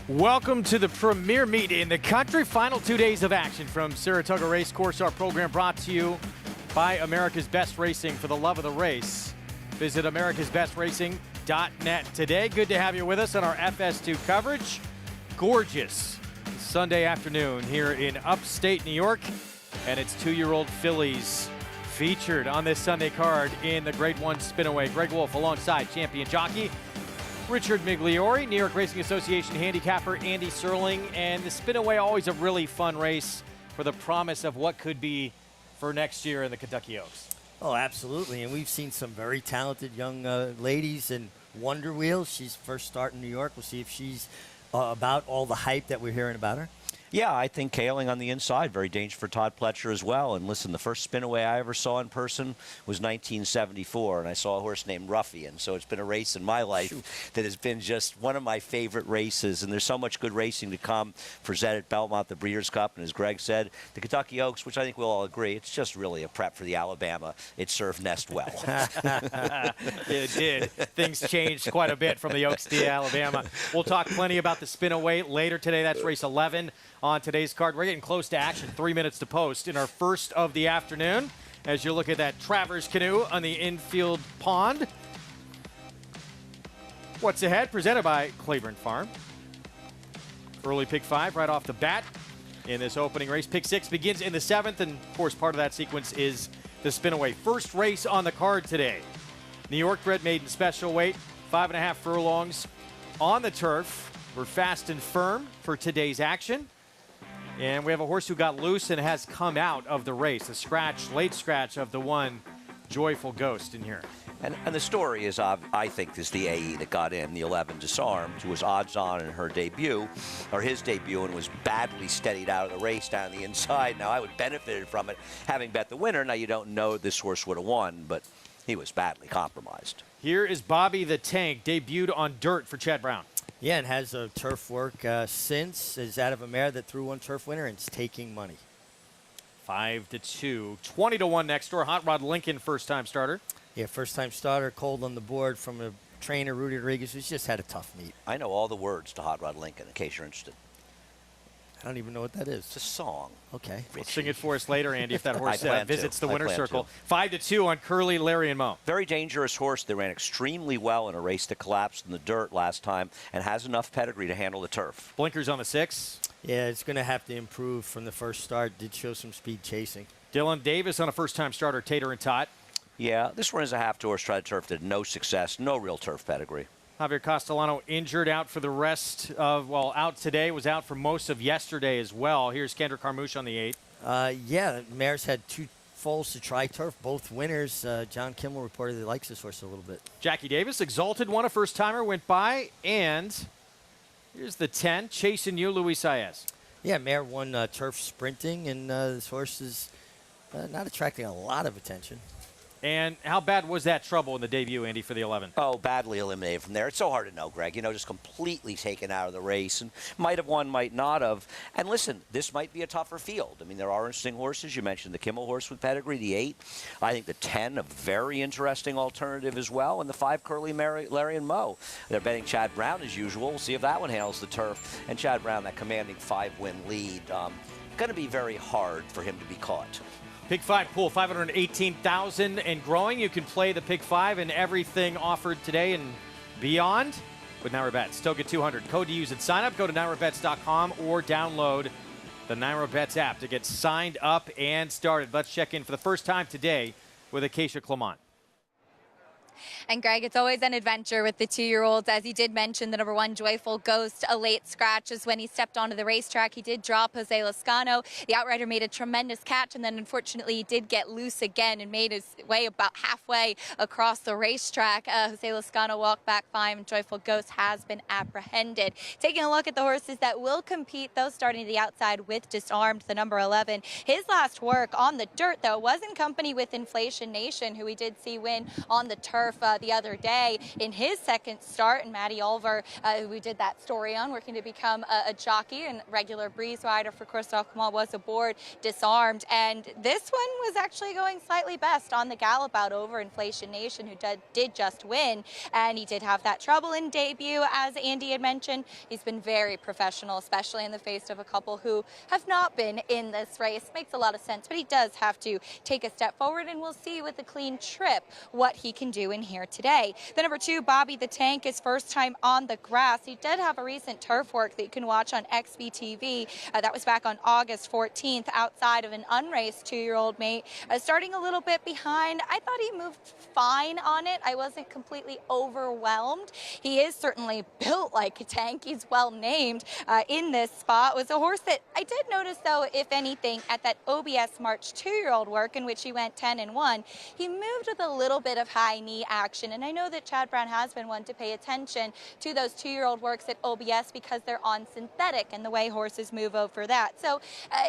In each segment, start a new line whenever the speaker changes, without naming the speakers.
Welcome to the premier meet in the country. Final 2 days of action from Saratoga Racecourse. Our program brought to you by America's Best Racing. For the love of the race, visit americasbestracing.net today. Good to have you with us on our FS2 coverage. Gorgeous Sunday afternoon here in upstate New York. And it's 2-year-old fillies featured on this Sunday card in the Grade 1 Spinaway. Greg Wolf alongside champion jockey Richard Migliori, New York Racing Association handicapper Andy Serling, and the Spinaway, always a really fun race for the promise of what could be for next year in the Kentucky Oaks.
Oh, absolutely, and we've seen some very talented young ladies in Wonder Wheel. She's first start in New York. We'll see if she's about all the hype that we're hearing about her.
Yeah, I think Kaling on the inside, very dangerous for Todd Pletcher as well. And listen, the first Spinaway I ever saw in person was 1974, and I saw a horse named Ruffian. So it's been a race in my life that has been just one of my favorite races. And there's so much good racing to come for Zed at Belmont, the Breeders' Cup. And as Greg said, the Kentucky Oaks, which I think we'll all agree, it's just really a prep for the Alabama. It served Nest well.
It did. Things changed quite a bit from the Oaks to Alabama. We'll talk plenty about the Spinaway later today. That's race 11. On today's card, we're getting close to action. 3 minutes to post in our first of the afternoon. As you look at that Travers canoe on the infield pond. What's ahead? Presented by Claiborne Farm. Early pick 5 right off the bat in this opening race. Pick 6 begins in the 7th, and of course part of that sequence is the Spinaway. First race on the card today. New York bred maiden special weight, 5.5 furlongs on the turf. We're fast and firm for today's action. And we have a horse who got loose and has come out of the race. A scratch, late scratch of the one Joyful Ghost in here.
And the story is, I think, is the AE that got in, the 11 Disarmed, who was odds on in her debut, or his debut, and was badly steadied out of the race down the inside. Now, I would benefited from it, having bet the winner. Now, you don't know this horse would have won, but he was badly compromised.
Here is Bobby the Tank, debuted on dirt for Chad Brown.
Yeah, and has a turf work since. Is out of a mare that threw one turf winner and it's taking money.
5-2, 20-1 next door. Hot Rod Lincoln, first-time starter.
Yeah, first-time starter, cold on the board from a trainer, Rudy Rodriguez, who's just had a tough meet.
I know all the words to Hot Rod Lincoln, in case you're interested.
I don't even know what that is.
It's a song.
Okay.
We'll sing it for us later, Andy, if that horse visits the
I
winner's
plan
circle.
to.
5-2 on Curly, Larry, and Mo.
Very dangerous horse that ran extremely well in a race that collapsed in the dirt last time and has enough pedigree to handle the turf.
Blinkers on the 6.
Yeah, it's going to have to improve from the first start. Did show some speed chasing.
Dylan Davis on a first-time starter, Tater and Tot.
Yeah, this one is a half-horse tried turf that had no success, no real turf pedigree.
Javier Castellano injured, out for the rest of, well, out today, was out for most of yesterday as well. Here's Kendrick Carmouche on the 8.
Yeah, Mare's had 2 foals to try turf, both winners. John Kimmel reported he likes this horse a little bit.
Jackie Davis, Exalted, won a first-timer, went by, and here's the 10, Chasing You, Luis Saez.
Yeah, Mare won turf sprinting, and this horse is not attracting a lot of attention.
And how bad was that trouble in the debut, Andy, for the 11?
Oh, badly eliminated from there. It's so hard to know, Greg. You know, just completely taken out of the race. And might have won, might not have. And listen, this might be a tougher field. I mean, there are interesting horses. You mentioned the Kimmel horse with pedigree, the 8. I think the 10, a very interesting alternative as well. And the 5, Curly, Larry, and Mo. They're betting Chad Brown as usual. We'll see if that one handles the turf. And Chad Brown, that commanding 5-win lead. Going to be very hard for him to be caught.
Pick 5 pool, 518,000 and growing. You can play the Pick 5 and everything offered today and beyond with Naira Bets. Still get 200. Code to use at sign up. Go to nairabets.com or download the Naira Bets app to get signed up and started. Let's check in for the first time today with Acacia Clement.
And Greg, it's always an adventure with the 2-year-olds. As you did mention, the number 1 Joyful Ghost, a late scratch is when he stepped onto the racetrack. He did drop Jose Lascano. The outrider made a tremendous catch, and then unfortunately he did get loose again and made his way about halfway across the racetrack. Jose Lascano walked back fine, and Joyful Ghost has been apprehended. Taking a look at the horses that will compete, those starting to the outside with Disarmed, the number 11. His last work on the dirt, though, was in company with Inflation Nation, who we did see win on the turf. the other day in his second start, and Matty Oliver, who we did that story on, working to become a jockey and regular breeze rider for Christophe Kamal, was aboard Disarmed. And this one was actually going slightly best on the gallop out over Inflation Nation, who did just win. And he did have that trouble in debut, as Andy had mentioned. He's been very professional, especially in the face of a couple who have not been in this race. Makes a lot of sense, but he does have to take a step forward, and we'll see with a clean trip what he can do in here today. The number 2, Bobby the Tank, his first time on the grass. He did have a recent turf work that you can watch on XBTV. That was back on August 14th outside of an unraced 2-year-old mate. Starting a little bit behind. I thought he moved fine on it. I wasn't completely overwhelmed. He is certainly built like a tank. He's well named in this spot. Was a horse that I did notice, though, if anything, at that OBS March 2-year-old work in which he went 10-1, he moved with a little bit of high knee action. And I know that Chad Brown has been one to pay attention to those 2-year-old works at OBS because they're on synthetic and the way horses move over that. So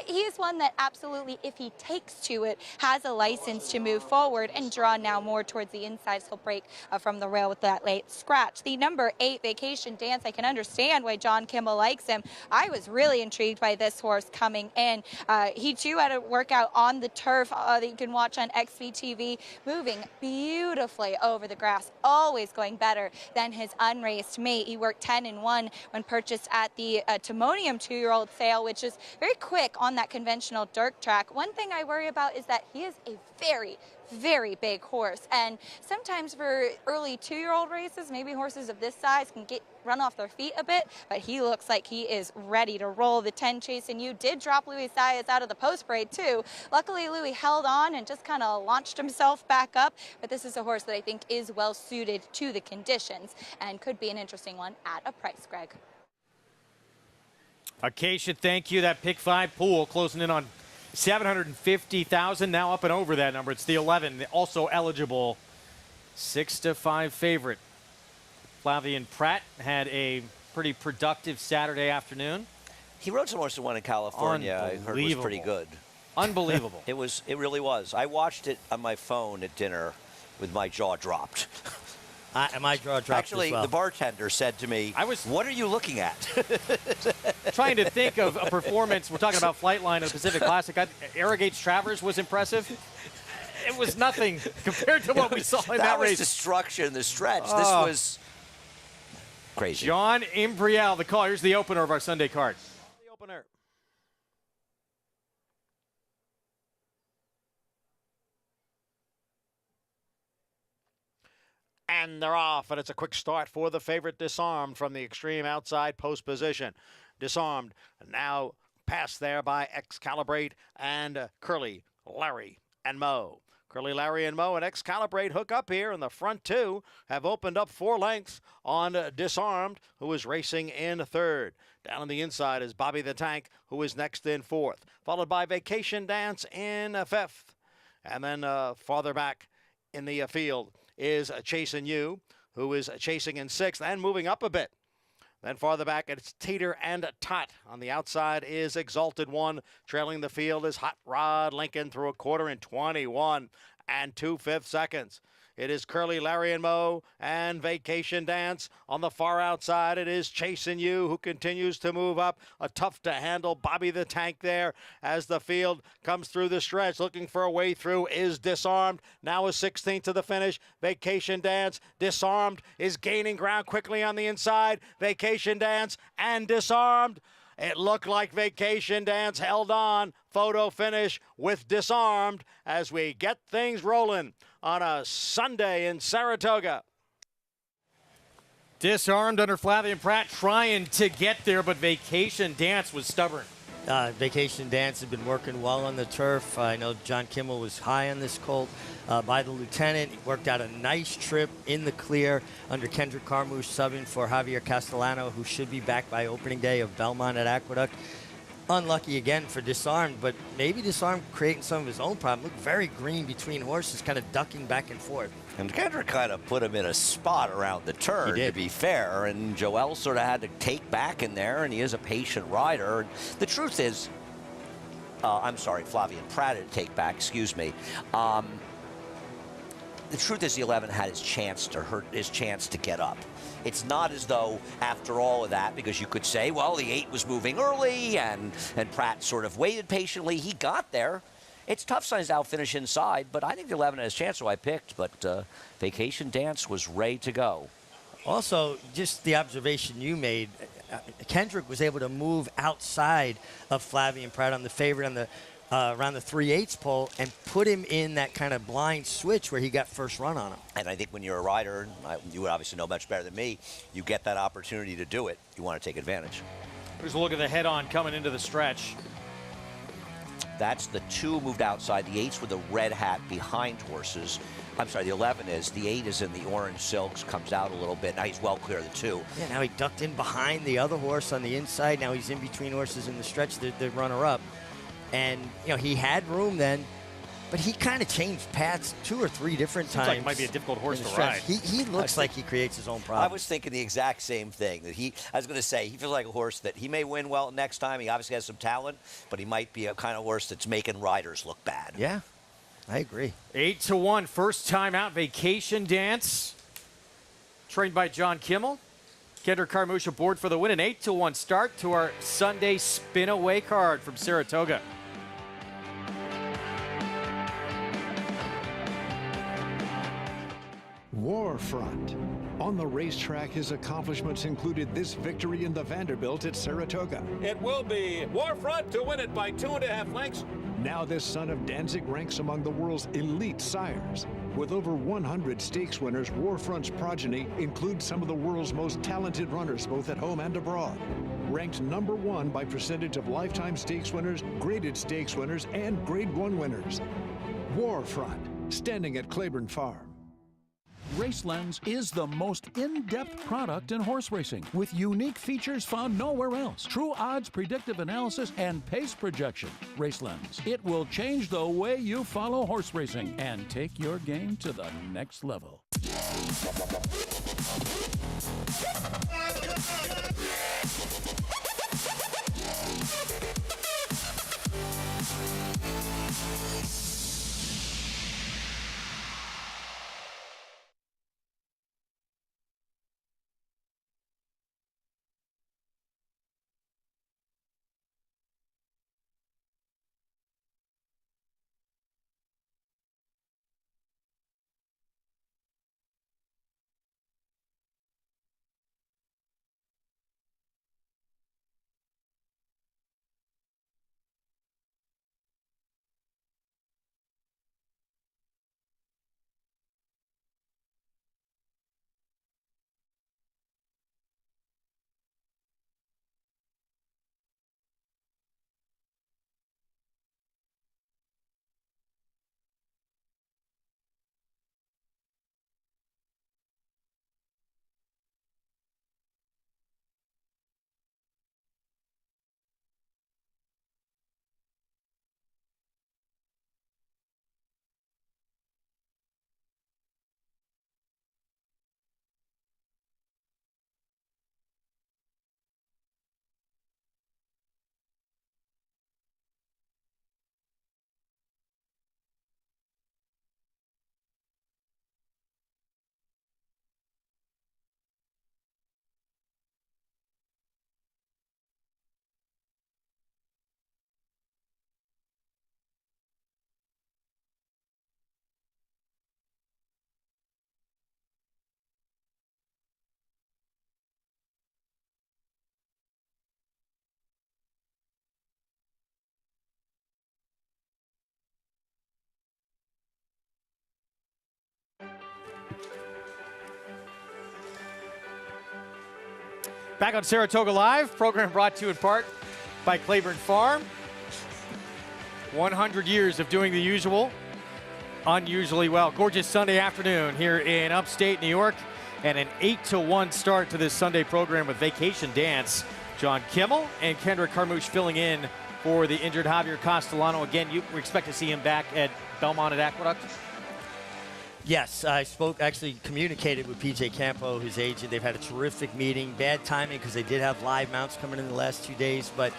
he is one that absolutely, if he takes to it, has a license to move forward and draw now more towards the insides. He'll break from the rail with that late scratch. The number 8, Vacation Dance, I can understand why John Kimball likes him. I was really intrigued by this horse coming in. He too had a workout on the turf that you can watch on XVTV, moving beautifully over the grass, always going better than his unraced mate. He worked 10-1 when purchased at the Timonium 2-year-old sale, which is very quick on that conventional dirt track. One thing I worry about is that he is a very big horse, and sometimes for early 2-year-old races, maybe horses of this size can run off their feet a bit, but he looks like he is ready to roll. The 10, Chasing You, did drop Louis Saez out of the post parade too. Luckily, Louis held on and just kind of launched himself back up, but this is a horse that I think is well suited to the conditions and could be an interesting one at a price, Greg.
Acacia, thank you. That pick 5 pool closing in on 750,000, now up and over that number. It's the 11, also eligible 6-5 favorite. Flavian Pratt had a pretty productive Saturday afternoon.
He rode some horse that won in California. I heard was pretty good.
Unbelievable.
It really was. I watched it on my phone at dinner with my jaw dropped.
My jaw dropped
Actually,
as well.
the bartender said to me, what are you looking at?
Trying to think of a performance. We're talking about Flightline of the Pacific Classic. Arrogates Travers was impressive. It was nothing compared to what we saw in that race.
That was destruction, the stretch. This was crazy.
John Imbriel, the call. Here's the opener of our Sunday card.
The opener. And they're off, and it's a quick start for the favorite, Disarmed, from the extreme outside post position. Disarmed now passed there by Excalibrate and Curly, Larry, and Mo. Curly, Larry, and Mo and Excalibrate hook up here, and the front two have opened up 4 lengths on Disarmed, who is racing in 3rd. Down on the inside is Bobby the Tank, who is next in 4th, followed by Vacation Dance in 5th. And then farther back in the field is Chasing You, who is chasing in 6th and moving up a bit. Then farther back, it's Teeter and Tot. On the outside is Exalted One. Trailing the field is Hot Rod Lincoln through a quarter in 21 2/5 seconds. It is Curly, Larry, and Mo and Vacation Dance. On the far outside, it is Chasing You, who continues to move up. A tough-to-handle Bobby the Tank there as the field comes through the stretch. Looking for a way through is Disarmed. Now a 16th to the finish. Vacation Dance. Disarmed is gaining ground quickly on the inside. Vacation Dance and Disarmed. It looked like Vacation Dance held on. Photo finish with Disarmed as we get things rolling on a Sunday in Saratoga.
Disarmed under Flavian Pratt, trying to get there, but Vacation Dance was stubborn.
Vacation Dance had been working well on the turf. I know John Kimmel was high on this colt by the lieutenant. He worked out a nice trip in the clear under Kendrick Carmouche, subbing for Javier Castellano, who should be back by opening day of Belmont at Aqueduct. Unlucky again for Disarmed, but maybe Disarmed creating some of his own problem. Looked very green between horses, kind of ducking back and forth.
And Kendrick kind of put him in a spot around the turn, to be fair. And Joel sort of had to take back in there, and he is a patient rider. And the truth is, I'm sorry, Flavian Pratt had to take back, excuse me. the truth is the 11 had his chance to get up. It's not as though after all of that, because you could say, well, the 8 was moving early and Pratt sort of waited patiently. He got there. It's tough signs to outfinish inside, but I think the 11 has a chance, so I picked. But Vacation Dance was ready to go.
Also, just the observation you made, Kendrick was able to move outside of Flavien Prat on the favorite on the around the 3/8 pole and put him in that kind of blind switch where he got first run on him.
And I think when you're a rider, you would obviously know much better than me, you get that opportunity to do it. You want to take advantage.
Here's a look at the head-on coming into the stretch.
That's the 2 moved outside. The 8's with the red hat behind horses. I'm sorry, the 11 is. The 8 is in the orange silks, comes out a little bit. Now he's well clear of the 2.
Yeah, now he ducked in behind the other horse on the inside. Now he's in between horses in the stretch, the runner-up. And, you know, he had room then, but he kind of changed paths 2 or 3 different times.
Seems like it might be a difficult horse to ride.
He looks like he creates his own problem.
I was thinking the exact same thing. That I was going to say, he feels like a horse that he may win well next time. He obviously has some talent, but he might be a kind of horse that's making riders look bad.
Yeah, I agree.
8-1, first time out, Vacation Dance. Trained by John Kimmel. Kendrick Carmouche aboard for the win. An 8-1 start to our Sunday spin-away card from Saratoga.
Warfront. On the racetrack, his accomplishments included this victory in the Vanderbilt at Saratoga.
It will be Warfront to win it by 2.5 lengths.
Now this son of Danzig ranks among the world's elite sires. With over 100 stakes winners, Warfront's progeny includes some of the world's most talented runners, both at home and abroad. Ranked #1 by percentage of lifetime stakes winners, graded stakes winners, and Grade 1 winners. Warfront, standing at Claiborne Farm.
RaceLens is the most in-depth product in horse racing, with unique features found nowhere else. True odds, predictive analysis, and pace projection. RaceLens. It will change the way you follow horse racing and take your game to the next level.
Back on Saratoga Live, program brought to you in part by Claiborne Farm. 100 years of doing the usual, unusually well. Gorgeous Sunday afternoon here in upstate New York, and an 8-1 start to this Sunday program with Vacation Dance. John Kimmel and Kendrick Carmouche filling in for the injured Javier Castellano. Again, we expect to see him back at Belmont at Aqueduct.
Yes, I communicated with PJ Campo, his agent. They've had a terrific meeting. Bad timing because they did have live mounts coming in the last 2 days, but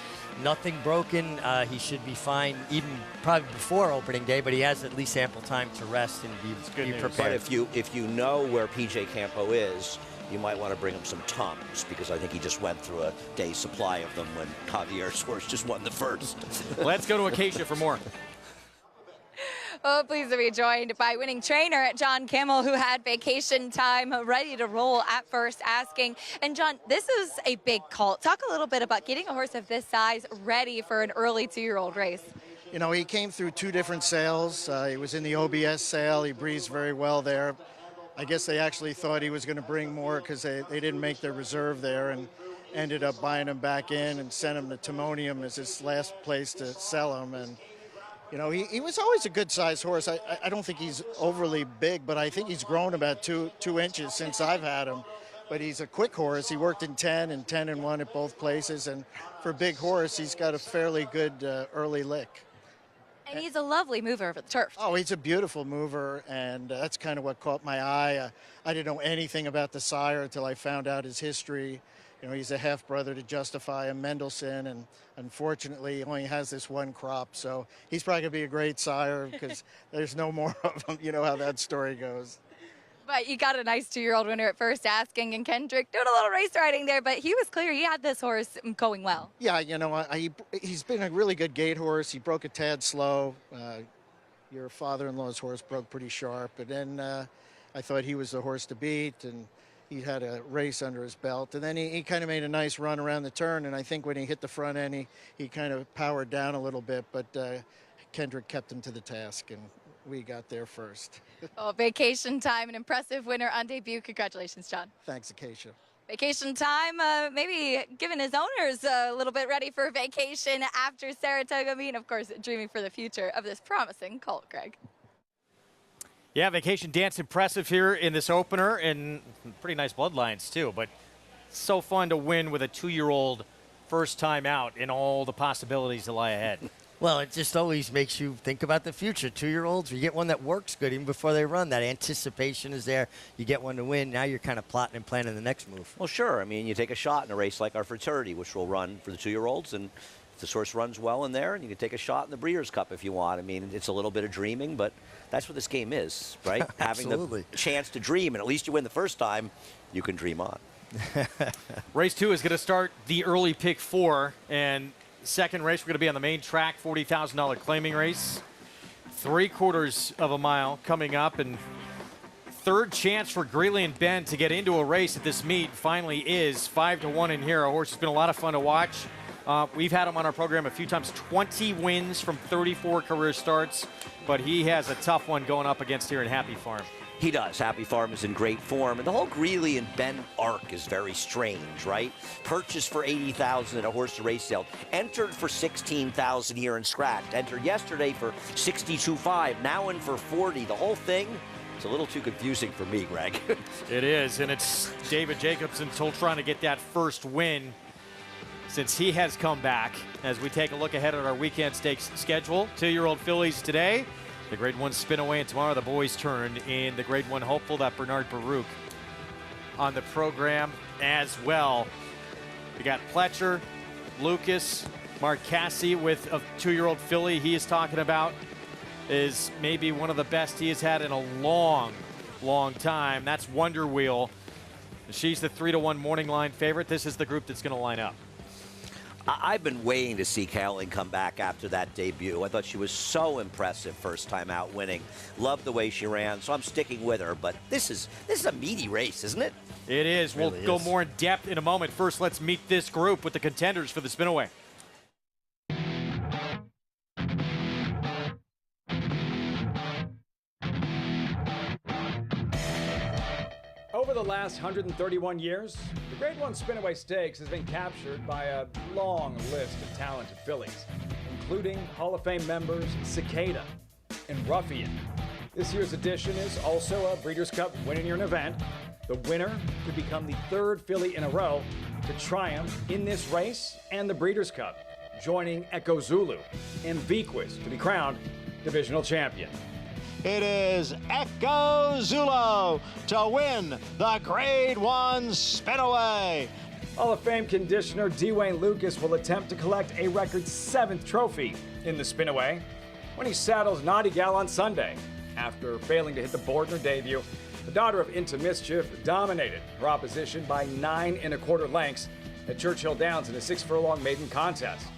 nothing broken. He should be fine, even probably before opening day, but he has at least ample time to rest and be prepared.
But if you know where PJ Campo is, you might want to bring him some Tums, because I think he just went through a day's supply of them when Javier's horse just won the first.
Let's go to Acacia for more.
Oh, pleased to be joined by winning trainer John Kimmel, who had Vacation Time ready to roll at First Asking. And John, this is a big call. Talk a little bit about getting a horse of this size ready for an early 2-year-old race.
You know, he came through 2 different sales. He was in the OBS sale. He breezed very well there. I guess they actually thought he was going to bring more because they didn't make their reserve there, and ended up buying him back in and sent him to Timonium as his last place to sell him. And you know, he was always a good-sized horse. I don't think he's overly big, but I think he's grown about 2 inches since I've had him. But he's a quick horse. He worked in 10 and 10-1 at both places. And for a big horse, he's got a fairly good early lick.
And he's a lovely mover over the turf.
Oh, he's a beautiful mover, and that's kind of what caught my eye. I didn't know anything about the sire until I found out his history. You know, he's a half-brother to Justify and Mendelssohn, and unfortunately, he only has this one crop. So he's probably going to be a great sire because there's no more of them. You know how that story goes.
But you got a nice 2-year-old winner at First Asking, and Kendrick doing a little race riding there, but he was clear he had this horse going well.
Yeah, you know, he's been a really good gate horse. He broke a tad slow. Your father-in-law's horse broke pretty sharp, and then I thought he was the horse to beat, and he had a race under his belt. And then he kind of made a nice run around the turn, and I think when he hit the front end, he kind of powered down a little bit, but Kendrick kept him to the task, and we got there first.
Oh, Vacation Time, an impressive winner on debut. Congratulations, John.
Thanks, Acacia.
Vacation Time, maybe giving his owners a little bit ready for vacation after Saratoga meet, and of course, dreaming for the future of this promising colt, Greg.
Yeah, Vacation Dance impressive here in this opener, and pretty nice bloodlines too, but so fun to win with a 2-year-old first time out and all the possibilities that lie ahead.
Well, it just always makes you think about the future. 2-year-olds, you get one that works good even before they run. That anticipation is there. You get one to win. Now you're kind of plotting and planning the next move.
Well, sure. I mean, you take a shot in a race like our Fraternity, which will run for the 2-year-olds, and if the horse runs well in there, and you can take a shot in the Breeders' Cup if you want. I mean, it's a little bit of dreaming, but that's what this game is, right? Having the chance to dream, and at least you win the first time, you can dream on.
Race 2 is going to start the early pick 4, and second race, we're going to be on the main track, $40,000 claiming race. 3/4 of a mile coming up, and third chance for Greeley and Ben to get into a race at this meet finally is 5-1 in here. A horse has been a lot of fun to watch. We've had him on our program a few times, 20 wins from 34 career starts, but he has a tough one going up against here in Happy Farm.
He does. Happy Farm is in great form. And the whole Greeley and Ben arc is very strange, right? Purchased for $80,000 at a horse race sale. Entered for $16,000 here and scratched. Entered yesterday for $62,500. Now in for $40,000. The whole thing is a little too confusing for me, Greg.
It is, and it's David Jacobson still trying to get that first win since he has come back. As we take a look ahead at our weekend stakes schedule, 2-year-old fillies today. The Grade 1 spin away, and tomorrow the boys turn in the Grade 1 hopeful, that Bernard Baruch on the program as well. We got Pletcher, Lucas, Mark Cassie with a 2-year-old filly he is talking about is maybe one of the best he has had in a long, long time. That's Wonder Wheel. She's the 3-1 morning line favorite. This is the group that's going to line up.
I've been waiting to see Kaling come back after that debut. I thought she was so impressive first time out winning. Loved the way she ran, so I'm sticking with her. But this is a meaty race, isn't it?
It is. We'll go more in depth in a moment. First, let's meet this group with the contenders for the spinaway.
Over the last 131 years, the Grade 1 Spinaway Stakes has been captured by a long list of talented fillies, including Hall of Fame members Cicada and Ruffian. This year's edition is also a Breeders' Cup winning event. The winner could become the 3rd filly in a row to triumph in this race and the Breeders' Cup, joining Echo Zulu and Vequist to be crowned divisional champion.
It is Echo Zulo to win the Grade 1 Spinaway.
Hall of Fame conditioner Dwayne Lucas will attempt to collect a record 7th trophy in the Spinaway when he saddles Naughty Gal on Sunday. After failing to hit the board in her debut, the daughter of Into Mischief dominated her opposition by 9 1/4 lengths at Churchill Downs in a 6-furlong maiden contest.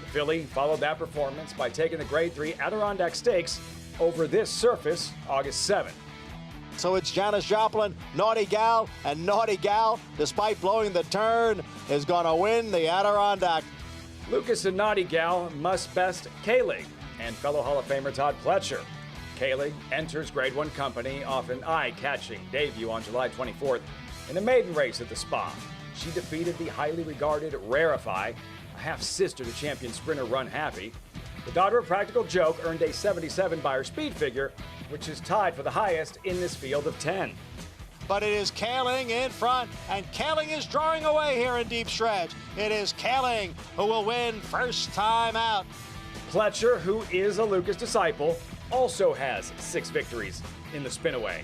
The filly followed that performance by taking the Grade 3 Adirondack Stakes over this surface August 7th.
So it's Janis Joplin, Naughty Gal, and Naughty Gal, despite blowing the turn, is going to win the Adirondack.
Lucas and Naughty Gal must best K-League and fellow Hall of Famer Todd Pletcher. K-League enters Grade 1 company off an eye-catching debut on July 24th in a maiden race at the Spa. She defeated the highly regarded Rarify, a half-sister to champion sprinter Run Happy. The daughter of Practical Joke earned a 77 by her speed figure, which is tied for the highest in this field of 10.
But it is Kaling in front, and Kaling is drawing away here in deep stretch. It is Kaling who will win first time out.
Pletcher, who is a Lucas disciple, also has 6 victories in the Spinaway.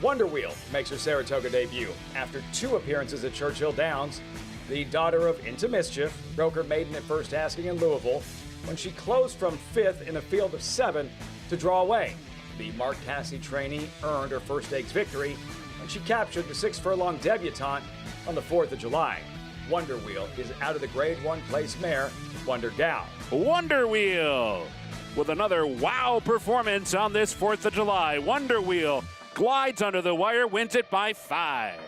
Wonder Wheel makes her Saratoga debut after 2 appearances at Churchill Downs. The daughter of Into Mischief broke her maiden at first asking in Louisville when she closed from 5th in a field of 7 to draw away. The Mark Casse trainee earned her first stakes victory when she captured the 6-furlong debutante on the 4th of July. Wonder Wheel is out of the Grade 1 place mare, Wonder Gal.
Wonder Wheel with another wow performance on this 4th of July. Wonder Wheel glides under the wire, wins it by 5.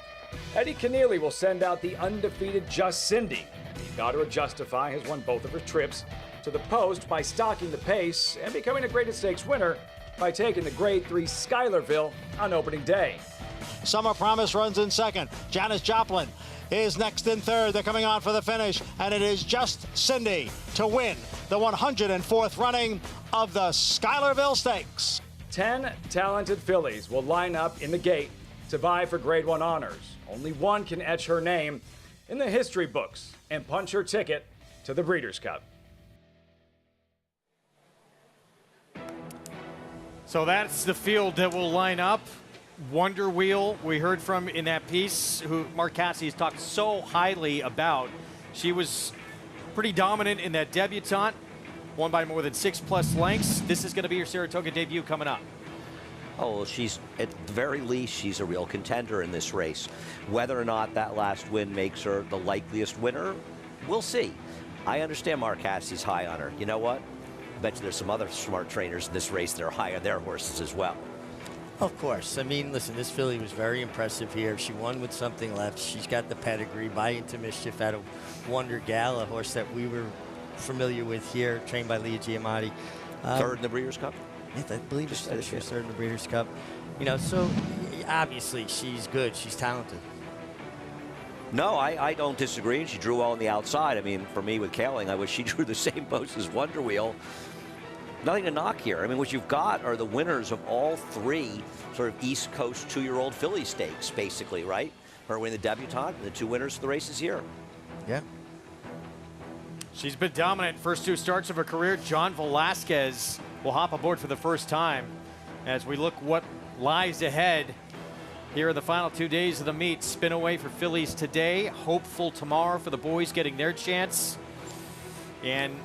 Eddie Keneally will send out the undefeated Just Cindy. The daughter of Justify has won both of her trips to the post by stalking the pace and becoming a Graded Stakes winner by taking the Grade 3 Schuylerville on opening day.
Summer Promise runs in second. Janis Joplin is next in third. They're coming on for the finish, and it is Just Cindy to win the 104th running of the Schuylerville Stakes.
10 talented fillies will line up in the gate to vie for Grade 1 honors. Only one can etch her name in the history books and punch her ticket to the Breeders' Cup.
So that's the field that will line up. Wonder Wheel, we heard from in that piece, who Mark Casse has talked so highly about. She was pretty dominant in that debutante, won by more than 6+ lengths. This is going to be her Saratoga debut coming up.
Oh, well, she's, at the very least, she's a real contender in this race. Whether or not that last win makes her the likeliest winner, we'll see. I understand Mark Casse's high on her. You know what? I bet you there's some other smart trainers in this race that are high on their horses as well.
Of course. I mean, listen, this filly was very impressive here. She won with something left. She's got the pedigree by Into Mischief out of Wonder Gal, a horse that we were familiar with here, trained by Leah Giamatti.
Third in the Breeders' Cup?
Yeah, I believe she was third in the Breeders' Cup. You know, so obviously she's good. She's talented.
No, I don't disagree. And she drew well on the outside. I mean, for me with Kaling, I wish she drew the same post as Wonder Wheel. Nothing to knock here. I mean, what you've got are the winners of all 3 sort of East Coast 2-year-old filly stakes, basically, right? Her winning the debutante and the 2 winners of the races here.
Yeah.
She's been dominant first 2 starts of her career. John Velasquez will hop aboard for the first time as we look what lies ahead here in the final 2 days of the meet. Spin away for fillies today. Hopeful tomorrow for the boys getting their chance. And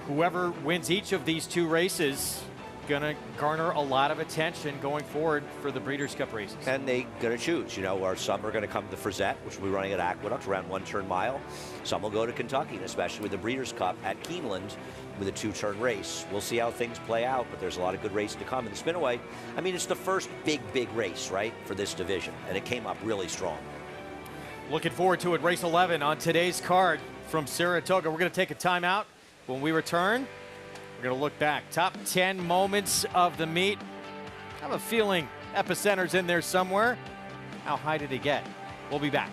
whoever wins each of these 2 races gonna garner a lot of attention going forward for the Breeders' Cup races.
And they gonna choose, you know, or some are gonna come to Frizette, which will be running at Aqueduct around 1 turn mile. Some will go to Kentucky, and especially with the Breeders' Cup at Keeneland with a 2-turn race. We'll see how things play out, but there's a lot of good racing to come. In the Spinaway, I mean, it's the first big race, right, for this division, and it came up really strong.
Looking forward to it. Race 11 on today's card from Saratoga. We're gonna take a timeout. When we return, we're going to look back. Top 10 moments of the meet. I have a feeling Epicenter's in there somewhere. How high did he get? We'll be back.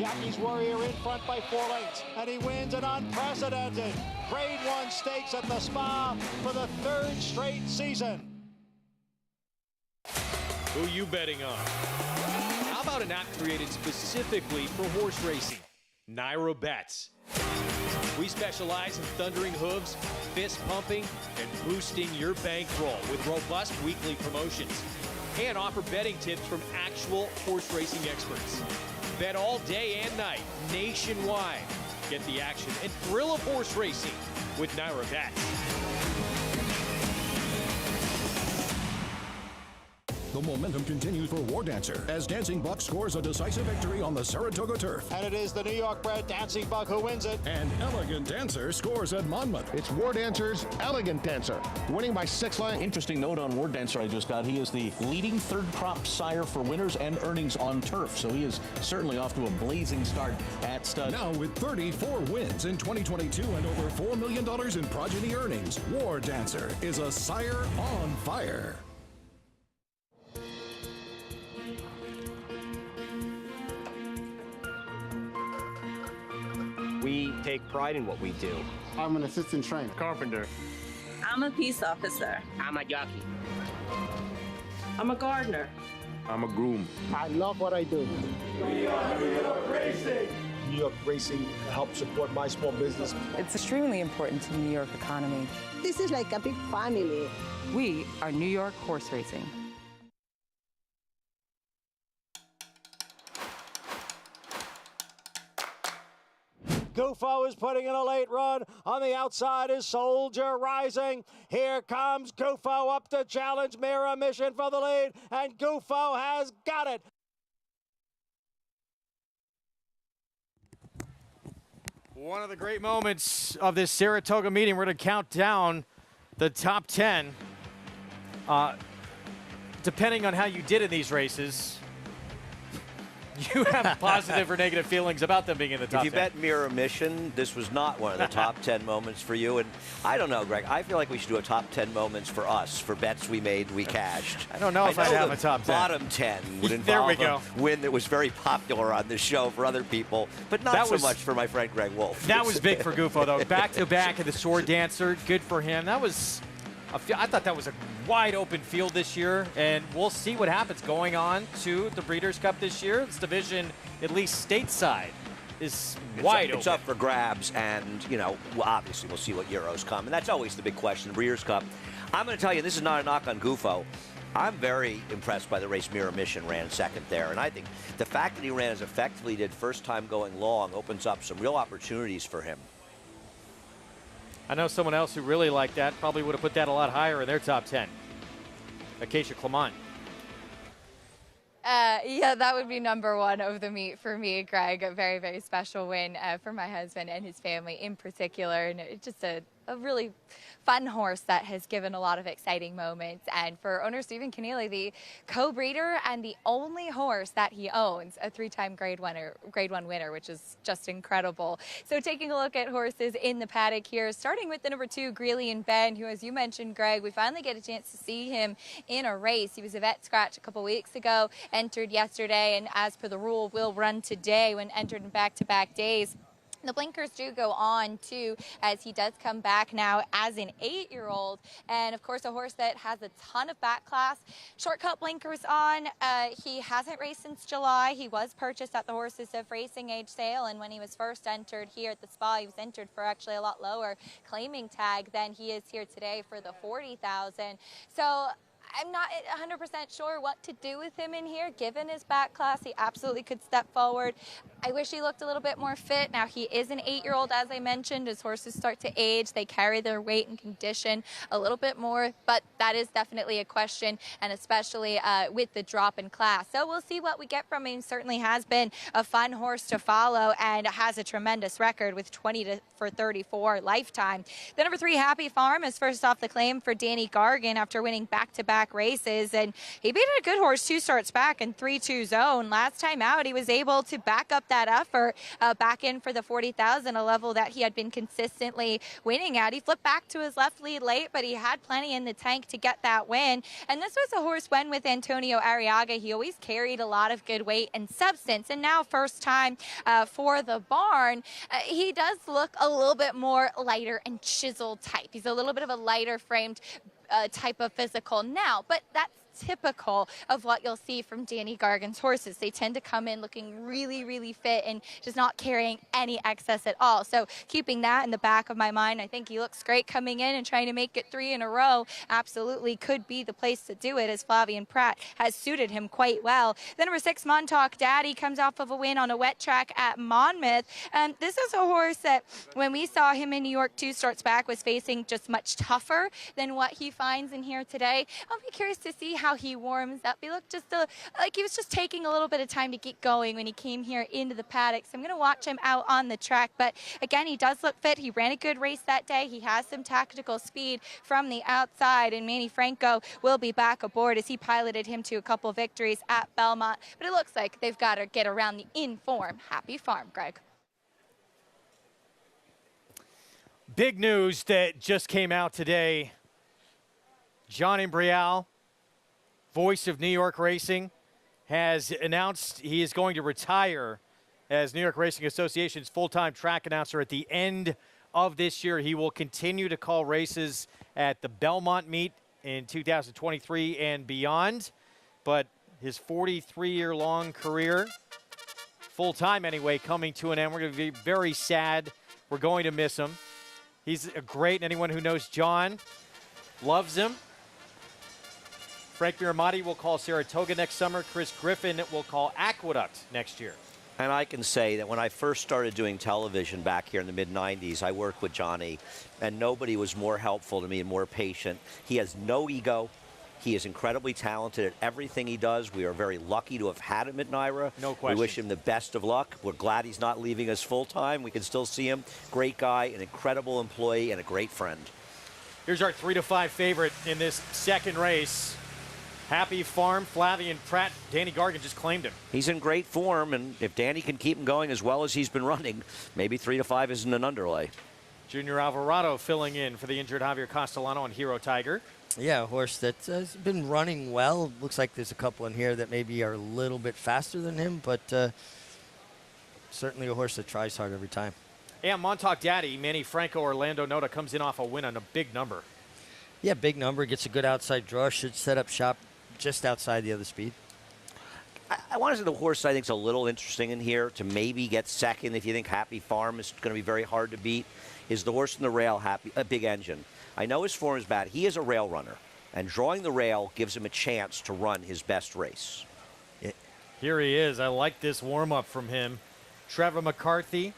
Jackie's Warrior in front by 4 lengths, and he wins an unprecedented Grade 1 stakes at the Spa for the 3rd straight season.
Who you betting on? How about an app created specifically for horse racing? Naira Bets. We specialize in thundering hooves, fist pumping, and boosting your bankroll with robust weekly promotions. And offer betting tips from actual horse racing experts. Bet all day and night, nationwide. Get the action and thrill of horse racing with Naira Bets.
The momentum continues for War Dancer as Dancing Buck scores a decisive victory on the Saratoga turf.
And it is the New York-bred Dancing Buck who wins it.
And Elegant Dancer scores at Monmouth.
It's War Dancer's Elegant Dancer, winning by 6 lengths.
Interesting note on War Dancer I just got. He is the leading third crop sire for winners and earnings on turf. So he is certainly off to a blazing start at stud.
Now with 34 wins in 2022 and over $4 million in progeny earnings, War Dancer is a sire on fire.
We take pride in what we do.
I'm an assistant trainer.
Carpenter.
I'm a peace officer.
I'm a jockey.
I'm a gardener.
I'm a groom.
I love what I do.
We are New York Racing.
New York Racing helps support my small business.
It's extremely important to the New York economy.
This is like a big family.
We are New York Horse Racing.
Gufo is putting in a late run. On the outside is Soldier Rising. Here comes Gufo up to challenge Mirror Mission for the lead, and Gufo has got it.
One of the great moments of this Saratoga meeting. We're going to count down the top 10. Depending on how you did in these races, you have positive or negative feelings about them being in the top 10.
If you bet Mirror Mission, this was not one of the top 10 moments for you. And I don't know, Greg. I feel like we should do a top 10 moments for us, for bets we made, we cashed.
I don't know if I'd have a top 10.
Bottom 10 would involve
there we go.
a win that was very popular on this show for other people, but not so much for my friend Greg Wolf.
That was big for Gufo, though. Back-to-back at the Sword Dancer. Good for him. That was... I thought that was a wide open field this year, and we'll see what happens going on to the Breeders' Cup this year. This division, at least stateside, is wide open.
It's up for grabs, and, you know, obviously we'll see what Euros come, and that's always the big question, Breeders' Cup. I'm going to tell you, this is not a knock on Gufo. I'm very impressed by the race Mirror Mission ran second there, and I think the fact that he ran as effectively did first time going long opens up some real opportunities for him.
I know someone else who really liked that, probably would have put that a lot higher in their top 10. Acacia Clement.
Yeah, that would be number one of the meet for me, Greg. A very, very special win for my husband and his family in particular. And it's just a really fun horse that has given a lot of exciting moments. And for owner Stephen Keneally, the co-breeder and the only horse that he owns, a 3-time Grade 1 winner, which is just incredible. So taking a look at horses in the paddock here, starting with the number 2, Greeley and Ben, who, as you mentioned, Greg, we finally get a chance to see him in a race. He was a vet scratch a couple weeks ago, entered yesterday, and as per the rule, will run today when entered in back-to-back days. The blinkers do go on, too, as he does come back now as an 8-year-old. And, of course, a horse that has a ton of back class. Shortcut blinkers on. He hasn't raced since July. He was purchased at the Horses of Racing Age sale. And when he was first entered here at the Spa, he was entered for actually a lot lower claiming tag than he is here today for the $40,000. So I'm not 100% sure what to do with him in here. Given his back class, he absolutely could step forward. I wish he looked a little bit more fit. Now, he is an 8-year-old, as I mentioned. As horses start to age, they carry their weight and condition a little bit more, but that is definitely a question, and especially with the drop in class. So we'll see what we get from him. Certainly has been a fun horse to follow and has a tremendous record with 20 for 34 lifetime. The number 3, Happy Farm, is first off the claim for Danny Gargan after winning back-to-back races, and he beat a good horse 2 starts back in 3-2 zone. Last time out, he was able to back up that effort back in for the 40,000, a level that he had been consistently winning at. He flipped back to his left lead late, but he had plenty in the tank to get that win. And this was a horse when with Antonio Arriaga, he always carried a lot of good weight and substance. And now first time for the barn, he does look a little bit more lighter and chiseled type. He's a little bit of a lighter framed type of physical now, but that's typical of what you'll see from Danny Gargan's horses. They tend to come in looking really, really fit and just not carrying any excess at all. So keeping that in the back of my mind, I think he looks great coming in and trying to make it 3 in a row. Absolutely could be the place to do it, as Flavien Prat has suited him quite well. Then number 6, Montauk Daddy, comes off of a win on a wet track at Monmouth. And this is a horse that when we saw him in New York 2 starts back was facing just much tougher than what he finds in here today. I'll be curious to see how he warms up. He looked just like he was just taking a little bit of time to get going when he came here into the paddock. So I'm going to watch him out on the track. But again, he does look fit. He ran a good race that day. He has some tactical speed from the outside, and Manny Franco will be back aboard as he piloted him to a couple victories at Belmont. But it looks like they've got to get around the in-form Happy Farm, Greg.
Big news that just came out today. John Imbrial, voice of New York Racing, has announced he is going to retire as New York Racing Association's full-time track announcer at the end of this year. He will continue to call races at the Belmont meet in 2023 and beyond, but his 43-year-long career, full-time anyway, coming to an end. We're going to be very sad. We're going to miss him. He's a great, anyone who knows John loves him. Frank Miramati will call Saratoga next summer. Chris Griffin will call Aqueduct next year.
And I can say that when I first started doing television back here in the mid-90s, I worked with Johnny, and nobody was more helpful to me and more patient. He has no ego. He is incredibly talented at everything he does. We are very lucky to have had him at NYRA.
No question.
We wish him the best of luck. We're glad he's not leaving us full-time. We can still see him. Great guy, an incredible employee, and a great friend.
Here's our 3-5 favorite in this second race. Happy Farm, Flavien Prat. Danny Gargan just claimed him.
He's in great form, and if Danny can keep him going as well as he's been running, maybe 3-5 isn't an underlay.
Junior Alvarado filling in for the injured Javier Castellano on Hero Tiger.
Yeah, a horse that's been running well. Looks like there's a couple in here that maybe are a little bit faster than him, but certainly a horse that tries hard every time.
Yeah, Montauk Daddy, Manny Franco, Orlando Nota comes in off a win on a big number.
Yeah, big number, gets a good outside draw, should set up shop just outside the other speed.
I want to say the horse I think is a little interesting in here to maybe get second if you think Happy Farm is going to be very hard to beat, is the horse in the rail, Big Engine. I know his form is bad. He is a rail runner, and drawing the rail gives him a chance to run his best race.
Here he is. I like this warm-up from him. Trevor McCarthy,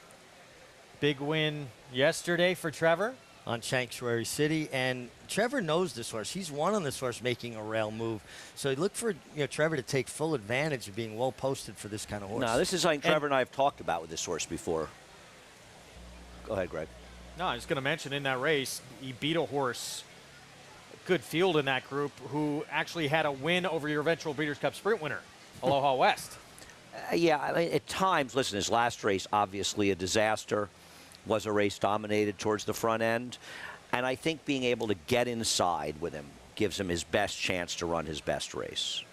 big win yesterday for Trevor.
On Sanctuary City, and Trevor knows this horse. He's won on this horse making a rail move. So look for Trevor to take full advantage of being well posted for this kind of horse.
No, this is something Trevor and I have talked about with this horse before. Go ahead, Greg.
No, I was going to mention in that race, he beat a horse, good field in that group, who actually had a win over your eventual Breeders' Cup Sprint winner, Aloha West.
Yeah, I mean, at times, listen, his last race, obviously a disaster. Was a race dominated towards the front end. And I think being able to get inside with him gives him his best chance to run his best race.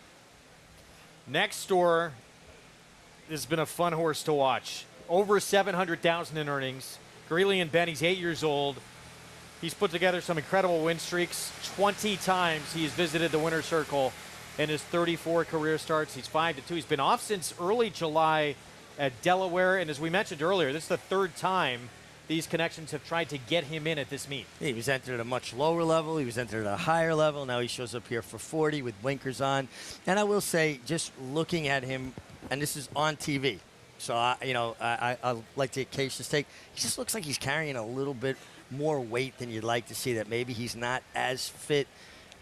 Next door, this has been a fun horse to watch. Over $700,000 in earnings. Greeley and Benny's 8 years old. He's put together some incredible win streaks. 20 times he's visited the winner's circle in his 34 career starts. He's 5-2. He's been off since early July at Delaware. And as we mentioned earlier, this is the third time these connections have tried to get him in at this meet.
He was entered at a much lower level. He was entered at a higher level. Now he shows up here for 40 with blinkers on. And I will say, just looking at him, and this is on TV, so I like to occasionally take. He just looks like he's carrying a little bit more weight than you'd like to see. That maybe he's not as fit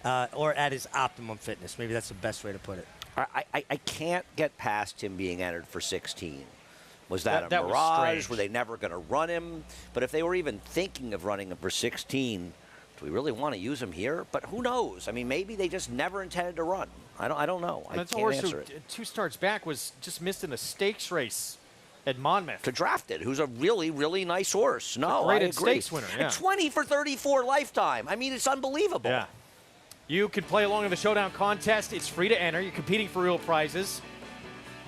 or at his optimum fitness. Maybe that's the best way to put it.
I can't get past him being entered for 16. Was that a mirage? Were they never going to run him? But if they were even thinking of running him for 16, do we really want to use him here? But who knows? I mean, maybe they just never intended to run. I don't know. I can't answer it.
2 starts back was just missed in a stakes race at Monmouth.
To draft it, who's a really, really nice horse. No, I
Rated
agree.
stakes winner, yeah.
20 for 34 lifetime. I mean, it's unbelievable.
Yeah. You can play along in the Showdown contest. It's free to enter. You're competing for real prizes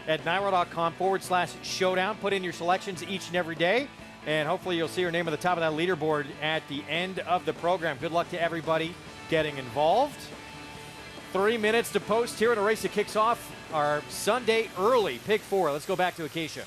at NYRO.com/showdown. Put in your selections each and every day, and hopefully you'll see your name at the top of that leaderboard at the end of the program. Good luck to everybody getting involved. 3 minutes to post here in a race that kicks off our Sunday early pick 4. Let's go back to Acacia.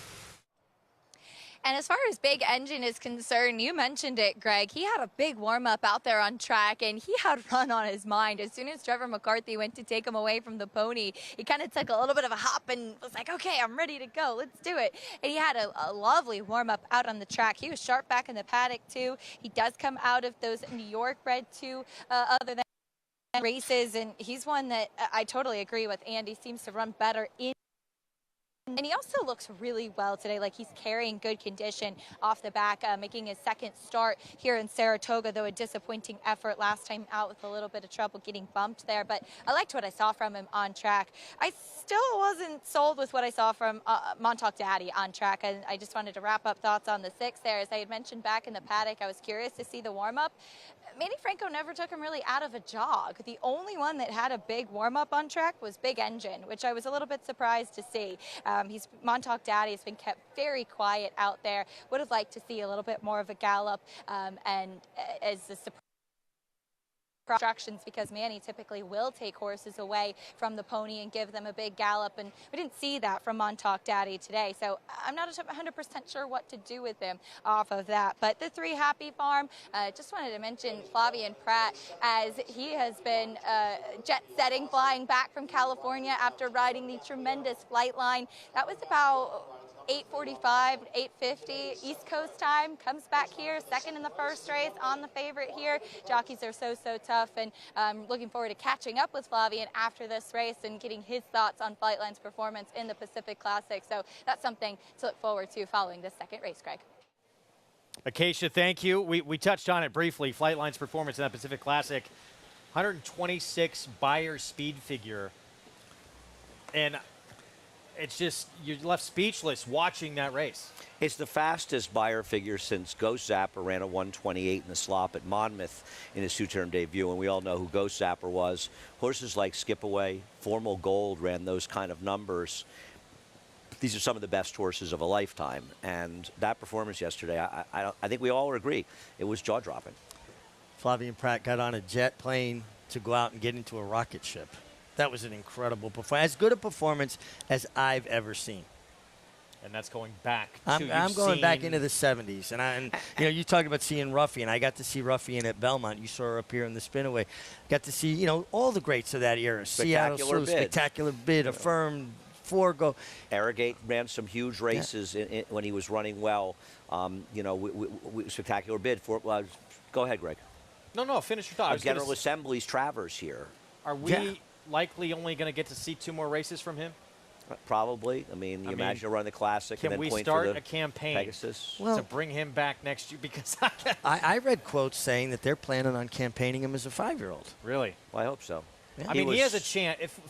And as far as Big Engine is concerned, you mentioned it, Greg. He had a big warm-up out there on track, and he had run on his mind. As soon as Trevor McCarthy went to take him away from the pony, he kind of took a little bit of a hop and was like, okay, I'm ready to go. Let's do it. And he had a lovely warm-up out on the track. He was sharp back in the paddock, too. He does come out of those New York bred, too, other than races, and he's one that I totally agree with. Andy seems to run better in. And he also looks really well today, like he's carrying good condition off the back, making his second start here in Saratoga, though a disappointing effort last time out with a little bit of trouble getting bumped there. But I liked what I saw from him on track. I still wasn't sold with what I saw from Montauk Daddy on track, and I just wanted to wrap up thoughts on the 6 there. As I had mentioned back in the paddock, I was curious to see the warm-up. Manny Franco never took him really out of a jog. The only one that had a big warm-up on track was Big Engine, which I was a little bit surprised to see. Montauk Daddy has been kept very quiet out there. Would have liked to see a little bit more of a gallop, and as the surprise instructions, because Manny typically will take horses away from the pony and give them a big gallop, and we didn't see that from Montauk Daddy today, so I'm not 100% sure what to do with him off of that. But the 3 Happy Farm, just wanted to mention Flavien Prat, as he has been jet setting, flying back from California after riding the tremendous flight line. That was about 8:45, 8:50 East Coast time, comes back here, second in the first race, on the favorite here. Jockeys are so tough, and I'm looking forward to catching up with Flavien after this race and getting his thoughts on Flightline's performance in the Pacific Classic. So that's something to look forward to following this second race, Greg.
Acacia, thank you. We touched on it briefly. Flightline's performance in that Pacific Classic, 126 Beyer speed figure. And it's just, you're left speechless watching that race.
It's the fastest Beyer figure since Ghost Zapper ran a 128 in the slop at Monmouth in his 2-term debut, and we all know who Ghost Zapper was. Horses like Skipaway, Formal Gold ran those kind of numbers. These are some of the best horses of a lifetime, and that performance yesterday, I think we all agree, it was jaw-dropping.
Flavien Prat got on a jet plane to go out and get into a rocket ship. That was an incredible performance. As good a performance as I've ever seen.
And that's going back to
I'm going back into the 70s. And you know, you talked about seeing Ruffian. I got to see Ruffian at Belmont. You saw her up here in the Spinaway. Got to see, you know, all the greats of that era. Seattle Slew, Spectacular Bid, Affirmed, Forgo.
Arrogate ran some huge races when he was running well. You know, Spectacular Bid. Go ahead, Greg.
No, finish your thought.
General Assembly's Travers here.
Are we likely only going to get to see 2 more races from him?
Probably. I mean, imagine running the Classic and then
can we
point
start
for the
a campaign
Pegasus
to bring him back next year? Because
I read quotes saying that they're planning on campaigning him as a 5-year-old.
Really?
Well, I hope so.
Yeah. I mean, he has a chance. If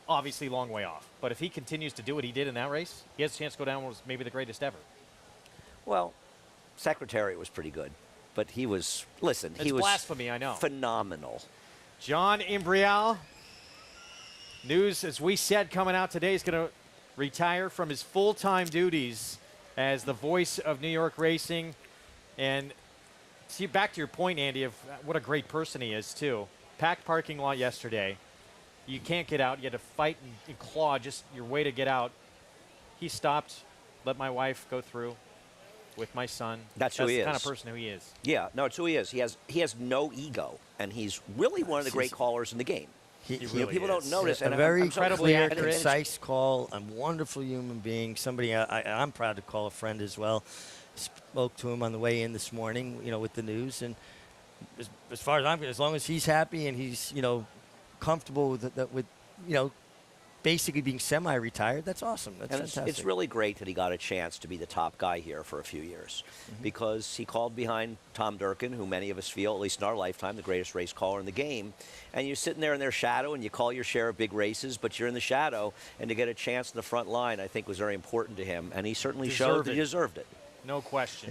obviously, long way off. But if he continues to do what he did in that race, he has a chance to go down as maybe the greatest ever.
Well, Secretariat was pretty good. But he was, listen, he was
blasphemy, I know.
Phenomenal.
John Imbrial, news, as we said, coming out today, is going to retire from his full-time duties as the voice of New York racing. And see, back to your point, Andy, of what a great person he is, too. Packed parking lot yesterday. You can't get out. You had to fight and claw just your way to get out. He stopped, let my wife go through with my son.
That's who he is.
The kind of person who he is.
Yeah, no, it's who he is. He has no ego, and he's really one of the great callers in the game. People don't notice.
And a very clear, concise call. A wonderful human being. Somebody I'm proud to call a friend as well. Spoke to him on the way in this morning, you know, with the news. And as far as I'm concerned, as long as he's happy and he's, you know, comfortable with you know, basically being semi-retired. That's awesome. That's
and
fantastic.
it's really great that he got a chance to be the top guy here for a few years because he called behind Tom Durkin, who many of us feel, at least in our lifetime, the greatest race caller in the game. And you're sitting there in their shadow and you call your share of big races, but you're in the shadow. And to get a chance in the front line, I think, was very important to him. And he certainly showed that he deserved it.
No question.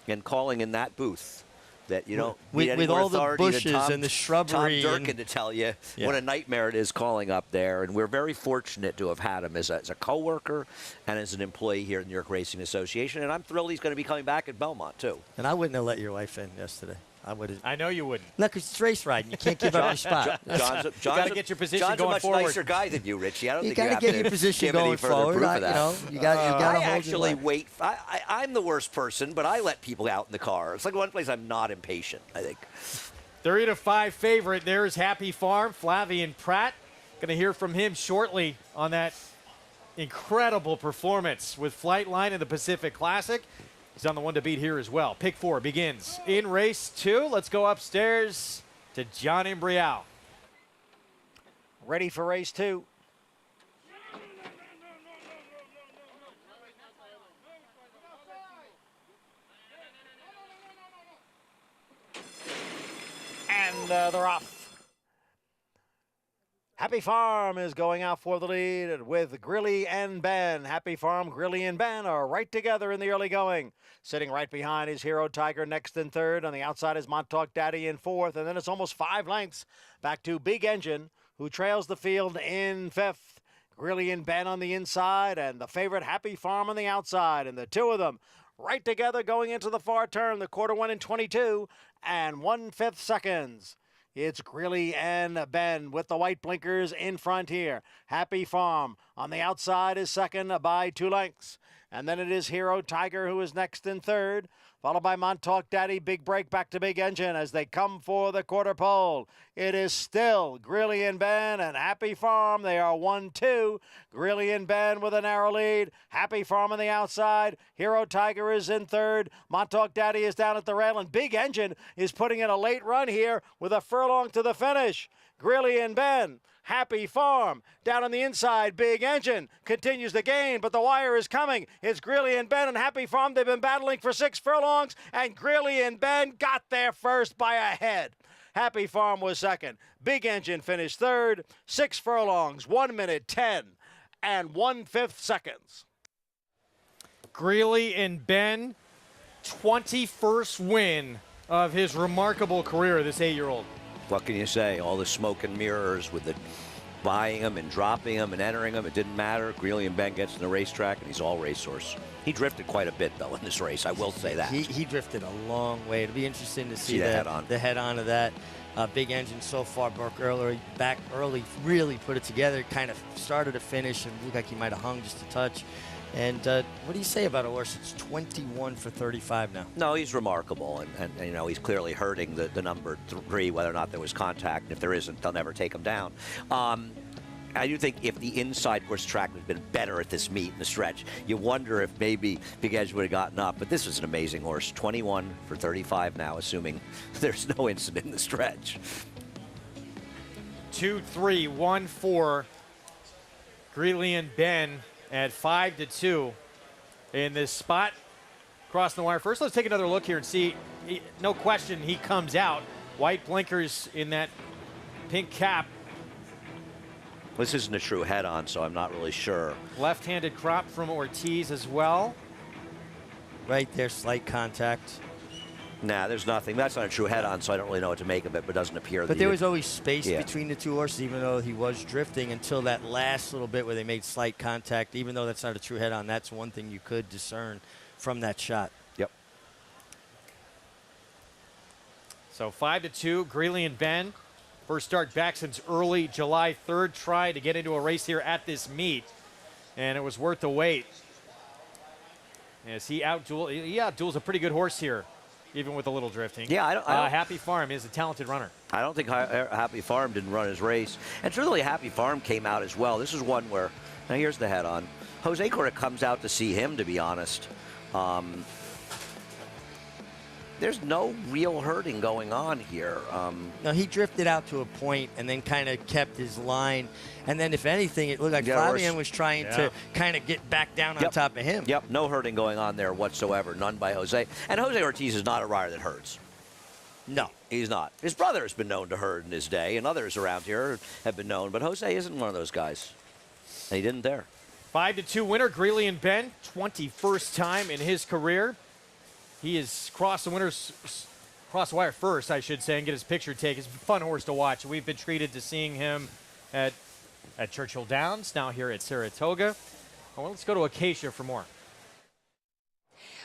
Yeah. And calling in that booth. That you don't
with all the bushes and the shrubbery.
Tom Durkin to tell you what a nightmare it is calling up there, and we're very fortunate to have had him as a coworker and as an employee here at the New York Racing Association. And I'm thrilled he's going to be coming back at Belmont too.
And I wouldn't have let your wife in yesterday. I would.
I know you wouldn't.
No, because it's race riding. You can't give up your spot.
John's
got to get your position
John's
going
a much
forward.
nicer guy than you, Richie. I don't think you
got
have
to get
to
your position
give any
going
further
forward.
proof of that.
You know, you got to
I
hold
actually
your line.
wait. I'm the worst person, but I let people out in the car. It's like one place I'm not impatient, I think.
3-5 favorite. There's Happy Farm, Flavian Pratt. Going to hear from him shortly on that incredible performance with Flightline in the Pacific Classic. He's on the one to beat here as well. Pick 4 begins in race 2. Let's go upstairs to John Imbrial.
Ready for race 2. And they're off. Happy Farm is going out for the lead with Grilly and Ben. Happy Farm, Grilly and Ben are right together in the early going. Sitting right behind is Hero Tiger next in third. On the outside is Montauk Daddy in fourth. And then it's almost 5 lengths back to Big Engine, who trails the field in fifth. Grilly and Ben on the inside and the favorite Happy Farm on the outside. And the two of them right together going into the far turn. The quarter went in 22 and 1/5 seconds. It's Grilly and Ben with the white blinkers in front here. Happy Farm on the outside is second by 2 lengths. And then it is Hero Tiger who is next in third, followed by Montauk Daddy. Big break back to Big Engine as they come for the quarter pole. It is still Grilly and Ben and Happy Farm. They are 1-2. Grilly and Ben with a narrow lead. Happy Farm on the outside. Hero Tiger is in third. Montauk Daddy is down at the rail, and Big Engine is putting in a late run here with a furlong to the finish. Grilly and Ben. Happy Farm down on the inside. Big Engine continues the gain, but the wire is coming. It's Grilly and Ben and Happy Farm. They've been battling for 6 furlongs, and Grilly and Ben got there first by a head. Happy Farm was second. Big Engine finished third. 6 furlongs, 1 minute 10 and 1/5 seconds.
Greeley and Ben, 21st win of his remarkable career, this 8-year-old.
What can you say? All the smoke and mirrors with the buying them and dropping them and entering them. It didn't matter. Greeley and Ben gets in the racetrack, and he's all racehorse. He drifted quite a bit, though, in this race. I will say that.
He drifted a long way. It'll be interesting to see
the head-on.
The head-on of that. Big Engine so far, back early, really put it together, kind of started to finish, and looked like he might have hung just a touch. And what do you say about a horse that's 21 for 35 now?
No, he's remarkable, and you know, he's clearly hurting the number 3, whether or not there was contact. And if there isn't, they'll never take him down. I do think if the inside course track had been better at this meet in the stretch, you wonder if maybe Big Edge would have gotten up. But this was an amazing horse. 21 for 35 now, assuming there's no incident in the stretch.
2-3, 1-4. Greeley and Ben at 5-2 in this spot. Crossing the wire. First, let's take another look here and see. No question, he comes out. White blinkers in that pink cap.
This isn't a true head-on, so I'm not really sure.
Left-handed crop from Ortiz as well.
Right there, slight contact.
Nah, there's nothing. That's not a true head-on, so I don't really know what to make of it, but it doesn't appear.
But there was always space between the two horses, even though he was drifting, until that last little bit where they made slight contact. Even though that's not a true head-on, that's one thing you could discern from that shot.
Yep.
So 5-2, Greeley and Ben. First start back since early July 3rd. Try to get into a race here at this meet, and it was worth the wait. As he outduels a pretty good horse here, even with a little drifting.
Yeah, I don't
Happy Farm is a talented runner.
I don't think Happy Farm didn't run his race. And truly, Happy Farm came out as well. This is one where, now here's the head-on. Jose Correa comes out to see him, to be honest. there's no real herding going on here.
No, he drifted out to a point and then kind of kept his line. And then, if anything, it looked like Flavien was trying to kind of get back down on top of him.
Yep, no herding going on there whatsoever. None by Jose. And Jose Ortiz is not a rider that herds.
No.
He's not. His brother has been known to herd in his day, and others around here have been known. But Jose isn't one of those guys. And he didn't there.
5-2 winner, Greeley and Ben, 21st time in his career. He has crossed the wire first, I should say, and get his picture taken. It's a fun horse to watch. We've been treated to seeing him at Churchill Downs, now here at Saratoga. Well, let's go to Acacia for more.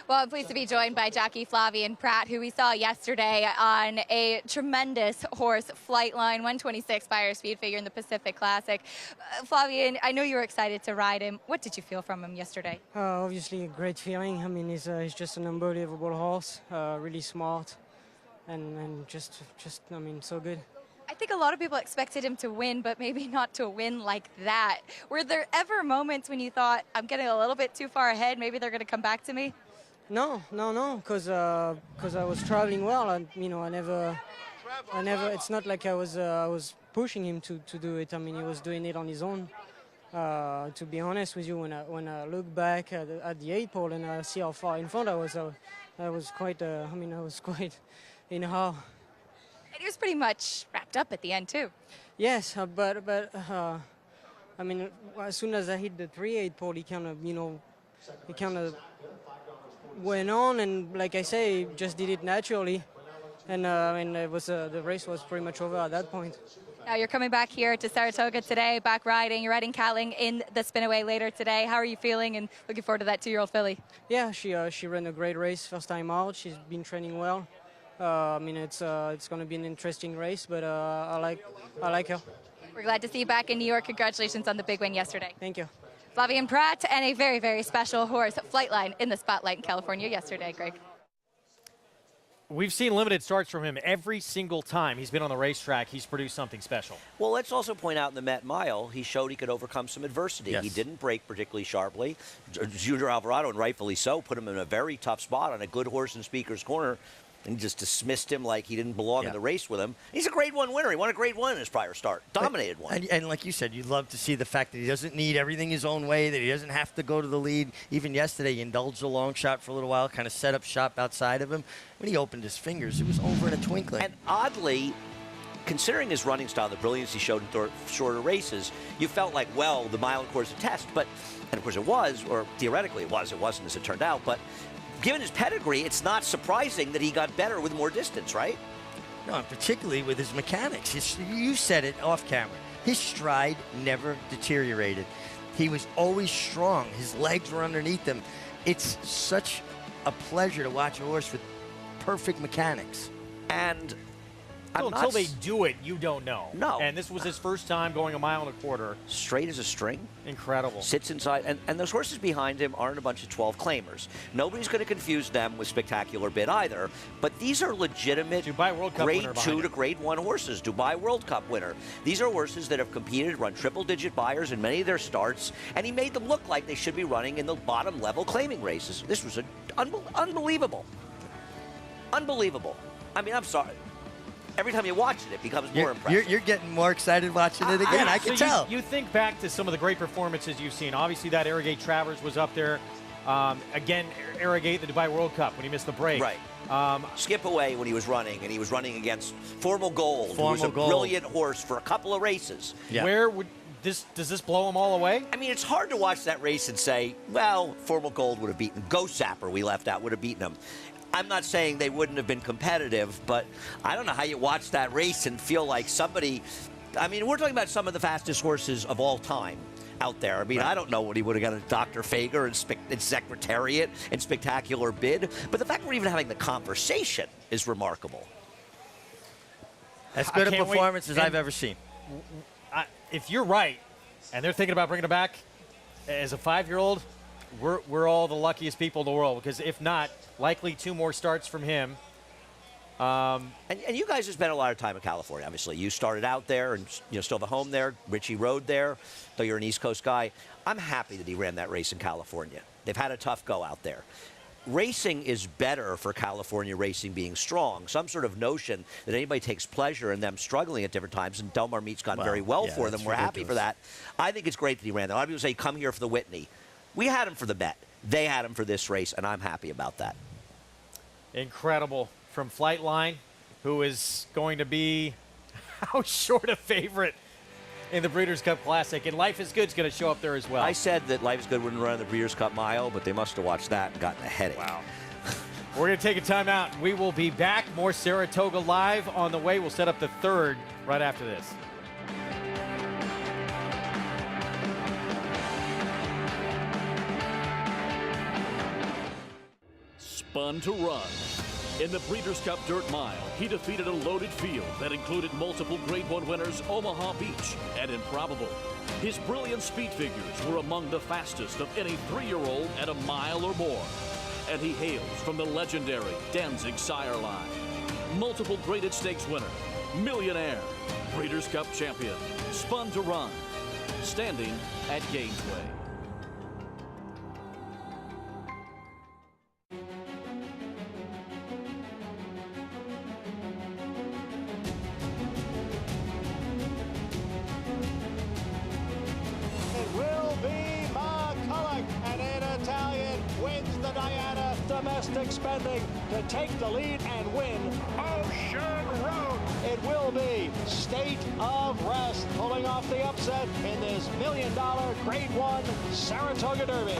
Well, I'm pleased to be joined by jockey Flavien Prat, who we saw yesterday on a tremendous horse, Flightline, 126 Fire Speed figure in the Pacific Classic. Flavien, I know you were excited to ride him. What did you feel from him yesterday?
Obviously, a great feeling. I mean, he's just an unbelievable horse, really smart, and just I mean, so good.
I think a lot of people expected him to win, but maybe not to win like that. Were there ever moments when you thought, I'm getting a little bit too far ahead, maybe they're going to come back to me?
No, because I was traveling well, and I never. It's not like I was pushing him to do it. I mean, he was doing it on his own. To be honest with you, when I look back at the 8 pole and I see how far in front I was quite. I was quite in awe.
And he was pretty much wrapped up at the end too.
Yes, but I mean, as soon as I hit the 3/8 pole, he kind of went on, and like I say, just did it naturally, and it was the race was pretty much over at that point.
Now you're coming back here to Saratoga today, back riding. You're riding Catling in the Spinaway later today. How are you feeling and looking forward to that 2-year-old filly?
Yeah, she ran a great race first time out. She's been training well. I mean, it's going to be an interesting race, but I like her.
We're glad to see you back in New York. Congratulations on the big win yesterday.
Thank you.
Flavien Prat and a very, very special horse, Flightline, in the spotlight in California yesterday, Greg.
We've seen limited starts from him every single time he's been on the racetrack. He's produced something special.
Well, let's also point out in the Met Mile, he showed he could overcome some adversity.
Yes.
He didn't break particularly sharply. Junior Alvarado, and rightfully so, put him in a very tough spot on a good horse in Speaker's Corner, and just dismissed him like he didn't belong in the race with him. He's a Grade 1 winner. He won a Grade 1 in his prior start. Dominated one.
And like you said, you'd love to see the fact that he doesn't need everything his own way, that he doesn't have to go to the lead. Even yesterday, he indulged a long shot for a little while, kind of set up shop outside of him. When he opened his fingers, it was over in a twinkling.
And oddly, considering his running style, the brilliance he showed in shorter races, you felt like, well, the mile, of course, a test. But, and of course it was, or theoretically it was. It wasn't as it turned out. But given his pedigree, it's not surprising that he got better with more distance, right?
No, and particularly with his mechanics. You said it off camera. His stride never deteriorated. He was always strong. His legs were underneath him. It's such a pleasure to watch a horse with perfect mechanics.
And
until they do it, you don't know.
No.
And this was his first time going 1.25 miles.
Straight as a string.
Incredible.
Sits inside. And those horses behind him aren't a bunch of 12 claimers. Nobody's going to confuse them with Spectacular Bid either. But these are legitimate
Dubai World Cup
Grade 2 to Grade 1 horses. Dubai World Cup winner. These are horses that have competed, run triple-digit buyers in many of their starts, and he made them look like they should be running in the bottom-level claiming races. This was unbelievable. Unbelievable. I mean, I'm sorry. Every time you watch it, it becomes more impressive.
You're getting more excited watching it again. I can tell.
You think back to some of the great performances you've seen. Obviously, that Arrogate Travers was up there. Again, Arrogate, the Dubai World Cup, when he missed the break.
Right. Skip away when he was running, and he was running against Formal Gold, who was a brilliant horse for a couple of races.
Yeah. Where would does this blow him all away?
I mean, it's hard to watch that race and say, well, Formal Gold would have beaten him. Ghost Sapper, we left out, would have beaten him. I'm not saying they wouldn't have been competitive, but I don't know how you watch that race and feel like somebody. I mean, we're talking about some of the fastest horses of all time out there. I mean, I don't know what he would have got at Dr. Fager and Secretariat and Spectacular Bid, but the fact we're even having the conversation is remarkable.
As good a performance as I've ever seen.
If you're right, and they're thinking about bringing it back, as a 5-year-old, we're all the luckiest people in the world, because if not, likely 2 more starts from him.
And you guys have spent a lot of time in California, obviously. You started out there and still have a home there. Richie rode there, though you're an East Coast guy. I'm happy that he ran that race in California. They've had a tough go out there. racing is better for California racing being strong. Some sort of notion that anybody takes pleasure in them struggling at different times, and Del Mar Meat's gone very well for them. We're happy for that. I think it's great that he ran that. A lot of people say, come here for the Whitney. We had him for the Bet. They had him for this race, and I'm happy about that.
Incredible from Flightline, who is going to be how short a favorite in the Breeders' Cup Classic, and Life is Good's going to show up there as well.
I said that Life is Good wouldn't run the Breeders' Cup Mile, but they must have watched that and gotten a headache.
Wow. We're going to take a timeout. We will be back. More Saratoga Live on the way. We'll set up the third right after this.
Spun to run. In the Breeders' Cup Dirt Mile, he defeated a loaded field that included multiple Grade 1 winners Omaha Beach and Improbable. His brilliant speed figures were among the fastest of any 3-year-old at a mile or more. And he hails from the legendary Danzig sire line. Multiple graded stakes winner, millionaire, Breeders' Cup champion, Spun to run, standing at Gainesway.
Domestic spending to take the lead and win Ocean Road. It will be State of Rest pulling off the upset in this $1 million Grade 1 Saratoga Derby.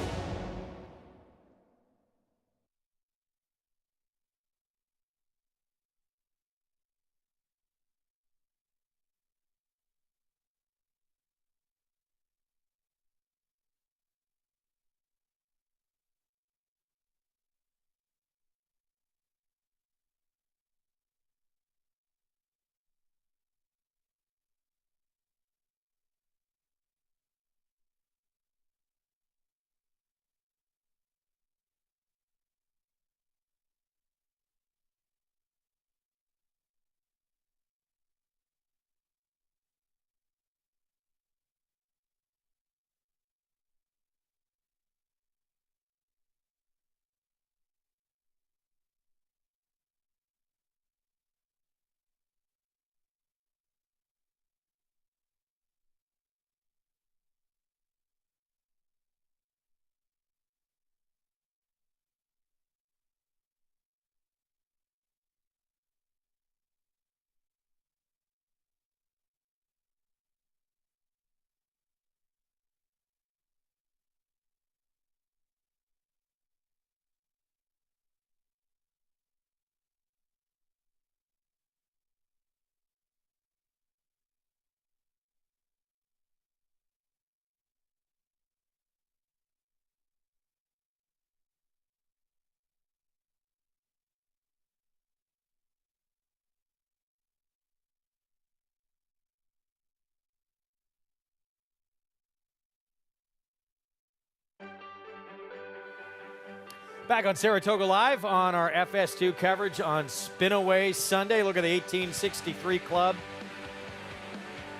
Back on Saratoga Live on our FS2 coverage on Spinaway Sunday. Look at the 1863 Club.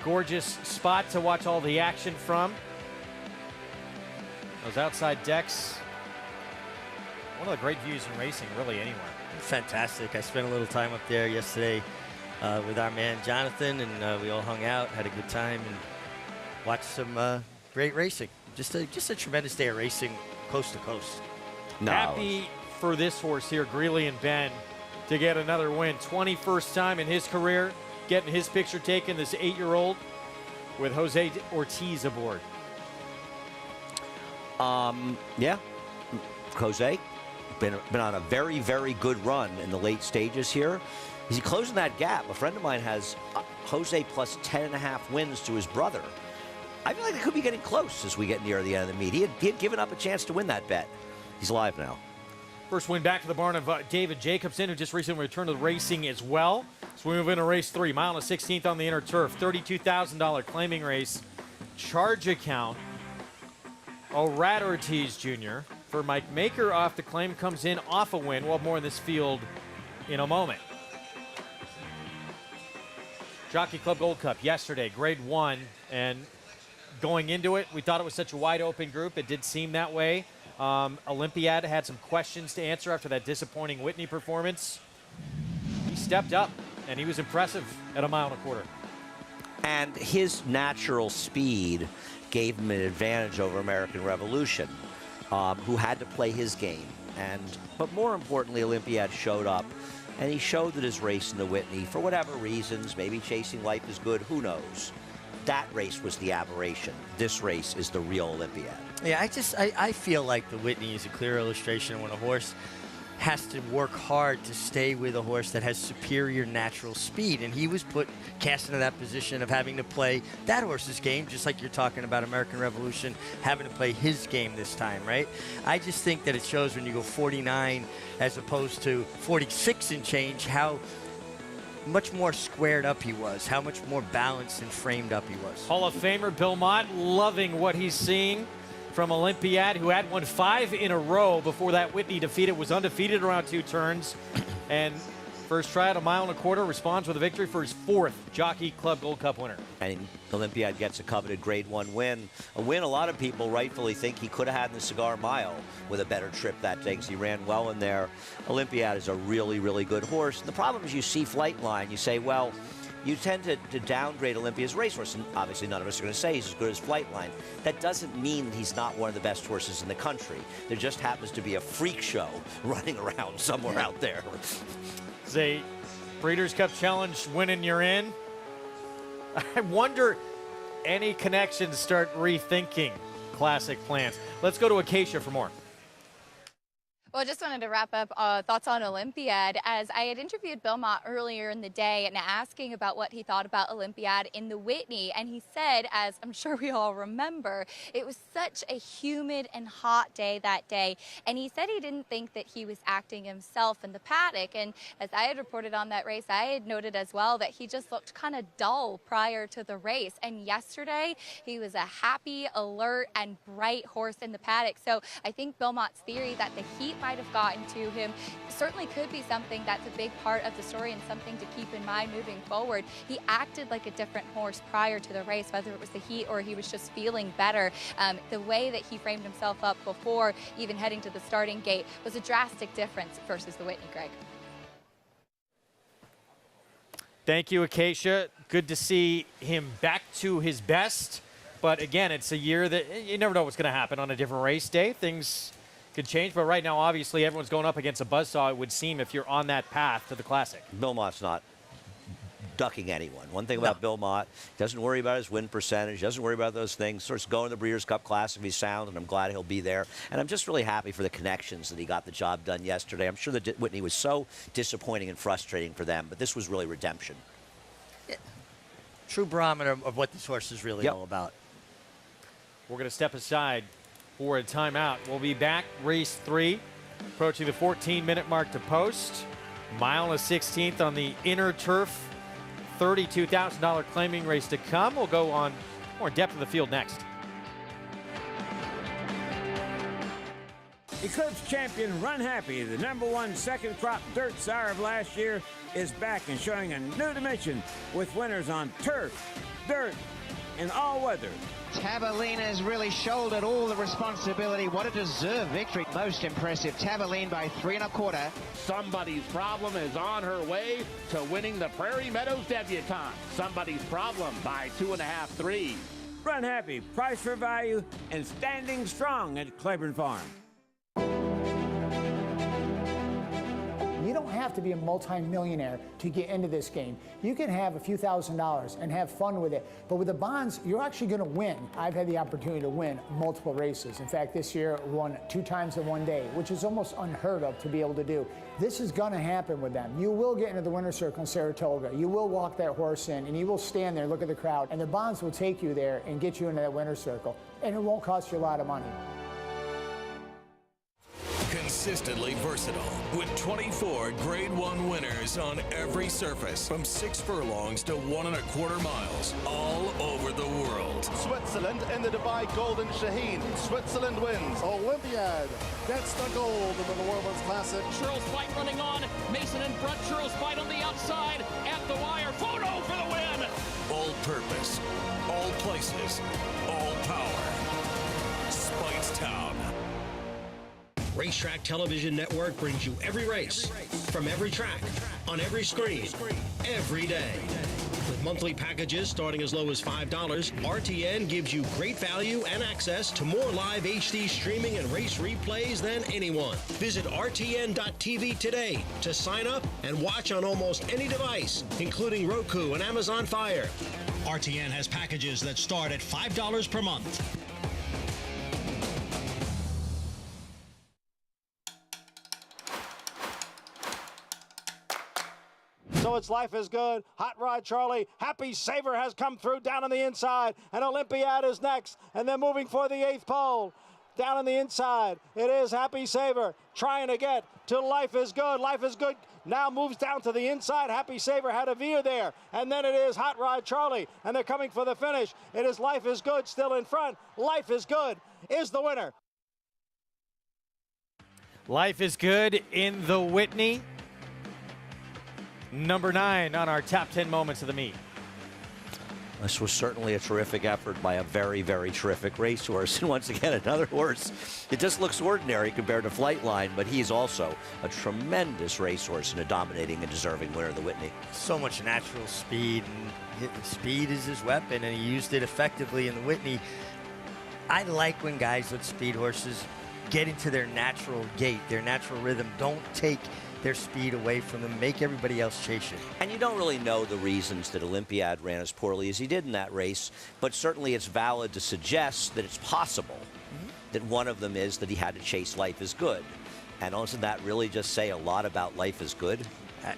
Gorgeous spot to watch all the action from. Those outside decks. One of the great views in racing, really, anywhere.
Fantastic. I spent a little time up there yesterday with our man Jonathan, and we all hung out, had a good time, and watched some great racing. Just a tremendous day of racing, coast to coast.
No.
Happy for this horse here, Greeley and Ben, to get another win. 21st time in his career, getting his picture taken, this 8-year-old, with Jose Ortiz aboard.
Yeah, Jose, been on a very, very good run in the late stages here. Is he closing that gap? A friend of mine has Jose plus 10.5 wins to his brother. I feel like it could be getting close as we get near the end of the meet. He had given up a chance to win that bet. He's alive now.
First win back to the barn of David Jacobson, who just recently returned to the racing as well. So we move into race 3, mile and a 16th on the inner turf, $32,000 claiming race, charge account. O'Rat Ortiz Jr. for Mike Maker off the claim, comes in off a win. We'll have more in this field in a moment. Jockey Club Gold Cup yesterday, grade 1, and going into it, we thought it was such a wide open group. It did seem that way. Olympiad had some questions to answer after that disappointing Whitney performance. He stepped up, and he was impressive at 1.25 miles.
And his natural speed gave him an advantage over American Revolution, who had to play his game. But more importantly, Olympiad showed up, and he showed that his race in the Whitney, for whatever reasons, maybe chasing life is good, who knows? That race was the aberration. This race is the real Olympiad.
Yeah, I feel like the Whitney is a clear illustration of when a horse has to work hard to stay with a horse that has superior natural speed, and he was cast into that position of having to play that horse's game, just like you're talking about American Revolution having to play his game this time, right? I just think that it shows when you go 49 as opposed to 46 and change how much more squared up he was, how much more balanced and framed up he was.
Hall of Famer Bill Mott loving what he's seeing from Olympiad, who had won 5 in a row before that Whitney defeat. It was undefeated around 2 turns. And first try at 1.25 miles, responds with a victory for his 4th Jockey Club Gold Cup winner.
And Olympiad gets a coveted Grade 1 win. A win a lot of people rightfully think he could have had in the Cigar Mile with a better trip that day because he ran well in there. Olympiad is a really, really good horse. And the problem is you see Flightline, you say, well, you tend to downgrade Olympia's racehorse, and obviously none of us are going to say he's as good as Flightline. That doesn't mean he's not one of the best horses in the country. There just happens to be a freak show running around somewhere out there.
It's a Breeders' Cup Challenge winning you're in. I wonder any connections start rethinking classic plans. Let's go to Acacia for more.
Well, I just wanted to wrap up thoughts on Olympiad, as I had interviewed Bill Mott earlier in the day and asking about what he thought about Olympiad in the Whitney. And he said, as I'm sure we all remember, it was such a humid and hot day that day. And he said he didn't think that he was acting himself in the paddock. And as I had reported on that race, I had noted as well that he just looked kind of dull prior to the race. And yesterday, he was a happy, alert, and bright horse in the paddock. So I think Bill Mott's theory that the heat might have gotten to him certainly could be something that's a big part of the story and something to keep in mind moving forward. He acted like a different horse prior to the race, whether it was the heat or he was just feeling better. The way that he framed himself up before even heading to the starting gate was a drastic difference versus the Whitney, Greg.
Thank you, Acacia. Good to see him back to his best. But again, it's a year that you never know what's going to happen on a different race day. Things could change, but right now, obviously, everyone's going up against a buzzsaw, it would seem, if you're on that path to the Classic.
Bill Mott's not ducking anyone. One thing about Bill Mott, he doesn't worry about his win percentage, doesn't worry about those things, starts going to the Breeders' Cup Classic if he's sound, and I'm glad he'll be there. And I'm just really happy for the connections that he got the job done yesterday. I'm sure that Whitney was so disappointing and frustrating for them, but this was really redemption.
True barometer of what this horse is really all about.
We're going to step aside for a timeout. We'll be back, race 3, approaching the 14-minute mark to post. 1.16 on the inner turf. $32,000 claiming race to come. We'll go on more depth of the field next.
Eclipse champion Run Happy, the #1 second crop dirt sire of last year, is back and showing a new dimension with winners on turf, dirt, and all weather.
Tabaline has really shouldered all the responsibility. What a deserved victory. Most impressive. Tabaline by 3 1/4.
Somebody's Problem is on her way to winning the Prairie Meadows Debutante. Somebody's Problem by 2.5, 3.
Run Happy, price for value, and standing strong at Claiborne Farm.
You don't have to be a multi-millionaire to get into this game. You can have a few $1,000s and have fun with it. But with the bonds, you're actually going to win. I've had the opportunity to win multiple races. In fact, this year I won 2 times in one day, which is almost unheard of to be able to do. This is going to happen with them. You will get into the winner's circle in Saratoga. You will walk that horse in, and you will stand there, look at the crowd, and the bonds will take you there and get you into that winner's circle. And it won't cost you a lot of money.
Consistently versatile with 24 Grade 1 winners on every surface from 6 furlongs to 1 1/4 miles all over the world.
Switzerland in the Dubai Golden Shaheen. Switzerland wins. Olympiad gets the gold in the World's Classic.
Churls fight running on. Mason in front. Churls fight on the outside. At the wire. Photo for the win.
All purpose, all places, all power. Speightstown.
Racetrack Television Network brings you every race, from every track, on every screen, every day. With monthly packages starting as low as $5, RTN gives you great value and access to more live HD streaming and race replays than anyone. Visit RTN.tv today to sign up and watch on almost any device, including Roku and Amazon Fire. RTN has packages that start at $5 per month.
So it's Life is Good, Hot Rod Charlie, Happy Saver has come through down on the inside, and Olympiad is next, and they're moving for the 8th pole. Down on the inside, it is Happy Saver trying to get to Life is Good. Life is Good now moves down to the inside. Happy Saver had a veer there, and then it is Hot Rod Charlie, and they're coming for the finish. It is Life is Good still in front. Life is Good is the winner.
Life is Good in the Whitney. Number 9 on our top 10 moments of the meet.
This was certainly a terrific effort by a very, very terrific racehorse. And once again, another horse. It just looks ordinary compared to Flightline, but he's also a tremendous racehorse and a dominating and deserving winner of the Whitney.
So much natural speed, and speed is his weapon, and he used it effectively in the Whitney. I like when guys with speed horses get into their natural gait, their natural rhythm. Don't take their speed away from them, make everybody else chase it.
And you don't really know the reasons that Olympiad ran as poorly as he did in that race, but certainly it's valid to suggest that it's possible that one of them is that he had to chase Life is Good. And doesn't that really just say a lot about Life is Good?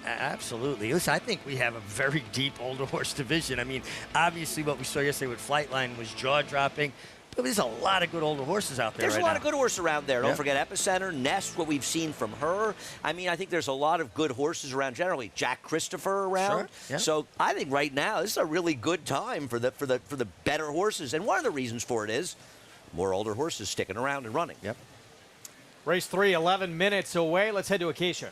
Absolutely. Listen, I think we have a very deep older horse division. I mean, obviously what we saw yesterday with Flightline was jaw-dropping. But there's a lot of good older horses out there.
There's
right
a lot
now.
of good horses around there. Don't forget Epicenter, Nest, what we've seen from her. I mean, I think there's a lot of good horses around generally. Jack Christopher around.
Sure. Yeah.
So I think right now this is a really good time for the better horses. And one of the reasons for it is more older horses sticking around and running.
Yep.
Race 3, 11 minutes away. Let's head to Acacia.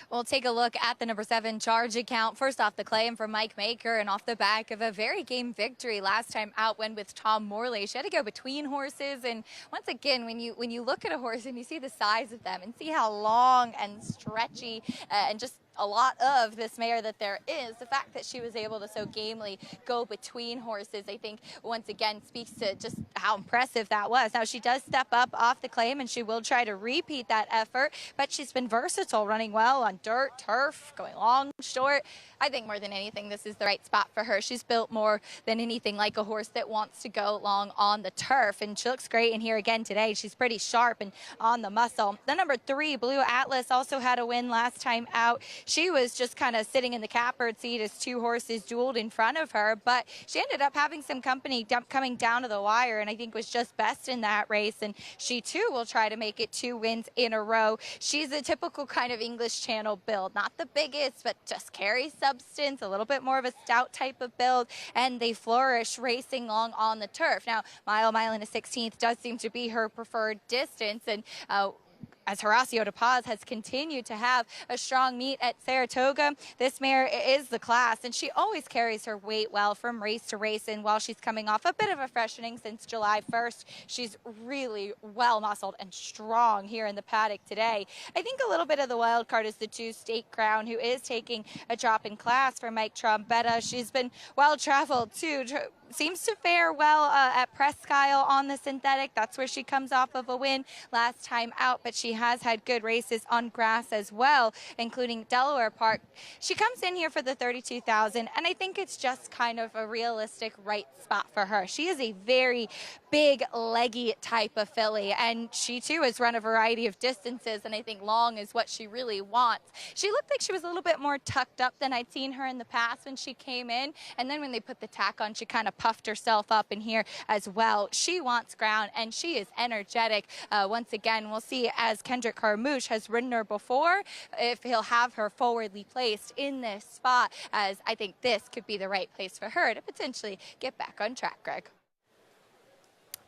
We'll take a look at the number 7 charge account. First off the claim for Mike Maker, and off the back of a very game victory last time out when with Tom Morley. She had to go between horses, and once again, when you look at a horse and you see the size of them and see how long and stretchy and just a lot of this mare that there is, the fact that she was able to so gamely go between horses, I think once again speaks to just how impressive that was. Now she does step up off the claim and she will try to repeat that effort, but she's been versatile, running well on dirt, turf, going long, short. I think more than anything, this is the right spot for her. She's built more than anything like a horse that wants to go long on the turf, and she looks great in here again today. She's pretty sharp and on the muscle. The number 3, Blue Atlas, also had a win last time out. She was just kind of sitting in the catbird seat as 2 horses dueled in front of her, but she ended up having some company coming down to the wire, and I think was just best in that race, and she too will try to make it 2 wins in a row. She's a typical kind of English Channel build, not the biggest, but just carries substance, a little bit more of a stout type of build, and they flourish racing long on the turf. Now, mile and a 16th does seem to be her preferred distance, and as Horacio de Paz has continued to have a strong meet at Saratoga, this mare is the class, and she always carries her weight well from race to race. And while she's coming off a bit of a freshening since July 1st, she's really well muscled and strong here in the paddock today. I think a little bit of the wild card is the 2 State Crown, who is taking a drop in class for Mike Trombetta. She's been well traveled too. Seems to fare well at Presque Isle on the synthetic. That's where she comes off of a win last time out, but she has had good races on grass as well, including Delaware Park. She comes in here for the $32,000, and I think it's just kind of a realistic right spot for her. She is a very big, leggy type of filly, and she too has run a variety of distances, and I think long is what she really wants. She looked like she was a little bit more tucked up than I'd seen her in the past when she came in, and then when they put the tack on, she kind of puffed herself up in here as well. She wants ground, and she is energetic. Once again, we'll see, as Kendrick Carmouche has ridden her before, if he'll have her forwardly placed in this spot, as I think this could be the right place for her to potentially get back on track, Greg.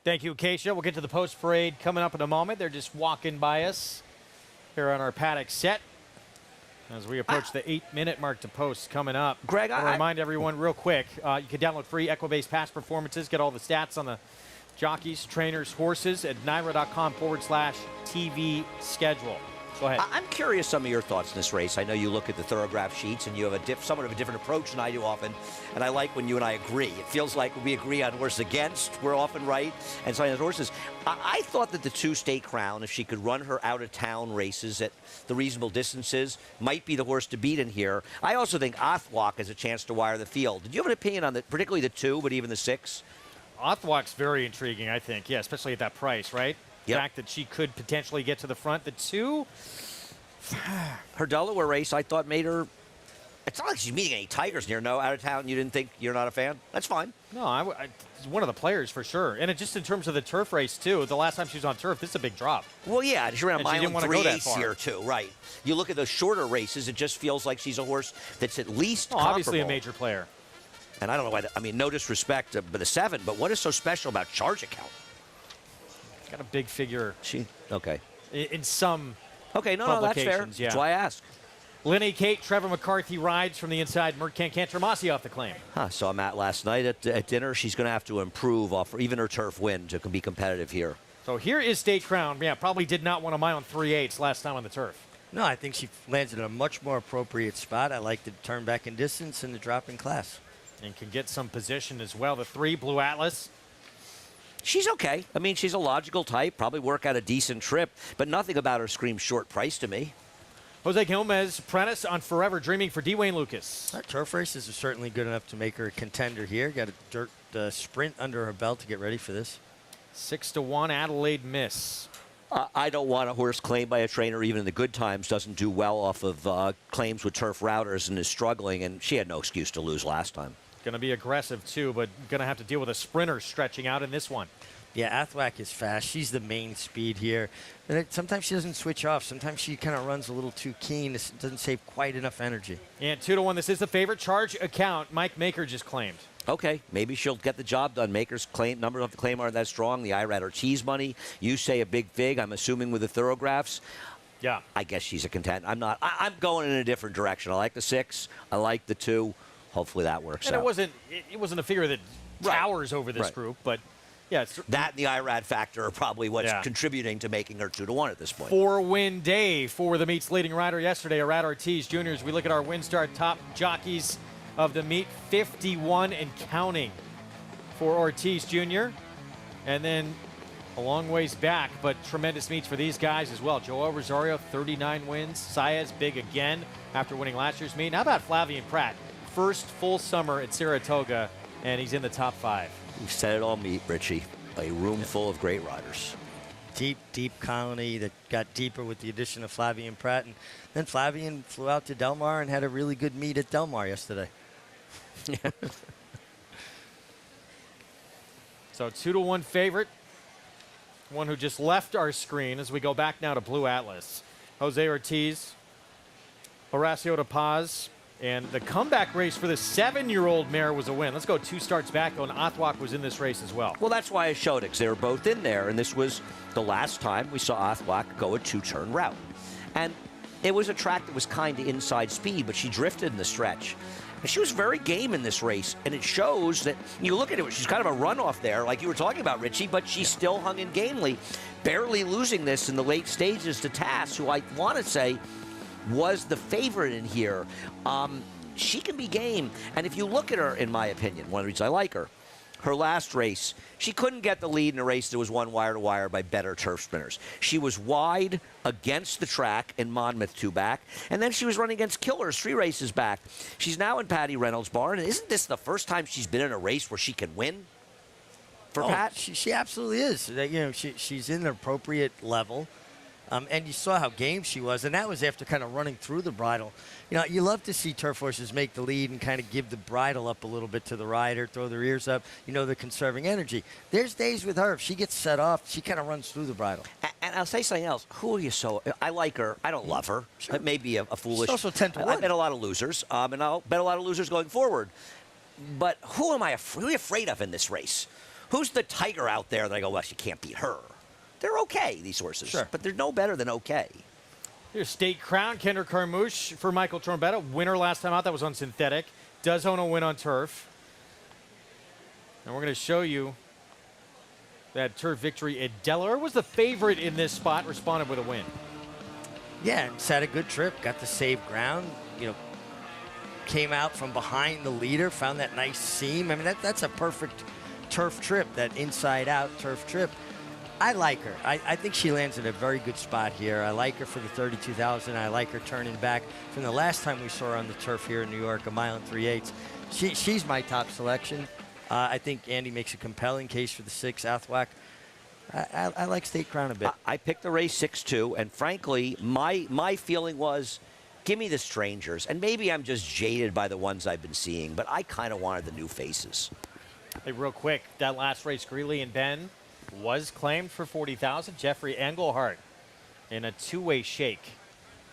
Thank you, Acacia. We'll get to the post parade coming up in a moment. They're just walking by us here on our paddock set as we approach the 8-minute mark to post coming up.
Greg,
I want to remind everyone real quick, you can download free Equibase past performances, get all the stats on the jockeys, trainers, horses at NYRA.com/TV schedule. Go ahead.
I'm curious some of your thoughts in this race. I know you look at the thoroughgraph sheets and you have a somewhat of a different approach than I do often. And I like when you and I agree. It feels like we agree on horses against. We're often right. And so on horses. I thought that the 2 State Crown, if she could run her out-of-town races at the reasonable distances, might be the horse to beat in here. I also think Othwalk has a chance to wire the field. Did you have an opinion on particularly the 2, but even the 6?
Othwalk's very intriguing, I think. Yeah, especially at that price, right? The
Yep.
fact that she could potentially get to the front. The 2,
her Delaware race, I thought made her. It's not like she's meeting any tigers near. No, out of town. You didn't think you're not a fan? That's fine.
no, it's one of the players for sure. And just in terms of the turf race, too, the last time she was on turf, this is a big drop.
Well, yeah, she ran a
And she
mile
didn't
and
wanna go that
3/8
far.
here, too, right. You look at those shorter races, it just feels like she's a horse that's at least
Obviously a
comparable.
major player.
And I don't know why, I mean, no disrespect to the 7, but what is so special about Charge Account?
Got a big figure.
Okay.
In some
Okay, no, that's fair.
publications, yeah.
That's why I ask.
Lenny Kate, Trevor McCarthy rides from the inside. Mert Cantor-Masi off the claim.
Saw Matt last night at dinner. She's going to have to improve off even her turf win to be competitive here.
So here is State Crown. Yeah, probably did not want a mile and 3/8 last time on the turf.
No, I think she lands in a much more appropriate spot. I like the turn back in distance and the drop in class.
And can get some position as well. The 3, Blue Atlas.
She's okay. I mean, she's a logical type, probably work out a decent trip, but nothing about her screams short price to me.
Jose Gomez, apprentice on Forever Dreaming for Dwayne Lucas.
Our turf races are certainly good enough to make her a contender here. Got a dirt sprint under her belt to get ready for this.
6-1 Adelaide Miss.
I don't want a horse claimed by a trainer, even in the good times, doesn't do well off of claims with turf routers and is struggling, and she had no excuse to lose last time.
Going to be aggressive, too, but going to have to deal with a sprinter stretching out in this one.
Yeah, Athwack is fast. She's the main speed here. And sometimes she doesn't switch off. Sometimes she kind of runs a little too keen. This doesn't save quite enough energy.
And 2-1, this is the favorite. Charge Account, Mike Maker just claimed.
Okay, maybe she'll get the job done. Maker's claim numbers off the claim aren't that strong. The IRAD or cheese money. You say a big fig. I'm assuming with the thoroughgraphs.
Yeah.
I guess she's a contender. I'm not. I'm going in a different direction. I like the 6. I like the 2. Hopefully that works
And
out.
it wasn't a figure that towers over this group, but yeah.
That and the IRAD factor are probably what's contributing to making her 2-1 at this point.
4-win day for the meet's leading rider yesterday, Arad Ortiz Jr. As we look at our WinStar top jockeys of the meet, 51 and counting for Ortiz Jr. And then a long ways back, but tremendous meets for these guys as well. Joel Rosario, 39 wins. Saez, big again after winning last year's meet. How about Flavien Prat? First full summer at Saratoga, and he's in the top 5.
You said it all meet, Richie. A room full of great riders.
Deep colony that got deeper with the addition of Flavien Prat. And then Flavien flew out to Del Mar and had a really good meet at Del Mar yesterday.
So 2-1 favorite. One who just left our screen as we go back now to Blue Atlas. Jose Ortiz, Horacio de Paz, and the comeback race for the 7-year-old mare was a win. Let's go 2 starts back, and Othwalk was in this race as well.
Well, that's why I showed it, because they were both in there, and this was the last time we saw Othwalk go a 2-turn route. And it was a track that was kind of inside speed, but she drifted in the stretch. And she was very game in this race, and it shows that you look at it, she's kind of a runoff there, like you were talking about, Richie, but she still hung in gamely, barely losing this in the late stages to Tass, who I want to say was the favorite in here. She can be game, and if you look at her, in my opinion, one of the reasons I like her, her last race, she couldn't get the lead in a race that was won wire-to-wire by better turf sprinters. She was wide against the track in Monmouth 2 back, and then she was running against killers 3 races back. She's now in Patty Reynolds' barn, and isn't this the first time she's been in a race where she can win for Pat?
She absolutely is. You know, she's in the appropriate level. And you saw how game she was, and that was after kind of running through the bridle. You know, you love to see turf horses make the lead and kind of give the bridle up a little bit to the rider, throw their ears up. You know, they're conserving energy. There's days with her, if she gets set off, she kind of runs through the bridle.
And I'll say something else. Who are you so... I like her. I don't love her. Sure. It may be a foolish...
She's also 10-1.
I bet a lot of losers, and I'll bet a lot of losers going forward. But who am I afraid of in this race? Who's the tiger out there that I go, well, she can't beat her? They're okay, these horses.
Sure.
But they're no better than okay.
Here's State Crown, Kendrick Carmouche for Michael Trombetta. Winner last time out, that was on synthetic. Does own a win on turf. And we're going to show you that turf victory at Delaware. Was the favorite in this spot, responded with a win.
Yeah, and had a good trip, got to save ground, came out from behind the leader, found that nice seam. I mean, that's a perfect turf trip, that inside-out turf trip. I like her. I think she lands in a very good spot here. I like her for the 32,000. I like her turning back from the last time we saw her on the turf here in New York, 1 mile and 3/8. She's my top selection. I think Andy makes a compelling case for the 6 Athwack. I like State Crown a bit.
I picked the race 6-2, and frankly, my feeling was, give me the strangers. And maybe I'm just jaded by the ones I've been seeing, but I kind of wanted the new faces.
Hey, real quick, that last race, Greeley and Ben, was claimed for 40,000. Jeffrey Engelhardt in a two-way shake,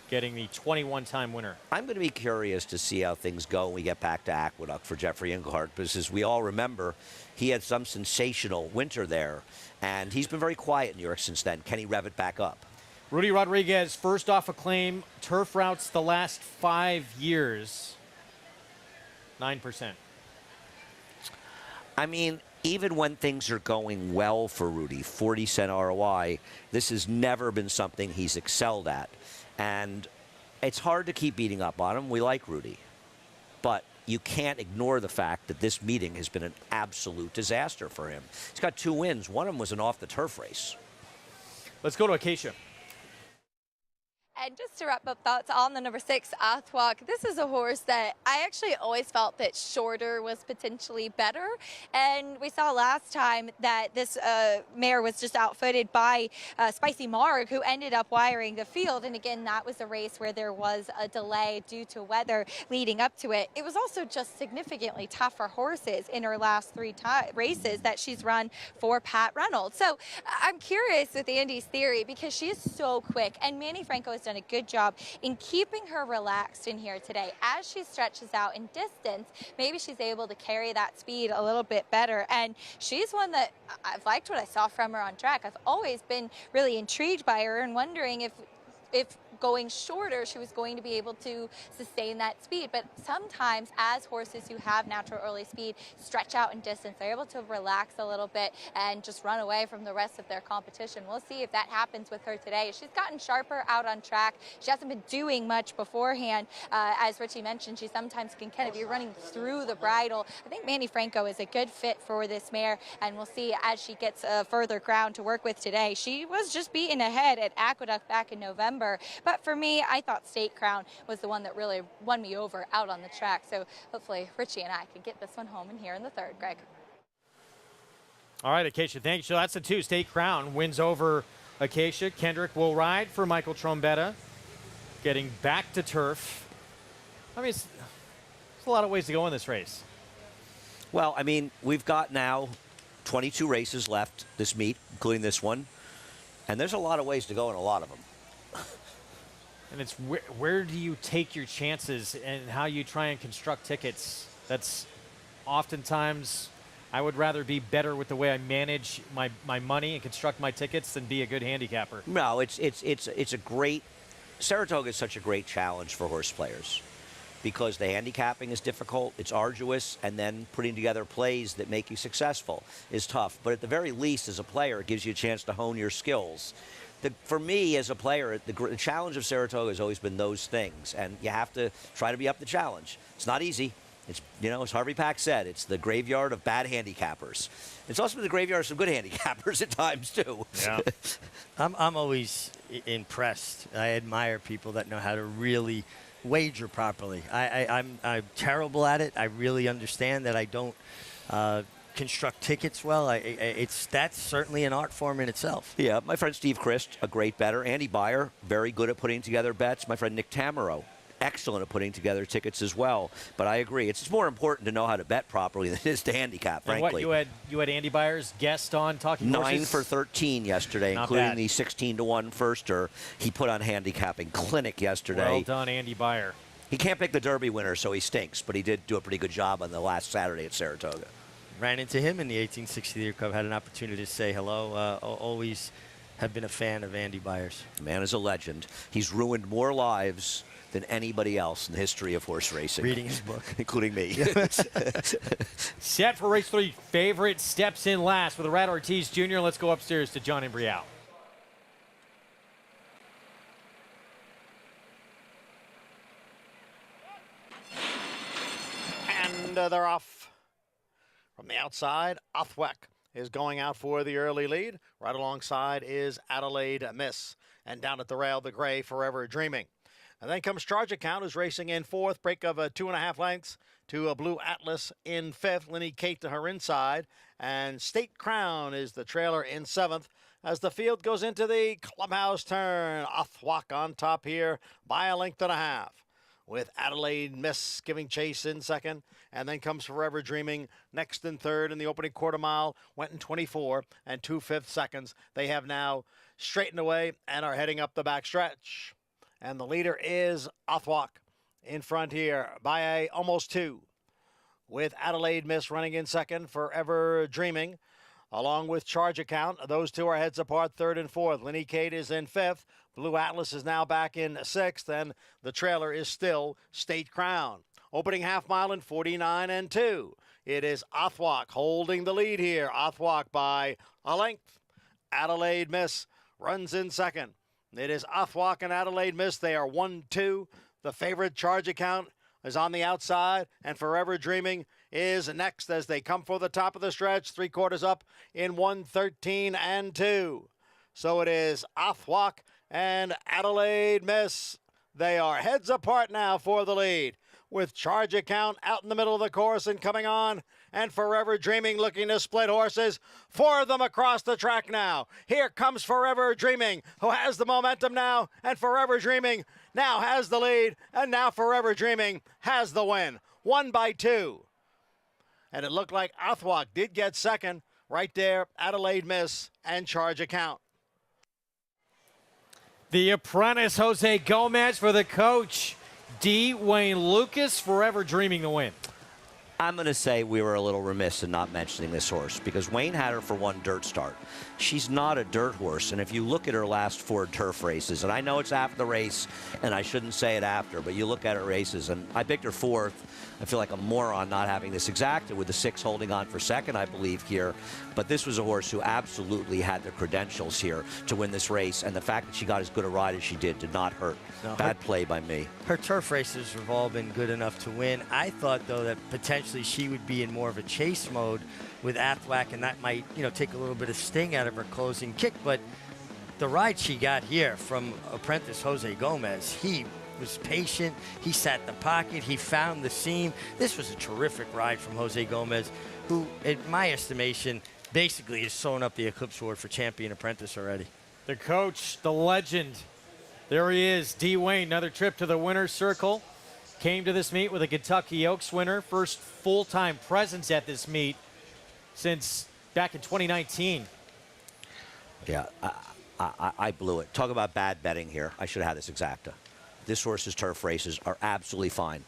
getting the 21-time winner.
I'm going to be curious to see how things go when we get back to Aqueduct for Jeffrey Engelhardt, because as we all remember, he had some sensational winter there, and he's been very quiet in New York since then. Can he rev it back up?
Rudy Rodriguez, first off a claim, turf routes the last 5 years, 9%.
I mean, even when things are going well for Rudy, 40-cent ROI, this has never been something he's excelled at. And it's hard to keep beating up on him. We like Rudy. But you can't ignore the fact that this meeting has been an absolute disaster for him. He's got 2 wins. One of them was an off-the-turf race.
Let's go to Acacia.
And just to wrap up thoughts on the number 6, Athwack, this is a horse that I actually always felt that shorter was potentially better. And we saw last time that this mare was just outfooted by Spicy Marg, who ended up wiring the field. And again, that was a race where there was a delay due to weather leading up to it. It was also just significantly tougher horses in her last 3 races that she's run for Pat Reynolds. So I'm curious with Andy's theory, because she is so quick, and Manny Franco has done a good job in keeping her relaxed in here today. As she stretches out in distance, maybe she's able to carry that speed a little bit better. And she's one that I've liked what I saw from her on track. I've always been really intrigued by her and wondering if going shorter, she was going to be able to sustain that speed. But sometimes as horses who have natural early speed stretch out in distance, they're able to relax a little bit and just run away from the rest of their competition. We'll see if that happens with her today. She's gotten sharper out on track. She hasn't been doing much beforehand. As Richie mentioned, she sometimes can kind of be running through the bridle. I think Manny Franco is a good fit for this mare, and we'll see as she gets further ground to work with today. She was just beaten ahead at Aqueduct back in November. But for me, I thought State Crown was the one that really won me over out on the track. So hopefully Richie and I can get this one home in here in the 3rd, Greg.
All right, Acacia, thanks. So that's the 2. State Crown wins over Acacia. Kendrick will ride for Michael Trombetta, getting back to turf. I mean, it's a lot of ways to go in this race.
Well, I mean, we've got now 22 races left this meet, including this one. And there's a lot of ways to go in a lot of them.
And it's where do you take your chances and how you try and construct tickets. That's oftentimes, I would rather be better with the way I manage my money and construct my tickets than be a good handicapper.
No, it's a great, Saratoga is such a great challenge for horse players because the handicapping is difficult, it's arduous, and then putting together plays that make you successful is tough. But at the very least, as a player, it gives you a chance to hone your skills. For me, as a player, the challenge of Saratoga has always been those things, and you have to try to be up the challenge. It's not easy. It's, as Harvey Pack said, it's the graveyard of bad handicappers. It's also the graveyard of some good handicappers at times, too.
Yeah.
I'm always impressed. I admire people that know how to really wager properly. I'm terrible at it. I really understand that I don't construct tickets well. That's certainly an art form in itself.
Yeah, my friend Steve Christ, a great bettor. Andy Beyer, very good at putting together bets. My friend Nick Tamaro, excellent at putting together tickets as well. But I agree, it's more important to know how to bet properly than it is to handicap, frankly.
And what, you had Andy Beyer's guest on Talking Horses?
9 for 13 yesterday,
Not
including
bad.
the 16-1 firster. He put on handicapping clinic yesterday.
Well done, Andy Beyer.
He can't pick the Derby winner, so he stinks, but he did do a pretty good job on the last Saturday at Saratoga.
Ran into him in the 1860 Year Cup, had an opportunity to say hello. Always have been a fan of Andy Beyer's.
The man is a legend. He's ruined more lives than anybody else in the history of horse racing.
Reading his book.
Including me.
Set for race 3, favorite steps in last with Rat Ortiz Jr. Let's go upstairs to John Imbrial.
And they're off. From the outside, Othwek is going out for the early lead. Right alongside is Adelaide Miss. And down at the rail, the gray Forever Dreaming. And then comes Charge Account, who's racing in 4th. Break of 2.5 lengths to a Blue Atlas in 5th. Linny Kate to her inside. And State Crown is the trailer in 7th. As the field goes into the clubhouse turn, Othwek on top here by a length and a half. With Adelaide Miss giving chase in 2nd. And then comes Forever Dreaming next in 3rd. In the opening quarter mile, went in 24 and 2/5 seconds. They have now straightened away and are heading up the back stretch. And the leader is Othwek in front here by a almost 2. With Adelaide Miss running in 2nd, Forever Dreaming, along with Charge Account. Those two are heads apart, 3rd and 4th. Linny Kate is in 5th. Blue Atlas is now back in 6th, and the trailer is still State Crown. Opening half mile in 49 and 2. It is Othwek holding the lead here. Othwek by a length. Adelaide Miss runs in 2nd. It is Othwek and Adelaide Miss. They are 1-2. The favorite Charge Account is on the outside, and Forever Dreaming is next as they come for the top of the stretch. 3/4 up in 1:13 and 2. So it is Othwek and Adelaide Miss. They are heads apart now for the lead, with Charge Account out in the middle of the course and coming on, and Forever Dreaming looking to split horses. 4 of them across the track now. Here comes Forever Dreaming, who has the momentum now, and Forever Dreaming now has the lead, and now Forever Dreaming has the win. 1 by 2. And it looked like Othwek did get 2nd. Right there, Adelaide Miss and Charge Account.
The apprentice, Jose Gomez, for the coach, D. Wayne Lucas. Forever Dreaming the win.
I'm going to say we were a little remiss in not mentioning this horse because Wayne had her for 1 dirt start. She's not a dirt horse, and if you look at her last 4 turf races, and I know it's after the race, and I shouldn't say it after, but you look at her races, and I picked her 4th. I feel like a moron not having this exacta with the 6 holding on for 2nd, I believe, here. But this was a horse who absolutely had the credentials here to win this race, and the fact that she got as good a ride as she did not hurt. No, bad play by me.
Her turf races have all been good enough to win. I thought, though, that potentially she would be in more of a chase mode with Othwek, and that might, take a little bit of sting out of her closing kick. But the ride she got here from apprentice Jose Gomez, he was patient. He sat in the pocket. He found the seam. This was a terrific ride from Jose Gomez, who, in my estimation, basically has sewn up the Eclipse Award for Champion Apprentice already.
The coach, the legend. There he is, D. Wayne. Another trip to the winner's circle. Came to this meet with a Kentucky Oaks winner. First full-time presence at this meet since back in 2019.
Yeah, I blew it. Talk about bad betting here. I should have had this exacta. This horse's turf races are absolutely fine.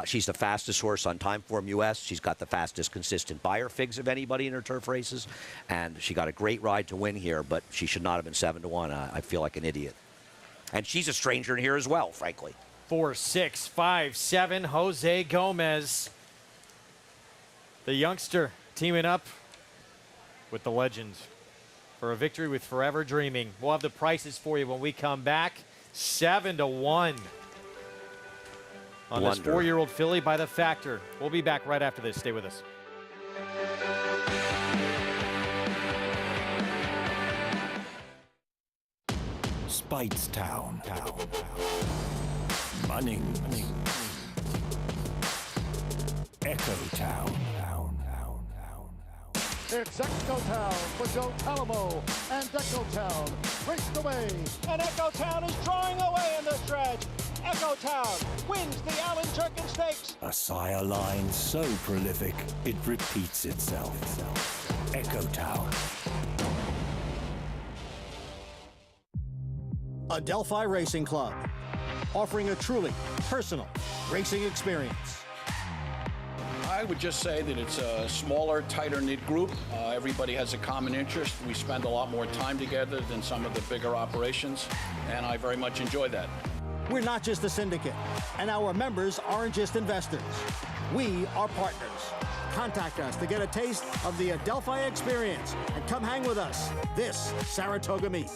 She's the fastest horse on Timeform US. She's got the fastest consistent buyer figs of anybody in her turf races. And she got a great ride to win here, but she should not have been 7-1. I feel like an idiot. And she's a stranger in here as well, frankly.
4, 6, 5, 7, Jose Gomez. The youngster teaming up with the legend for a victory with Forever Dreaming. We'll have the prices for you when we come back. 7-1 on this 4-year-old filly by the Factor. We'll be back right after this. Stay with us.
Speightstown. Munning. Echo Town.
It's Echo Town for Joe Talamo, and Echo Town raced away.
And Echo Town is drawing away in the stretch. Echo Town wins the Allen Turkin Stakes.
A sire line so prolific, it repeats itself. Echo Town.
Adelphi Racing Club, offering a truly personal racing experience.
I would just say that it's a smaller, tighter-knit group. Everybody has a common interest. We spend a lot more time together than some of the bigger operations, and I very much enjoy that.
We're not just a syndicate, and our members aren't just investors. We are partners. Contact us to get a taste of the Adelphi experience and come hang with us this Saratoga meet.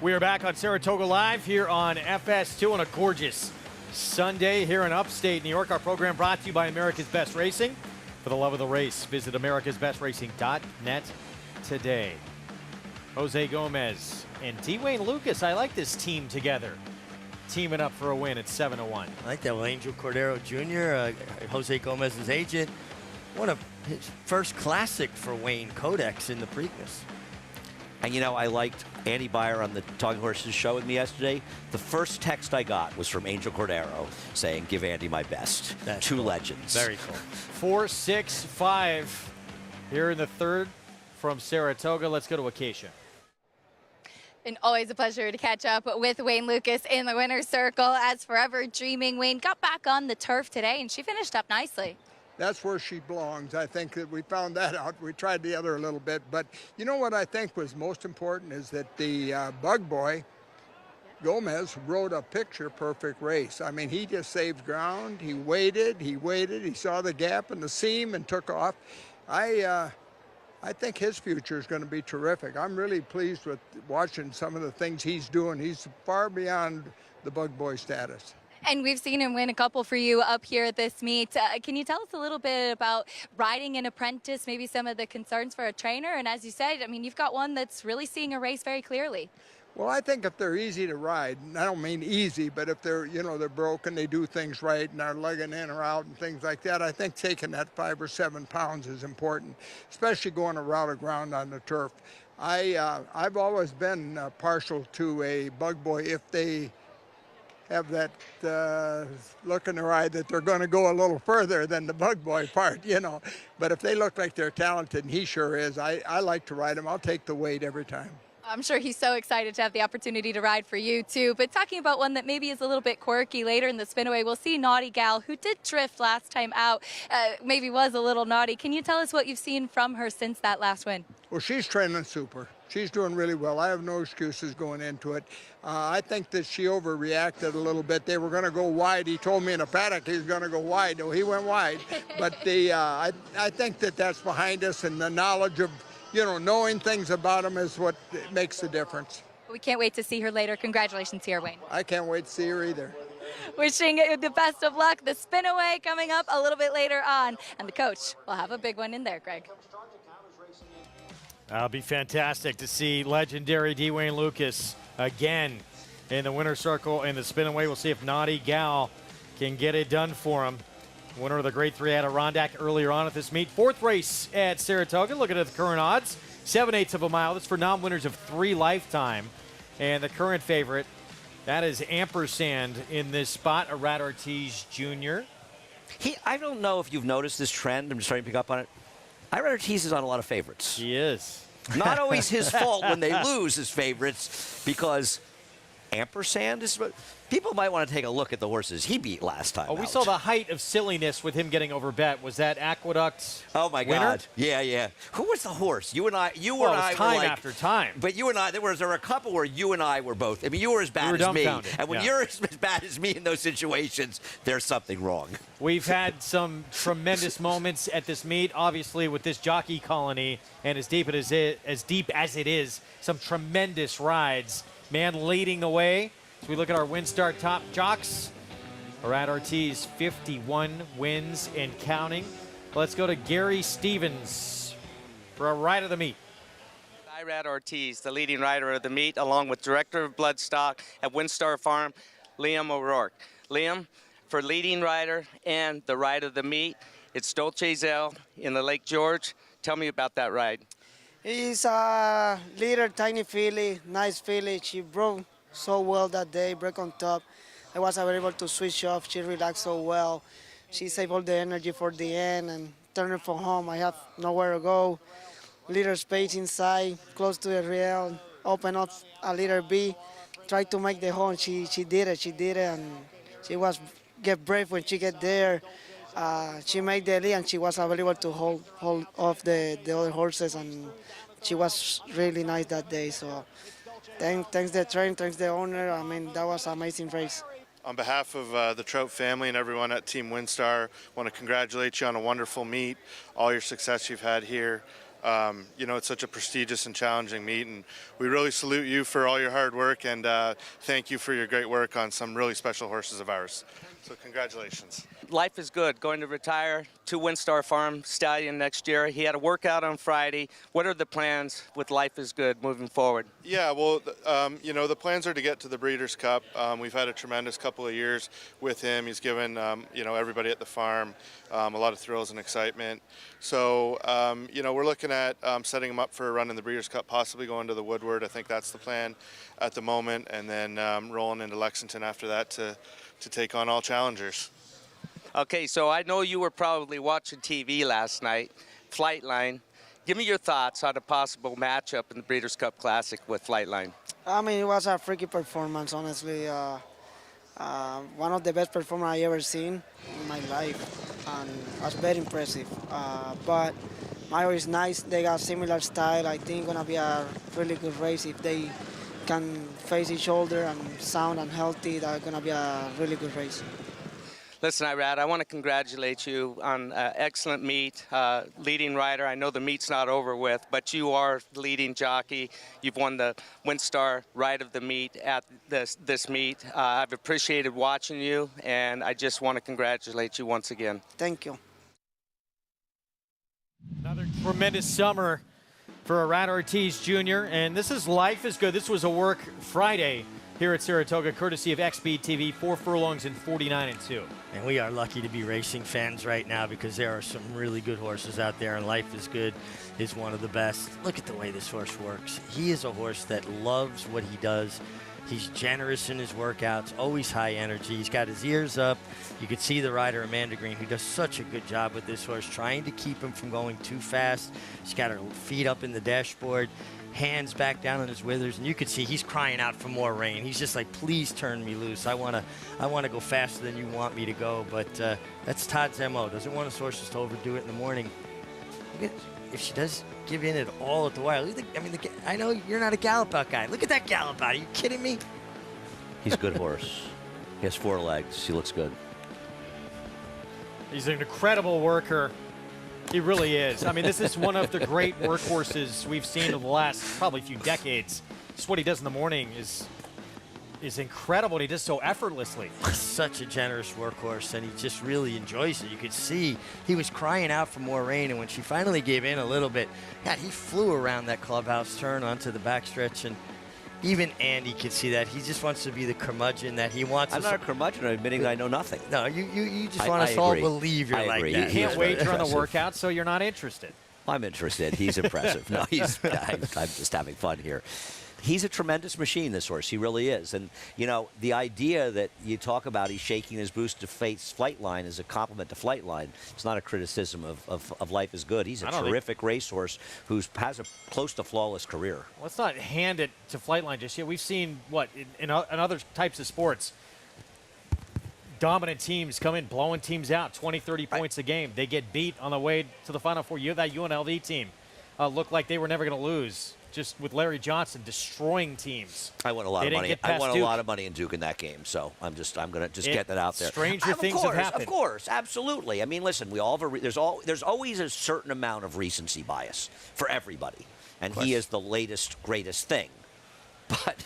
We are back on Saratoga Live here on FS2 on a gorgeous Sunday here in upstate New York. Our program brought to you by America's Best Racing. For the love of the race, visit americasbestracing.net today. Jose Gomez and Dwayne Lucas. I like this team together. Teaming up for a win at 7-1.
I like that. Well, Angel Cordero Jr., Jose Gomez's agent, won his first classic for Wayne Codex in the Preakness.
And, you know, I liked Andy Beyer on the Talking Horses show with me yesterday. The first text I got was from Angel Cordero saying, give Andy my best.
That's
Two
cool.
legends.
Very cool.
4-6-5 here in the third from Saratoga. Let's go to Acacia.
And always a pleasure to catch up with Wayne Lucas in the winner's circle. As Forever Dreaming, Wayne got back on the turf today, and she finished up nicely.
That's where she belongs. I think that we found that out. We tried the other a little bit. But you know what I think was most important is that the bug boy, Gomez, rode a picture-perfect race. I mean, he just saved ground. He waited. He saw the gap in the seam and took off. I think his future is going to be terrific. I'm really pleased with watching some of the things he's doing. He's far beyond the bug boy status.
And we've seen him win a couple for you up here at this meet. Can you tell us a little bit about riding an apprentice, maybe some of the concerns for a trainer? And as you said, I mean, you've got one that's really seeing a race very clearly.
Well, I think if they're easy to ride, and I don't mean easy, but if they're, you know, they're broken, they do things right, and they're legging in or out and things like that, I think taking that 5 or 7 pounds is important, especially going a route of ground on the turf. I've always been partial to a bug boy if they have that look in their eye that they're going to go a little further than the bug boy part, you know. But if they look like they're talented, and he sure is, I like to ride him. I'll take the weight every time.
I'm sure he's so excited to have the opportunity to ride for you, too. But talking about one that maybe is a little bit quirky later in the spinaway, we'll see Naughty Gal, who did drift last time out, maybe was a little naughty. Can you tell us what you've seen from her since that last win?
Well, she's training super. She's doing really well. I have no excuses going into it. I think that she overreacted a little bit. They were going to go wide. He told me in a paddock he was going to go wide. Well, he went wide. But I think that that's behind us, and the knowledge of, you know, knowing things about him is what makes the difference.
We can't wait to see her later. Congratulations here, Wayne.
I can't wait to see her either.
Wishing you the best of luck. The spinaway coming up a little bit later on. And the coach will have a big one in there, Greg.
That'll be fantastic to see legendary Dwayne Lucas again in the winner's circle in the spinaway. We'll see if Naughty Gal can get it done for him Winner of the Grade 3 Adirondack earlier on at this meet. Fourth race at Saratoga. Looking at the current odds, 7/8 of a mile. That's for non-winners of 3 lifetime. And the current favorite, that is Ampersand in this spot, Arad Ortiz Jr.
I don't know if you've noticed this trend. I'm just starting to pick up on it. Arad Ortiz is on a lot of favorites.
He is.
Not always his fault when they lose his favorites, because Ampersand is... People might want to take a look at the horses he beat last time.
Oh, we saw the height of silliness with him getting overbet. Was that Aqueduct?
Oh my
winner?
God! Yeah. Who was the horse? You and I.
Well,
were
time
like,
after time.
But you and I. There were a couple where you and I were both. I mean, you were as bad as me. And when you're as bad as me in those situations, there's something wrong.
We've had some tremendous moments at this meet. Obviously, with this jockey colony and as deep as it is, some tremendous rides. Man leading the way. As we look at our WinStar top jocks, Arad Ortiz, 51 wins and counting. Let's go to Gary Stevens for a ride of the meet.
Arad Ortiz, the leading rider of the meet, along with Director of Bloodstock at WinStar Farm, Liam O'Rourke. Liam, for leading rider and the ride of the meet, it's Dolce Zell in the Lake George. Tell me about that ride.
He's a little tiny filly, nice filly. She broke so well that day, break on top. I was able to switch off. She relaxed so well. She saved all the energy for the end and turned it for home. I have nowhere to go. Little space inside, close to the rail, open up a little bit, try to make the hole. She did it, and she was get brave when she get there. She made the lead, and she was able to hold off the other horses, and she was really nice that day. So thanks the train, thanks the owner. I mean, that was an amazing race.
On behalf of the Trout family and everyone at Team WinStar, I want to congratulate you on a wonderful meet, all your success you've had here. You know, it's such a prestigious and challenging meet, and we really salute you for all your hard work, and thank you for your great work on some really special horses of ours. So congratulations.
Life is good. Going to retire to WinStar Farm Stallion next year. He had a workout on Friday. What are the plans with Life is Good moving forward?
Yeah, well, you know, the plans are to get to the Breeders' Cup. We've had a tremendous couple of years with him. He's given, you know, everybody at the farm a lot of thrills and excitement. So, you know, we're looking at setting him up for a run in the Breeders' Cup, possibly going to the Woodward. I think that's the plan at the moment, and then rolling into Lexington after that to take on all challengers.
Okay, so I know you were probably watching TV last night, Flightline. Give me your thoughts on a possible matchup in the Breeders' Cup Classic with Flightline.
I mean, it was a freaky performance, honestly. One of the best performances I ever seen in my life, and it was very impressive. But Mayo is nice. They got similar style. I think it's gonna be a really good race if they can face each other and sound and healthy. That's gonna be a really good race.
Listen, Irad, I want to congratulate you on an excellent meet, leading rider. I know the meet's not over with, but you are leading jockey. You've won the WinStar Ride of the Meet at this meet. I've appreciated watching you, and I just want to congratulate you once again.
Thank you.
Another tremendous summer for Arad Ortiz Jr., and this is Life is Good. This was a work Friday here at Saratoga, courtesy of XB TV, 4 furlongs and 49-2.
And we are lucky to be racing fans right now because there are some really good horses out there, and Life is Good is one of the best. Look at the way this horse works. He is a horse that loves what he does. He's generous in his workouts, always high energy. He's got his ears up. You can see the rider, Amanda Green, who does such a good job with this horse, trying to keep him from going too fast. She's got her feet up in the dashboard, hands back down on his withers, and you can see he's crying out for more rain. He's just like, please turn me loose. I want to go faster than you want me to go. But that's Todd's MO. Doesn't want his horses to overdo it in the morning. If she does give in at all at the wire, I know you're not a gallop out guy. Look at that gallop out. Are you kidding me?
He's a good horse. He has 4 legs. He looks good.
He's an incredible worker. He really is. I mean, this is one of the great workhorses we've seen in the last probably few decades. Just what he does in the morning is incredible. He does so effortlessly.
Such a generous workhorse, and he just really enjoys it. You could see he was crying out for more rain, and when she finally gave in a little bit, God, he flew around that clubhouse turn onto the backstretch, and Even Andy could see that. He just wants to be the curmudgeon that he wants.
I'm not a curmudgeon. I'm admitting that I know nothing.
No, you just want us all to believe you're like that.
You can't wager on the workout, so you're not interested.
I'm interested. He's impressive. No, I'm just having fun here. He's a tremendous machine, this horse. He really is. And, you know, the idea that you talk about he's shaking his boots to Fate's Flightline is a compliment to Flightline. It's not a criticism of Life is Good. He's a terrific racehorse who has a close to flawless career.
Let's not hand it to Flightline just yet. We've seen, what, in other types of sports, dominant teams come in, blowing teams out, 20, 30 points a game. They get beat on the way to the Final Four. That UNLV team looked like they were never going to lose. Just with Larry Johnson destroying teams.
I won a lot of money. I won a lot of money in Duke in that game, so I'm going to get that out there.
Stranger things have happened.
Of course, absolutely. I mean, listen, we all have there's always a certain amount of recency bias for everybody, and he is the latest greatest thing. But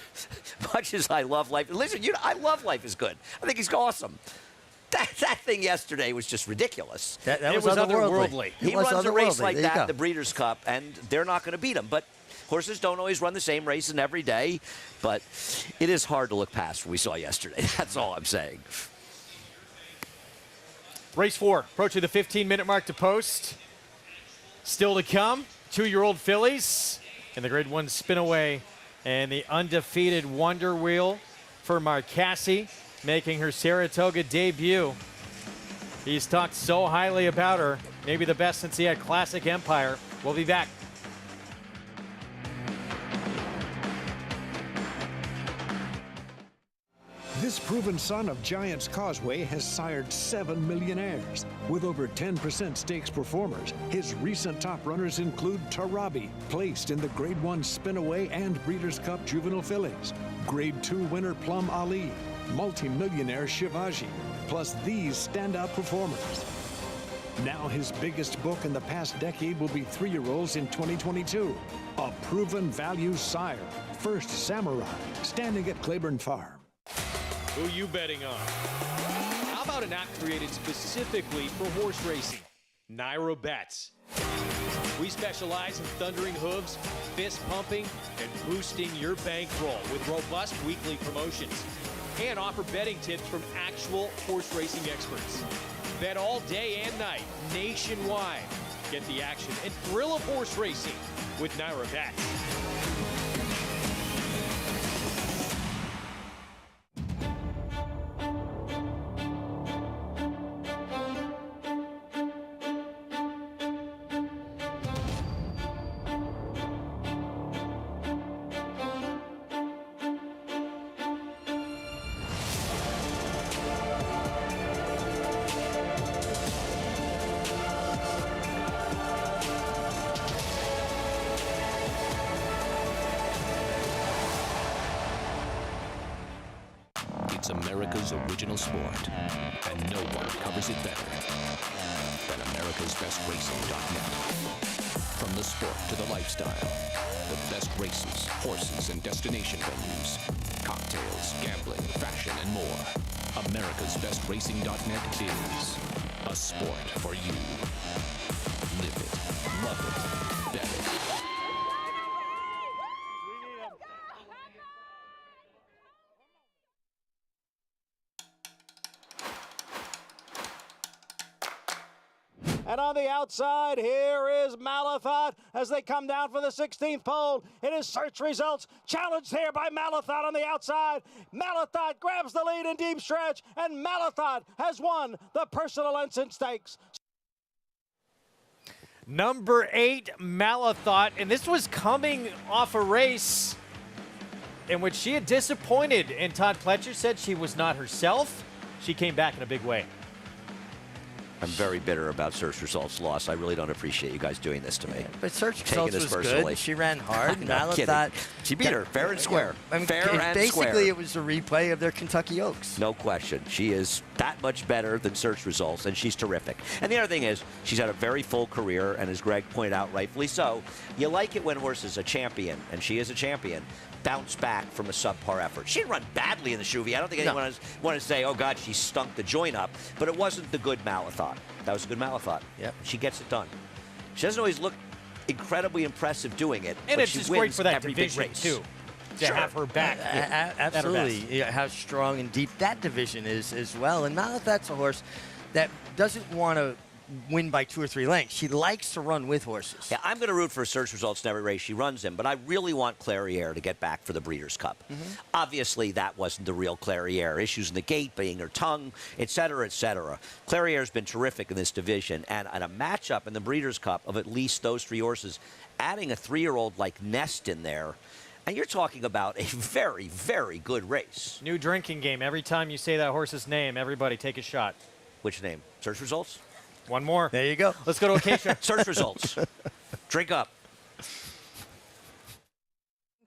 much as I love Life, listen, I love Life is Good. I think he's awesome. That thing yesterday was just ridiculous.
That was otherworldly.
He runs a race like that in the Breeders' Cup, and they're not going to beat him. But horses don't always run the same race in every day, but it is hard to look past what we saw yesterday. That's all I'm saying.
Race 4, approaching the 15-minute mark to post. Still to come, 2-year-old fillies in the Grade 1 spin away, and the undefeated Wonder Wheel for Marcassi, making her Saratoga debut. He's talked so highly about her, maybe the best since he had Classic Empire. We'll be back.
This proven son of Giants Causeway has sired 7 millionaires. With over 10% stakes performers, his recent top runners include Tarabi, placed in the Grade 1 Spinaway and Breeders' Cup Juvenile Fillies, Grade 2 winner Plum Ali, multi-millionaire Shivaji, plus these standout performers. Now his biggest book in the past decade will be 3-year-olds in 2022. A proven value sire, First Samurai, standing at Claiborne Farm.
Who you betting on? How about an app created specifically for horse racing? Naira Bets. We specialize in thundering hooves, fist pumping, and boosting your bankroll with robust weekly promotions. And offer betting tips from actual horse racing experts. Bet all day and night, nationwide. Get the action and thrill of horse racing with Naira Bets.
It's America's original sport, and no one covers it better than America'sBestRacing.net. From the sport to the lifestyle, the best races, horses, and destination venues, cocktails, gambling, fashion, and more. America'sBestRacing.net is a sport for you. Live it, love it, bet it.
And on the outside, here is Malathot as they come down for the 16th pole. It is Search Results, challenged here by Malathot on the outside. Malathot grabs the lead in deep stretch, and Malathot has won the Personal Ensign Stakes.
Number 8, Malathot, and this was coming off a race in which she had disappointed, and Todd Pletcher said she was not herself. She came back in a big way.
I'm very bitter about Search Results' loss. I really don't appreciate you guys doing this to me.
But Search Results was good. She ran hard. Malathot,
she beat her fair and square.
I mean,
fair and
basically,
square.
it was a replay of their Kentucky Oaks.
No question. She is that much better than Search Results, and she's terrific. And the other thing is, she's had a very full career, and as Greg pointed out, rightfully so, you like it when horses, a champion, and she is a champion, bounce back from a subpar effort. She didn't run badly in the Chuvie. I don't think anyone want to say, oh, God, she stunk the joint up, but it wasn't the good Malathot. That was a good Malathot.
Yep.
She gets it done. She doesn't always look incredibly impressive doing it,
and
but
it's
she
just
wins
great for that
every
division,
big race.
too. to have her back.
Absolutely. Yeah, how strong and deep that division is as well. And Malathaat's a horse that doesn't want to win by 2 or 3 lengths. She likes to run with horses.
Yeah, I'm going to root for Search Results in every race she runs in, but I really want Clairiere to get back for the Breeders' Cup. Obviously, that wasn't the real Clairiere. Issues in the gate, being her tongue, et cetera, et cetera. Clairiere's been terrific in this division, and a matchup in the Breeders' Cup of at least those 3 horses, adding a 3-year-old like Nest in there, and you're talking about a very, very good race.
New drinking game. Every time you say that horse's name, everybody take a shot.
Which name? Search Results?
One more.
There you go.
Let's go to Acacia.
Search Results. Drink up.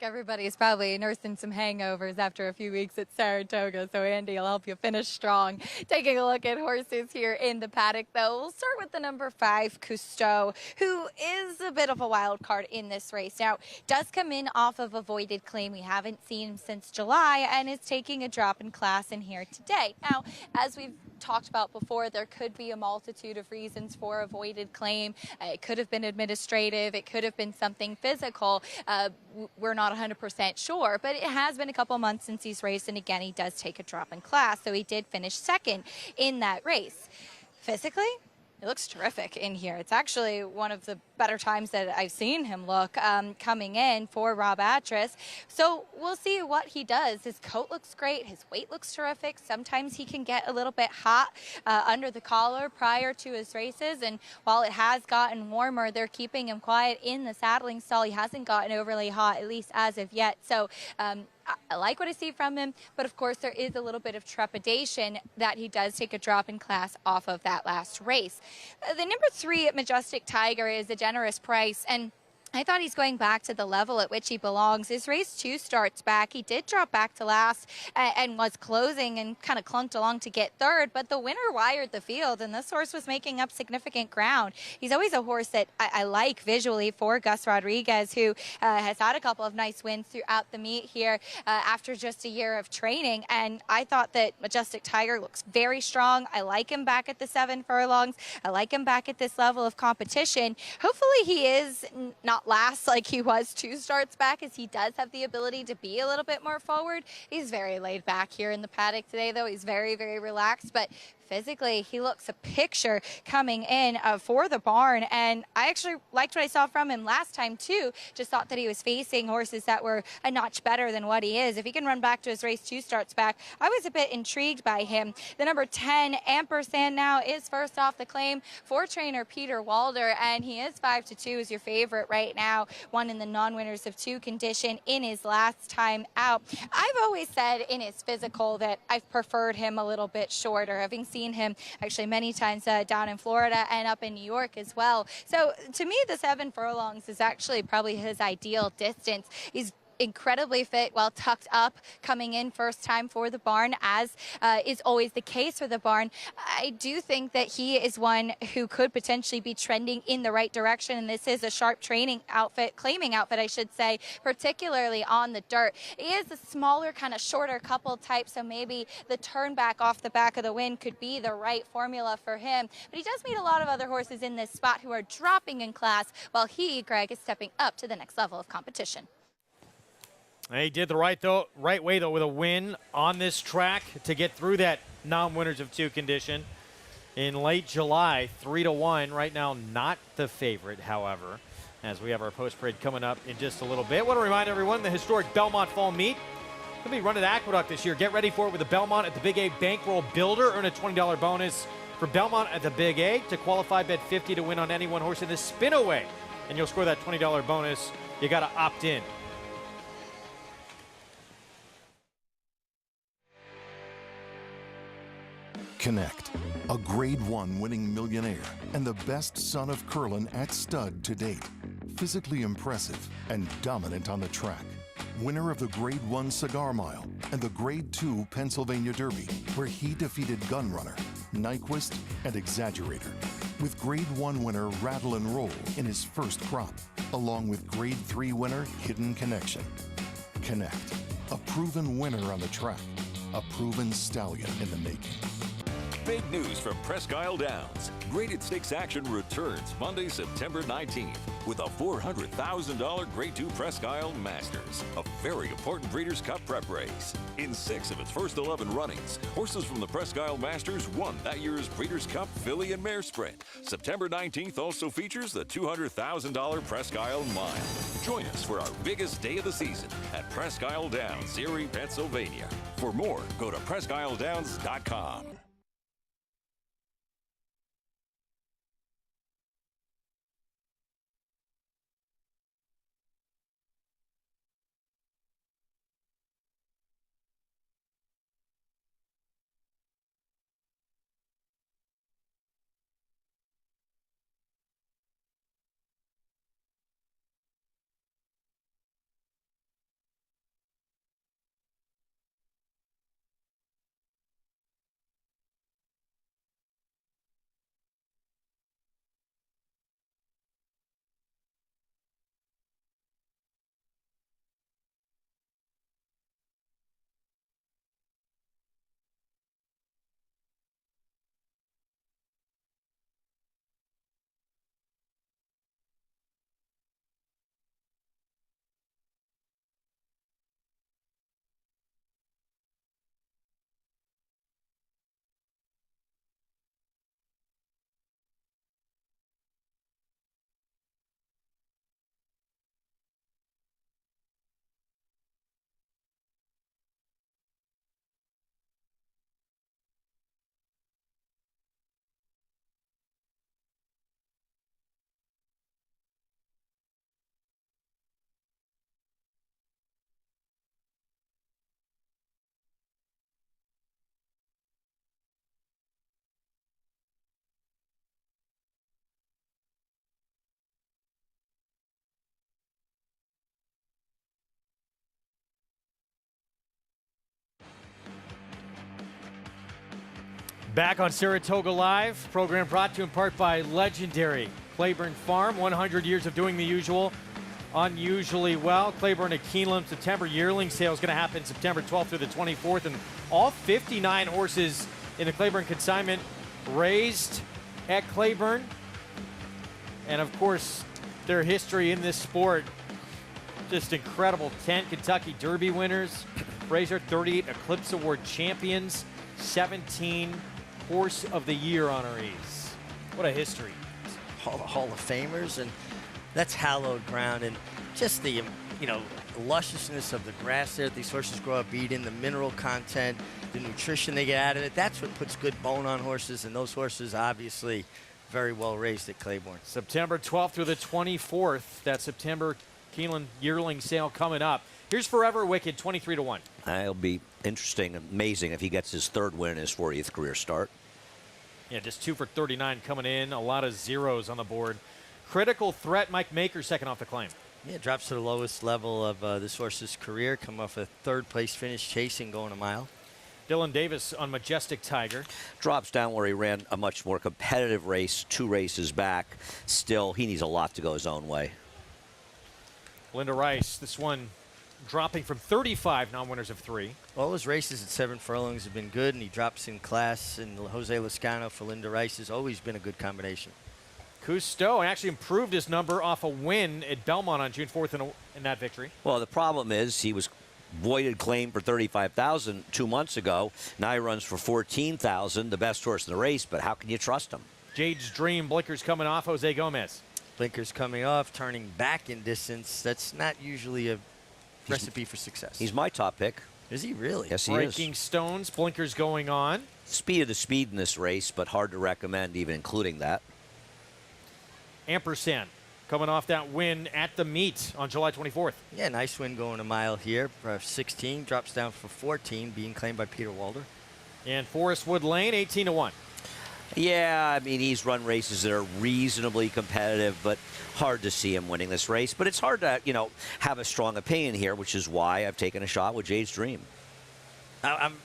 Everybody's probably nursing some hangovers after a few weeks at Saratoga, so Andy will help you finish strong. Taking a look at horses here in the paddock, though, we'll start with the number 5, Cousteau, who is a bit of a wild card in this race. Now, does come in off of a voided claim. We haven't seen him since July, and is taking a drop in class in here today. Now, as we've talked about before, there could be a multitude of reasons for a voided claim. It could have been administrative. It could have been something physical. We're not 100% sure, but it has been a couple months since he's raced, and again, he does take a drop in class, so he did finish 2nd in that race. Physically, it looks terrific in here. It's actually one of the better times that I've seen him look coming in for Rob Atras. So we'll see what he does. His coat looks great. His weight looks terrific. Sometimes he can get a little bit hot under the collar prior to his races. And while it has gotten warmer, they're keeping him quiet in the saddling stall. He hasn't gotten overly hot, at least as of yet. So I like what I see from him, but of course there is a little bit of trepidation that he does take a drop in class off of that last race. The number 3 at Majestic Tiger is a generous price, and I thought he's going back to the level at which he belongs. His race 2 starts back. He did drop back to last and was closing and kind of clunked along to get 3rd, but the winner wired the field, and this horse was making up significant ground. He's always a horse that I like visually for Gus Rodriguez, who has had a couple of nice wins throughout the meet here after just a year of training, and I thought that Majestic Tiger looks very strong. I like him back at the 7 furlongs. I like him back at this level of competition. Hopefully he is not last like he was 2 starts back, as he does have the ability to be a little bit more forward. He's very laid back here in the paddock today, though. He's very, very relaxed, but physically, he looks a picture coming in for the barn, and I actually liked what I saw from him last time, too. Just thought that he was facing horses that were a notch better than what he is. If he can run back to his race 2 starts back, I was a bit intrigued by him. The number 10, Ampersand, now is first off the claim for trainer Peter Walder, and he is 5-2 is your favorite right now. Won in the non-winners of 2 condition in his last time out. I've always said in his physical that I've preferred him a little bit shorter, having seen him actually many times down in Florida and up in New York as well. So to me, the 7 furlongs is actually probably his ideal distance. He's incredibly fit, well tucked up, coming in first time for the barn, as is always the case for the barn. I do think that he is one who could potentially be trending in the right direction, and this is a sharp training outfit, claiming outfit, I should say, particularly on the dirt. He is a smaller, kind of shorter couple type, so maybe the turn back off the back of the wind could be the right formula for him. But he does meet a lot of other horses in this spot who are dropping in class, while he, Greg, is stepping up to the next level of competition.
He did the right way, though, with a win on this track to get through that non-winners of 2 condition in late July, 3-1. Right now, not the favorite, however, as we have our post-parade coming up in just a little bit. I want to remind everyone the historic Belmont Fall Meet will be run at Aqueduct this year. Get ready for it with the Belmont at the Big A Bankroll Builder. Earn a $20 bonus for Belmont at the Big A. To qualify, bet $50 to win on any one horse in the spin-away, and you'll score that $20 bonus. You got to opt in.
Connect, a Grade 1 winning millionaire and the best son of Curlin at stud to date. Physically impressive and dominant on the track. Winner of the Grade 1 Cigar Mile and the Grade 2 Pennsylvania Derby, where he defeated Gunrunner, Nyquist, and Exaggerator. With Grade 1 winner Rattle and Roll in his first crop, along with Grade 3 winner Hidden Connection. Connect, a proven winner on the track, a proven stallion in the making.
big news from Presque Isle Downs. Graded Stakes action returns Monday, September 19th with a $400,000 Grade 2 Presque Isle Masters, a very important Breeders' Cup prep race. In 6 of its first 11 runnings, horses from the Presque Isle Masters won that year's Breeders' Cup Filly and Mare Sprint. September 19th also features the $200,000 Presque Isle Mile. Join us for our biggest day of the season at Presque Isle Downs, Erie, Pennsylvania. For more, go to PresqueIsledowns.com.
Back on Saratoga Live, program brought to you in part by legendary Claiborne Farm. 100 years of doing the usual, unusually well. Claiborne at Keeneland, September yearling sale is going to happen September 12th through the 24th. And all 59 horses in the Claiborne consignment raised at Claiborne. And of course, their history in this sport, just incredible. 10 Kentucky Derby winners, Razor 38 Eclipse Award champions, 17 Horse of the Year honorees. What a history.
Hall of Famers, and that's hallowed ground. And just the, lusciousness of the grass there that these horses grow up eating, the mineral content, the nutrition they get out of it, that's what puts good bone on horses, and those horses obviously very well raised at Claiborne.
September 12th through the 24th, that September Keeneland yearling sale coming up. Here's Forever Wicked, 23-1.
It'll be interesting, amazing if he gets his 3rd win in his 40th career start.
Yeah, just 2 for 39 coming in. A lot of zeros on the board. Critical Threat, Mike Maker, second off the claim.
Yeah, drops to the lowest level of this horse's career. Come off a 3rd place finish chasing going a mile.
Dylan Davis on Majestic Tiger.
Drops down where he ran a much more competitive race 2 races back. Still, he needs a lot to go his own way.
Linda Rice, this one dropping from 35 non-winners of 3.
All his races at 7 furlongs have been good, and he drops in class. And Jose Lascano for Linda Rice has always been a good combination.
Cousteau actually improved his number off a win at Belmont on June 4th in that victory.
Well, the problem is he was voided claim for $35,000 2 months ago. Now he runs for $14,000, the best horse in the race, but how can you trust him?
Jade's Dream, blinkers coming off, Jose Gomez.
Blinkers coming off, turning back in distance. That's not usually a recipe for success.
He's my top pick.
Is he really?
Yes, he is.
Breaking Stones, blinkers going on.
Speed of the speed in this race, but hard to recommend even including that.
Ampersand coming off that win at the meet on July 24th.
Yeah, nice win going a mile here. 16, drops down for 14, being claimed by Peter Walder.
And Forest Wood Lane, 18-1.
Yeah, I mean, he's run races that are reasonably competitive, but hard to see him winning this race. But it's hard to, have a strong opinion here, which is why I've taken a shot with Jade's Dream.
I'm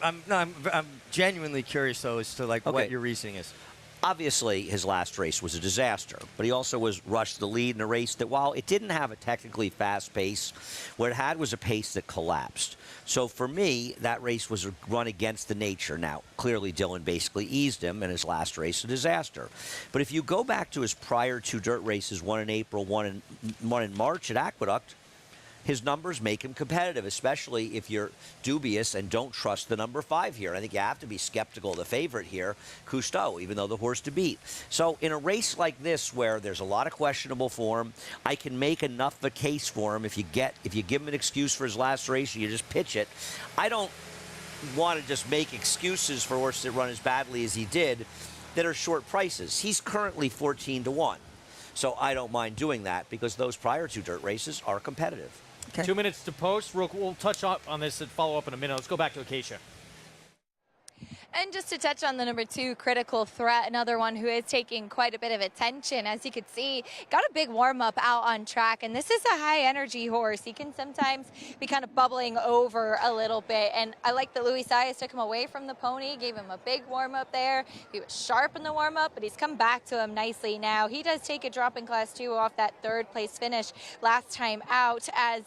genuinely curious, though, as to what your reasoning is.
Obviously, his last race was a disaster, but he also was rushed the lead in a race that, while it didn't have a technically fast pace, what it had was a pace that collapsed. So for me, that race was a run against the nature. Now, clearly Dillon basically eased him in his last race, a disaster. But if you go back to his prior 2 dirt races, one in April, one in March at Aqueduct, his numbers make him competitive, especially if you're dubious and don't trust the number 5 here. I think you have to be skeptical of the favorite here, Cousteau, even though the horse to beat. So in a race like this where there's a lot of questionable form, I can make enough of a case for him if you give him an excuse for his last race, you just pitch it. I don't want to just make excuses for horses that run as badly as he did that are short prices. He's currently 14-1. So I don't mind doing that because those prior 2 dirt races are competitive.
Okay. 2 minutes to post. We'll touch on this and follow up in a minute. Let's go back to Acacia.
And just to touch on the number 2, Critical Threat, another one who is taking quite a bit of attention. As you could see, got a big warm-up out on track, and this is a high-energy horse. He can sometimes be kind of bubbling over a little bit, and I like that Luis Saez took him away from the pony, gave him a big warm-up there. He was sharp in the warm-up, but he's come back to him nicely now. He does take a drop in Class 2 off that 3rd place finish last time out, as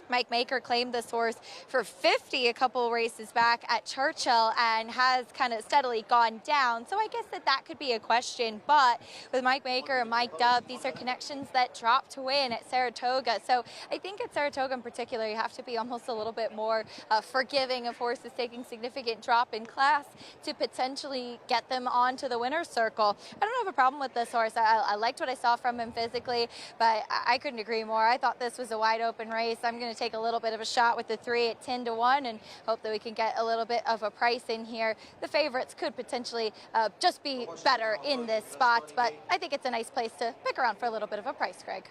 Mike Maker claimed this horse for 50 a couple races back at Churchill and has kind of steadily gone down. So I guess that could be a question. But with Mike Maker and Mike Dove, these are connections that drop to win at Saratoga. So I think at Saratoga in particular, you have to be almost a little bit more forgiving of horses taking significant drop in class to potentially get them onto the winner's circle. I don't have a problem with this horse. I liked what I saw from him physically, but I couldn't agree more. I thought this was a wide open race. I'm going to take a little bit of a shot with the 3 at 10-1 and hope that we can get a little bit of a price in here. The favorites could potentially just be better in this spot, but I think it's a nice place to pick around for a little bit of a price, Greg.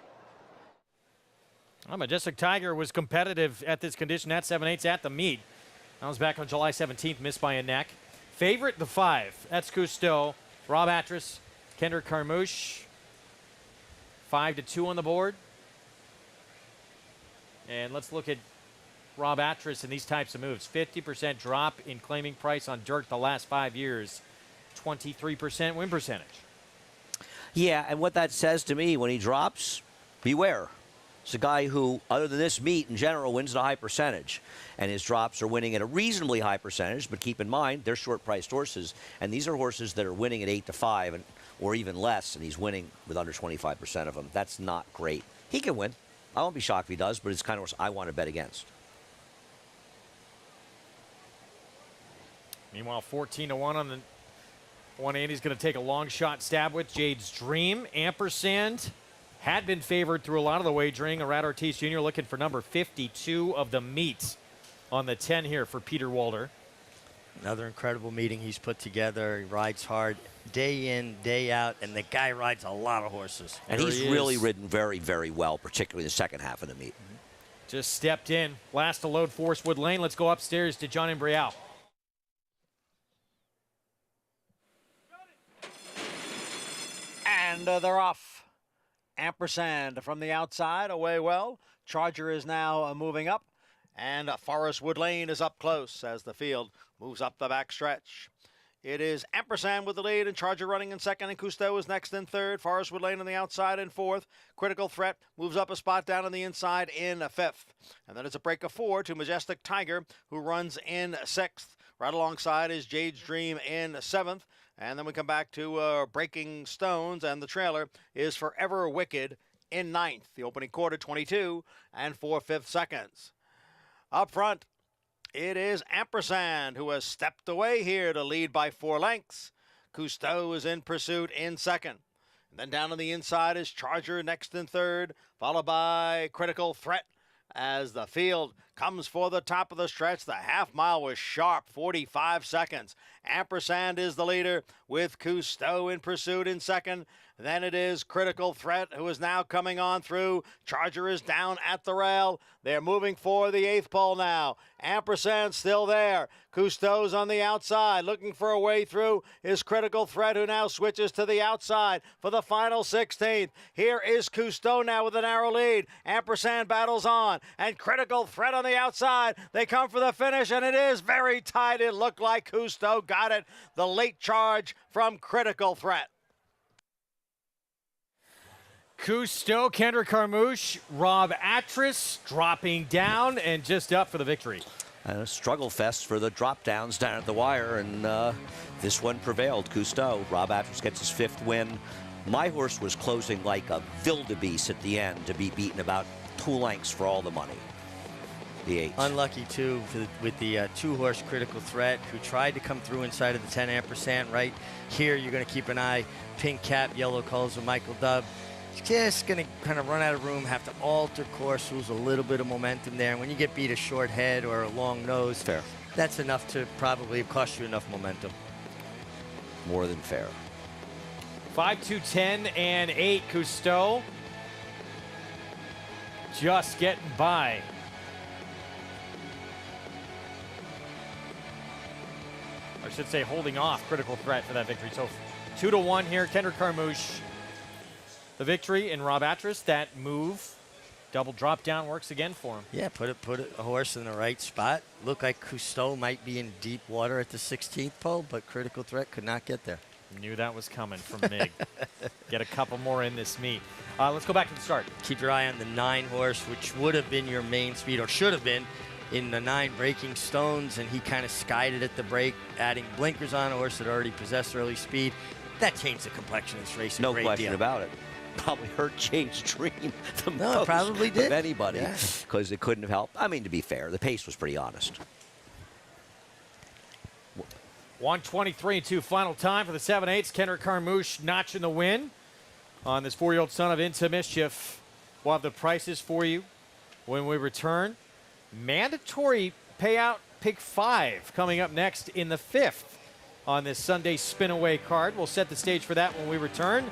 Well, Majestic Tiger was competitive at this condition at 7/8 at the meet. That was back on July 17th, missed by a neck. Favorite, the 5. That's Cousteau. Rob Atras, Kendrick Carmouche. 5-2 on the board. And let's look at Rob Atras and these types of moves. 50% drop in claiming price on dirt the last 5 years. 23% win percentage.
Yeah, and what that says to me when he drops, beware. It's a guy who, other than this meet in general, wins at a high percentage. And his drops are winning at a reasonably high percentage, but keep in mind, they're short-priced horses. And these are horses that are winning at 8-5 or even less, and he's winning with under 25% of them. That's not great. He can win. I won't be shocked if he does, but it's kind of horse I want to bet against.
Meanwhile, 14-1 on the 180. He's going to take a long shot stab with Jade's Dream. Ampersand had been favored through a lot of the wagering. Arad Ortiz Jr. looking for number 52 of the meet on the 10 here for Peter Walder.
Another incredible meeting he's put together. He rides hard day in, day out, and the guy rides a lot of horses.
And he's really ridden very, very well, particularly the second half of the meet.
Just stepped in. Last to load Forestwood Lane. Let's go upstairs to John Embrial.
And they're off. Ampersand from the outside, away well. Charger is now moving up. And Forestwood Lane is up close as the field moves up the back stretch. It is Ampersand with the lead and Charger running in second, and Cousteau is next in third. Forestwood Lane on the outside in fourth. Critical Threat moves up a spot down on the inside in fifth. And then it's a break of 4 to Majestic Tiger, who runs in sixth. Right alongside is Jade's Dream in seventh. And then we come back to Breaking Stones, and the trailer is Forever Wicked in ninth. The opening quarter, 22 and 4/5 seconds. Up front, it is Ampersand, who has stepped away here to lead by 4 lengths. Cousteau is in pursuit in second. And then down on the inside is Charger next in third, followed by Critical Threat. As the field comes for the top of the stretch, the half mile was sharp, 45 seconds. Ampersand is the leader with Cousteau in pursuit in second. Then it is Critical Threat, who is now coming on through. Charger is down at the rail. They're moving for the 8th pole now. Ampersand still there. Cousteau's on the outside, looking for a way through is Critical Threat, who now switches to the outside for the final 16th. Here is Cousteau now with a narrow lead. Ampersand battles on, and Critical Threat on the outside. They come for the finish, and it is very tight. It looked like Cousteau got it. The late charge from Critical Threat.
Cousteau, Kendrick Carmouche, Rob Atras dropping down and just up for the victory.
A struggle fest for the drop downs down at the wire, and this one prevailed. Cousteau. Rob Atras gets his 5th win. My horse was closing like a wildebeest at the end to be beaten about 2 lengths for all the money. The 8.
Unlucky, too, with the 2-horse Critical Threat, who tried to come through inside of the 10 ampersand. Right here, you're going to keep an eye. Pink cap, yellow colors of Michael Dubb. Just going to kind of run out of room, have to alter course, lose a little bit of momentum there. And when you get beat a short head or a long nose,
fair.
That's enough to probably cost you enough momentum.
More than fair.
5, 2, 10, and 8. Cousteau just getting by. I should say holding off Critical Threat for that victory. So 2-1 here. Kendrick Carmouche, the victory, and Rob Atras, that move. Double drop down works again for him.
Yeah, put a horse in the right spot. Looked like Cousteau might be in deep water at the 16th pole, but Critical Threat could not get there.
Knew that was coming from Mig. Get a couple more in this meet. Let's go back to the start.
Keep your eye on the 9 horse, which would have been your main speed, or should have been, in the 9 Breaking Stones, and he kind of skied it at the break, adding blinkers on a horse that already possessed early speed. That changed the complexion of this race a
No
great
question
deal.
about it. Probably hurt James Dream the
No,
most
probably did.
of anybody, because it couldn't have helped. I mean, to be fair, the pace was pretty honest.
1:23-2 final time for the 7/8. Kendrick Carmouche notching the win on this 4-year-old son of Into Mischief. We'll have the prices for you when we return. Mandatory payout pick 5 coming up next in the 5th on this Sunday spin-away card. We'll set the stage for that when we return.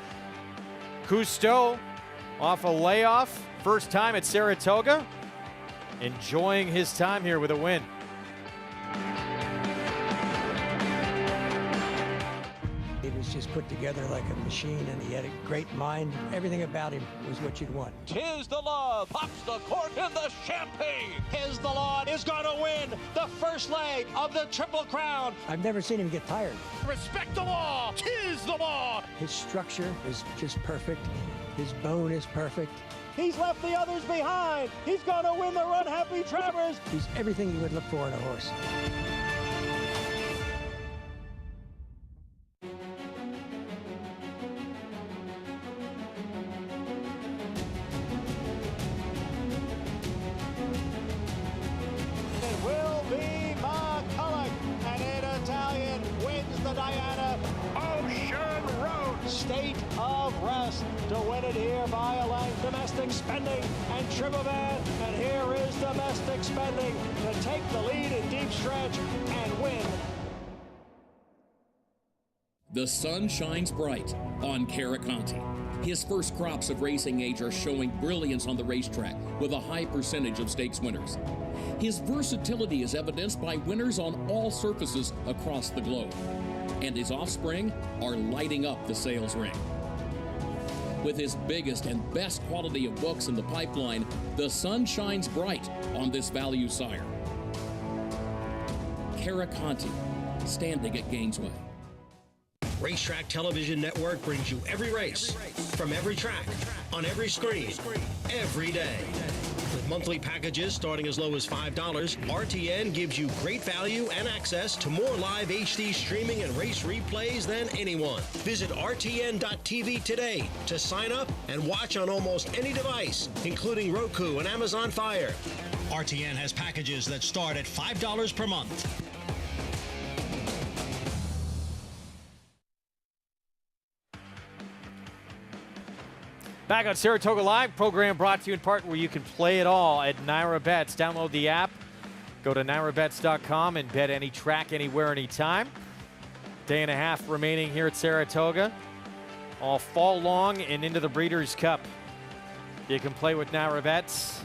Cousteau off a layoff, first time at Saratoga, enjoying his time here with a win.
He was just put together like a machine, and he had a great mind. Everything about him was what you'd want.
Tis the law, pops the cork in the champagne. Tis the law is going to win the first leg of the Triple Crown.
I've never seen him get tired.
Respect the law. Tis the law.
His structure is just perfect. His bone is perfect.
He's left the others behind. He's going to win the Run Happy Travers.
He's everything you would look for in a horse.
State of Rest to win it here by a length. Domestic Spending and Tribovan. And here is Domestic Spending to take the lead in deep stretch and win.
The sun shines bright on Caraconte. His first crops of racing age are showing brilliance on the racetrack with a high percentage of stakes winners. His versatility is evidenced by winners on all surfaces across the globe. And his offspring are lighting up the sales ring. With his biggest and best quality of books in the pipeline, the sun shines bright on this value sire. Caraconte, standing at Gainesway.
Racetrack Television Network brings you every race, from every track, on every screen, every day. With monthly packages starting as low as $5, RTN gives you great value and access to more live HD streaming and race replays than anyone. Visit RTN.tv today to sign up and watch on almost any device, including Roku and Amazon Fire. RTN has packages that start at $5 per month.
Back on Saratoga Live, program brought to you in part where you can play it all at Naira Bets. Download the app, go to nairabets.com and bet any track, anywhere, anytime. Day and a half remaining here at Saratoga. All fall long and into the Breeders' Cup. You can play with Naira Bets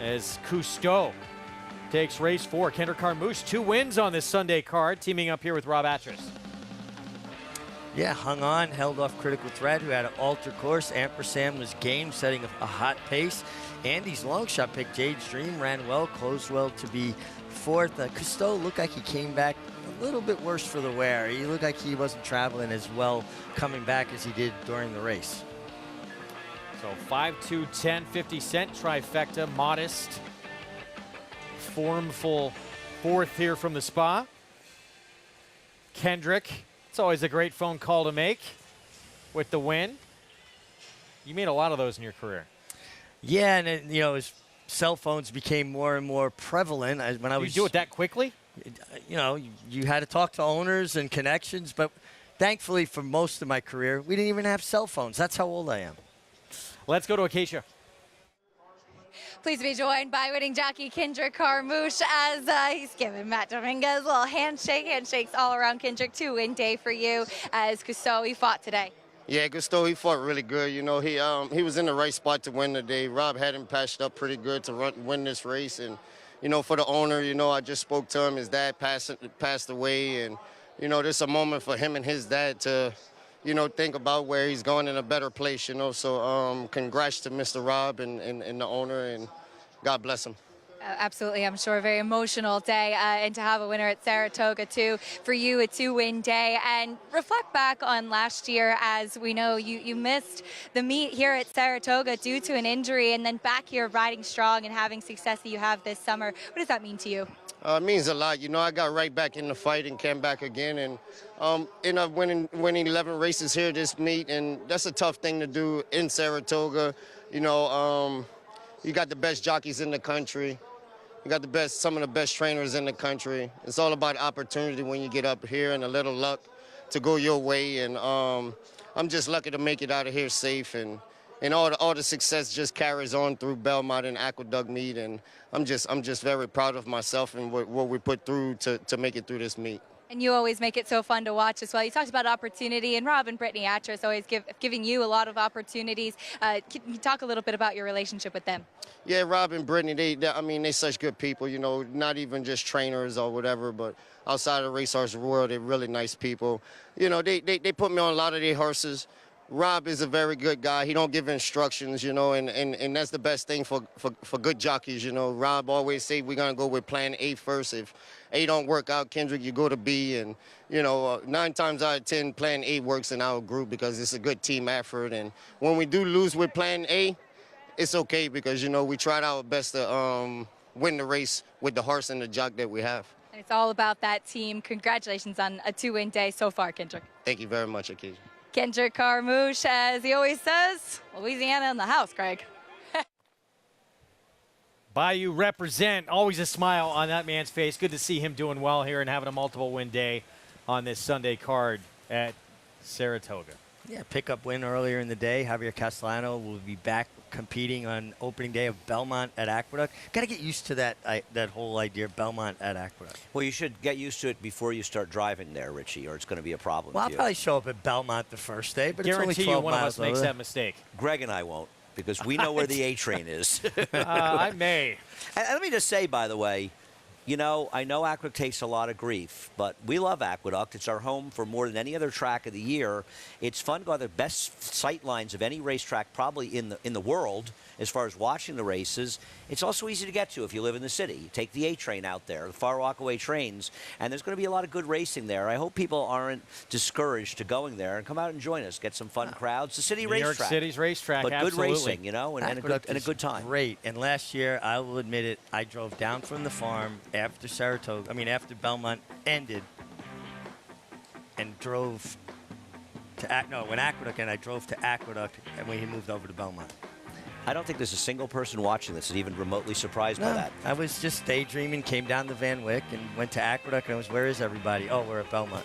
as Cousteau takes race 4. Kendrick Carmouche, 2 wins on this Sunday card, teaming up here with Rob Atras.
Yeah, hung on, held off Critical Threat, who had an alter course. Ampersand was game, setting a hot pace. Andy's long shot pick, Jade's Dream, ran well, closed well to be 4th. Cousteau looked like he came back little bit worse for the wear. He looked like he wasn't traveling as well coming back as he did during the race.
So 5'2", 10, 50 cent trifecta, modest, formful fourth here from the Spa. Kendrick, it's always a great phone call to make with the win. You made a lot of those in your career.
Yeah, and it, you know, his cell phones became more and more prevalent. When I was,
you do it that quickly?
You know, you had to talk to owners and connections, but thankfully for most of my career, we didn't even have cell phones. That's how old I am.
Let's go to Acacia.
Pleased to be joined by winning jockey Kendrick Carmouche as he's giving Matt Dominguez a little handshake. Handshakes all around. Kendrick, 2-win day for you as Cousteau, he fought today.
Yeah, Cousteau, he fought really good. You know, he was in the right spot to win today. Rob had him patched up pretty good to win this race. And, you know, for the owner, you know, I just spoke to him. His dad passed away. And, you know, there's a moment for him and his dad to, you know, think about where he's going in a better place, you know. So congrats to Mr. Rob and the owner, and God bless him.
Absolutely, I'm sure a very emotional day, and to have a winner at Saratoga too. For you, a 2-win day, and reflect back on last year. As we know, you missed the meet here at Saratoga due to an injury, and then back here riding strong and having success that you have this summer. What does that mean to you?
It means a lot. You know, I got right back in the fight and came back again, and ended up winning 11 races here this meet, and that's a tough thing to do in Saratoga. You know, you got the best jockeys in the country. You got some of the best trainers in the country. It's all about opportunity when you get up here and a little luck to go your way. And I'm just lucky to make it out of here safe. And all the success just carries on through Belmont and Aqueduct meet. And I'm just very proud of myself and what we put through to make it through this meet.
And you always make it so fun to watch as well. You talked about opportunity, and Rob and Brittany Atras always giving you a lot of opportunities. Can you talk a little bit about your relationship with them?
Yeah, Rob and Brittany, they're such good people, you know, not even just trainers or whatever, but outside of the racehorse world, they're really nice people. You know, they put me on a lot of their horses. Rob is a very good guy. He don't give instructions, you know, and that's the best thing for good jockeys, you know. Rob always say we're going to go with plan A first. If A don't work out, Kendrick, you go to B. And, you know, 9 times out of 10, plan A works in our group because it's a good team effort. And when we do lose with plan A, it's okay because, you know, we tried our best to win the race with the horse and the jock that we have.
And it's all about that team. Congratulations on a 2-win day so far, Kendrick.
Thank you very much, Akeem.
Kendrick Carmouche, as he always says, Louisiana in the house, Greg.
Bayou represent, always a smile on that man's face. Good to see him doing well here and having a multiple win day on this Sunday card at Saratoga.
Yeah, pickup win earlier in the day. Javier Castellano will be back competing on opening day of Belmont at Aqueduct. Got to get used to that whole idea of Belmont at Aqueduct.
Well, you should get used to it before you start driving there, Richie, or it's going to be a problem.
Well, I'll probably show up at Belmont the first day, but
guarantee
it's only 12
you one of
miles
us makes
over.
that mistake.
Greg and I won't, because we know where the A train is.
I may.
And let me just say, by the way, you know, I know Aqueduct takes a lot of grief, but we love Aqueduct. It's our home for more than any other track of the year. It's fun to go to the best sight lines of any racetrack probably in the world as far as watching the races. It's also easy to get to if you live in the city. You take the A train out there, the Far Rockaway trains, and there's going to be a lot of good racing there. I hope people aren't discouraged to going there and come out and join us. Get some fun crowds. The city racetrack.
New York City's racetrack,
but
absolutely.
good racing, you know, and a good time.
Great. And last year, I will admit it, I drove down from the farm after Saratoga, after Belmont ended, and drove to when Aqueduct ended, I drove to Aqueduct, and when he moved over to Belmont.
I don't think there's a single person watching this that's even remotely surprised by that.
I was just daydreaming, came down to Van Wyck, and went to Aqueduct, and I was, where is everybody? Oh, we're at Belmont.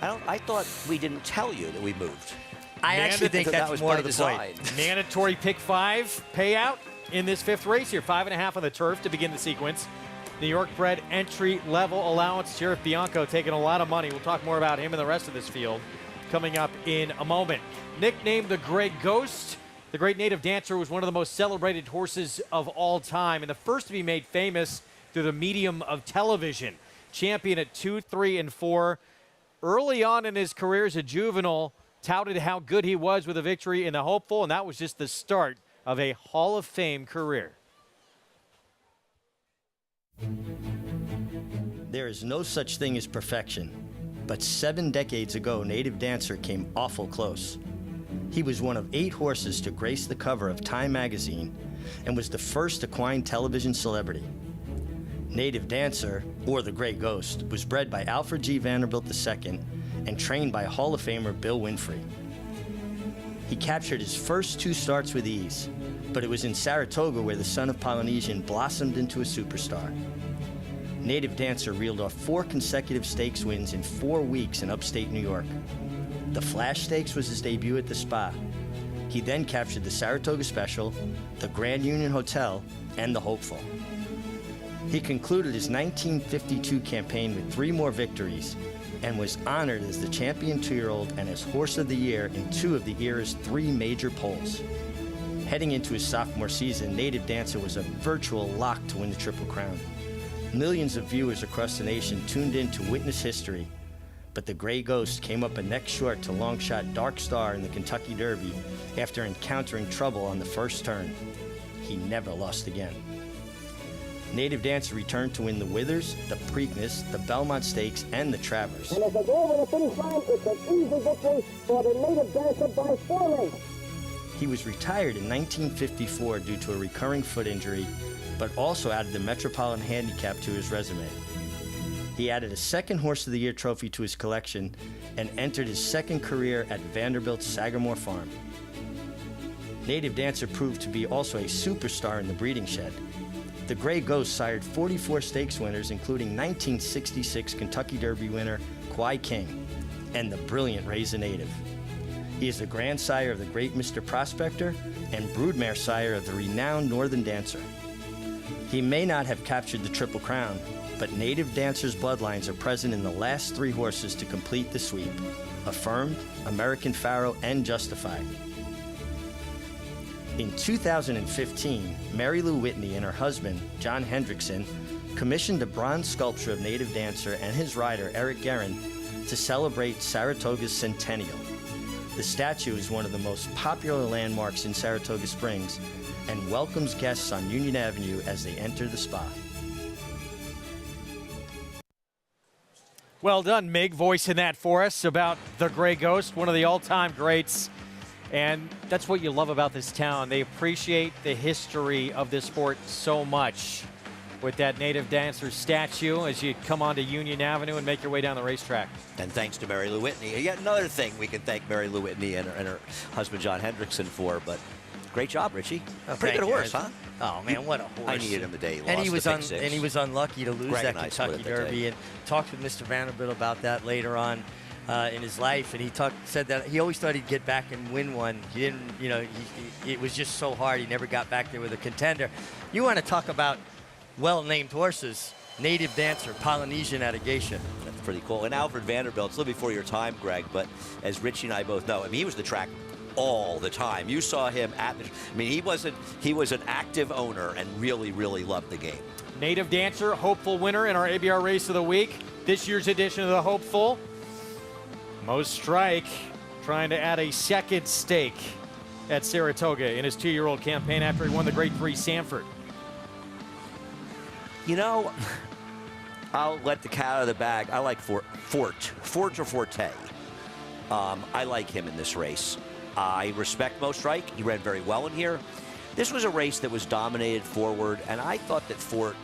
I thought we didn't tell you that we moved.
I actually think
that
that's
was
more
by
to the
design.
point.
Mandatory pick 5 payout in this 5th race here. 5.5 on the turf to begin the sequence. New York bred entry-level allowance. Sheriff Bianco taking a lot of money. We'll talk more about him and the rest of this field coming up in a moment. Nicknamed the Grey Ghost, the great native dancer was one of the most celebrated horses of all time and the first to be made famous through the medium of television. Champion at 2, 3, and 4. Early on in his career as a juvenile, touted how good he was with a victory in the Hopeful, and that was just the start of a Hall of Fame career.
There is no such thing as perfection, but 7 decades ago, Native Dancer came awful close. He was one of 8 horses to grace the cover of Time magazine and was the first equine television celebrity. Native Dancer, or the Gray Ghost, was bred by Alfred G. Vanderbilt II and trained by Hall of Famer Bill Winfrey. He captured his first 2 starts with ease, but it was in Saratoga where the son of Polynesian blossomed into a superstar. Native Dancer reeled off 4 consecutive stakes wins in 4 weeks in upstate New York. The Flash Stakes was his debut at the Spa. He then captured the Saratoga Special, the Grand Union Hotel, and the Hopeful. He concluded his 1952 campaign with 3 more victories and was honored as the champion 2-year-old and as Horse of the Year in 2 of the era's 3 major polls. Heading into his sophomore season, Native Dancer was a virtual lock to win the Triple Crown. Millions of viewers across the nation tuned in to witness history, but the Gray Ghost came up a neck short to long shot Dark Star in the Kentucky Derby after encountering trouble on the first turn. He never lost again. Native Dancer returned to win the Withers, the Preakness, the Belmont Stakes, and the Travers.
And as they go over the finish line, it's an easy victory for the Native Dancer by 4 lengths.
He was retired in 1954 due to a recurring foot injury, but also added the Metropolitan Handicap to his resume. He added a 2nd Horse of the Year trophy to his collection and entered his 2nd career at Vanderbilt's Sagamore Farm. Native Dancer proved to be also a superstar in the breeding shed. The Gray Ghost sired 44 stakes winners, including 1966 Kentucky Derby winner Quai King and the brilliant Raisin Native. He is the grandsire of the great Mr. Prospector and broodmare sire of the renowned Northern Dancer. He may not have captured the Triple Crown, but Native Dancer's bloodlines are present in the last 3 horses to complete the sweep: Affirmed, American Pharaoh, and Justified. In 2015, Mary Lou Whitney and her husband, John Hendrickson, commissioned a bronze sculpture of Native Dancer and his rider, Eric Guerin, to celebrate Saratoga's centennial. The statue is one of the most popular landmarks in Saratoga Springs and welcomes guests on Union Avenue as they enter the Spa.
Well done, Mig, voicing that for us about the Gray Ghost, one of the all-time greats. And that's what you love about this town. They appreciate the history of this sport so much with that Native Dancer statue as you come onto Union Avenue and make your way down the racetrack.
And thanks to Mary Lou Whitney. Yet another thing we can thank Mary Lou Whitney and her husband John Hendrickson for, but great job, Richie. Pretty good horse, huh?
Oh man, what a horse!
I needed him the day he
and
lost
he was unlucky to lose
Greg
that
and I
Kentucky
split that
Derby.
day.
And talked with Mr. Vanderbilt about that later on in his life, and he said that he always thought he'd get back and win one. He didn't, it was just so hard. He never got back there with a contender. You want to talk about well-named horses? Native Dancer, Polynesian at a geisha.
That's pretty cool. And Alfred Vanderbilt, it's a little before your time, Greg, but as Richie and I both know, I mean, he was the track all the time. You saw him at the, I mean, he was an active owner and really, really loved the game.
Native Dancer, hopeful winner in our ABR Race of the Week. This year's edition of the Hopeful. Mo Strike trying to add a 2nd stake at Saratoga in his 2-year-old campaign after he won the Grade 3 Sanford.
You know, I'll let the cat out of the bag. I like Fort or Forte. I like him in this race. I respect Mo Strike. He ran very well in here. This was a race that was dominated forward, and I thought that Fort,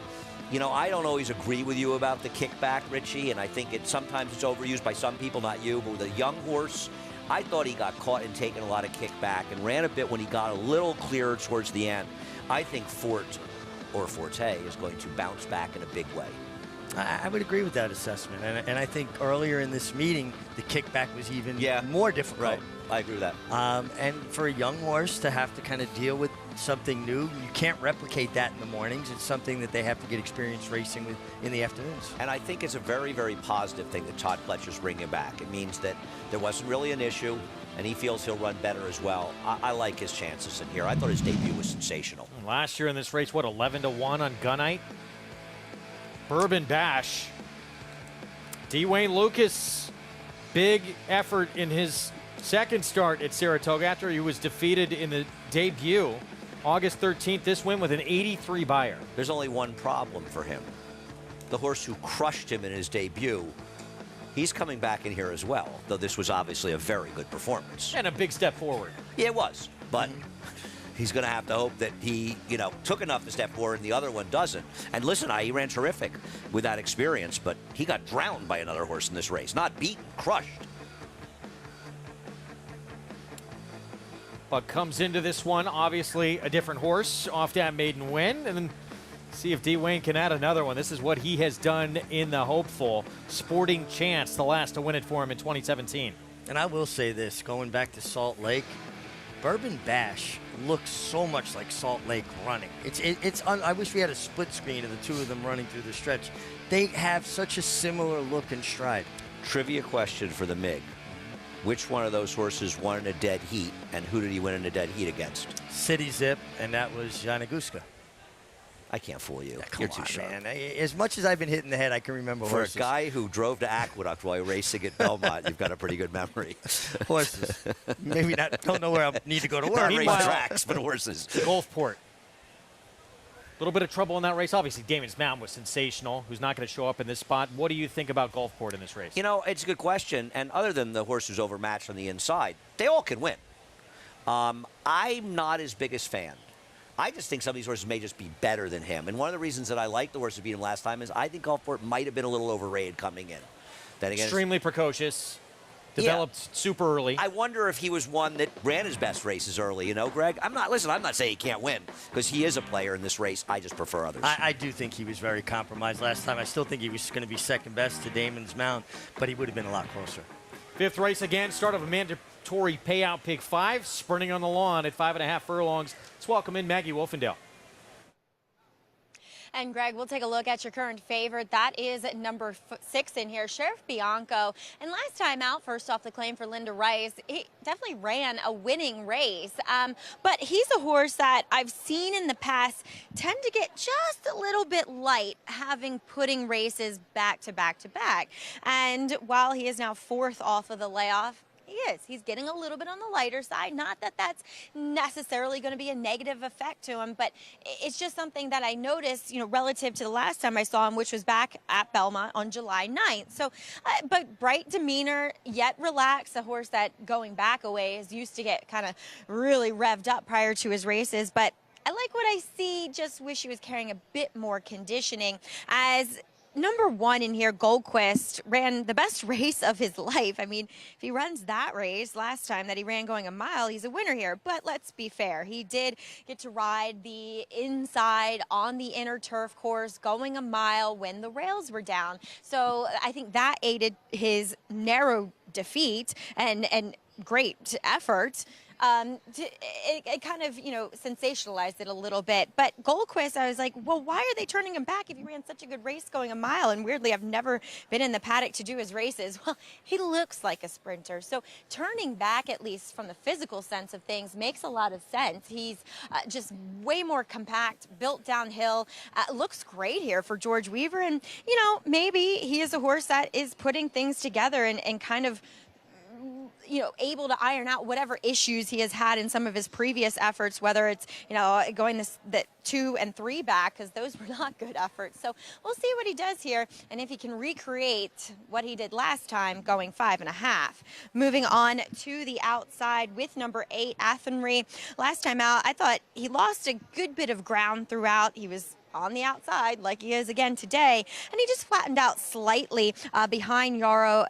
I don't always agree with you about the kickback, Richie, and I think sometimes it's overused by some people, not you, but with a young horse, I thought he got caught and taken a lot of kickback and ran a bit when he got a little clearer towards the end. I think Fort or Forte is going to bounce back in a big way.
I would agree with that assessment, and I think earlier in this meeting, the kickback was even more difficult.
Right. I agree with that.
And for a young horse to have to kind of deal with something new, you can't replicate that in the mornings. It's something that they have to get experience racing with in the afternoons.
And I think it's a very, very positive thing that Todd Pletcher's bringing him back. It means that there wasn't really an issue, and he feels he'll run better as well. I like his chances in here. I thought his debut was sensational.
Last year in this race, what, 11-1 on Gunite? Bourbon Bash. Dwayne Lucas, big effort in his 2nd start at Saratoga after he was defeated in the debut. August 13th, this win with an 83 buyer.
There's only one problem for him. the horse who crushed him in his debut, he's coming back in here as well, though this was obviously a very good performance.
And a big step forward.
Yeah, it was. But he's going to have to hope that he, took enough to step forward and the other one doesn't. And listen, he ran terrific with that experience, but he got drowned by another horse in this race. Not beaten, crushed.
But comes into this one, obviously a different horse off that maiden win. And then see if D. Wayne can add another one. This is what he has done in the hopeful. Sporting Chance, the last to win it for him in 2017.
And I will say this, going back to Salt Lake, Bourbon Bash looks so much like Salt Lake running. I wish we had a split screen of the two of them running through the stretch. They have such a similar look and stride.
Trivia question for the MIG. Which one of those horses won in a dead heat, and who did he win in a dead heat against?
City Zip, and that was Janaguska.
I can't fool you.
Yeah,
You're too sharp.
Man. As much as I've been hitting the head, I can remember
For
horses.
a guy who drove to Aqueduct while racing at Belmont, you've got a pretty good memory.
Horses. Maybe not. Don't know where I need to go to work.
Not race tracks, but horses.
Gulfport. A little bit of trouble in that race. Obviously, Damon's Mountain was sensational. Who's not going to show up in this spot? What do you think about Gulfport in this race?
It's a good question. And other than the horse who's overmatched on the inside, they all can win. I'm not his biggest fan. I just think some of these horses may just be better than him. And one of the reasons that I like the horse who beat him last time is I think Gulfport might have been a little overrated coming in. Then again,
extremely precocious. Developed super early.
I wonder if he was one that ran his best races early, Greg? I'm not saying he can't win, because he is a player in this race. I just prefer others.
I do think he was very compromised last time. I still think he was going to be second best to Damon's Mount, but he would have been a lot closer.
Fifth race again, start of a mandatory payout pick 5, sprinting on the lawn at 5.5 furlongs. Let's welcome in Maggie Wolfendale.
And Greg, we'll take a look at your current favorite. That is number 6 in here, Sheriff Bianco. And last time out, first off the claim for Linda Rice, he definitely ran a winning race. But he's a horse that I've seen in the past tend to get just a little bit light, putting races back to back to back. And while he is now 4th off of the layoff, he's getting a little bit on the lighter side. Not that that's necessarily going to be a negative effect to him, but it's just something that I noticed, relative to the last time I saw him, which was back at Belmont on July 9th. So, but bright demeanor, yet relaxed, a horse that going back a ways used to get kind of really revved up prior to his races. But I like what I see, just wish he was carrying a bit more conditioning. As number 1 in here, Goldquist, ran the best race of his life. I mean, if he runs that race last time that he ran going a mile, he's a winner here. But let's be fair. He did get to ride the inside on the inner turf course going a mile when the rails were down. So I think that aided his narrow defeat and great effort. It kind of, sensationalized it a little bit. But Goldquist, I was like, well, why are they turning him back if he ran such a good race going a mile? And weirdly, I've never been in the paddock to do his races. Well, he looks like a sprinter. So turning back, at least from the physical sense of things, makes a lot of sense. He's just way more compact, built downhill. Looks great here for George Weaver. And, maybe he is a horse that is putting things together and kind of able to iron out whatever issues he has had in some of his previous efforts, whether it's, going the 2 and 3 back, because those were not good efforts. So we'll see what he does here and if he can recreate what he did last time going 5.5. Moving on to the outside with number 8, Athenry. Last time out, I thought he lost a good bit of ground throughout. He was on the outside like he is again today, and he just flattened out slightly behind Yaro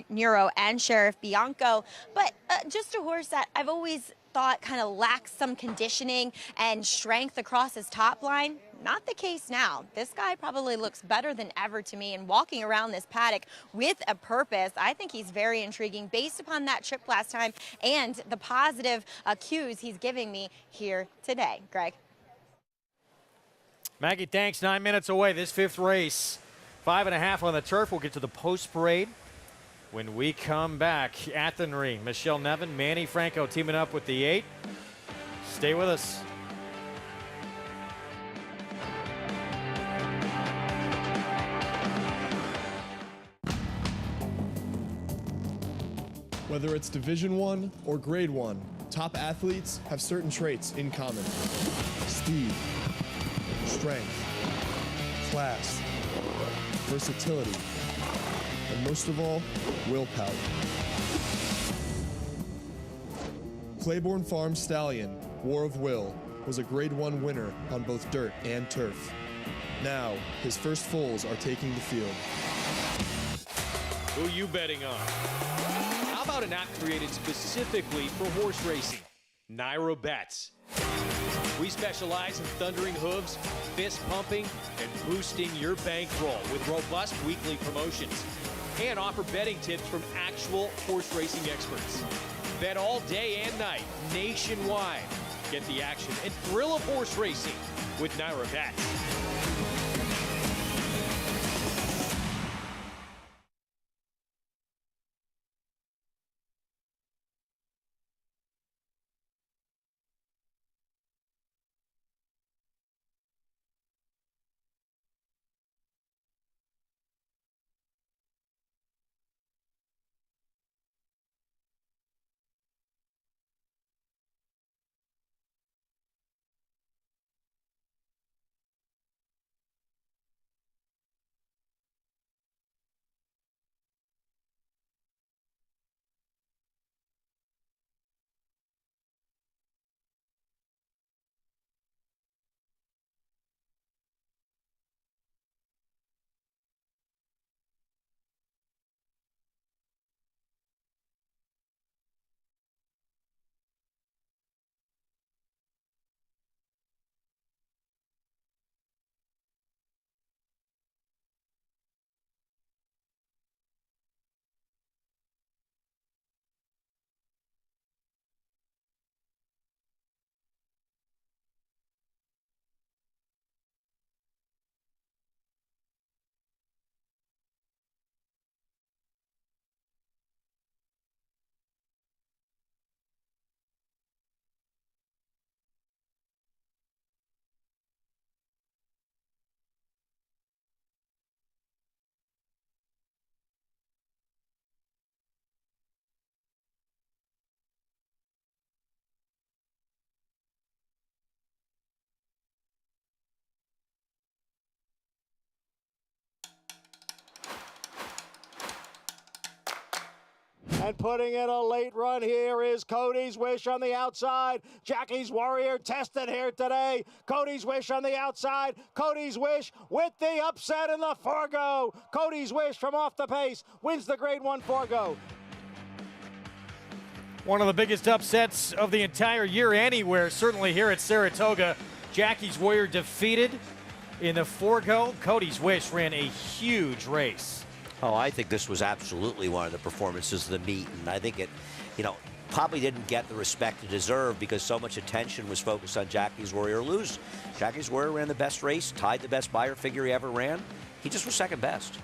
Nero and Sheriff Bianco. But just a horse that I've always thought kind of lacks some conditioning and strength across his top line. Not the case now. This guy probably looks better than ever to me, and walking around this paddock with a purpose, I think he's very intriguing based upon that trip last time and the positive cues he's giving me here today. Greg.
Maggie, thanks. 9 minutes away. This 5th race, 5.5 on the turf. We'll get to the post parade when we come back. Athenry, Michelle Nevin, Manny Franco teaming up with the 8. Stay with us.
Whether it's Division I or Grade 1, top athletes have certain traits in common. Speed, strength, class, versatility, and most of all, willpower. Claiborne Farm Stallion, War of Will, was a Grade 1 winner on both dirt and turf. Now, his first foals are taking the field.
Who you betting on? How about an app created specifically for horse racing? Naira Bets. We specialize in thundering hooves, fist pumping, and boosting your bankroll with robust weekly promotions. And offer betting tips from actual horse racing experts. Bet all day and night, nationwide. Get the action and thrill of horse racing with Naira Bets.
And putting in a late run here is Cody's Wish on the outside. Jackie's Warrior tested here today. Cody's Wish on the outside. Cody's Wish with the upset in the Forgo. Cody's Wish from off the pace wins the Grade 1 Forgo.
One of the biggest upsets of the entire year anywhere, certainly here at Saratoga. Jackie's Warrior defeated in the Forgo. Cody's Wish ran a huge race.
Oh, I think this was absolutely one of the performances of the meet, and I think it, probably didn't get the respect it deserved because so much attention was focused on Jackie's Warrior lose. Jackie's Warrior ran the best race, tied the best buyer figure he ever ran. He just was second best.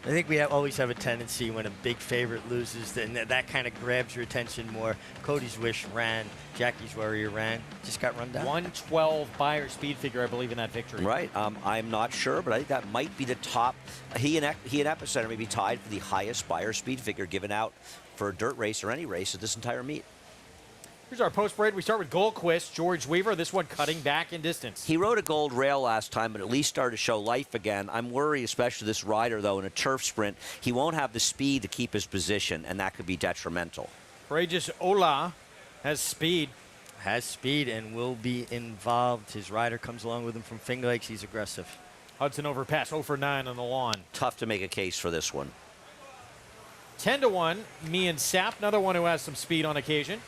I think we always have a tendency when a big favorite loses, then that kind of grabs your attention more. Cody's Wish ran, Jackie's Warrior ran, just got run down.
112 buyer speed figure, I believe, in that victory.
Right. I'm not sure, but I think that might be the top. He and Epicenter may be tied for the highest buyer speed figure given out for a dirt race or any race at this entire meet.
Here's our post parade. We start with Goldquist, George Weaver. This one cutting back in distance.
He rode a gold rail last time, but at least started to show life again. I'm worried, especially this rider, though, in a turf sprint. He won't have the speed to keep his position, and that could be detrimental.
Courageous Ola has speed.
Has speed and will be involved. His rider comes along with him from Finger Lakes. He's aggressive.
Hudson Overpass 0 for 9 on the lawn.
Tough to make a case for this one.
10-1, me and Sapp, another one who has some speed on occasion.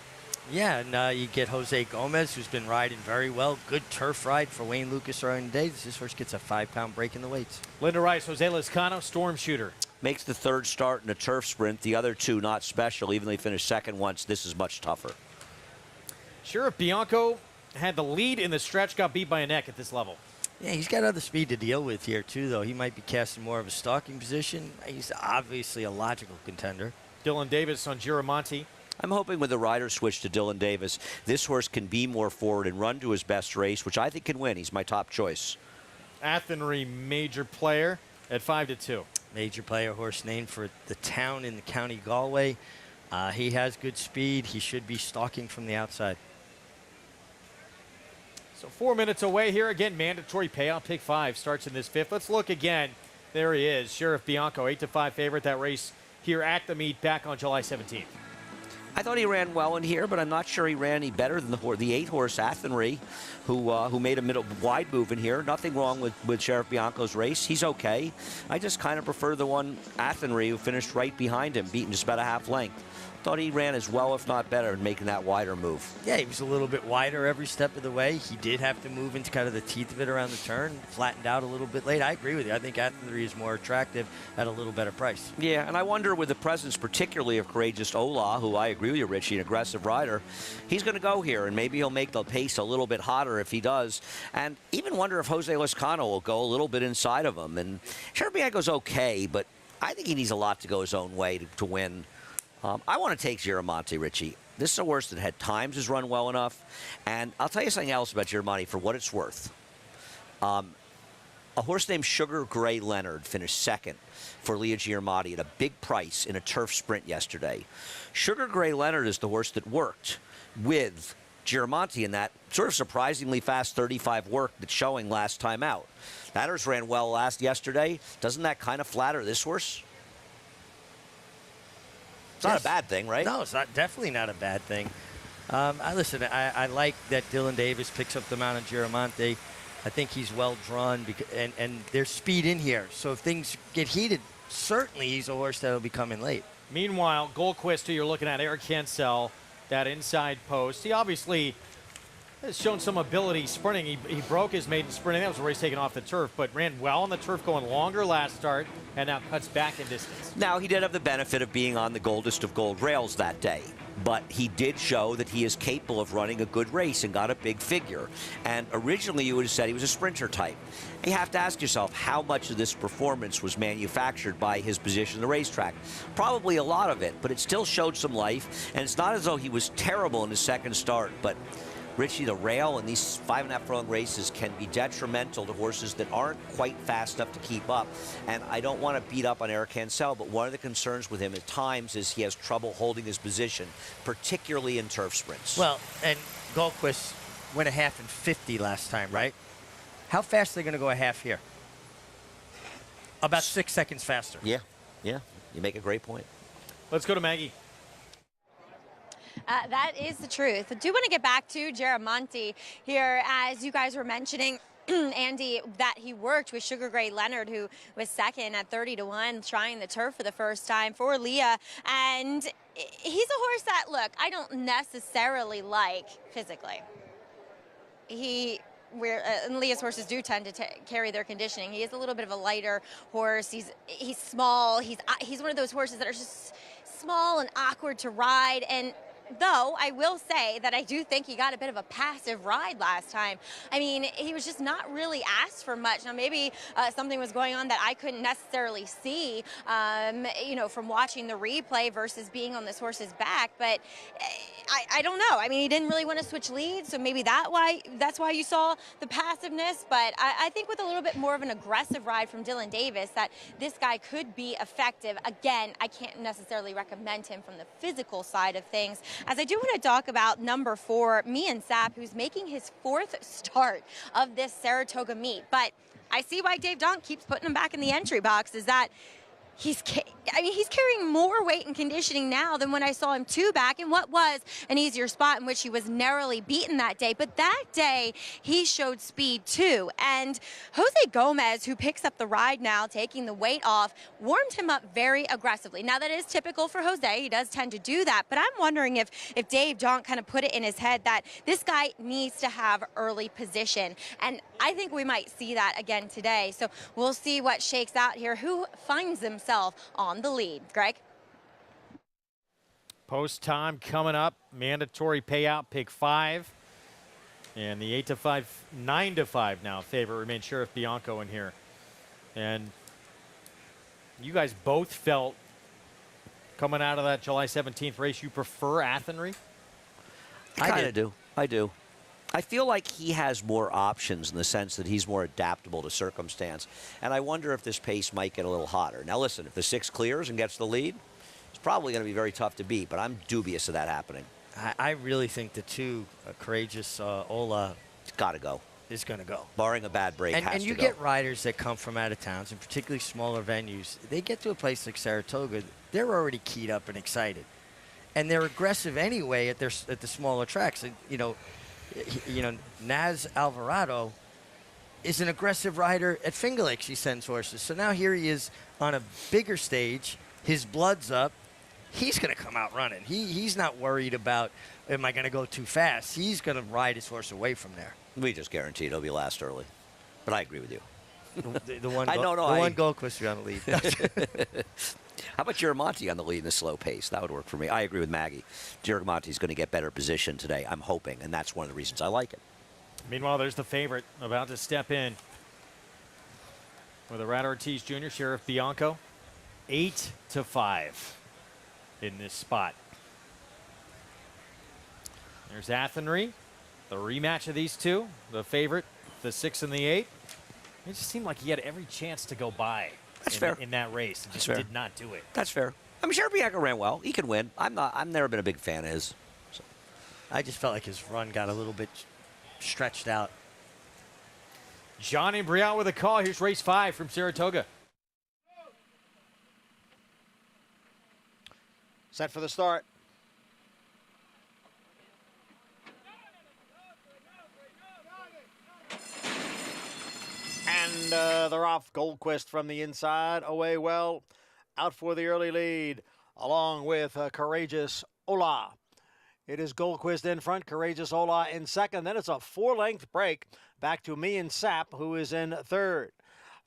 Yeah, and you get Jose Gomez, who's been riding very well. Good turf ride for Wayne Lucas early days. This horse gets a 5-pound break in the weights.
Linda Rice, Jose Lezcano, Storm Shooter.
Makes the third start in a turf sprint. The other two not special, even though he finished second once. This is much tougher.
Sheriff Bianco had the lead in the stretch, got beat by a neck at this level.
Yeah, he's got other speed to deal with here, too, though. He might be casting more of a stalking position. He's obviously a logical contender.
Dylan Davis on Giramonte.
I'm hoping with the rider switch to Dylan Davis, this horse can be more forward and run to his best race, which I think can win. He's my top choice.
Athenry, major player at 5-2.
Major player, horse named for the town in the County Galway. He has good speed. He should be stalking from the outside.
So 4 minutes away here. Again, mandatory payout. Pick 5 starts in this fifth. Let's look again. There he is, Sheriff Bianco, 8-5 favorite. That race here at the meet back on July 17th.
I thought he ran well in here, but I'm not sure he ran any better than the 8-horse Athenry, who made a middle wide move in here. Nothing wrong with Sheriff Bianco's race. He's okay. I just kind of prefer the one Athenry who finished right behind him, beaten just about a half length. Thought he ran as well, if not better, in making that wider move.
Yeah, he was a little bit wider every step of the way. He did have to move into kind of the teeth of it around the turn, flattened out a little bit late. I agree with you. I think Athenry is more attractive at a little better price.
Yeah, and I wonder with the presence particularly of Courageous Ola, who I agree with you, Richie, an aggressive rider, he's going to go here, and maybe he'll make the pace a little bit hotter if he does. And even wonder if Jose Lezcano will go a little bit inside of him. And Sheriff Bianco's okay, but I think he needs a lot to go his own way to win. I want to take Giramonte, Richie. This is a horse that had times has run well enough. And I'll tell you something else about Giramonte for what it's worth. A horse named Sugar Gray Leonard finished second for Leah Giramonte at a big price in a turf sprint yesterday. Sugar Gray Leonard is the horse that worked with Giramonte in that sort of surprisingly fast 35 work that's showing last time out. That horse ran well yesterday. Doesn't that kind of flatter this horse? It's not a bad thing, right?
No, it's not. Definitely not a bad thing. I like that Dylan Davis picks up the mount on Giramonte. I think he's well drawn, and there's speed in here. So if things get heated, certainly he's a horse that'll be coming late.
Meanwhile, Goldquist, who you're looking at, Eric Cancel, that inside post. He obviously has shown some ability sprinting. He broke his maiden sprinting. That was a race taken off the turf, but ran well on the turf, going longer last start, and now cuts back in distance.
Now, he did have the benefit of being on the goldest of gold rails that day, but he did show that he is capable of running a good race and got a big figure. And originally, you would have said he was a sprinter type. You have to ask yourself how much of this performance was manufactured by his position on the racetrack. Probably a lot of it, but it still showed some life, and it's not as though he was terrible in his second start, but Richie, the rail in these 5.5 furlong races can be detrimental to horses that aren't quite fast enough to keep up. And I don't want to beat up on Eric Cancel, but one of the concerns with him at times is he has trouble holding his position, particularly in turf sprints.
Well, and Goldquist went a half in 50 last time, right? How fast are they going to go a half here? About 6 seconds faster.
Yeah, you make a great point.
Let's go to Maggie.
That is the truth. I do want to get back to Giramonte here, as you guys were mentioning, Andy, that he worked with Sugar Gray Leonard, who was second at 30-1, trying the turf for the first time for Leah. And he's a horse that, look, I don't necessarily like physically. And Leah's horses do tend to carry their conditioning. He is a little bit of a lighter horse. He's small. He's one of those horses that are just small and awkward to ride. And though I will say that I do think he got a bit of a passive ride last time. I mean, he was just not really asked for much. Now, maybe something was going on that I couldn't necessarily see, from watching the replay versus being on this horse's back. But I don't know. I mean, he didn't really want to switch leads, so maybe that's why you saw the passiveness. But I think with a little bit more of an aggressive ride from Dylan Davis, that this guy could be effective. Again, I can't necessarily recommend him from the physical side of things. As I do want to talk about number 4, Mian Sap, who's making his 4th start of this Saratoga meet. But I see why Dave Donk keeps putting him back in the entry box, is that he's carrying more weight and conditioning now than when I saw him 2 back in what was an easier spot in which he was narrowly beaten that day. But that day, he showed speed too. And Jose Gomez, who picks up the ride now, taking the weight off, warmed him up very aggressively. Now, that is typical for Jose. He does tend to do that. But I'm wondering if Dave Donk kind of put it in his head that this guy needs to have early position. And I think we might see that again today. So we'll see what shakes out here. Who finds themselves on the lead? Greg?
Post time coming up. Mandatory payout, pick 5. And the 8-5, 9-5 now favorite remains Sheriff Bianco in here. And you guys both felt coming out of that July 17th race, you prefer Athenry?
I kind of do. I do. I feel like he has more options in the sense that he's more adaptable to circumstance. And I wonder if this pace might get a little hotter. Now, listen, if the 6 clears and gets the lead, it's probably going to be very tough to beat, but I'm dubious of that happening.
I really think the 2, Courageous Ola,
it's got to go.
is going to go.
Barring a bad break,
And you get riders that come from out of towns, and particularly smaller venues. They get to a place like Saratoga, they're already keyed up and excited, and they're aggressive anyway at the smaller tracks. And, you know, Naz Alvarado is an aggressive rider at Finger Lakes. He sends horses. So now here he is on a bigger stage. His blood's up. He's going to come out running. He's not worried about, am I going to go too fast? He's going to ride his horse away from there.
We just guaranteed he'll be last early. But I agree with you.
The one Goldquist on the lead.
How about Giramonte on the lead in the slow pace? That would work for me. I agree with Maggie. Giramonte's going to get better position today, I'm hoping, and that's one of the reasons I like it.
Meanwhile, there's the favorite about to step in with Rat Ortiz Jr., Sheriff Bianco, 8-5 in this spot. There's Athenry, the rematch of these two, the favorite, the 6 and the 8. It just seemed like he had every chance to go by.
That's fair.
In that race, and just did not do it.
That's fair. I mean, Sheriff Bianco ran well. He can win. I've never been a big fan of his. So.
I just felt like his run got a little bit stretched out.
Johnny Briot with a call. Here's race 5 from Saratoga.
Set for the start. And they're off. Goldquist from the inside. Away well. Out for the early lead, along with Courageous Ola. It is Goldquist in front, Courageous Ola in second. Then it's a 4-length break back to Me and Sap, who is in third.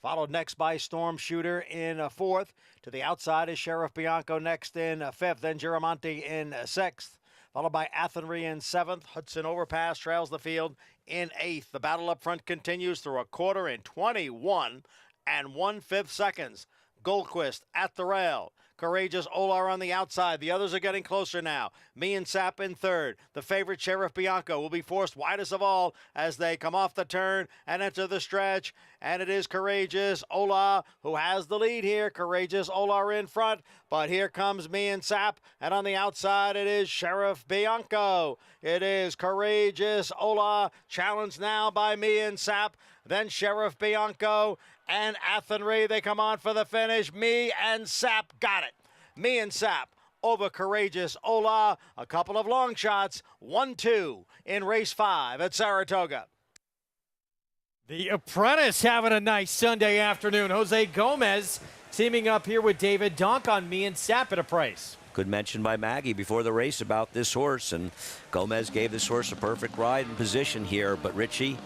Followed next by Storm Shooter in fourth. To the outside is Sheriff Bianco next in fifth. Then Giramonte in sixth. Followed by Athenry in seventh. Hudson Overpass trails the field in eighth. The battle up front continues through a quarter in 21 1/5 seconds. Goldquist at the rail. Courageous Ola on the outside. The others are getting closer now. Me and Sap in third. The favorite Sheriff Bianco will be forced widest of all as they come off the turn and enter the stretch. And it is Courageous Ola who has the lead here. Courageous Ola in front. But here comes Me and Sap. And on the outside it is Sheriff Bianco. It is Courageous Ola challenged now by Me and Sap. Then Sheriff Bianco and Athenry, they come on for the finish. Me and Sap got it. Me and Sap over Courageous Ola. A couple of long shots. 1-2 in race 5 at Saratoga.
The Apprentice having a nice Sunday afternoon. Jose Gomez teaming up here with David Donk on Me and Sap at a price.
Good mention by Maggie before the race about this horse, and Gomez gave this horse a perfect ride and position here. But Richie,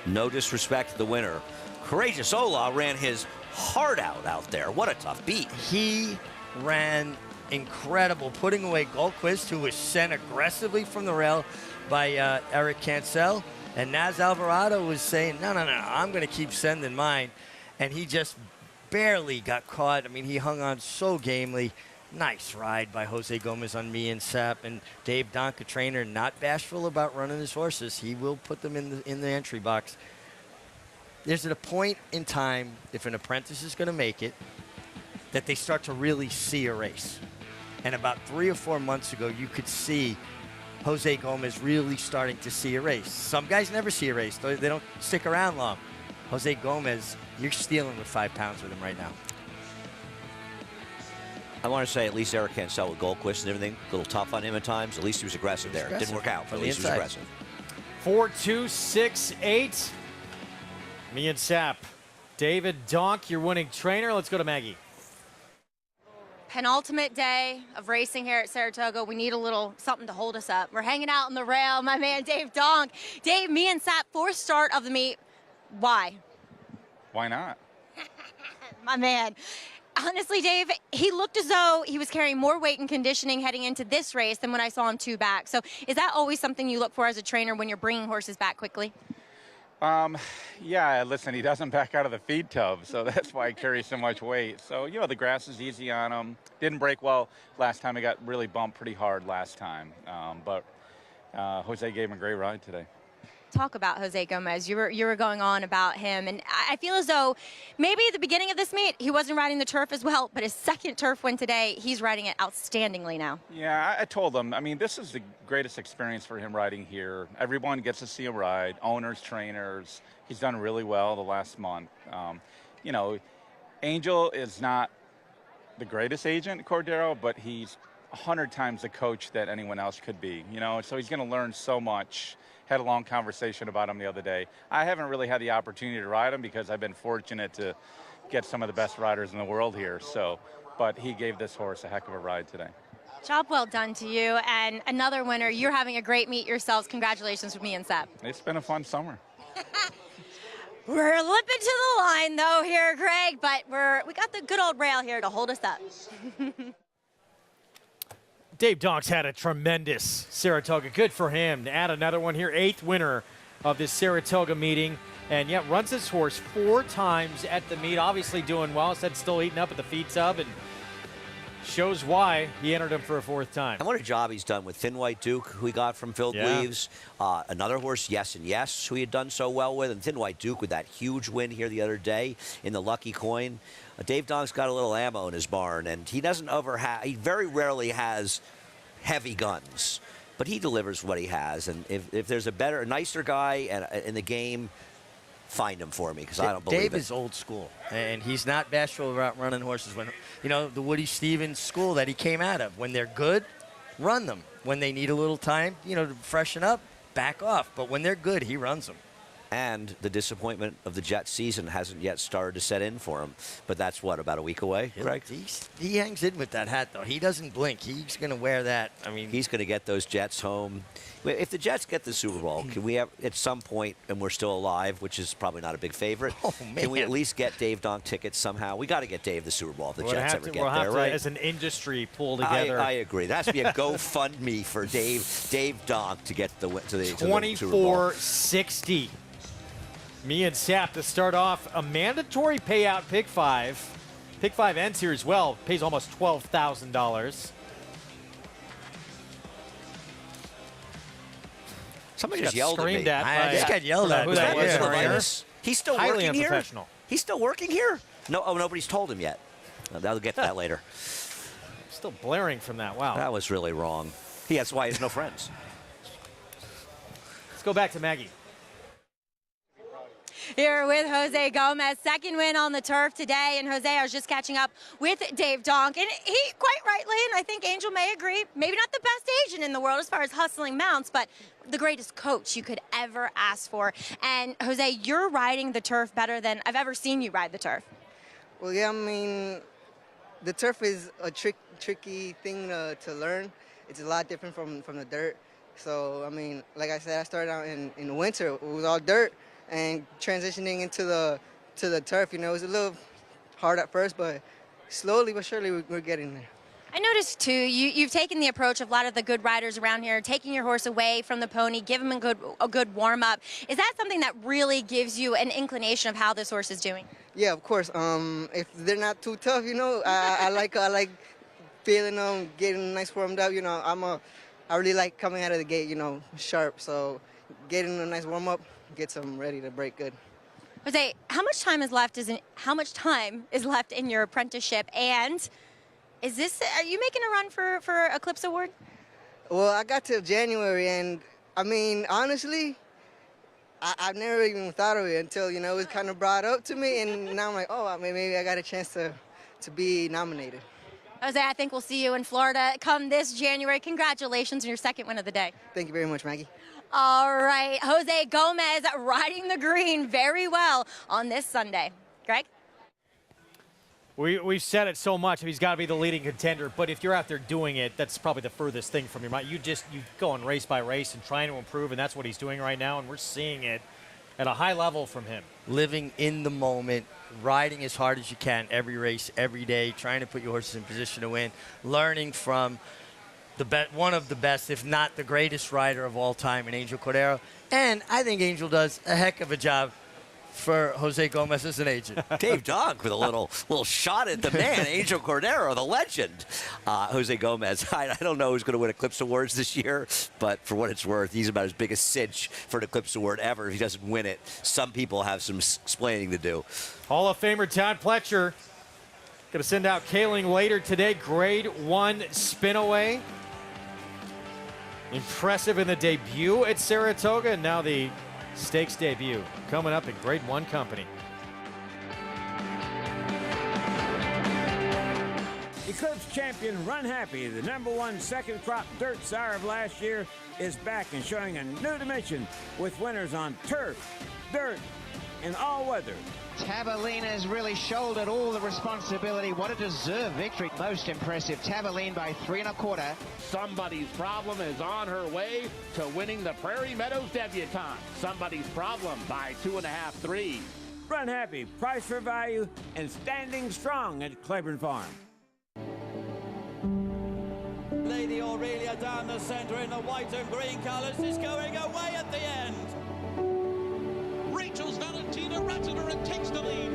no disrespect to the winner, Courageous Ola ran his heart out there. What a tough beat.
He ran incredible, putting away Goldquist, who was sent aggressively from the rail by Eric Cancel. And Naz Alvarado was saying, no, I'm going to keep sending mine. And he just barely got caught. I mean, he hung on so gamely. Nice ride by Jose Gomez on Me and Sap. And Dave Donk, a trainer, not bashful about running his horses. He will put them in the entry box. There's at a point in time, if an apprentice is going to make it, that they start to really see a race. And about 3 or 4 months ago, you could see Jose Gomez really starting to see a race. Some guys never see a race. They don't stick around long. Jose Gomez, you're stealing with 5 pounds with him right now.
I want to say at least Eric Cancel with Goldquist and everything, a little tough on him at times. At least he was aggressive there. Didn't work out, but at least he was aggressive.
4-2-6-8. Me and Sap. David Donk, your winning trainer. Let's go to Maggie.
Penultimate day of racing here at Saratoga. We need a little something to hold us up. We're hanging out on the rail. My man, Dave Donk. Dave, Me and Sap, 4th start of the meet. Why?
Why not?
My man. Honestly, Dave, he looked as though he was carrying more weight and conditioning heading into this race than when I saw him 2 back. So is that always something you look for as a trainer when you're bringing horses back quickly?
Yeah, listen, he doesn't back out of the feed tub, so that's why he carries so much weight. So, the grass is easy on him. Didn't break well last time. He got really bumped pretty hard last time. But Jose gave him a great ride today.
talk about Jose Gomez. You were going on about him, and I feel as though maybe at the beginning of this meet he wasn't riding the turf as well, but his second turf win today, he's riding it outstandingly now.
Yeah, I told him. I mean, this is the greatest experience for him riding here. Everyone gets to see him ride, owners, trainers. He's done really well the last month. You know, Angel is not the greatest agent, Cordero, but he's 100 times the coach that anyone else could be, you know, so he's going to learn so much. Had a long conversation about him the other day. I haven't really had the opportunity to ride him because I've been fortunate to get some of the best riders in the world here, so, but he gave this horse a heck of a ride today.
Job well done to you, and another winner. You're having a great meet yourselves. Congratulations from me and Seb.
It's been a fun summer.
We're lipping to the line, though, here, Greg, but we got the good old rail here to hold us up.
Dave Donk's had a tremendous Saratoga. Good for him to add another one here. 8th winner of this Saratoga meeting. And yet runs this horse 4 times at the meet. Obviously doing well. Instead still eating up at the feed tub. And shows why he entered him for a 4th time.
And what a job he's done with Thin White Duke, who he got from Phil Gleaves. Another horse, Yes and Yes, who he had done so well with. And Thin White Duke with that huge win here the other day in the Lucky Coin. Dave Donk's got a little ammo in his barn, and he doesn't he very rarely has heavy guns, but he delivers what he has. And if there's a nicer guy in the game, find him for me, because I don't believe
Dave
it.
is old school, and he's not bashful about running horses. When, you know, the Woody Stevens school that he came out of, when they're good, run them. When they need a little time, you know, to freshen up, back off. But when they're good, he runs them.
And the disappointment of the Jet season hasn't yet started to set in for him. But that's, what, about a week away, Greg?
He hangs in with that hat, though. He doesn't blink. He's going to wear that. I mean,
he's going to get those Jets home. If the Jets get the Super Bowl, can we have, at some point, and we're still alive, which is probably not a big favorite, can we at least get Dave Donk tickets somehow? We got to get Dave the Super Bowl if the Jets ever get there, right?
As an industry, pull together.
I agree. There has to be a GoFundMe for Dave Donk to get to the Super Bowl.
24.60. Me and Sap to start off a mandatory payout pick 5. Pick 5 ends here as well. Pays almost $12,000.
Somebody just yelled at me.
I just got yelled at.
Who that was?
He's still
Highly
working here?
unprofessional.
He's still working here? No, nobody's told him yet. I'll get to that later.
Still blaring from that. Wow.
That was really wrong. That's why he has no friends.
Let's go back to Maggie.
Here with Jose Gomez, 2nd win on the turf today. And Jose, I was just catching up with Dave Donk, and he, quite rightly, and I think Angel may agree, maybe not the best agent in the world as far as hustling mounts, but the greatest coach you could ever ask for. And Jose, you're riding the turf better than I've ever seen you ride the turf.
Well, yeah, I mean, the turf is a tricky thing to learn. It's a lot different from the dirt. So, I mean, like I said, I started out in the winter. It was all dirt. And transitioning into the turf, you know, it was a little hard at first, but slowly but surely we're getting there.
I noticed, too, you've taken the approach of a lot of the good riders around here, taking your horse away from the pony, give him a good warm-up. Is that something that really gives you an inclination of how this horse is doing?
Yeah, of course. If they're not too tough, you know, I like feeling them, getting nice warmed up. You know, I really like coming out of the gate, you know, sharp. So getting a nice warm-up gets them ready to break good.
Jose, how much time is left in your apprenticeship, and are you making a run for Eclipse Award?
Well, I got till January, and I mean, honestly, I've never even thought of it until, you know, it was kind of brought up to me, and now I'm like, oh, maybe I got a chance to be nominated.
Jose, I think we'll see you in Florida come this January. Congratulations on your 2nd win of the day.
Thank you very much, Maggie.
All right, Jose Gomez riding the green very well on this Sunday. Greg?
We've said it so much. He's got to be the leading contender. But if you're out there doing it, that's probably the furthest thing from your mind. You go on race by race and trying to improve, and that's what he's doing right now. And we're seeing it at a high level from him.
Living in the moment, riding as hard as you can every race, every day, trying to put your horses in position to win, learning from one of the best, if not the greatest rider of all time in Angel Cordero. And I think Angel does a heck of a job for Jose Gomez as an agent.
Dave Donk with a little shot at the man, Angel Cordero, the legend. Jose Gomez, I don't know who's going to win Eclipse Awards this year, but for what it's worth, he's about as big a cinch for an Eclipse Award ever if he doesn't win it. Some people have some explaining to do.
Hall of Famer Todd Pletcher going to send out Kaling later today. Grade 1 spin-away. Impressive in the debut at Saratoga, and now the stakes debut coming up in Grade 1 company.
Eclipse champion Run Happy, the #1 second crop dirt sire of last year, is back and showing a new dimension with winners on turf, dirt, and all weather.
Tabalina's really shouldered all the responsibility. What a deserved victory. Most impressive. Tabalina by 3 1/4.
Somebody's Problem is on her way to winning the Prairie Meadows Debutante. Somebody's Problem by 2.5 3.
Run Happy, price for value, and standing strong at Claiborne Farm.
Lady Aurelia down the center in the white and green colors is going away at the end.
Rachel's Valentina Ratzener and takes the lead.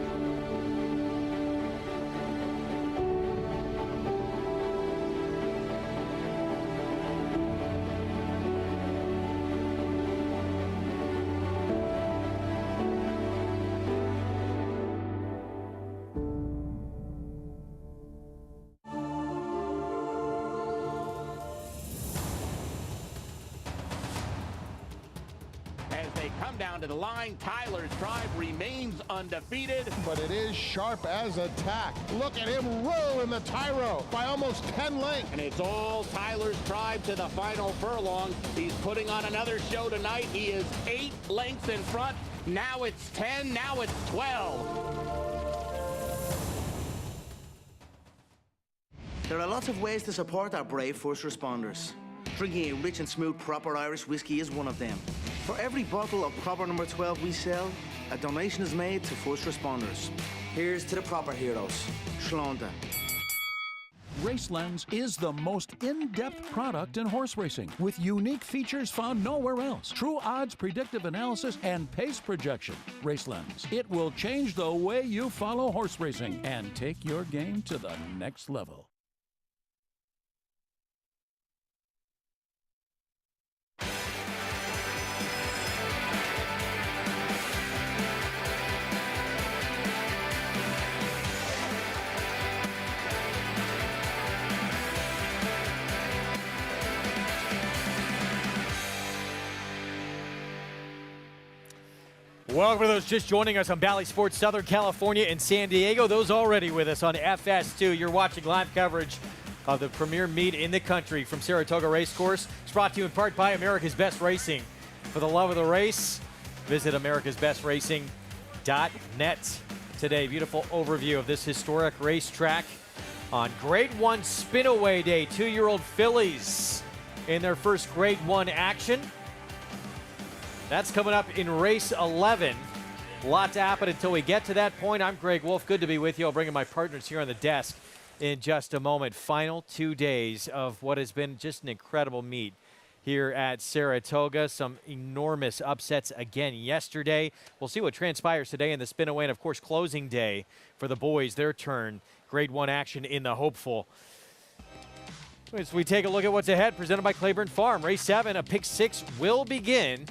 Come down to the line. Tyler's Tribe remains undefeated.
But it is sharp as a tack. Look at him roll in the Tyro by almost 10 lengths.
And it's all Tyler's Tribe to the final furlong. He's putting on another show tonight. He is 8 lengths in front. Now it's 10. Now it's 12.
There are lots of ways to support our brave first responders. Drinking a rich and smooth proper Irish whiskey is one of them. For every bottle of proper number 12 we sell, a donation is made to first responders. Here's to the proper heroes. Shlonda.
RaceLens is the most in-depth product in horse racing, with unique features found nowhere else. True odds, predictive analysis, and pace projection. RaceLens. It will change the way you follow horse racing and take your game to the next level.
Welcome to those just joining us on Bally Sports Southern California and San Diego. Those already with us on FS2. You're watching live coverage of the premier meet in the country from Saratoga Racecourse. It's brought to you in part by America's Best Racing. For the love of the race, visit americasbestracing.net today. Beautiful overview of this historic racetrack on Grade 1 Spinaway Day. 2-year-old fillies in their first Grade 1 action. That's coming up in race 11. A lot to happen until we get to that point. I'm Greg Wolf. Good to be with you. I'll bring in my partners here on the desk in just a moment. Final 2 days of what has been just an incredible meet here at Saratoga. Some enormous upsets again yesterday. We'll see what transpires today in the spin-away. And, of course, closing day for the boys, their turn. Grade 1 action in the hopeful. As we take a look at what's ahead, presented by Claiborne Farm. Race 7, a pick 6 will begin.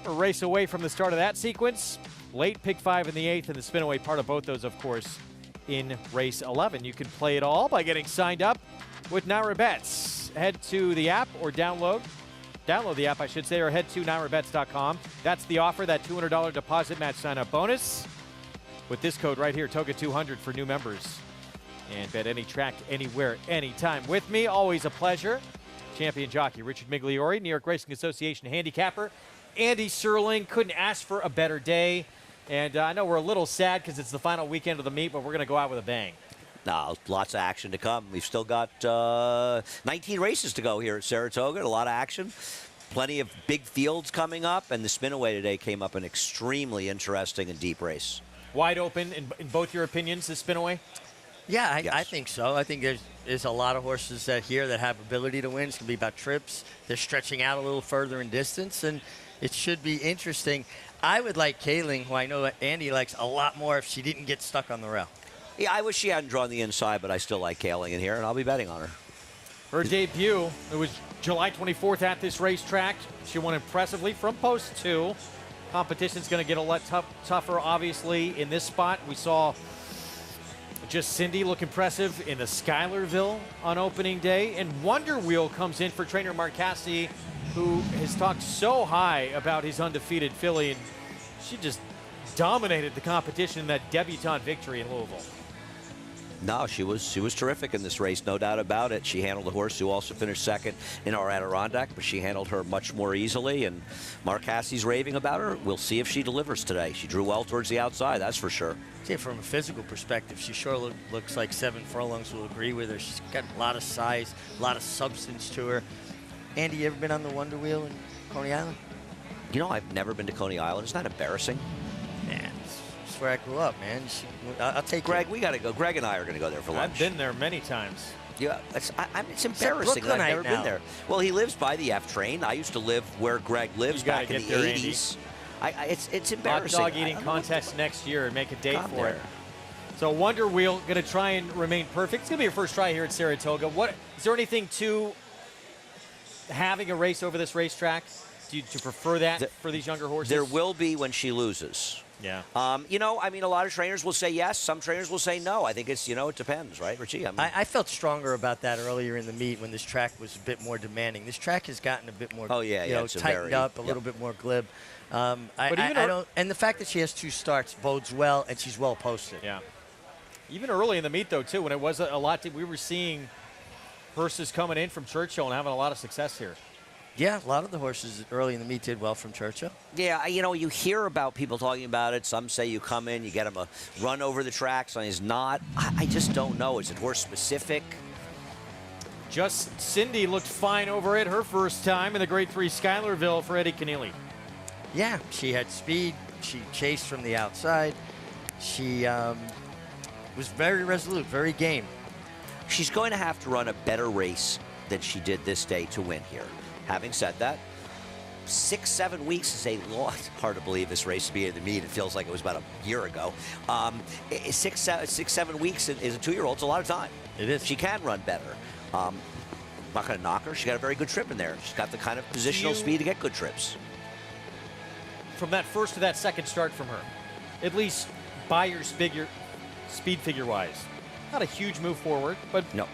A race away from the start of that sequence. Late pick 5 in the 8th, and the spin away part of both those, of course, in race 11. You can play it all by getting signed up with Naira Bets. Head to the app or download the app, I should say, or head to nairabets.com. That's the offer, that $200 deposit match sign-up bonus with this code right here, TOGA200 for new members. And bet any track, anywhere, anytime. With me, always a pleasure, champion jockey Richard Migliori, New York Racing Association handicapper Andy Serling. Couldn't ask for a better day. And I know we're a little sad because it's the final weekend of the meet, but we're going to go out with a bang.
No, lots of action to come. We've still got 19 races to go here at Saratoga. A lot of action. Plenty of big fields coming up. And the spin-away today came up an extremely interesting and deep race.
Wide open in both your opinions, the spin-away?
Yeah, I think so. I think there's a lot of horses that have ability to win. It's going to be about trips. They're stretching out a little further in distance, and it should be interesting. I would like Kaling, who I know Andy likes a lot more, if she didn't get stuck on the rail.
Yeah, I wish she hadn't drawn the inside, but I still like Kaling in here, and I'll be betting on her.
Her debut, it was July 24th at this racetrack. She won impressively from post 2. Competition's going to get a lot tougher, obviously, in this spot. We saw just Cindy look impressive in the Schuylerville on opening day. And Wonder Wheel comes in for trainer Mark Cassidy, who has talked so high about his undefeated filly, and she just dominated the competition in that debutante victory in Louisville.
No, she was terrific in this race, no doubt about it. She handled the horse who also finished second in our Adirondack, but she handled her much more easily, and Mark Cassie's raving about her. We'll see if she delivers today. She drew well towards the outside, that's for sure.
See, from a physical perspective, she sure looks like 7 furlongs will agree with her. She's got a lot of size, a lot of substance to her. Andy, you ever been on the Wonder Wheel in Coney Island?
You know, I've never been to Coney Island. Isn't that embarrassing?
Man, that's where I grew up, man. I'll take
Greg,
you.
we got to go. Greg and I are going to go there for lunch.
I've been there many times.
Yeah, it's embarrassing that I've never been there. Well, he lives by the F train. I used to live where Greg lives back in the 80s. It's embarrassing.
Hot dog eating contest next year and make a date for it. So Wonder Wheel going to try and remain perfect. It's going to be your first try here at Saratoga. Is there anything to having a race over this racetrack? Do you prefer that for these younger horses?
There will be when she loses.
Yeah.
You know, I mean, a lot of trainers will say yes. Some trainers will say no. I think it's, you know, it depends, right, Richie?
I felt stronger about that earlier in the meet when this track was a bit more demanding. This track has gotten a bit more, tightened up, a little bit more glib. And the fact that she has 2 starts bodes well, and she's well posted.
Yeah. Even early in the meet, though, too, when it was a lot, we were seeing horses coming in from Churchill and having a lot of success here.
Yeah, a lot of the horses early in the meet did well from Churchill.
Yeah, you know, you hear about people talking about it. Some say you come in, you get him a run over the track. Some is not. I just don't know. Is it horse specific?
Just Cindy looked fine over it her first time in the Grade 3 Schuylerville for Eddie Keneally.
Yeah, she had speed. She chased from the outside. She was very resolute, very game.
She's going to have to run a better race than she did this day to win here. Having said that, 6-7 weeks is a lot. Hard to believe this race to be in the meet. It feels like it was about a year ago. 6-7 weeks is a 2-year-old. It's a lot of time.
It is.
She can run better. Not going to knock her. She got a very good trip in there. She's got the kind of positional speed to get good trips.
From that first to that second start from her, at least by your speed figure-wise, not a huge move forward, but
no,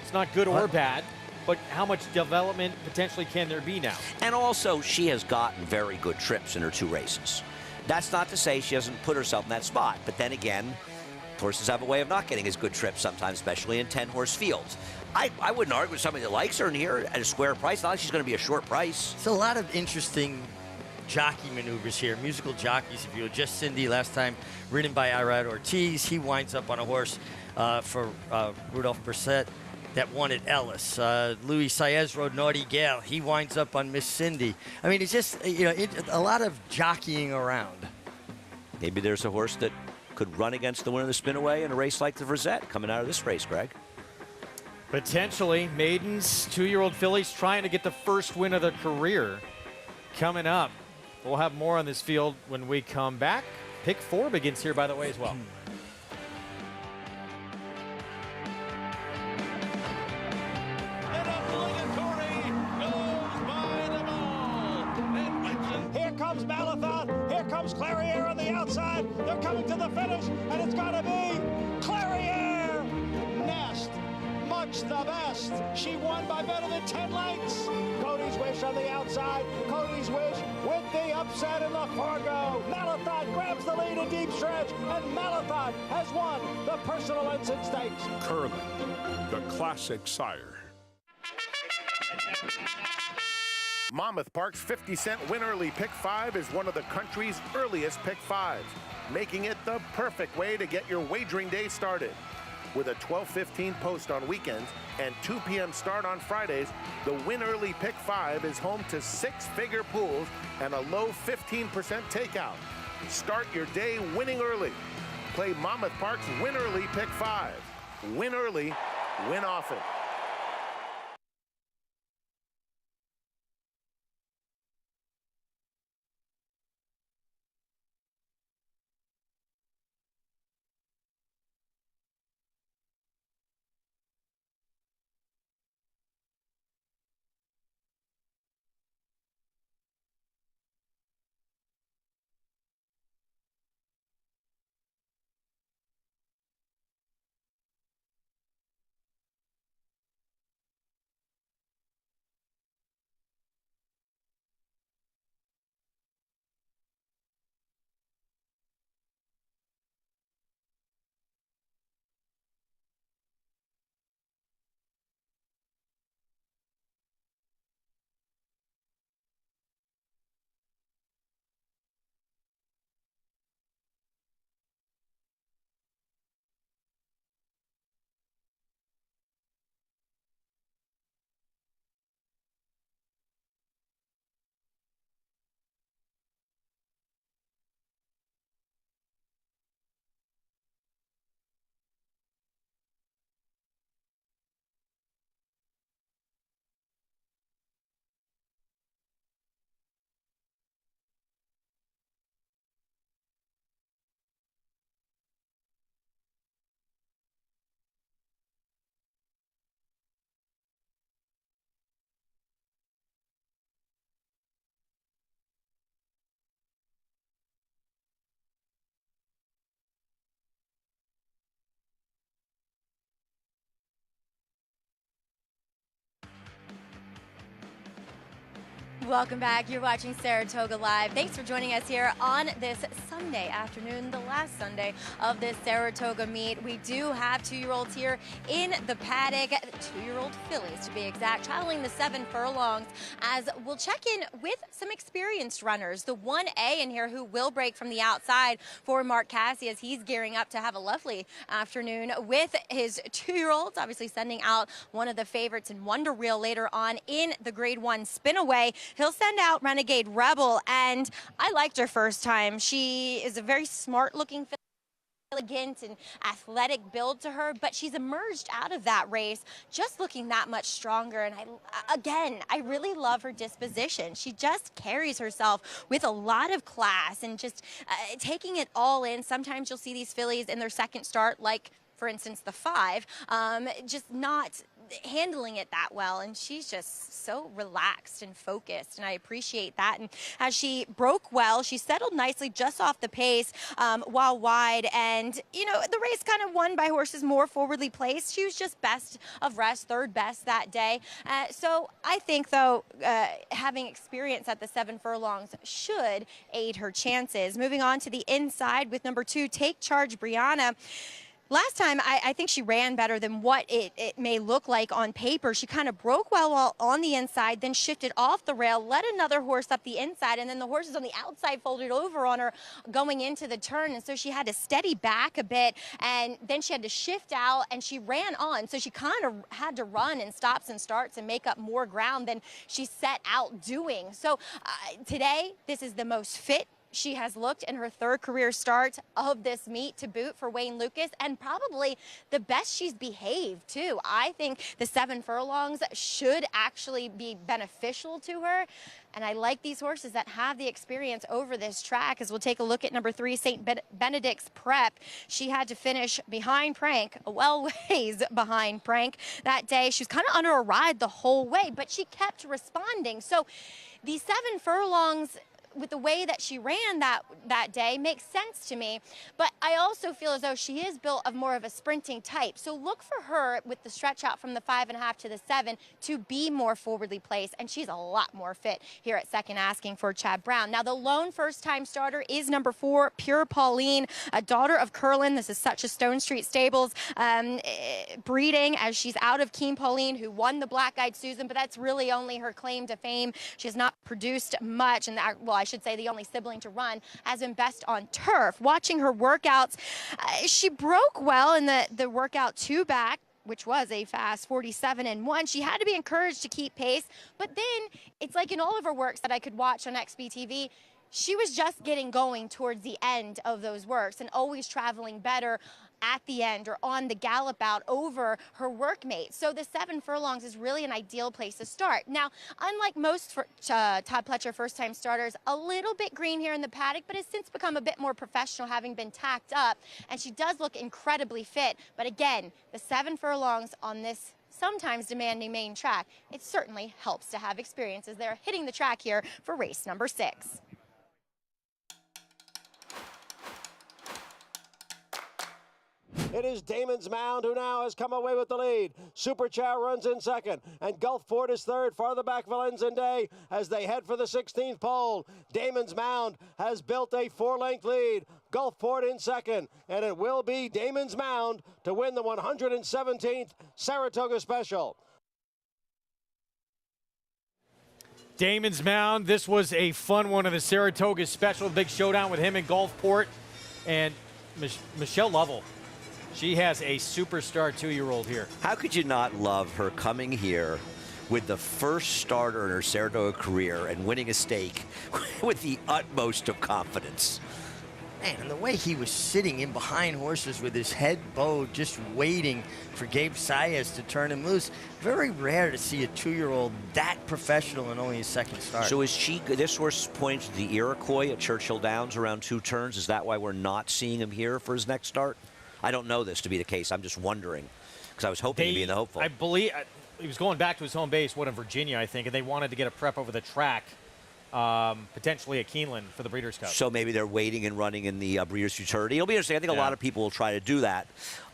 it's not good or bad. But how much development potentially can there be now?
And also, she has gotten very good trips in her 2 races. That's not to say she hasn't put herself in that spot. But then again, horses have a way of not getting as good trips sometimes, especially in 10-horse fields. I wouldn't argue with somebody that likes her in here at a square price. Not like she's going to be a short price.
It's a lot of interesting jockey maneuvers here, musical jockeys, if you will. Just Cindy last time, ridden by Irad Ortiz. He winds up on a horse for Rudolph Brissett that won at Ellis. Louis Saez rode Naughty Gale. He winds up on Miss Cindy. I mean, it's just, a lot of jockeying around.
Maybe there's a horse that could run against the winner of the Spinaway in a race like the Verzette coming out of this race, Greg.
Potentially. Maidens, 2-year-old fillies trying to get the first win of their career coming up. We'll have more on this field when we come back. Pick 4 begins here, by the way, as well.
Here comes Malathaat. Here comes Clariere on the outside. They're coming to the finish, and it's going to be Clariere. Nest, much the best. She won by better than 10 lengths. Cody's Wish on the outside. Cody's Wish with the upset in the Fargo. Malathaat grabs the lead in deep stretch, and Malathaat has won the Personal Ensign Stakes.
Curling, the classic sire.
Monmouth Park's 50-cent Win Early Pick 5 is one of the country's earliest Pick 5s, making it the perfect way to get your wagering day started. With a 12:15 post on weekends and 2 p.m. start on Fridays, the Win Early Pick 5 is home to 6-figure pools and a low 15% takeout. Start your day winning early. Play Monmouth Park's Win Early Pick 5. Win early, win often.
Welcome back. You're watching Saratoga Live. Thanks for joining us here on this Sunday afternoon, the last Sunday of this Saratoga meet. We do have 2-year-olds here in the paddock, 2-year-old fillies to be exact, traveling the 7 furlongs, as we'll check in with some experienced runners. The 1A in here who will break from the outside for Mark Cassie as he's gearing up to have a lovely afternoon with his 2-year-olds, obviously sending out one of the favorites in Wonder Reel later on in the Grade 1 Spinaway. He'll send out Renegade Rebel, and I liked her first time. She is a very smart-looking, elegant and athletic build to her, but she's emerged out of that race just looking that much stronger. And I really love her disposition. She just carries herself with a lot of class and just taking it all in. Sometimes you'll see these fillies in their second start, like for instance the 5, just not handling it that well, and she's just so relaxed and focused, and I appreciate that. And as she broke well, she settled nicely just off the pace while wide, and you know, the race kind of won by horses more forwardly placed. She was just best of rest, third best that day. So I think though having experience at the 7 furlongs should aid her chances. Moving on to the inside with number 2, Take Charge Brianna. Last time, I think she ran better than what it may look like on paper. She kind of broke well on the inside, then shifted off the rail, led another horse up the inside, and then the horses on the outside folded over on her going into the turn. And so she had to steady back a bit, and then she had to shift out, and she ran on. So she kind of had to run in stops and starts and make up more ground than she set out doing. So today, this is the most fit she has looked in her 3rd career start of this meet to boot for Wayne Lucas, and probably the best she's behaved too. I think the 7 furlongs should actually be beneficial to her, and I like these horses that have the experience over this track. As we'll take a look at number 3, St. Benedict's Prep. She had to finish behind Prank, well ways behind Prank that day. She was kind of under a ride the whole way, but she kept responding. So these 7 furlongs, with the way that she ran that day, makes sense to me. But I also feel as though she is built of more of a sprinting type. So look for her with the stretch out from the 5.5 to the 7 to be more forwardly placed. And she's a lot more fit here at second, asking for Chad Brown. Now, the lone first-time starter is number 4, Pure Pauline, a daughter of Curlin. This is such a Stone Street Stables breeding, as she's out of Keen Pauline, who won the Black-Eyed Susan, but that's really only her claim to fame. She has not produced much, and well, I should say the only sibling to run has been best on turf. Watching her workouts, she broke well in the workout 2 back, which was a fast 47-1. She had to be encouraged to keep pace, but then it's like in all of her works that I could watch on XBTV, she was just getting going towards the end of those works and always traveling better at the end or on the gallop out over her workmate. So the 7 furlongs is really an ideal place to start. Now, unlike most Todd Pletcher first-time starters, a little bit green here in the paddock, but has since become a bit more professional, having been tacked up, and she does look incredibly fit. But again, the 7 furlongs on this sometimes demanding main track, it certainly helps to have experiences there. Hitting the track here for race number 6.
It is Damon's Mound who now has come away with the lead. Super Chow runs in second, and Gulfport is third. Farther back, Valenzen Day as they head for the 16th pole. Damon's Mound has built a 4-length lead. Gulfport in second, and it will be Damon's Mound to win the 117th Saratoga Special.
Damon's Mound, this was a fun one of the Saratoga Special. Big showdown with him in Gulfport. And Michelle Lovell, she has a superstar 2-year-old here.
How could you not love her coming here with the first starter in her Saratoga career and winning a stake with the utmost of confidence?
Man, and the way he was sitting in behind horses with his head bowed, just waiting for Gabe Saez to turn him loose. Very rare to see a 2-year-old that professional in only his second start.
So is this horse pointing to the Iroquois at Churchill Downs around 2 turns? Is that why we're not seeing him here for his next start? I don't know this to be the case. I'm just wondering, because I was hoping to be in the hopeful.
I believe he was going back to his home base, in Virginia, I think, and they wanted to get a prep over the track potentially at Keeneland for the Breeders' Cup.
So maybe they're waiting and running in the Breeders' Futurity. It'll be interesting. I think a lot of people will try to do that.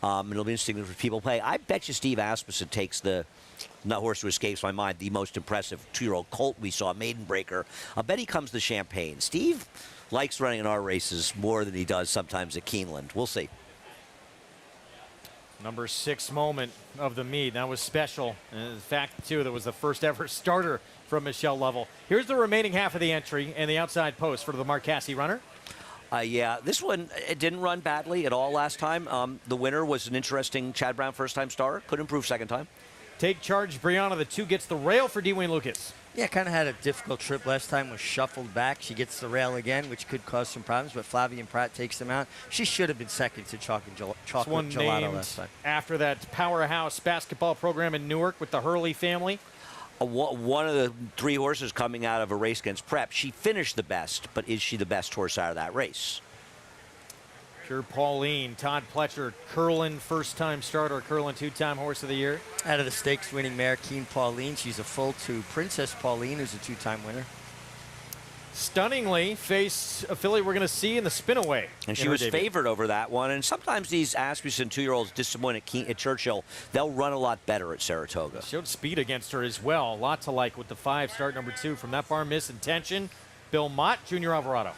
It'll be interesting if people play. I bet you Steve Asmussen takes the horse who escapes my mind, the most impressive 2-year-old colt we saw, Maiden Breaker. I'll bet he comes to Champaign. Steve likes running in our races more than he does sometimes at Keeneland. We'll see.
Number 6 moment of the meet. That was special. And the fact, too, that was the first ever starter from Michelle Lovell. Here's the remaining half of the entry and the outside post for the Marcassi runner.
Yeah, this one, it didn't run badly at all last time. The winner was an interesting Chad Brown first-time starter. Could improve second time.
Take Charge, Brianna, the 2 gets the rail for D. Wayne Lucas.
Yeah, kind of had a difficult trip last time, was shuffled back. She gets the rail again, which could cause some problems, but Flavian Pratt takes them out. She should have been second to Chocolate Gelato last time.
After that powerhouse basketball program in Newark with the Hurley family.
One of the 3 horses coming out of a race against Prep. She finished the best, but is she the best horse out of that race?
Pure Pauline, Todd Pletcher, Curlin, first-time starter, Curlin, 2-time horse of the year.
Out of the stakes-winning mare, Keen Pauline, she's a full 2. Princess Pauline, who's a 2-time winner.
Stunningly faced a filly we're going to see in the spin-away.
And she was favored over that one. And sometimes these Asmussen 2-year-olds disappoint at Churchill. They'll run a lot better at Saratoga.
Showed speed against her as well. A lot to like with the 5, start number 2 from that barn, Miss Intention. Bill Mott, Junior Alvarado.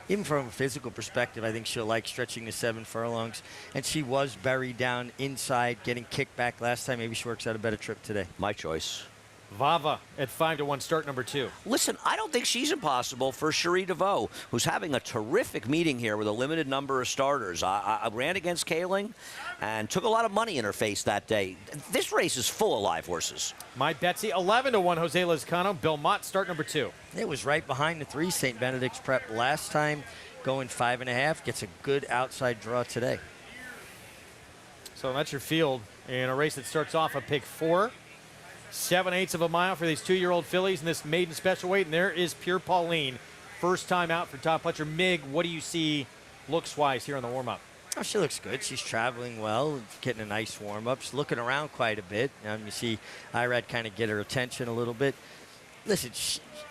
Even from a physical perspective, I think she'll like stretching the 7 furlongs. And she was buried down inside, getting kicked back last time. Maybe she works out a better trip today.
My choice.
Vava at 5-1, start number 2.
Listen, I don't think she's impossible for Cherie DeVoe, who's having a terrific meeting here with a limited number of starters. I ran against Kaling and took a lot of money in her face that day. This race is full of live horses.
My Betsy, 11-1, Jose Lizcano. Bill Mott, start number 2.
It was right behind the 3, St. Benedict's Prep last time, going 5.5. Gets a good outside draw today.
So that's your field in a race that starts off a pick 4. 7/8 of a mile for these 2-year-old fillies in this maiden special weight. And there is Pure Pauline. First time out for Todd Pletcher. Mig, what do you see looks-wise here in the warm-up?
Oh, she looks good. She's traveling well, getting a nice warm-up. She's looking around quite a bit. You see Irad kind of get her attention a little bit. Listen,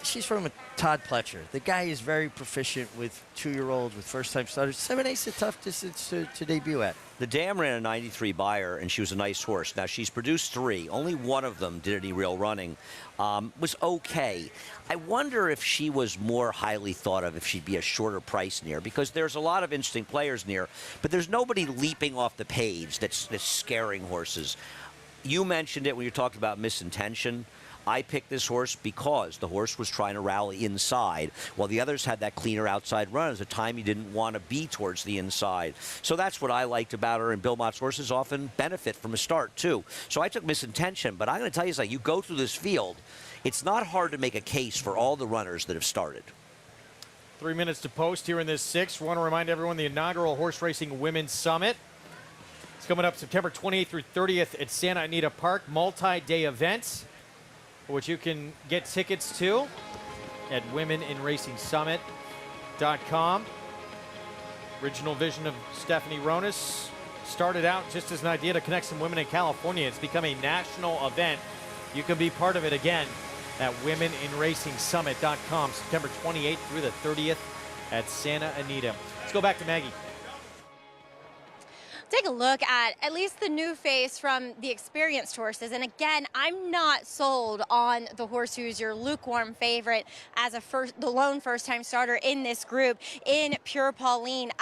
she's from Todd Pletcher. The guy is very proficient with 2-year-olds, with first-time starters. 7/8 is a tough distance to debut at.
The dam ran a 93 buyer, and she was a nice horse. Now, she's produced 3. Only one of them did any real running. Was okay. I wonder if she was more highly thought of if she'd be a shorter price near, because there's a lot of interesting players near, but there's nobody leaping off the page that's scaring horses. You mentioned it when you talked about Misintention. I picked this horse because the horse was trying to rally inside, while the others had that cleaner outside run. At a time you didn't want to be towards the inside. So that's what I liked about her, and Bill Mott's horses often benefit from a start, too. So I took Misintention, but I'm going to tell you something. You go through this field, it's not hard to make a case for all the runners that have started.
3 minutes to post here in this 6th. We want to remind everyone the inaugural Horse Racing Women's Summit. It's coming up September 28th through 30th at Santa Anita Park. Multi-day events, which you can get tickets to at womeninracingsummit.com. Original vision of Stephanie Ronis started out just as an idea to connect some women in California. It's become a national event. You can be part of it again at womeninracingsummit.com, September 28th through the 30th at Santa Anita. Let's go back to Maggie.
Take a look at least the new face from the experienced horses. And again, I'm not sold on the horse who's your lukewarm favorite as the lone first-time starter in this group, in Pure Pauline.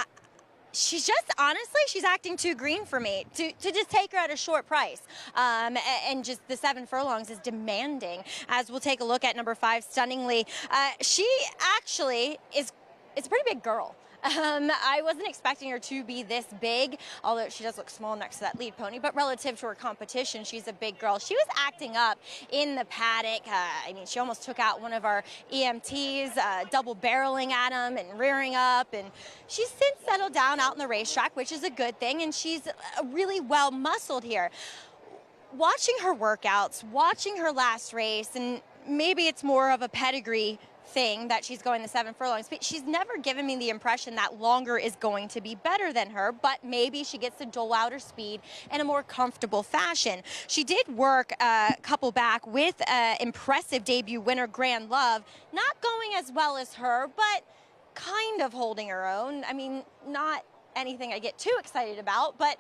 She's just, honestly, she's acting too green for me to just take her at a short price. And just the 7 furlongs is demanding. As we'll take a look at number 5, Stunningly. She actually is a pretty big girl. I wasn't expecting her to be this big, although she does look small next to that lead pony, but relative to her competition, she's a big girl. She was acting up in the paddock. I mean, she almost took out one of our EMTs, double barreling at him and rearing up, and she's since settled down out on the racetrack, which is a good thing, and she's really well muscled here. Watching her workouts, watching her last race, and maybe it's more of a pedigree thing that she's going the 7 furlongs, but she's never given me the impression that longer is going to be better than her, but maybe she gets to dole out her speed in a more comfortable fashion. She did work a couple back with impressive debut winner Grand Love, not going as well as her, but kind of holding her own. I mean, not anything I get too excited about, but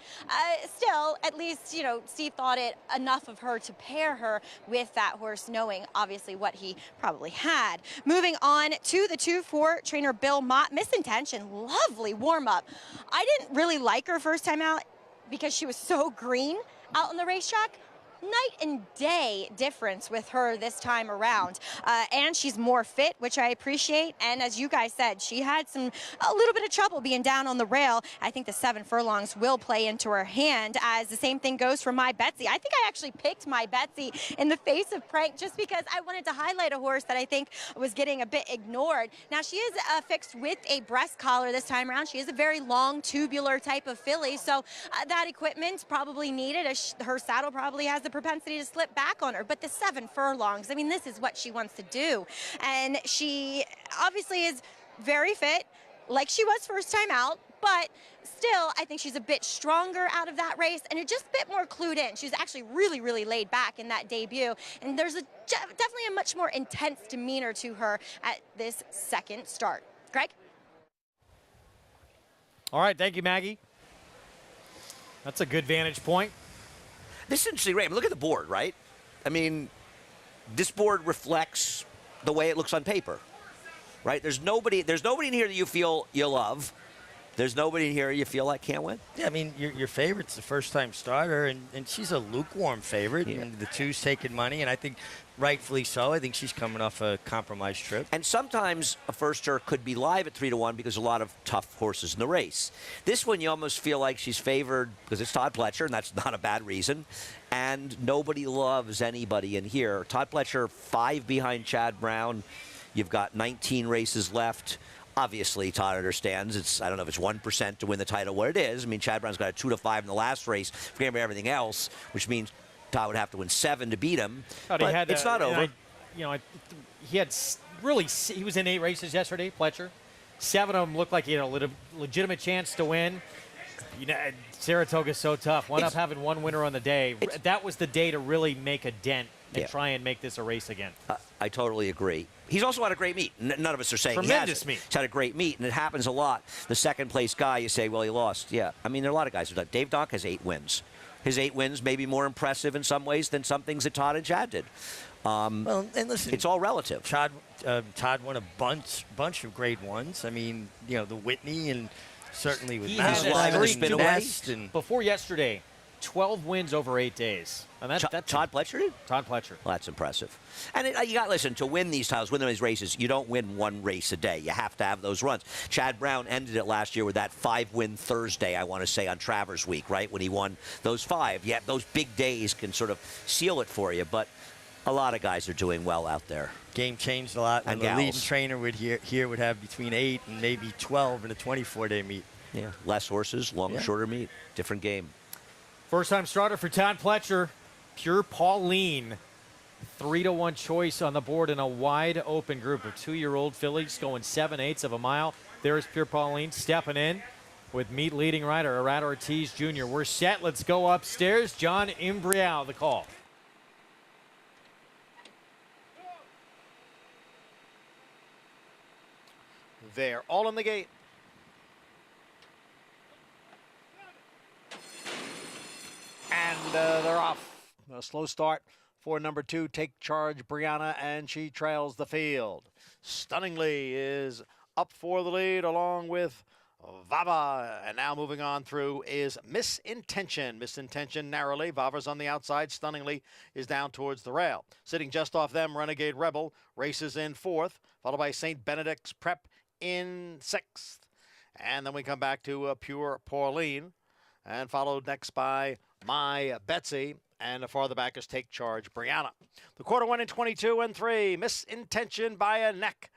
still, at least, you know, Steve thought it enough of her to pair her with that horse, knowing obviously what he probably had. Moving on to the 2-4, trainer Bill Mott, Misintention, lovely warm-up. I didn't really like her first time out because she was so green out on the racetrack. Night and day difference with her this time around, and she's more fit, which I appreciate. And as you guys said, she had a little bit of trouble being down on the rail. I think the 7 furlongs will play into her hand, as the same thing goes for My Betsy. I think I actually picked My Betsy in the face of prank just because I wanted to highlight a horse that I think was getting a bit ignored. Now, she is fixed with a breast collar this time around. She is a very long tubular type of filly, so that equipment probably needed, as her saddle probably has the propensity to slip back on her. But the 7 furlongs, I mean, this is what she wants to do. And she obviously is very fit, like she was first time out, but still, I think she's a bit stronger out of that race and just a bit more clued in. She's actually really, really laid back in that debut. And there's definitely a much more intense demeanor to her at this second start. Greg?
All right, thank you, Maggie. That's a good vantage point.
This is interesting, Ray. I mean, look at the board, right? I mean, this board reflects the way it looks on paper, right? There's nobody in here that you feel you love. There's nobody in here you feel like can't win.
Yeah, I mean, your favorite's the first-time starter, and she's a lukewarm favorite.
Yeah.
And the 2's taking money, and I think rightfully so. I think she's coming off a compromised trip.
And sometimes a firster could be live at 3-1 because a lot of tough horses in the race. This one, you almost feel like she's favored because it's Todd Pletcher, and that's not a bad reason. And nobody loves anybody in here. Todd Pletcher, 5 behind Chad Brown. You've got 19 races left. Obviously, Todd understands I don't know if it's 1% to win the title, what it is. I mean, Chad Brown's got a 2-5 in the last race, forgetting about everything else, which means Todd would have to win 7 to beat him. But it's not over.
He was in 8 races yesterday, Pletcher. 7 of them looked like he had a legitimate chance to win. You know, Saratoga's so tough. Wound up having one winner on the day. That was the day to really make a dent and try and make this a race again.
I totally agree. He's also had a great meet. None of us are saying
tremendous
he hasn't.
meet.
He's had a great meet, and it happens a lot. The second-place guy, you say, well, he lost. Yeah, I mean, there are a lot of guys who've done. Dave Donk has 8 wins. His 8 wins may be more impressive in some ways than some things that Todd and Chad did.
Well, and listen,
it's all relative.
Todd won a bunch of great ones. I mean, you know, the Whitney and certainly with
before yesterday, 12 wins over 8 days. And that's
Todd Pletcher did?
Todd Pletcher.
Well, that's impressive. And you got to listen, to win these titles, win these races, you don't win one race a day. You have to have those runs. Chad Brown ended it last year with that 5-win Thursday, I want to say, on Travers Week, right, when he won those 5. Yeah, those big days can sort of seal it for you, but a lot of guys are doing well out there.
Game changed a lot. And the leading trainer would have between 8 and maybe 12 in a 24-day meet.
Yeah, less horses, longer, shorter meet, different game.
First-time starter for Todd Pletcher, Pure Pauline. 3-1 choice on the board in a wide-open group of 2-year-old fillies going 7/8 of a mile. There's Pure Pauline stepping in with meet leading rider Arad Ortiz Jr. We're set. Let's go upstairs. John Imbrial, the call.
They're all in the gate. And they're off. A slow start for number 2, Take Charge, Brianna, and she trails the field. Stunningly is up for the lead along with Vava. And now moving on through is Misintention. Misintention narrowly. Vava's on the outside. Stunningly is down towards the rail. Sitting just off them, Renegade Rebel races in 4th, followed by St. Benedict's Prep in 6th. And then we come back to Pure Pauline, and followed next by My Betsy, and farther back is Take Charge, Brianna. The quarter went in 22 and 3. Misintention by a neck.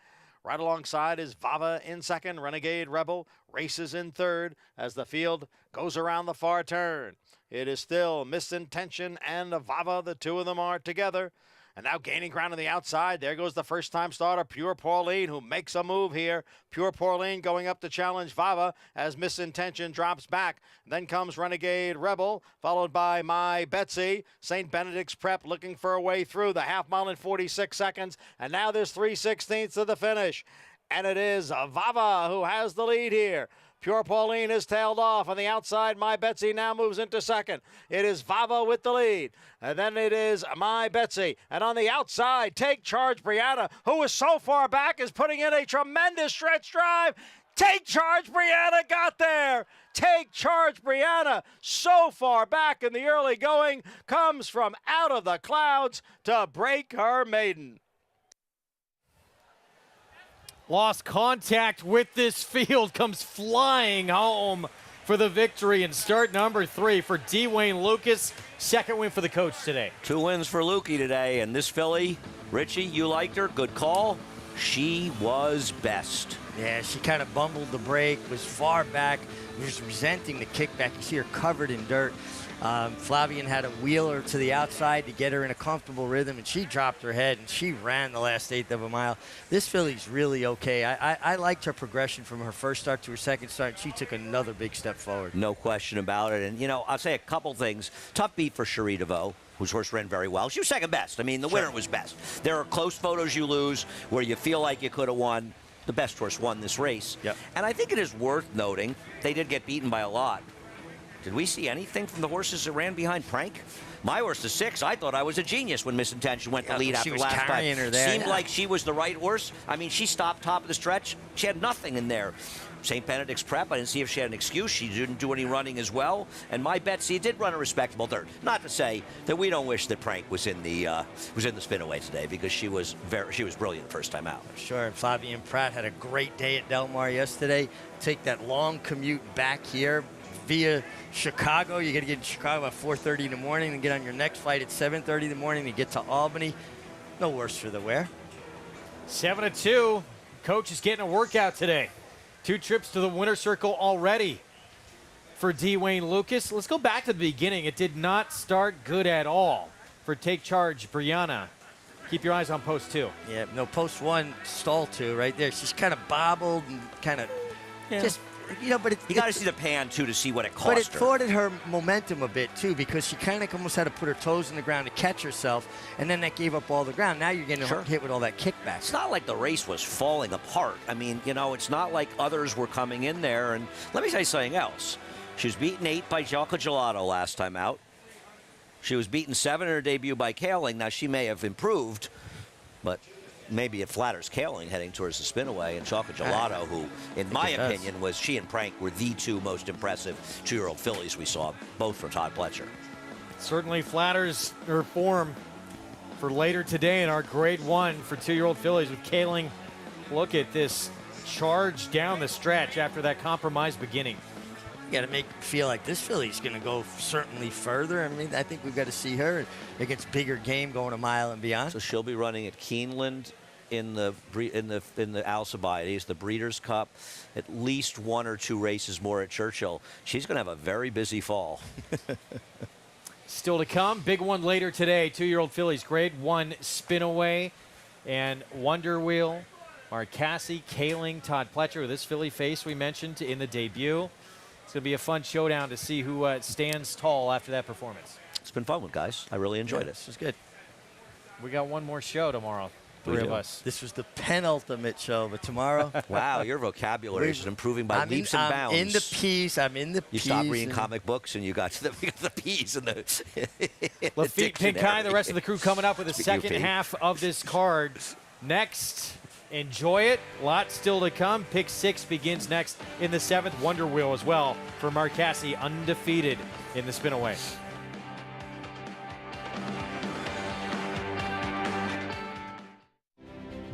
Right alongside is Vava in 2nd. Renegade Rebel races in 3rd as the field goes around the far turn. It is still Misintention and Vava. The 2 of them are together. And now gaining ground on the outside. There goes the first-time starter, Pure Pauline, who makes a move here. Pure Pauline going up to challenge Vava as Misintention drops back. Then comes Renegade Rebel, followed by My Betsy. St. Benedict's Prep looking for a way through the half mile in 46 seconds. And now there's 3/16 to the finish. And it is Vava who has the lead here. Pure Pauline is tailed off on the outside. My Betsy now moves into second. It is Vava with the lead. And then it is My Betsy. And on the outside, Take Charge Brianna, who is so far back, is putting in a tremendous stretch drive. Take Charge Brianna got there. Take Charge Brianna, so far back in the early going, comes from out of the clouds to break her maiden.
Lost contact with this field, comes flying home for the victory and start number 3 for Dwayne Lucas. Second win for the coach today.
2 wins for Lukey today, and this filly, Richie, you liked her, good call. She was best.
Yeah, she kind of bumbled the break, was far back, was resenting the kickback. You see her covered in dirt. Flavian had to wheel her to the outside to get her in a comfortable rhythm, and she dropped her head, and she ran the last 1/8 of a mile. This filly's really okay. I liked her progression from her first start to her second start. She took another big step forward.
No question about it. And, you know, I'll say a couple things. Tough beat for Cherie DeVoe, whose horse ran very well. She was second best. I mean, the winner was best. There are close photos you lose where you feel like you could have won. The best horse won this race.
Yep.
And I think it is worth noting, they did get beaten by a lot. Did we see anything from the horses that ran behind Prank? My horse is 6. I thought I was a genius when Misintention went to lead after last time.
Her there.
Seemed like she was the right horse. I mean, she stopped top of the stretch. She had nothing in there. St. Benedict's Prep, I didn't see if she had an excuse. She didn't do any running as well. And My Betsy did run a respectable dirt. Not to say that we don't wish that Prank was in the spin-away today, because she was brilliant first time out.
Sure, and Flavian Pratt had a great day at Del Mar yesterday. Take that long commute back here via Chicago. You got to get to Chicago at 4:30 in the morning and get on your next flight at 7:30 in the morning to get to Albany. No worse for the wear.
7-2. Coach is getting a workout today. 2 trips to the winner's circle already for Dwayne Lucas. Let's go back to the beginning. It did not start good at all for Take Charge Brianna. Keep your eyes on post 2.
Yeah, no, post 1, stall 2 right there. She's kind of bobbled and kind of just, you know, but
you got to see the pan, too, to see what it cost
But it
her.
thwarted her momentum a bit, too, because she kind of almost had to put her toes in the ground to catch herself, and then that gave up all the ground. Now you're getting hit with all that kickback.
It's not like the race was falling apart. I mean, you know, it's not like others were coming in there. And let me say something else. She was beaten 8 by Jalka Gelato last time out. She was beaten 7 in her debut by Kaling. Now, she may have improved, but maybe it flatters Kaling heading towards the spin-away. And Jalka Gelato, who, in my opinion, she and Prank were the 2 most impressive 2-year-old fillies we saw, both from Todd Pletcher.
Certainly flatters her form for later today in our grade 1 for 2-year-old fillies with Kaling. Look at this charge down the stretch after that compromised beginning.
You got to make it feel like this filly's going to go certainly further. I mean, I think we've got to see her against bigger game going a mile and beyond.
So she'll be running at Keeneland in the Alcibiades, the Breeders' Cup, at least 1 or 2 races more at Churchill. She's going to have a very busy fall.
Still to come, big one later today. 2-year-old fillies, grade 1 spin-away and Wonder Wheel. Marcassi, Kaling, Todd Pletcher with this filly face we mentioned in the debut. It's going to be a fun showdown to see who stands tall after that performance.
It's been fun, guys. I really enjoyed it.
This was good.
We got one more show tomorrow. 3 of us.
This was the penultimate show, but tomorrow.
Wow, your vocabulary is improving by leaps and bounds.
I'm in the piece.
You stopped reading comic books and you got to the P's and the
Lafitte Pinkai, the rest of the crew coming up with the second half of this card. Next, enjoy it. Lots still to come. Pick 6 begins next in the 7th. Wonder Wheel as well for Marcassi, undefeated in the spin-away.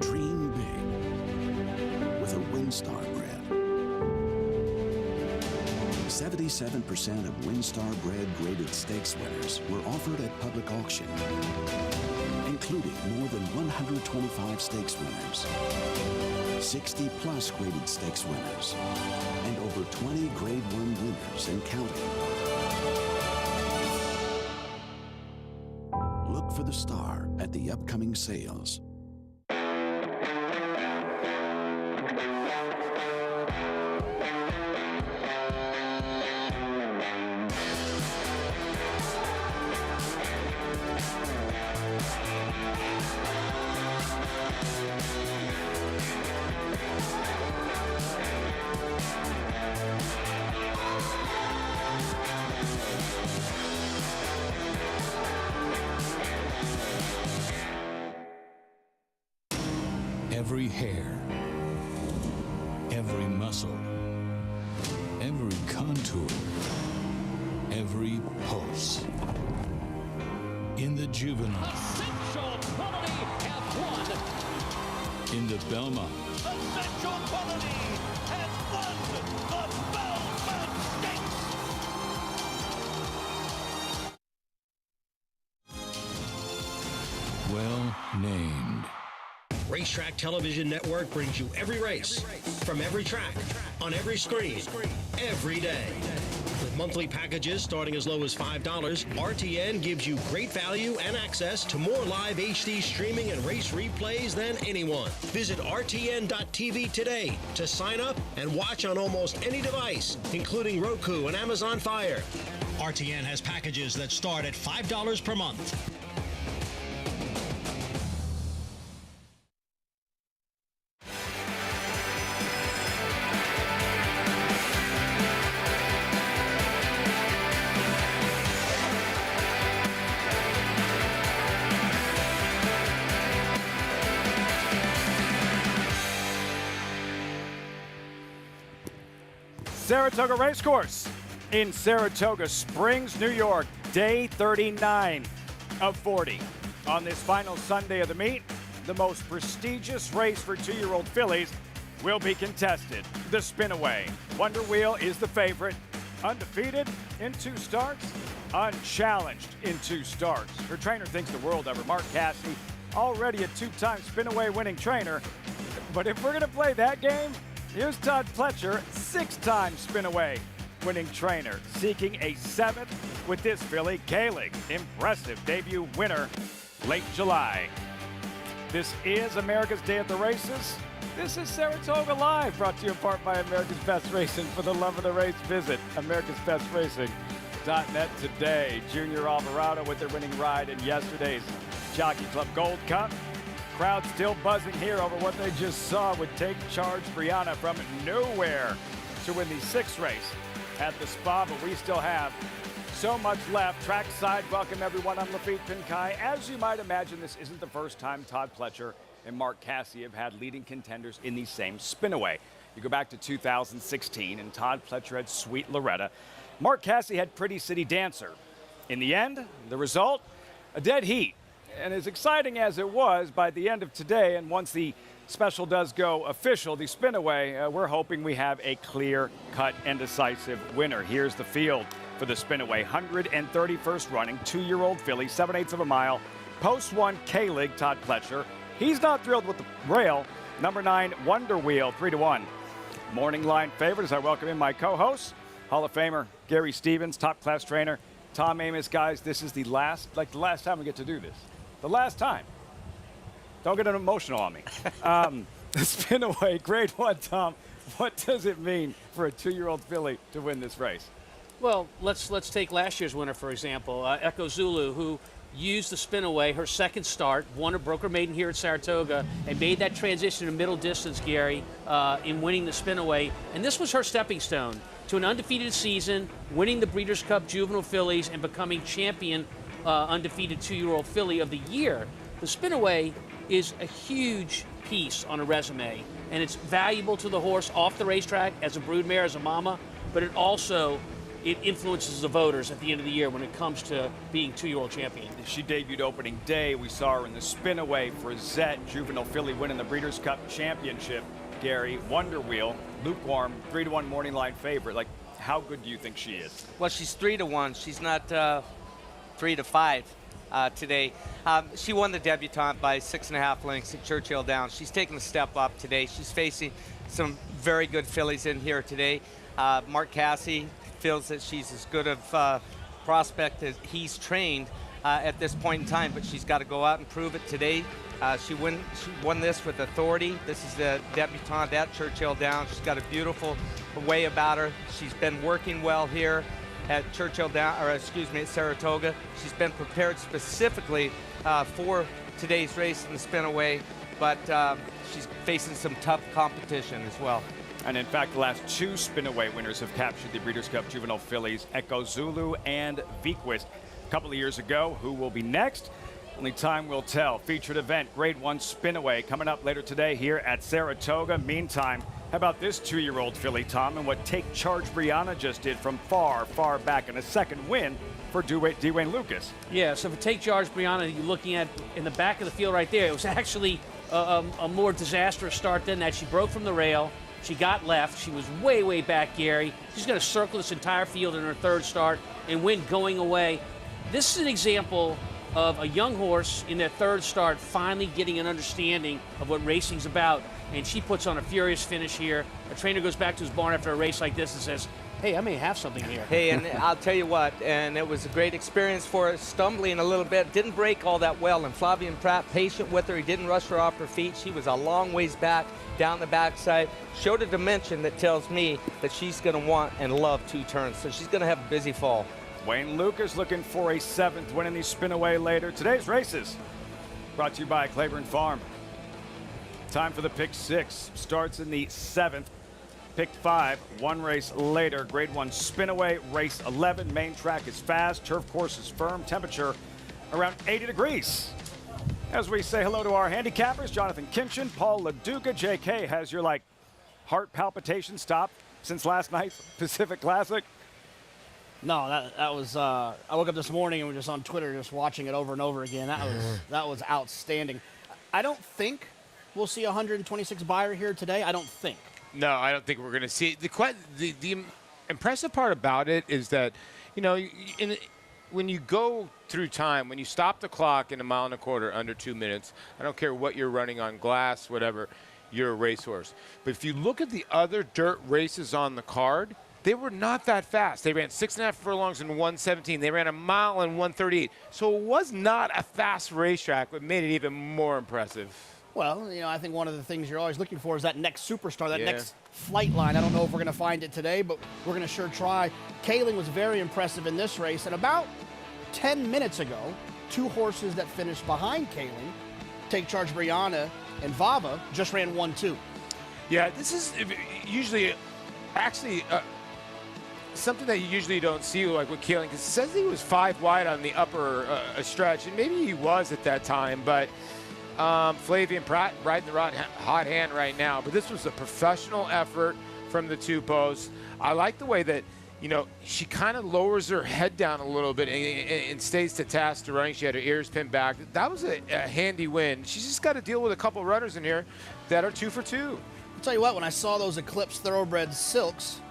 Dream big with a WinStar Bread. 77% of WinStar Bread graded stakes winners were offered at public auction, including more than 125 stakes winners, 60+ graded stakes winners, and over 20 Grade 1 winners and counting. Look for the star at the upcoming sales.
Every hair, every muscle, every contour, every pulse. In the Juvenile,
Essential quality have won.
in the Belmont,
Essential quality has won the Belmont Stakes.
well named.
Racetrack Television Network brings you every race, from every track, on every screen, every day. With monthly packages starting as low as $5, RTN gives you great value and access to more live HD streaming and race replays than anyone. Visit RTN.tv today to sign up and watch on almost any device, including Roku and Amazon Fire. RTN has packages that start at $5 per month.
Saratoga Racecourse in Saratoga Springs, New York, day 39 of 40. On this final Sunday of the meet, the most prestigious race for two-year-old fillies will be contested. The Spin-Away. Wonder Wheel is the favorite. Undefeated in 2 starts, unchallenged in 2 starts. Her trainer thinks the world of her. Mark Cassidy, already a 2-time Spin-Away winning trainer. But if we're going to play that game, here's Todd Pletcher, 6-time Spin-Away winning trainer, seeking a 7th with this filly, Kalig. Impressive debut winner, late July. This is America's Day at the Races. This is Saratoga Live, brought to you in part by America's Best Racing. For the love of the race, visit AmericasBestRacing.net today. Junior Alvarado with their winning ride in yesterday's Jockey Club Gold Cup. Crowd still buzzing here over what they just saw with Take Charge Brianna from nowhere to win the 6th race at the Spa, but we still have so much left. Trackside, welcome everyone. I'm Lafitte Pinkai. As you might imagine, this isn't the first time Todd Pletcher and Mark Cassidy have had leading contenders in the same Spin-Away. You go back to 2016, and Todd Pletcher had Sweet Loretta. Mark Cassidy had Pretty City Dancer. In the end, the result, a dead heat. And as exciting as it was, by the end of today, and once the special does go official, the Spin-Away, we're hoping we have a clear-cut and decisive winner. Here's the field for the Spin-Away. 131st running, 2-year-old filly, 7/8 of a mile. Post 1, Kalig, Todd Pletcher. He's not thrilled with the rail. Number 9, Wonder Wheel, 3-1. Morning line favorite as I welcome in my co-host, Hall of Famer Gary Stevens, top-class trainer Tom Amos. Guys, this is the last time we get to do this. The last time. Don't get emotional on me. The Spin-Away, grade 1, Tom. What does it mean for a 2-year-old filly to win this race?
Well, let's take last year's winner, for example, Echo Zulu, who used the Spin-Away, her 2nd start, won a Broker Maiden here at Saratoga, and made that transition to middle distance, Gary, in winning the Spin-Away. And this was her stepping stone to an undefeated season, winning the Breeders' Cup Juvenile Fillies, and becoming champion undefeated 2-year-old filly of the year. The Spin-Away is a huge piece on a resume, and it's valuable to the horse off the racetrack as a broodmare, as a mama, but it influences the voters at the end of the year when it comes to being 2-year-old champion.
She debuted opening day. We saw her in the Spin-Away for Zet, juvenile filly winning the Breeders' Cup Championship. Gary, Wonder Wheel, lukewarm, 3-1 morning line favorite. Like, how good do you think she is?
Well, she's 3-1. She's not 3-5 today. She won the debutante by 6.5 lengths at Churchill Downs. She's taken a step up today. She's facing some very good fillies in here today. Mark Cassidy feels that she's as good of prospect as he's trained at this point in time, but she's got to go out and prove it today. She won this with authority. This is the debutante at Churchill Downs. She's got a beautiful way about her. She's been working well here at at Saratoga. She's been prepared specifically for today's race in the spin-away, but she's facing some tough competition as well.
And in fact, the last 2 spin-away winners have captured the Breeders' Cup Juvenile fillies, Echo Zulu and Vequist. A couple of years ago, who will be next? Only time will tell. Featured event, Grade 1 spin-away, coming up later today here at Saratoga. Meantime, how about this 2-year-old filly, Tom, and what Take Charge Brianna just did from far, far back in a second win for Dwayne Lucas.
Yeah, so for Take Charge Brianna, you're looking at in the back of the field right there, it was actually a more disastrous start than that. She broke from the rail. She got left. She was way, way back, Gary. She's going to circle this entire field in her 3rd start and win going away. This is an example of a young horse in their 3rd start finally getting an understanding of what racing's about, and she puts on a furious finish here. A trainer goes back to his barn after a race like this and says, hey, I may have something here.
Hey, and I'll tell you what, and it was a great experience for her, stumbling a little bit, didn't break all that well, and Flavien Prat, patient with her, he didn't rush her off her feet. She was a long ways back, down the backside, showed a dimension that tells me that she's going to want and love 2 turns, so she's going to have a busy fall.
Wayne Lucas looking for a 7th win in the spin-away later. Today's races brought to you by Claiborne Farm. Time for the pick 6. Starts in the 7th. Pick 5, 1 race later. Grade 1 spin-away, race 11. Main track is fast. Turf course is firm. Temperature around 80 degrees. As we say hello to our handicappers, Jonathan Kinchin, Paul LaDuca. JK, has your, heart palpitation stopped since last night's Pacific Classic?
No, that was. I woke up this morning and was just on Twitter, just watching it over and over again. That was outstanding. I don't think we'll see 126 buyer here today. I don't think.
No, I don't think we're going to see it. The impressive part about it is that, when you go through time, when you stop the clock in 1.25 miles under 2 minutes, I don't care what you're running on glass, whatever, you're a racehorse. But if you look at the other dirt races on the card, they were not that fast. They ran 6.5 furlongs in 1:17. They ran 1 mile in 1:38. So it was not a fast racetrack, but made it even more impressive.
Well, I think one of the things you're always looking for is that next superstar, that next flight line. I don't know if we're going to find it today, but we're going to sure try. Kaling was very impressive in this race, and about 10 minutes ago, 2 horses that finished behind Kaling, Take Charge Brianna and Vava, just ran 1-2.
Yeah, this is usually actually something that you usually don't see, like with Kaling, because it says he was 5 wide on the upper stretch, and maybe he was at that time, but Flavien Prat riding the hot hand right now. But this was a professional effort from the 2 posts. I like the way that, she kind of lowers her head down a little bit and stays to task to running. She had her ears pinned back. That was a handy win. She's just got to deal with a couple runners in here that are 2 for 2.
I'll tell you what, when I saw those Eclipse Thoroughbred Silks,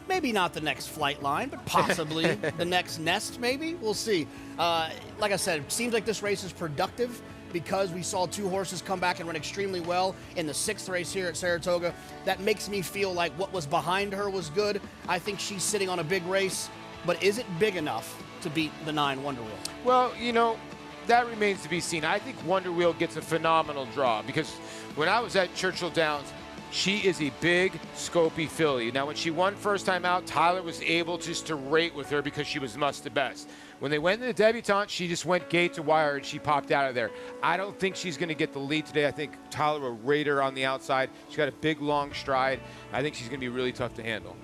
maybe not the next flight line, but possibly the next nest, maybe. We'll see. Like I said, it seems like this race is productive because we saw 2 horses come back and run extremely well in the 6th race here at Saratoga. That makes me feel like what was behind her was good. I think she's sitting on a big race, but is it big enough to beat the 9 Wonder Wheel?
Well, that remains to be seen. I think Wonder Wheel gets a phenomenal draw because when I was at Churchill Downs, she is a big, scopy filly. Now, when she won first time out, Tyler was able just to rate with her because she was must the best. When they went to the debutante, she just went gate to wire and she popped out of there. I don't think she's going to get the lead today. I think Tyler will rate her on the outside. She's got a big, long stride. I think she's going to be really tough to handle.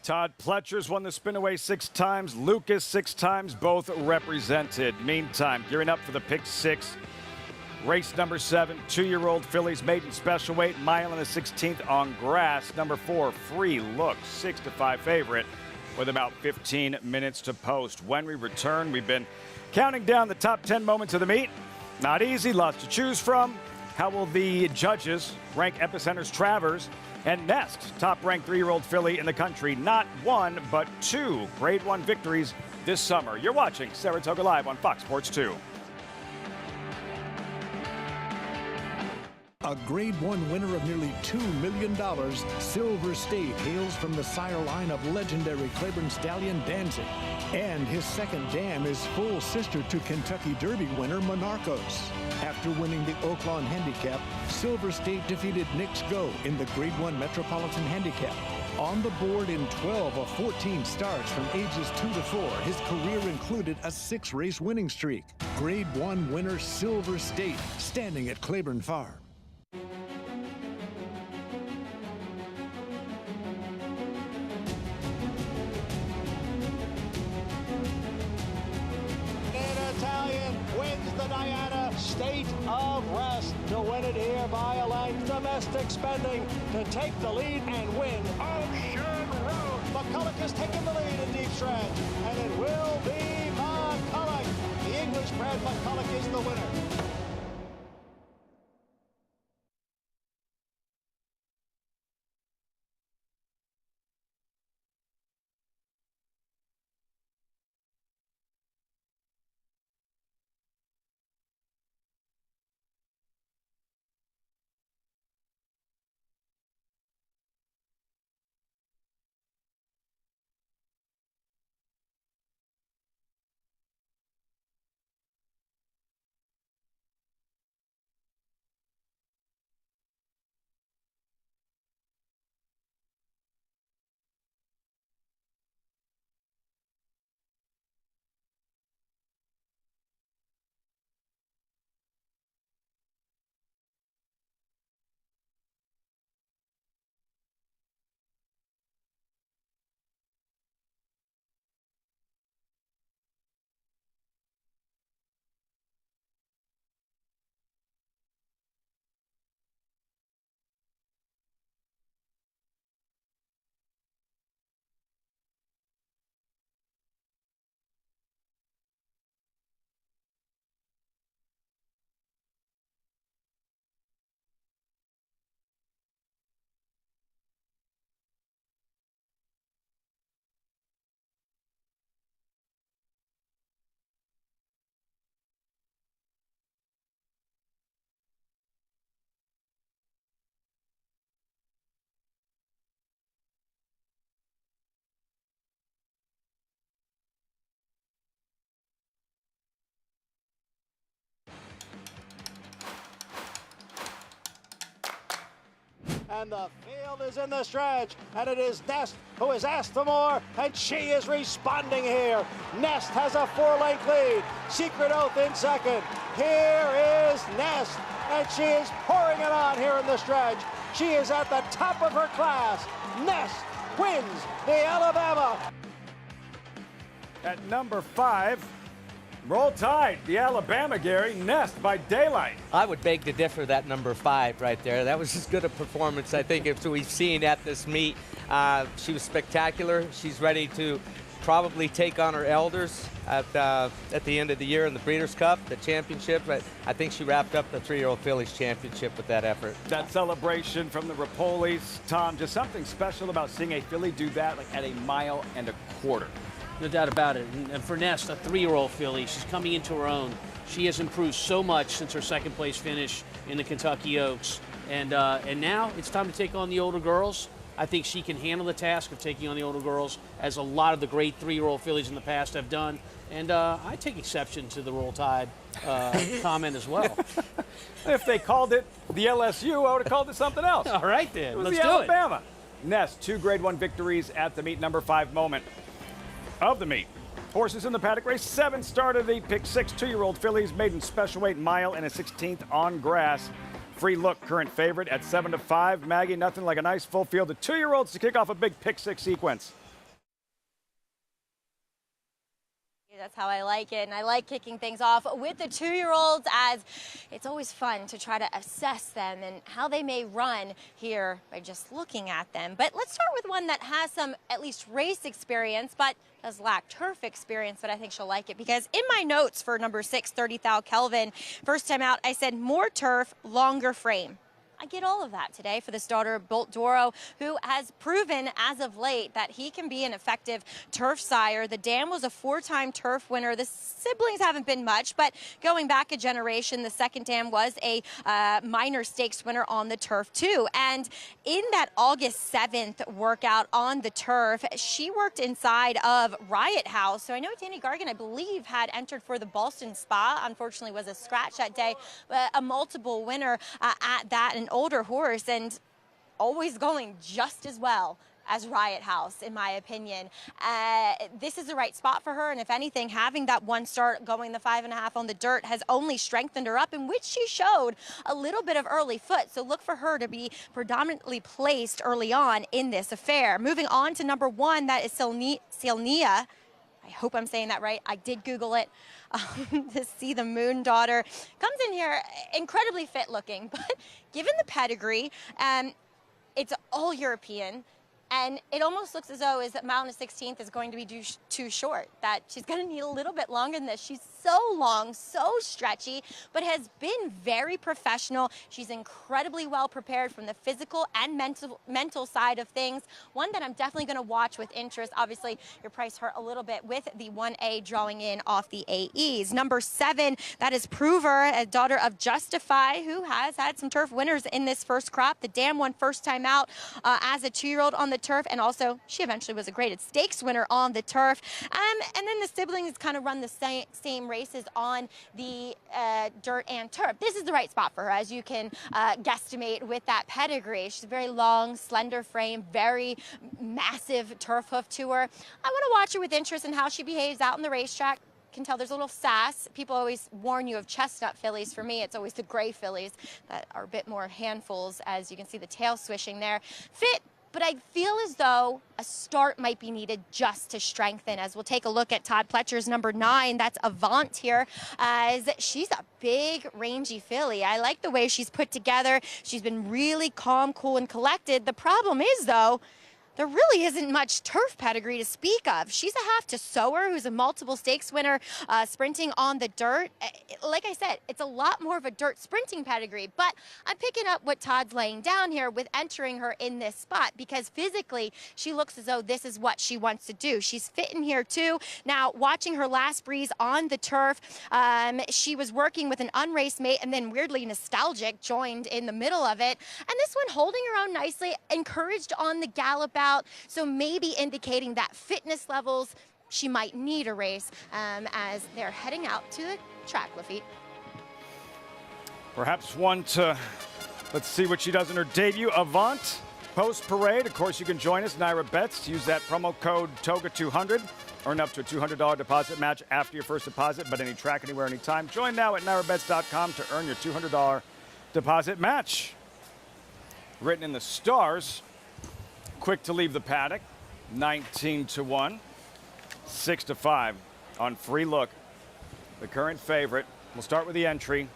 Todd Pletcher's won the spin-away 6 times. Lucas 6 times, both represented. Meantime, gearing up for the pick 6. Race number 7, 2-year-old fillies, maiden special weight, mile and a 16th on grass. Number 4, Free Look, 6-5 favorite with about 15 minutes to post. When we return, we've been counting down the top 10 moments of the meet. Not easy, lots to choose from. How will the judges rank Epicenter's Travers and Nest, top-ranked 3-year-old filly in the country? Not 1, but 2 Grade 1 victories this summer. You're watching Saratoga Live on Fox Sports 2.
A Grade 1 winner of nearly $2 million, Silver State hails from the sire line of legendary Claiborne stallion Danzig. And his second dam is full sister to Kentucky Derby winner Monarchos. After winning the Oaklawn Handicap, Silver State defeated Knicks Go in the Grade 1 Metropolitan Handicap. On the board in 12 of 14 starts from ages 2 to 4, his career included a 6-race winning streak. Grade 1 winner Silver State, standing at Claiborne Farm.
Italian wins the Diana State of Rest to win it here by a length. Domestic spending to take the lead and win Ocean Road. McCulloch has taken the lead in deep stretch, and it will be McCulloch. The English-bred McCulloch is the winner. And the field is in the stretch, and it is Nest who has asked for more, and she is responding here. Nest has a 4-length lead. Secret Oath in second. Here is Nest, and she is pouring it on here in the stretch. She is at the top of her class. Nest wins the Alabama.
At number 5, Roll Tide, the Alabama, Gary, Nest by daylight.
I would beg to differ that number 5 right there. That was as good a performance, I think, as we've seen at this meet. She was spectacular. She's ready to probably take on her elders at the end of the year in the Breeders' Cup, the championship. But I think she wrapped up the 3-year-old fillies championship with that effort.
That celebration from the Rapolis, Tom, just something special about seeing a filly do that like at 1.25 miles.
No doubt about it. And for Nest, a 3-year-old filly, she's coming into her own. She has improved so much since her second place finish in the Kentucky Oaks. And now it's time to take on the older girls. I think she can handle the task of taking on the older girls, as a lot of the great 3-year-old fillies in the past have done. And I take exception to the Roll Tide comment as well.
If they called it the LSU, I would have called it something else.
All right, then.
It was
Let's
the
do
Alabama. Nest, 2 Grade 1 victories at the meet, number 5 moment of the meet. Horses in the paddock race, 7 started the pick 6 2-year-old fillies, maiden special weight mile and a 16th on grass. Free Look, current favorite at 7-5. Maggie, nothing like a nice full field of 2-year-olds to kick off a big pick 6 sequence.
That's how I like it, and I like kicking things off with the 2-year-olds, as it's always fun to try to assess them and how they may run here by just looking at them. But let's start with one that has some at least race experience, but does lack turf experience, but I think she'll like it, because in my notes for number 6, 30 Thou Kelvin, first time out, I said more turf, longer frame. I get all of that today for this daughter of Bolt Doro, who has proven as of late that he can be an effective turf sire. The dam was a 4-time turf winner. The siblings haven't been much, but going back a generation, the second dam was a minor stakes winner on the turf too. And in that August 7th workout on the turf, she worked inside of Riot House. So I know Danny Gargan, I believe, had entered for the Boston Spa. Unfortunately, was a scratch that day, but a multiple winner at that, an older horse, and always going just as well as Riot House, in my opinion. This is the right spot for her, and if anything, having that one start going the 5.5 on the dirt has only strengthened her up, in which she showed a little bit of early foot. So look for her to be predominantly placed early on in this affair. Moving on to number 1, that is Silnia. I hope I'm saying that right. I did Google it to see the Moon Daughter. Comes in here incredibly fit looking, but given the pedigree, it's all European. And it almost looks as though that Mountain 16th is going to be too short, that she's going to need a little bit longer than this. She's so long, so stretchy, but has been very professional. She's incredibly well prepared from the physical and mental side of things. One that I'm definitely going to watch with interest. Obviously, your price hurt a little bit with the 1A drawing in off the AEs. Number 7, that is Prover, a daughter of Justify, who has had some turf winners in this first crop. The dam won first time out as a 2-year-old on the turf, and also she eventually was a graded stakes winner on the turf. And then the siblings kind of run the same races on the dirt and turf. This is the right spot for her, as you can guesstimate with that pedigree. She's a very long, slender frame, very massive turf hoof to her. I want to watch her with interest in how she behaves out on the racetrack. Can tell there's a little sass. People always warn you of chestnut fillies. For me, it's always the gray fillies that are a bit more handfuls, as you can see the tail swishing there. Fit, but I feel as though a start might be needed just to strengthen, as we'll take a look at Todd Pletcher's number 9. That's Avant here, as she's a big, rangy filly. I like the way she's put together. She's been really calm, cool, and collected. The problem is, though, there really isn't much turf pedigree to speak of. She's a half to Sower, who's a multiple stakes winner, sprinting on the dirt. Like I said, it's a lot more of a dirt sprinting pedigree, but I'm picking up what Todd's laying down here with entering her in this spot, because physically she looks as though this is what she wants to do. She's fit in here too. Now, watching her last breeze on the turf, she was working with an unraced mate, and then weirdly Nostalgic joined in the middle of it. And this one holding her own nicely, encouraged on the gallop out. So maybe indicating that fitness levels, she might need a race as they're heading out to the track, Lafitte.
Perhaps one to, let's see what she does in her debut. Avant, post parade. Of course, you can join us, Naira Bets. Use that promo code TOGA200. Earn up to a $200 deposit match after your first deposit, but any track, anywhere, anytime. Join now at nairabets.com to earn your $200 deposit match. Written in the stars. Quick to leave the paddock, 19-1, 6-5 on Free Look. The current favorite. We'll start with the entry.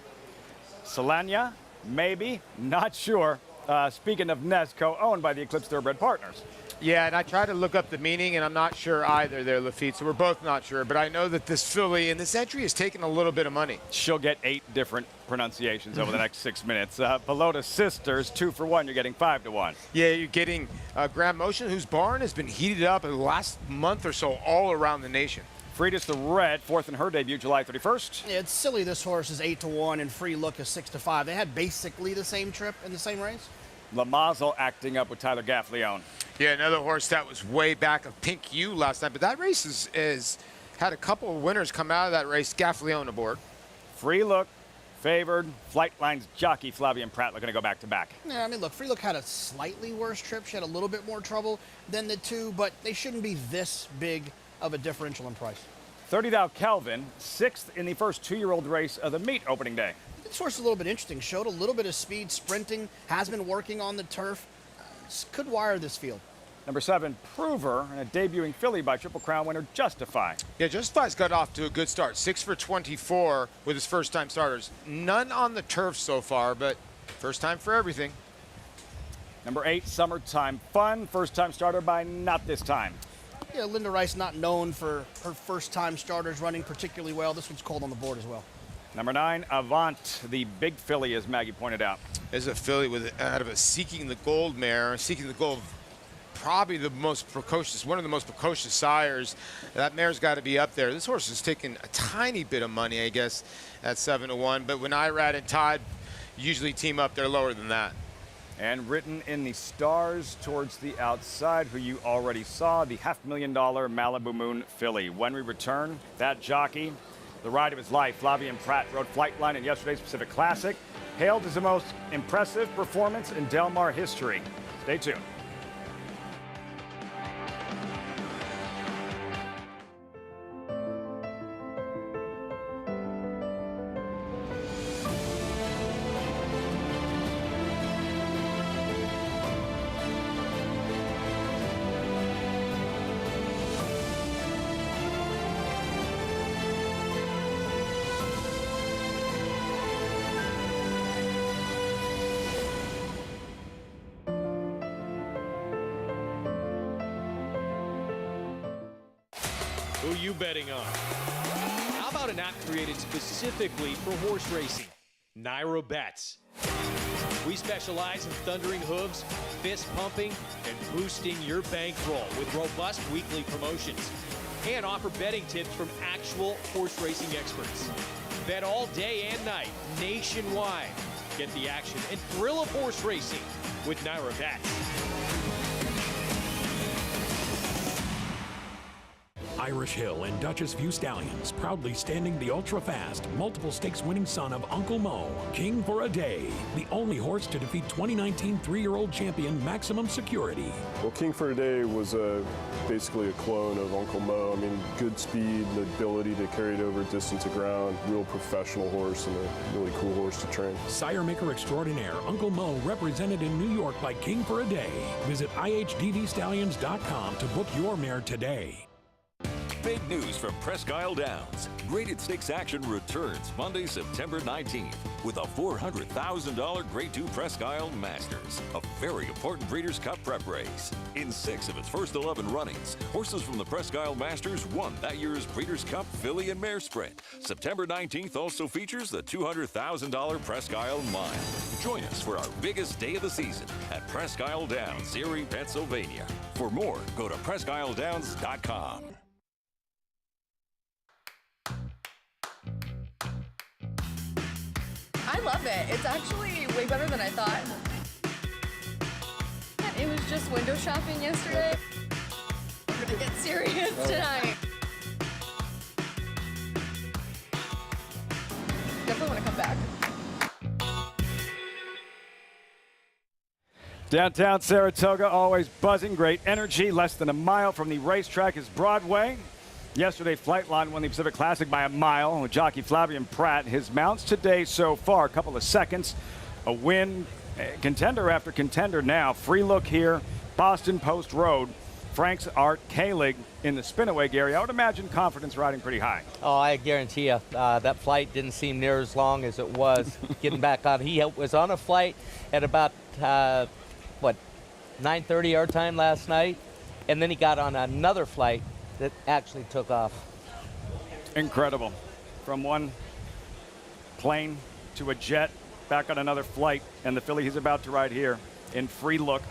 Solania, maybe, not sure. Speaking of Nesco, owned by the Eclipse Thoroughbred Partners.
Yeah, and I tried to look up the meaning, and I'm not sure either there, Lafitte, so we're both not sure. But I know that this filly in this entry has taken a little bit of money.
She'll get 8 different pronunciations over the next 6 minutes. Pelota Sisters, 2 for 1. You're getting 5 to 1.
Yeah, you're getting Grand Motion, whose barn has been heated up in the last month or so all around the nation.
Freitas the Red, 4th in her debut, July 31st.
Yeah, it's silly this horse is 8 to 1 and Free Look is 6 to 5. They had basically the same trip in the same race.
La Mazel acting up with Tyler Gaffleone.
Yeah, another horse that was way back of Pink U last night, but that race is had a couple of winners come out of that race. Gaffleone aboard.
Free Look, favored. Flightline's jockey Flavian Pratt looking to go back-to-back.
Yeah, I mean, look, Free Look had a slightly worse trip. She had a little bit more trouble than the two, but they shouldn't be this big of a differential in price.
30 Thou Kelvin, 6th in the first 2-year-old race of the meet opening day.
This horse is a little bit interesting. Showed a little bit of speed, sprinting, has been working on the turf. Could wire this field.
Number 7, Prover, and a debuting filly by Triple Crown winner Justify.
Yeah, Justify's got off to a good start. 6 for 24 with his first-time starters. None on the turf so far, but first time for everything.
Number 8, Summertime Fun, first-time starter by Not This Time.
Yeah, Linda Rice not known for her first-time starters running particularly well. This one's cold on the board as well.
Number 9, Avant, the big filly, as Maggie pointed out.
is a filly out of a Seeking the Gold mare. Seeking the Gold, probably the most precocious, one of the most precocious sires. That mare's got to be up there. This horse is taking a tiny bit of money, I guess, at 7-1. But when Irad and Todd usually team up, they're lower than that.
And written in the stars towards the outside, who you already saw, the $500,000 Malibu Moon filly. When we return, that jockey, the ride of his life, Flavien Prat, rode Flightline in yesterday's Pacific Classic, hailed as the most impressive performance in Del Mar history. Stay tuned.
Who you betting on? How about an app created specifically for horse racing? Naira Bets. We specialize in thundering hooves, fist pumping, and boosting your bankroll with robust weekly promotions. And offer betting tips from actual horse racing experts. Bet all day and night, nationwide. Get the action and thrill of horse racing with Naira Bets.
Irish Hill and Duchess View Stallions, proudly standing the ultra-fast, multiple stakes winning son of Uncle Mo, King for a Day, the only horse to defeat 2019 three-year-old champion Maximum Security.
Well, King for a Day was basically a clone of Uncle Mo. I mean, good speed, the ability to carry it over distance of ground, real professional horse and a really cool horse to train.
Sire maker extraordinaire Uncle Mo, represented in New York by King for a Day. Visit ihdvstallions.com to book your mare today.
Big news from Presque Isle Downs. Graded Stakes action returns Monday, September 19th with a $400,000 Grade 2 Presque Isle Masters, a very important Breeders' Cup prep race. In 6 of its first 11 runnings, horses from the Presque Isle Masters won that year's Breeders' Cup Filly and Mare Sprint. September 19th also features the $200,000 Presque Isle Mile. Join us for our biggest day of the season at Presque Isle Downs, Erie, Pennsylvania. For more, go to PresqueIsledowns.com.
I love it. It's actually way better than I thought. It was just window shopping yesterday. We're gonna get serious tonight. Definitely want to come back.
Downtown Saratoga, always buzzing, great energy. Less than a mile from the racetrack is Broadway. Yesterday, Flightline won the Pacific Classic by a mile with jockey Flavien Prat. His mounts today so far, a couple of seconds, a win, contender after contender now. Free Look here, Boston Post Road. Frank's Art Kalig in the Spinaway, Gary. I would imagine confidence riding pretty high.
Oh, I guarantee you, that flight didn't seem near as long as it was getting back on. He was on a flight at about, 9:30 our time last night, and then he got on another flight that actually took off.
Incredible. From one plane to a jet, back on another flight, and the filly he's about to ride here in Free Look.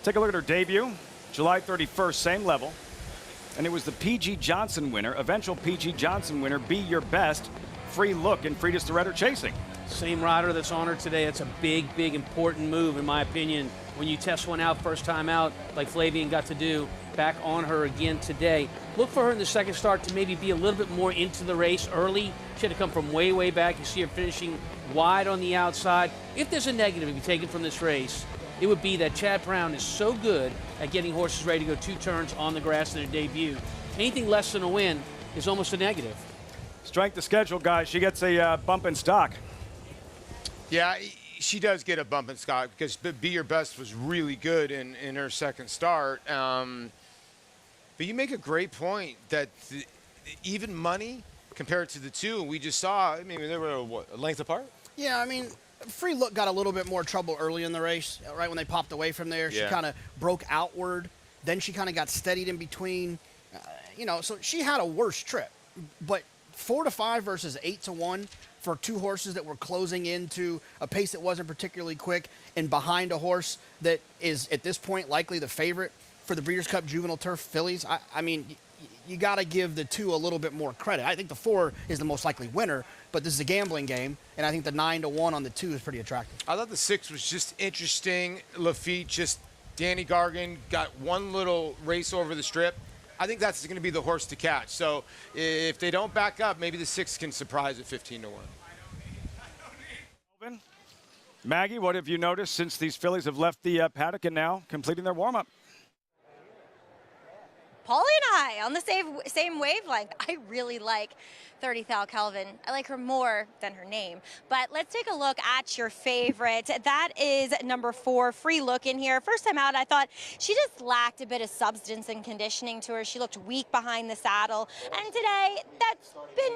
Take a look at her debut, July 31st, same level. And it was the P.G. Johnson winner, eventual P.G. Johnson winner, Be Your Best, Free Look, and Frieda Storetta chasing.
Same rider that's on her today. It's a big, big, important move, in my opinion, when you test one out first time out, like Flavien got to do, back on her again today. Look for her in the second start to maybe be a little bit more into the race early. She had to come from way, way back. You see her finishing wide on the outside. If there's a negative to be taken from this race, it would be that Chad Brown is so good at getting horses ready to go 2 turns on the grass in their debut. Anything less than a win is almost a negative.
Strength of schedule, guys. She gets a bump in stock.
Yeah, she does get a bump in stock because Be Your Best was really good in her second start. But you make a great point that even money compared to the two we just saw, I mean, they were a length apart?
Yeah, I mean, Free Look got a little bit more trouble early in the race, right when they popped away from there. She kind of broke outward. Then she kind of got steadied in between. So she had a worse trip. But 4 to 5 versus 8 to 1 for two horses that were closing into a pace that wasn't particularly quick and behind a horse that is at this point likely the favorite for the Breeders' Cup Juvenile Turf Fillies. I mean, you got to give the 2 a little bit more credit. I think the 4 is the most likely winner, but this is a gambling game, and I think the 9 to 1 on the 2 is pretty attractive.
I thought the 6 was just interesting. Lafitte, just Danny Gargan got one little race over the strip. I think that's going to be the horse to catch. So if they don't back up, maybe the 6 can surprise at 15 to 1.
Maggie, what have you noticed since these fillies have left the paddock and now completing their warm-up?
Paulie and I on the same wavelength. I really like 30 Thal Kelvin. I like her more than her name. But let's take a look at your favorite. That is number 4, Free Look in here. First time out, I thought she just lacked a bit of substance and conditioning to her. She looked weak behind the saddle. And today, that's been,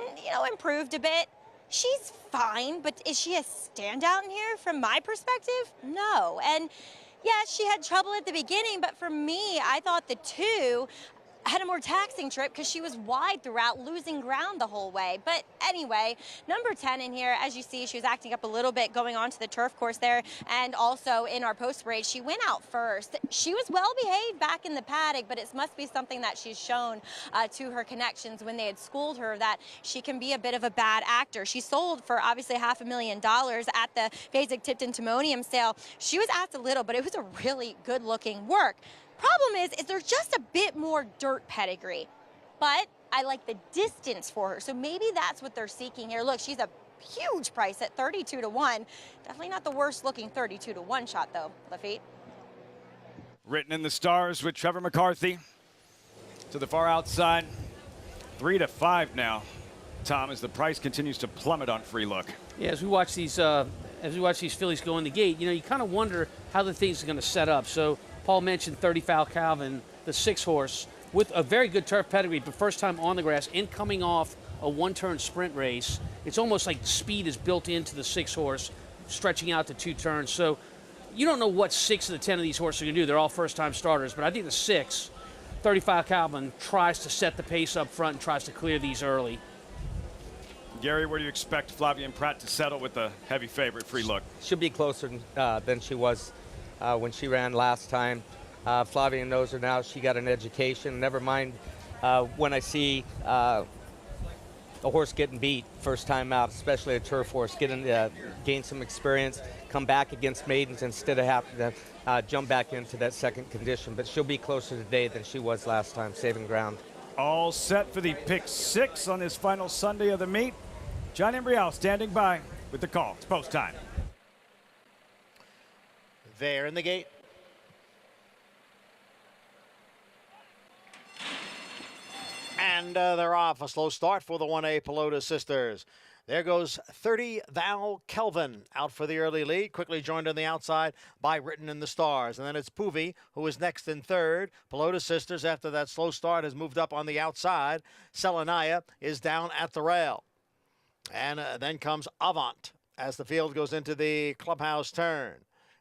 improved a bit. She's fine, but is she a standout in here from my perspective? No. And yes, she had trouble at the beginning, but for me, I thought the 2 had a more taxing trip because she was wide throughout, losing ground the whole way. But anyway, number 10 in here, as you see, she was acting up a little bit going on to the turf course there, and also in our post parade, she went out first. She was well behaved back in the paddock, but it must be something that she's shown to her connections when they had schooled her that she can be a bit of a bad actor. She sold for obviously $500,000 at the Fasig-Tipton Timonium sale. She was asked a little, but it was a really good looking work. Problem is there's just a bit more dirt pedigree, but I like the distance for her, so maybe that's what they're seeking here. Look, she's a huge price at 32 to 1. Definitely not the worst looking 32 to 1 shot though, Lafitte.
Written in the Stars with Trevor McCarthy to the far outside. 3 to 5 now, Tom, as the price continues to plummet on Free Look.
Yeah, as we watch these fillies go in the gate, you kind of wonder how the things are going to set up. So Paul mentioned 30 Thal Calvin, the 6 horse, with a very good turf pedigree, but first time on the grass and coming off a one-turn sprint race. It's almost like speed is built into the 6 horse, stretching out to 2 turns. So you don't know what 6 of the 10 of these horses are going to do. They're all first-time starters, but I think the 6, 30 Thal Calvin, tries to set the pace up front and tries to clear these early.
Gary, where do you expect Flavien Prat to settle with the heavy favorite Free Look?
She'll be closer than she was when she ran last time. Flavien knows her now. She got an education. Never mind when I see a horse getting beat first time out, especially a turf horse, gain some experience, come back against maidens instead of having to jump back into that second condition. But she'll be closer today than she was last time, saving ground.
All set for the pick 6 on this final Sunday of the meet. John Imbrial standing by with the call. It's post time.
There in the gate. And they're off. A slow start for the 1A Pelota Sisters. There goes 30 Thal Kelvin out for the early lead. Quickly joined on the outside by Written in the Stars. And then it's Poovy, who is next in third. Pelota Sisters, after that slow start, has moved up on the outside. Selenaya is down at the rail. And then comes Avant as the field goes into the clubhouse turn.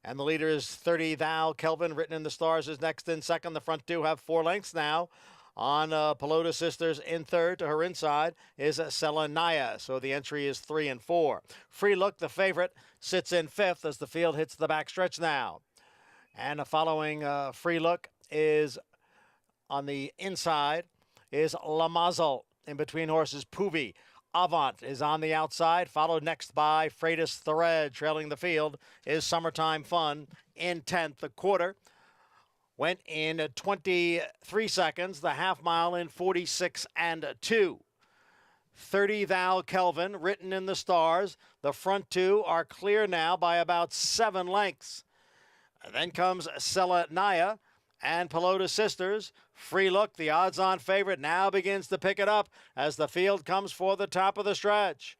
And the leader is 30 Thal Kelvin. Written in the Stars is next in second. The front 2 have 4 lengths now. On Pelota Sisters in third, to her inside, is Selenaya. So the entry is 3 and 4. Free Look, the favorite, sits in 5th as the field hits the backstretch now. And following Free Look is on the inside is La Mazel. In between horses, Poovy. Avant is on the outside, followed next by Freitas Thread. Trailing the field is Summertime Fun in 10th. The quarter went in 23 seconds, the half mile in 46 and 2. 30 Thal Kelvin, Written in the Stars. The front 2 are clear now by about 7 lengths. And then comes Selenaya and Pelota Sisters. Free Look, the odds-on favorite, now begins to pick it up as the field comes for the top of the stretch.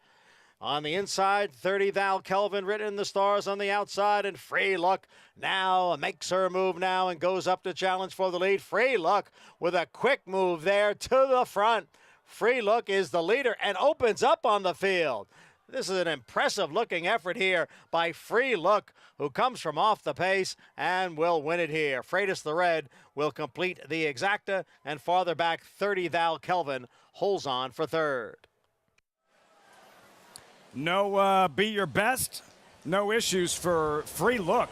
On the inside, 30 Thal Kelvin, Written in the Stars on the outside, and Free Look now makes her move now and goes up to challenge for the lead. Free Look with a quick move there to the front. Free Look is the leader and opens up on the field. This is an impressive looking effort here by Free Look, who comes from off the pace and will win it here. Freitas the Red will complete the exacta, and farther back 30 Thal Kelvin holds on for third.
No Be Your Best, no issues for Free Look.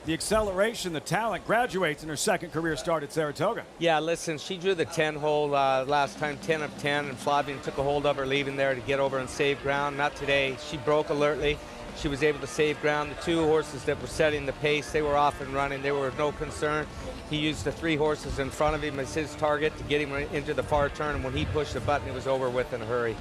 The acceleration, the talent graduates in her second career start at Saratoga.
Yeah, listen, she drew the 10 hole last time, 10 of 10, and Flavian took a hold of her leaving there to get over and save ground. Not today. She broke alertly. She was able to save ground. The 2 horses that were setting the pace, they were off and running. They were no concern. He used the 3 horses in front of him as his target to get him into the far turn, and when he pushed the button, it was over with in a hurry.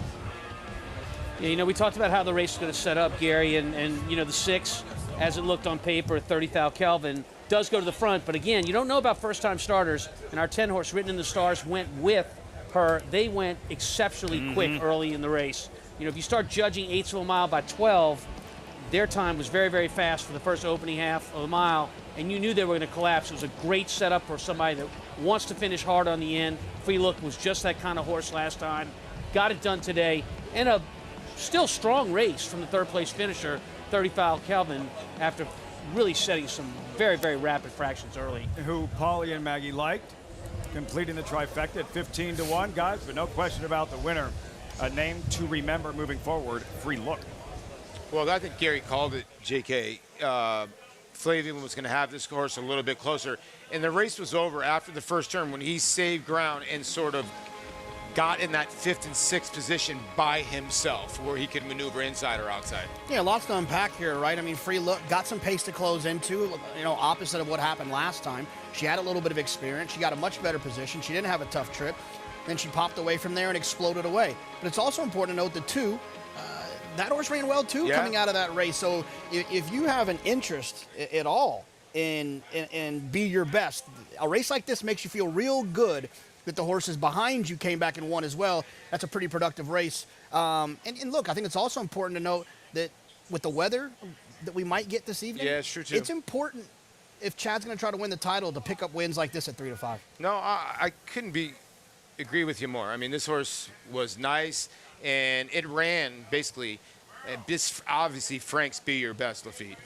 Yeah, you know, we talked about how the race is going to set up, Gary, and you know, the 6, as it looked on paper, 30 Thou Kelvin, does go to the front. But again, you don't know about first-time starters, and our 10 horse Written in the Stars went with her. They went exceptionally quick early in the race. You know, if you start judging 1/8 of a mile by 12, their time was very, very fast for the first opening half of the mile, and you knew they were going to collapse. It was a great setup for somebody that wants to finish hard on the end. Free Look was just that kind of horse last time. Got it done today, and a still strong race from the third-place finisher, 30 Thou Kelvin, after really setting some very, very rapid fractions early.
Who Paulie and Maggie liked, completing the trifecta at 15-1, guys, but no question about the winner. A name to remember moving forward, Free Look.
Well, I think Gary called it, JK. Flavian was going to have this horse a little bit closer. And the race was over after the first turn when he saved ground and sort of got in that 5th and 6th position by himself where he could maneuver inside or outside.
Yeah, lots to unpack here, right? I mean, Free Look got some pace to close into, you know, opposite of what happened last time. She had a little bit of experience. She got a much better position. She didn't have a tough trip. Then she popped away from there and exploded away. But it's also important to note that, too, that horse ran well, too, coming out of that race. So if you have an interest at all in Be Your Best, a race like this makes you feel real good that the horses behind you came back and won as well. That's a pretty productive race. And look, I think it's also important to note that with the weather that we might get this evening,
it's true too.
It's important if Chad's going to try to win the title to pick up wins like this at 3-5.
No, I couldn't agree with you more. I mean, this horse was nice, and it ran basically. This obviously Frank's Be Your Best, Lafitte.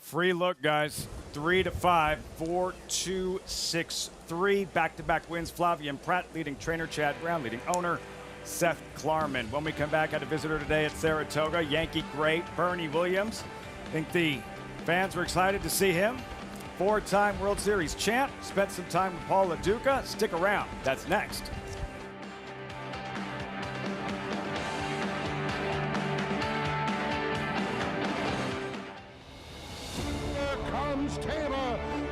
Free Look, guys. 3-5, 4-2-6-3. Back-to-back wins. Flavian Pratt leading trainer, Chad Brown leading owner, Seth Klarman. When we come back, at a visitor today at Saratoga, Yankee great Bernie Williams. I think the fans were excited to see him. 4-time World Series champ. Spent some time with Paul LaDuca. Stick around. That's next.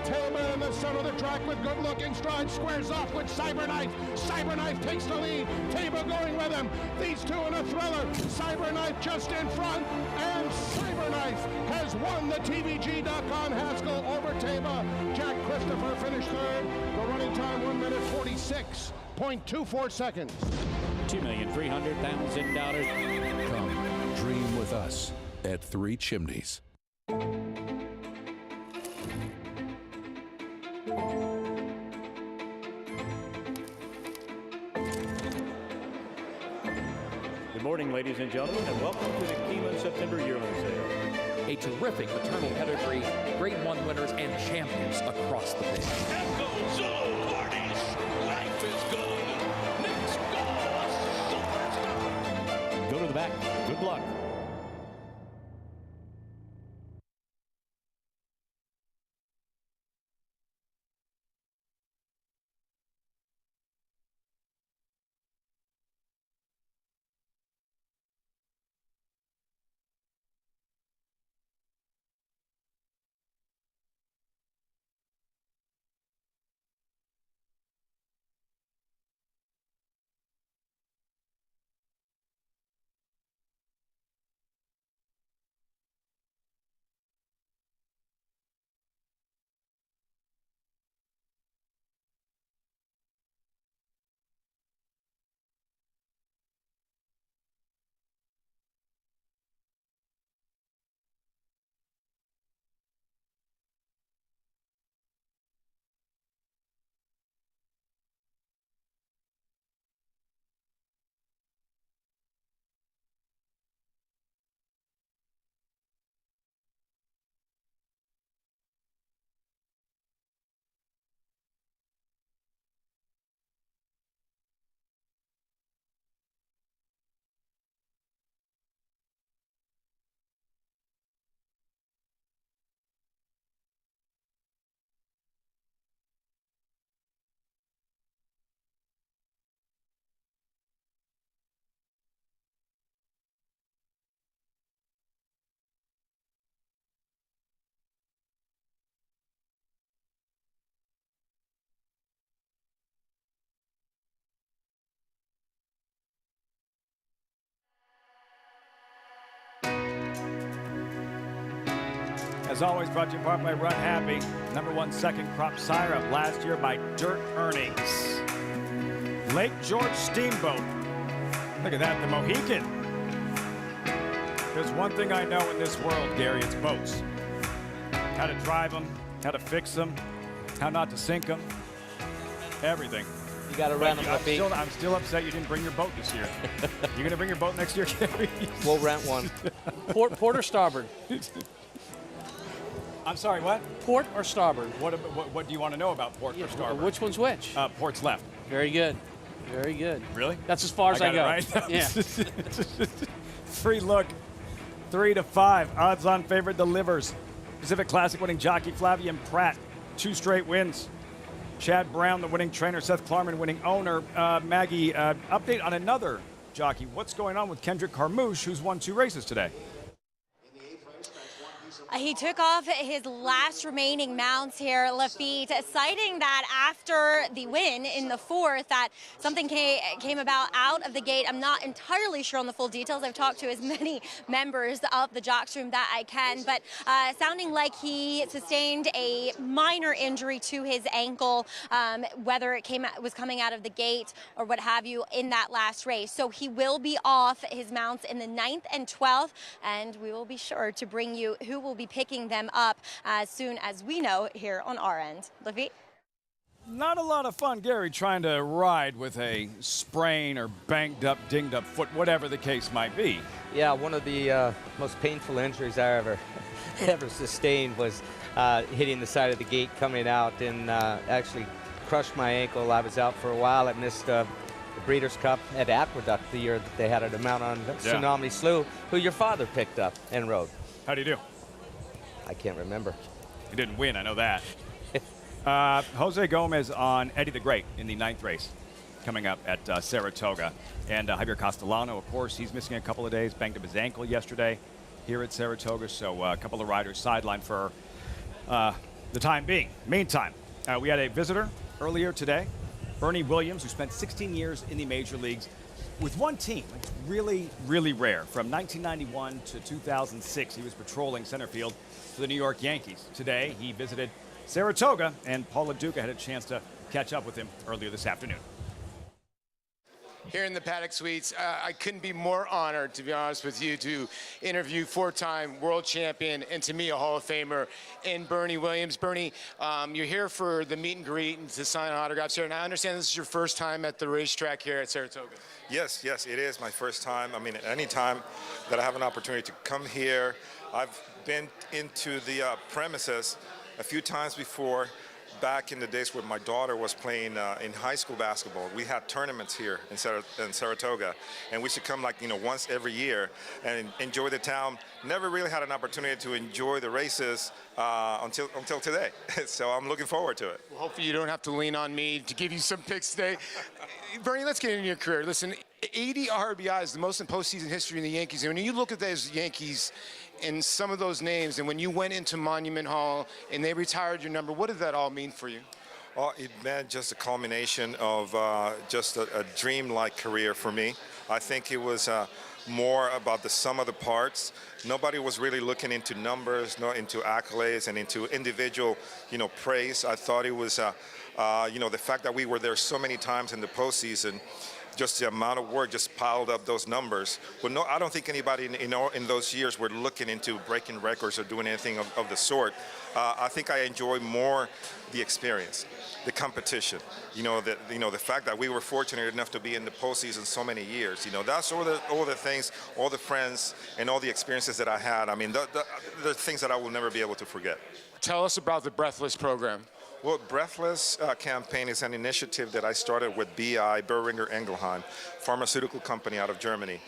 Tama in the center of the track with good-looking stride, squares off with Cyberknife. Cyberknife takes the lead. Tama going with him. These two in a thriller. Cyberknife just in front, and Cyberknife has won the TVG.com Haskell over Tama. Jack Christopher finished third. The running time 1 minute 46.24 seconds.
$2,300,000.
Come dream with us at Three Chimneys.
Good morning, ladies and gentlemen, and welcome to the Keeneland September Yearling Sale.
A terrific maternal pedigree, Grade 1 winners, and champions across the field.
Echo Zulu parties. Life is good. Next go, superstar.
Go to the back. Good luck.
As always, brought to you in part by Run Happy. #1 second crop sire of last year by Dirt Earnings. Lake George Steamboat. Look at that, the Mohican. There's one thing I know in this world, Gary, it's boats. How to drive them, how to fix them, how not to sink them, everything.
You got to rent them, Lippy.
I'm still upset you didn't bring your boat this year. You going to bring your boat next year, Gary?
We'll rent one.
Port or starboard?
I'm sorry, what?
Port or starboard?
What do you want to know about port or starboard?
Which one's which?
Port's left.
Very good. Very good.
Really?
That's as far as I go.
Right?
Yeah.
Free look. 3-5. Odds on favorite delivers. Pacific Classic winning jockey Flavian Pratt. 2 straight wins. Chad Brown, the winning trainer. Seth Klarman, winning owner. Maggie, update on another jockey. What's going on with Kendrick Carmouche, who's won 2 races today?
He took off his last remaining mounts here, Lafitte, citing that after the win in the 4th that something came about out of the gate. I'm not entirely sure on the full details. I've talked to as many members of the Jockstream that I can, but sounding like he sustained a minor injury to his ankle, whether it was coming out of the gate or what have you in that last race. So he will be off his mounts in the 9th and 12th, and we will be sure to bring you who will be picking them up as soon as we know here on our end. Lafitte?
Not a lot of fun, Gary, trying to ride with a sprain or banged up, dinged up foot, whatever the case might be.
Yeah, one of the most painful injuries I ever sustained was hitting the side of the gate coming out, and actually crushed my ankle. I was out for a while. I missed the Breeders' Cup at Aqueduct the year that they had it mount on Tsunami Slough, who your father picked up and rode.
How do you do?
I can't remember.
You didn't win, I know that. Jose Gomez on Eddie the Great in the 9th race coming up at Saratoga. And Javier Castellano, of course, he's missing a couple of days, banged up his ankle yesterday here at Saratoga. So a couple of riders sidelined for the time being. Meantime, we had a visitor earlier today, Bernie Williams, who spent 16 years in the major leagues with one team. It's really, really rare. From 1991 to 2006, he was patrolling center field for the New York Yankees. Today, he visited Saratoga, and Paul LaDuca had a chance to catch up with him earlier this afternoon.
Here in the Paddock Suites, I couldn't be more honored, to be honest with you, to interview 4-time world champion and, to me, a Hall of Famer in Bernie Williams. Bernie, you're here for the meet and greet and to sign autographs here. And I understand this is your first time at the racetrack here at Saratoga.
Yes, it is my first time. I mean, any time that I have an opportunity to come here, I've been into the premises a few times before. Back in the days when my daughter was playing in high school basketball, we had tournaments here in Saratoga, and we should come once every year and enjoy the town. Never really had an opportunity to enjoy the races until today, so I'm looking forward to it.
Well, hopefully you don't have to lean on me to give you some picks today. Bernie, let's get into your career. Listen, 80 RBIs, the most in postseason history in the Yankees. And when you look at those Yankees and some of those names, and when you went into Monument Hall and they retired your number, what did that all mean for you?
Well, it meant just a culmination of just a dream-like career for me. I think it was more about the sum of the parts. Nobody was really looking into numbers, not into accolades and into individual, praise. I thought it was, the fact that we were there so many times in the postseason, just the amount of work just piled up those numbers. But no, I don't think anybody in those years were looking into breaking records or doing anything of the sort. I think I enjoy more the experience, the competition. The fact that we were fortunate enough to be in the postseason so many years. That's all the things, all the friends, and all the experiences that I had. I mean, the things that I will never be able to forget.
Tell us about the Breathless program.
Well, Breathless campaign is an initiative that I started with BI, Boehringer Ingelheim, pharmaceutical company out of Germany.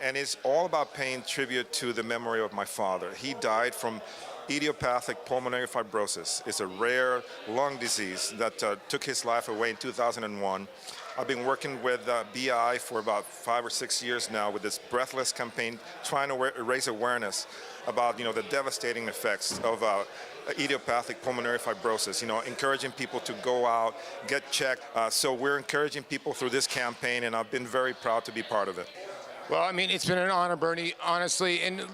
And it's all about paying tribute to the memory of my father. He died from idiopathic pulmonary fibrosis. It's a rare lung disease that took his life away in 2001. I've been working with BI for about 5 or 6 years now with this Breathless campaign, trying to raise awareness about the devastating effects of idiopathic pulmonary fibrosis, encouraging people to go out, get checked. So we're encouraging people through this campaign, and I've been very proud to be part of it.
Well, I mean, it's been an honor, Bernie, honestly. And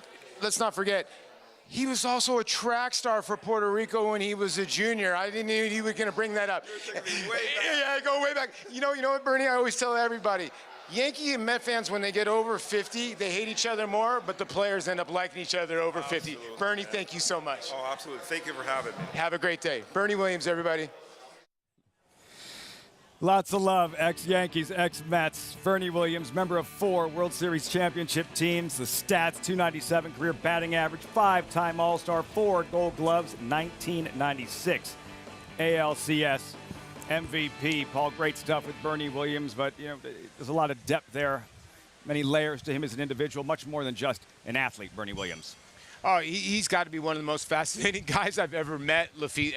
let's not forget, He was also a track star for Puerto Rico when he was a junior. I didn't know he was going to bring that up. Yeah, go way back. You know what, Bernie? I always tell everybody, Yankee and Met fans, when they get over 50, they hate each other more, but the players end up liking each other over 50. Bernie, thank you so much.
Oh, absolutely. Thank you for having me.
Have a great day. Bernie Williams, everybody.
Lots of love, ex-Yankees, ex-Mets. Bernie Williams, member of 4 World Series championship teams. The stats, .297 career batting average, 5-time All-Star, 4 Gold Gloves, 1996 ALCS MVP. Paul, great stuff with Bernie Williams, but there's a lot of depth there, many layers to him as an individual, much more than just an athlete, Bernie Williams.
Oh, he's got to be one of the most fascinating guys I've ever met, Lafitte.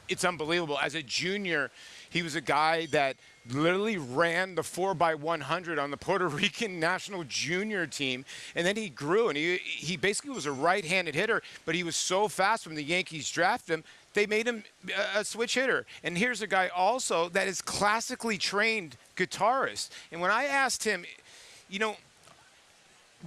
It's unbelievable. As a junior, he was a guy that literally ran the 4x100 on the Puerto Rican national junior team, and then he grew, and he basically was a right-handed hitter, but he was so fast when the Yankees drafted him, they made him a switch hitter. And here's a guy also that is classically trained guitarist. And when I asked him,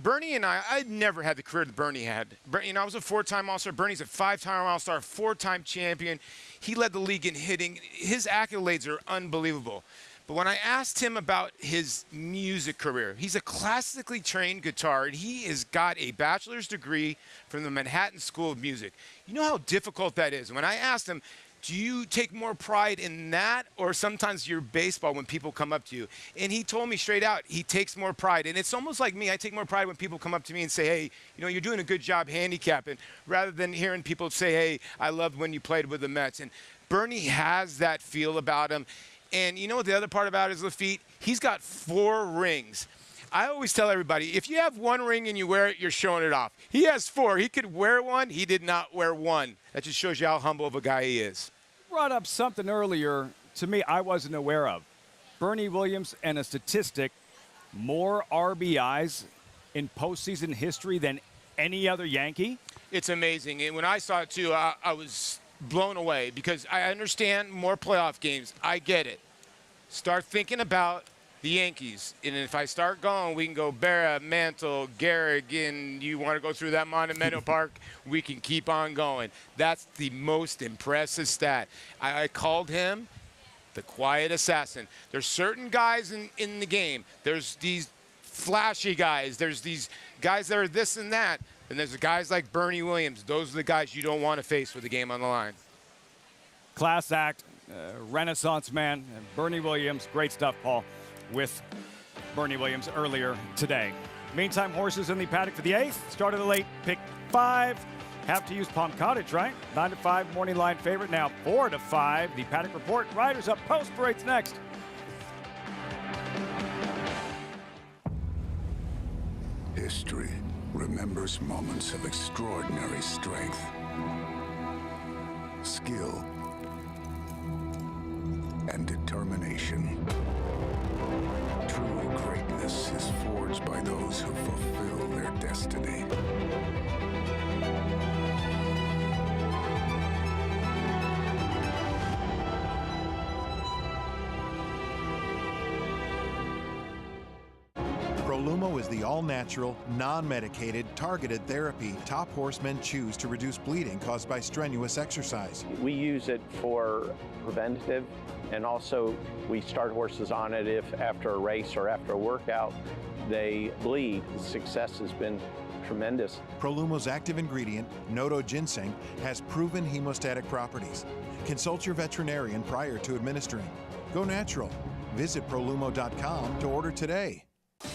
Bernie and I never had the career that Bernie had. I was a 4-time All-Star. Bernie's a 5-time All-Star, 4-time champion. He led the league in hitting. His accolades are unbelievable. But when I asked him about his music career, he's a classically trained guitar, and he has got a bachelor's degree from the Manhattan School of Music. You know how difficult that is? When I asked him, do you take more pride in that or sometimes your baseball when people come up to you? And he told me straight out, he takes more pride. And it's almost like me. I take more pride when people come up to me and say, hey, you're doing a good job handicapping, rather than hearing people say, hey, I loved when you played with the Mets. And Bernie has that feel about him. And you know what the other part about it is, Lafitte? He's got 4 rings. I always tell everybody, if you have 1 ring and you wear it, you're showing it off. He has 4. He could wear 1. He did not wear 1. That just shows you how humble of a guy he is.
Brought up something earlier, to me, I wasn't aware of. Bernie Williams and a statistic, more RBIs in postseason history than any other Yankee.
It's amazing. And when I saw it, too, I was blown away because I understand more playoff games. I get it. Start thinking about the Yankees. And if I start going, we can go Berra, Mantle, Gehrig, and you want to go through that Monumental Park, we can keep on going. That's the most impressive stat. I called him the quiet assassin. There's certain guys in the game. There's these flashy guys. There's these guys that are this and that. And there's the guys like Bernie Williams. Those are the guys you don't want to face with the game on the line.
Class act, Renaissance man, Bernie Williams. Great stuff, Paul, with Bernie Williams earlier today. Meantime, horses in the paddock for the 8th. Start of the late, pick 5. Have to use Palm Cottage, right? 9 to 5, morning line favorite. Now 4 to 5. The paddock report. Riders up. Post parade's next.
History remembers moments of extraordinary strength, skill, and determination. True greatness is forged by those who fulfill their destiny.
Prolumo is the all-natural, non-medicated, targeted therapy top horsemen choose to reduce bleeding caused by strenuous exercise.
We use it for preventative, and also we start horses on it if after a race or after a workout they bleed. The success has been tremendous.
Prolumo's active ingredient, Nodo ginseng, has proven hemostatic properties. Consult your veterinarian prior to administering. Go natural. Visit Prolumo.com to order today.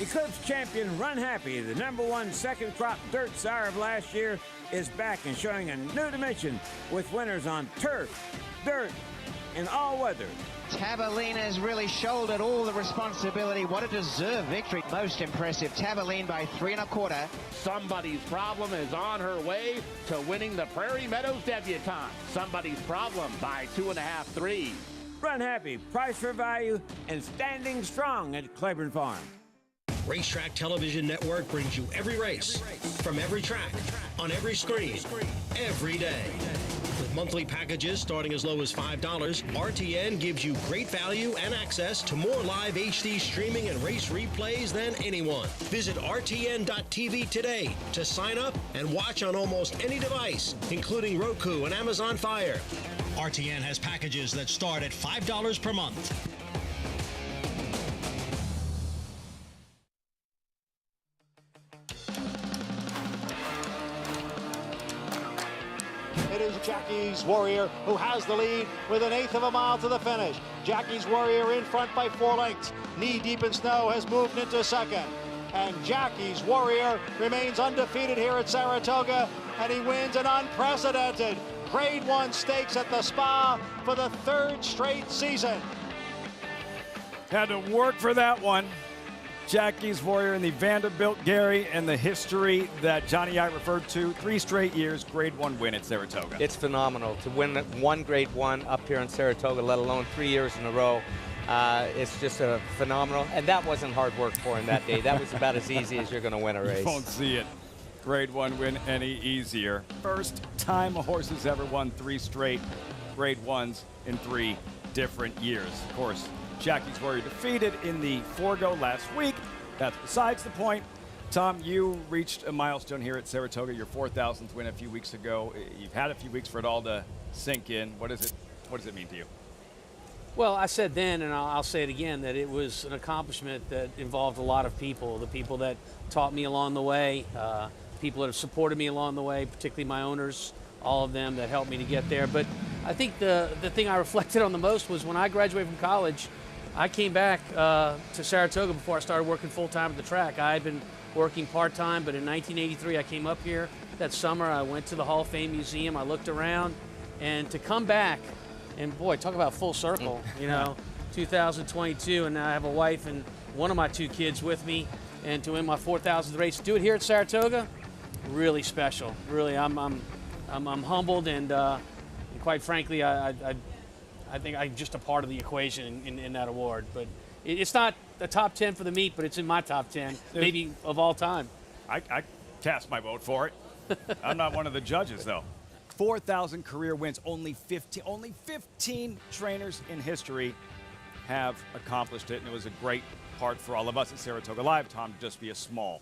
Eclipse champion Run Happy, the #1 second crop dirt sire of last year, is back and showing a new dimension with winners on turf, dirt, and all weather.
Tabalina's really shouldered all the responsibility. What a deserved victory. Most impressive. Tabalina by 3 1/4.
Somebody's Problem is on her way to winning the Prairie Meadows Debutante. Somebody's Problem by 2.5 3.
Run Happy, price for value, and standing strong at Claiborne Farm.
Racetrack Television Network brings you every race, from every track, on every screen, every day. With monthly packages starting as low as $5, RTN gives you great value and access to more live HD streaming and race replays than anyone. Visit RTN.tv today to sign up and watch on almost any device, including Roku and Amazon Fire. RTN has packages that start at $5 per month.
It is Jackie's Warrior who has the lead with 1/8 of a mile to the finish. Jackie's Warrior in front by 4 lengths. Knee deep in snow has moved into second. And Jackie's Warrior remains undefeated here at Saratoga, and he wins an unprecedented Grade 1 stakes at the Spa for the 3rd straight season.
Had to work for that one. Jackie's Warrior in the Vanderbilt Gary, and the history that Johnny I referred to, 3 straight years, Grade 1 win at Saratoga.
It's phenomenal to win one Grade 1 up here in Saratoga, let alone 3 years in a row. It's just a phenomenal, and that wasn't hard work for him that day. That was about as easy as you're going to win a race.
You won't see it. Grade 1 win any easier. First time a horse has ever won 3 straight Grade 1s in 3 different years. Of course, Jackie's Warrior defeated in the Forgo last week. That's besides the point. Tom, you reached a milestone here at Saratoga, your 4,000th win a few weeks ago. You've had a few weeks for it all to sink in. What does it mean to you?
Well, I said then, and I'll say it again, that it was an accomplishment that involved a lot of people. The people that taught me along the way, people that have supported me along the way, particularly my owners, all of them that helped me to get there. But I think the thing I reflected on the most was when I graduated from college, I came back to Saratoga before I started working full-time at the track. I had been working part-time, but in 1983 I came up here that summer. I went to the Hall of Fame Museum. I looked around, and to come back, and boy, talk about full circle, you know, 2022, and now I have a wife and one of my 2 kids with me, and to win my 4,000th race, do it here at Saratoga, really special. Really, I'm humbled, and quite frankly, I think I'm just a part of the equation in that award. But it's not the top 10 for the meet, but it's in my top 10, maybe of all time.
I cast my vote for it. I'm not one of the judges, though. 4,000 career wins. Only 15 trainers in history have accomplished it, and it was a great part for all of us at Saratoga Live. Tom, just be a small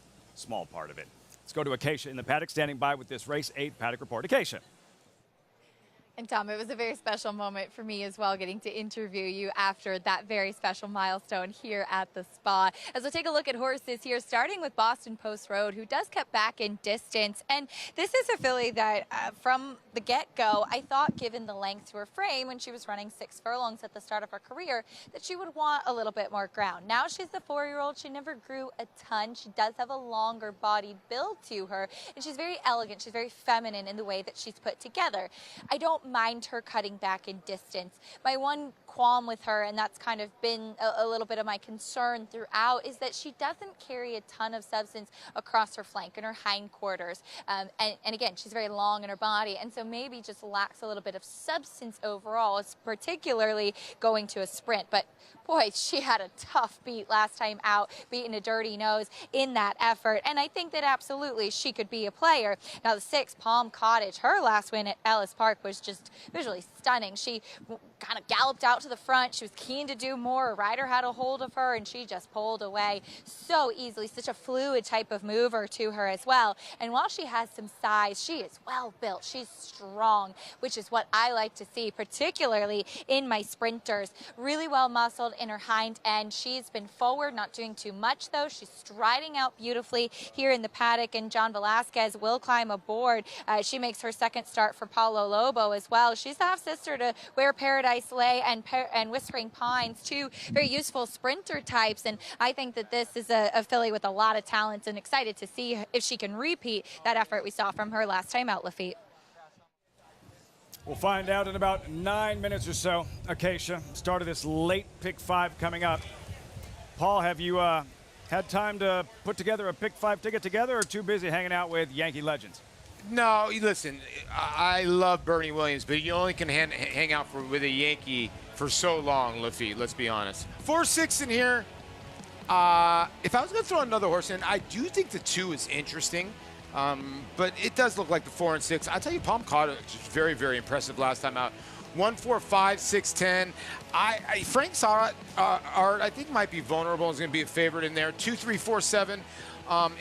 part of it. Let's go to Acacia in the paddock, standing by with this race 8 paddock report. Acacia.
And Tom, it was a very special moment for me as well, getting to interview you after that very special milestone here at the Spa. As we'll take a look at horses here, starting with Boston Post Road, who does cut back in distance. And this is a filly that from the get-go, I thought, given the length to her frame when she was running 6 furlongs at the start of her career, that she would want a little bit more ground. Now she's the 4-year-old. She never grew a ton. She does have a longer body build to her, and she's very elegant. She's very feminine in the way that she's put together. I don't mind her cutting back in distance. My one qualm with her, and that's kind of been a little bit of my concern throughout, is that she doesn't carry a ton of substance across her flank and her hindquarters. And again, she's very long in her body, and so maybe just lacks a little bit of substance overall, particularly going to a sprint. But boy, she had a tough beat last time out, beating a dirty nose in that effort. And I think that absolutely she could be a player. Now the 6, Palm Cottage, her last win at Ellis Park was just visually stunning. She kind of galloped out to the front. She was keen to do more. A rider had a hold of her, and she just pulled away so easily. Such a fluid type of mover to her as well. And while she has some size, she is well built. She's strong, which is what I like to see, particularly in my sprinters. Really well muscled in her hind end. She's been forward, not doing too much though. She's striding out beautifully here in the paddock, and John Velasquez will climb aboard. She makes her second start for Paulo Lobo as well. She's the half-sister to Where Paradise Lay and Whispering Pines, 2 very useful sprinter types, and I think that this is a filly with a lot of talent, and excited to see if she can repeat that effort we saw from her last time out, Lafitte.
We'll find out in about 9 minutes or so. Acacia, start of this late pick 5 coming up. Paul, have you had time to put together a pick 5 ticket together, or too busy hanging out with Yankee legends?
No, listen, I love Bernie Williams, but you only can hang out with a Yankee for so long, Lafitte, let's be honest. 4-6 in here, If I was going to throw another horse in, I do think the 2 is interesting. But it does look like the 4 and 6. I'll tell you, Palm Cottage was very, very impressive last time out. 1, 4, 5, 6, 10. Frank Saratoga, I think might be vulnerable. Is going to be a favorite in there. 2, 3, 4, 7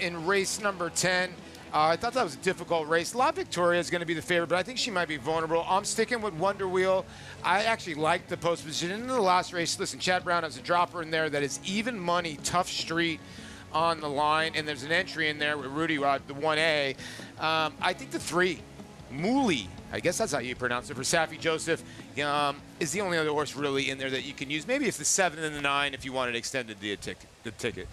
in race number 10. I thought that was a difficult race. La Victoria is going to be the favorite, but I think she might be vulnerable. I'm sticking with Wonder Wheel. I actually like the post position. In the last race, listen, Chad Brown has a dropper in there that is even money, tough street on the line, and there's an entry in there with Rudy Rod, the 1A. I think the 3, Mooley, I guess that's how you pronounce it, for Safi Joseph, is the only other horse really in there that you can use. Maybe it's the 7 and the 9 if you wanted extended the ticket.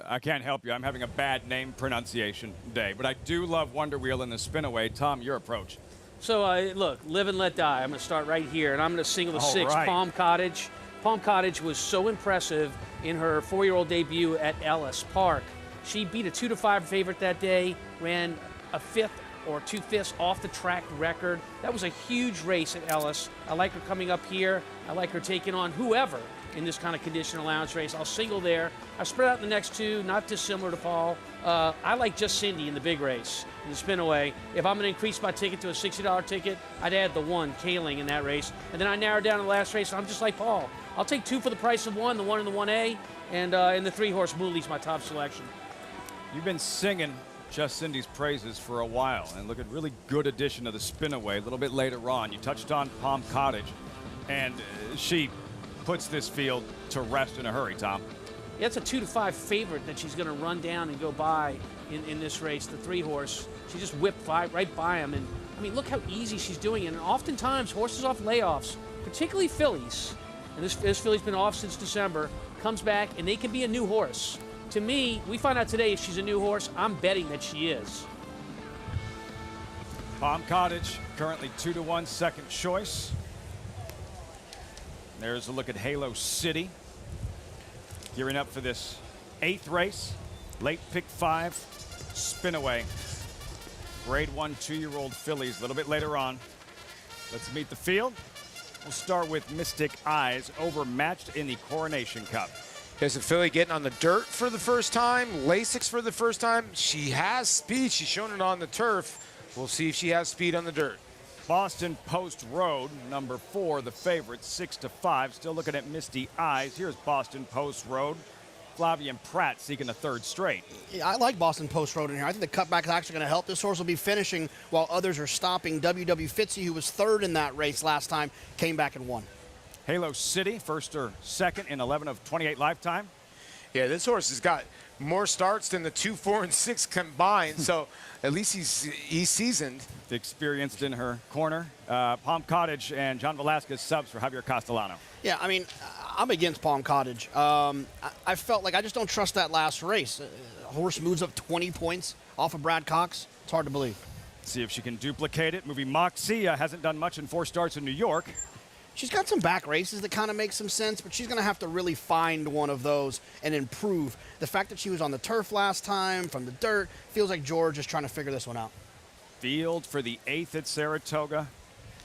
I can't help you. I'm having a bad name pronunciation day, but I do love Wonder Wheel in the spin-away. Tom, your approach.
So, look, live and let die. I'm going to start right here, and I'm going to single the 6,
right.
Palm Cottage. Palm Cottage was so impressive in her 4-year-old debut at Ellis Park. She beat a 2-5 favorite that day, ran a 5th or 2/5 off the track record. That was a huge race at Ellis. I like her coming up here. I like her taking on whoever in this kind of condition allowance race. I'll single there. I spread out the next 2, not dissimilar to Paul. I like Just Cindy in the big race, in the spin-away. If I'm going to increase my ticket to a $60 ticket, I'd add the 1, Kaling, in that race. And then I narrow down the last race, and I'm just like Paul. I'll take 2 for the price of 1, the 1 and the 1A, and in the 3-horse Mooley's my top selection.
You've been singing Just Cindy's praises for a while, and look at really good addition to the spin-away a little bit later on. You touched on Palm Cottage, and she puts this field to rest in a hurry, Tom.
Yeah, it's a 2-5 favorite that she's going to run down and go by in this race, the 3-horse. She just whipped right by him. And, I mean, look how easy she's doing it. And oftentimes, horses off layoffs, particularly fillies, and this filly's been off since December, comes back, and they can be a new horse. To me, we find out today if she's a new horse. I'm betting that she is.
Palm Cottage, currently 2-1 second choice. There's a look at Halo City. Gearing up for this 8th race. Late pick 5, spin-away. Grade 1 2-year-old fillies a little bit later on. Let's meet the field. We'll start with Mystic Eyes, overmatched in the Coronation Cup.
There's a filly getting on the dirt for the first time, Lasix for the first time. She has speed. She's shown it on the turf. We'll see if she has speed on the dirt.
Boston Post Road, number 4, the favorite, 6-5. Still looking at Misty Eyes. Here's Boston Post Road. Flavian Pratt seeking a 3rd straight.
Yeah, I like Boston Post Road in here. I think the cutback is actually going to help. This horse will be finishing while others are stopping. W.W. Fitzy, who was 3rd in that race last time, came back and won.
Halo City, 1st or 2nd in 11 of 28 lifetime.
Yeah, this horse has got more starts than the 2, 4, and 6 combined, so at least he's seasoned.
Experienced in her corner. Palm Cottage and John Velasquez subs for Javier Castellano.
Yeah, I mean, I'm against Palm Cottage. I felt like I just don't trust that last race. Horse moves up 20 points off of Brad Cox. It's hard to believe.
See if she can duplicate it. Movie Moxie hasn't done much in 4 starts in New York.
She's got some back races that kind of make some sense, but she's going to have to really find one of those and improve. The fact that she was on the turf last time from the dirt feels like George is trying to figure this one out.
Field for the 8th at Saratoga.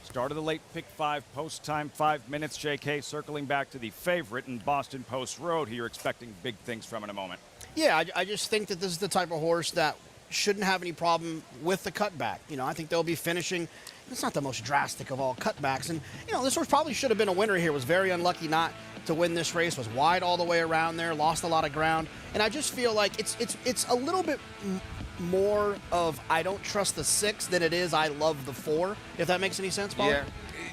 Start of the late pick 5, post time 5 minutes. JK circling back to the favorite in Boston Post Road, who you're expecting big things from in a moment.
Yeah, I just think that this is the type of horse that shouldn't have any problem with the cutback. You know, I think they'll be finishing. It's not the most drastic of all cutbacks. And, you know, this horse probably should have been a winner here. Was very unlucky not to win this race. Was wide all the way around there. Lost a lot of ground. And I just feel like it's a little bit more of I don't trust the 6 than it is I love the 4, if that makes any sense, Paul.
Yeah,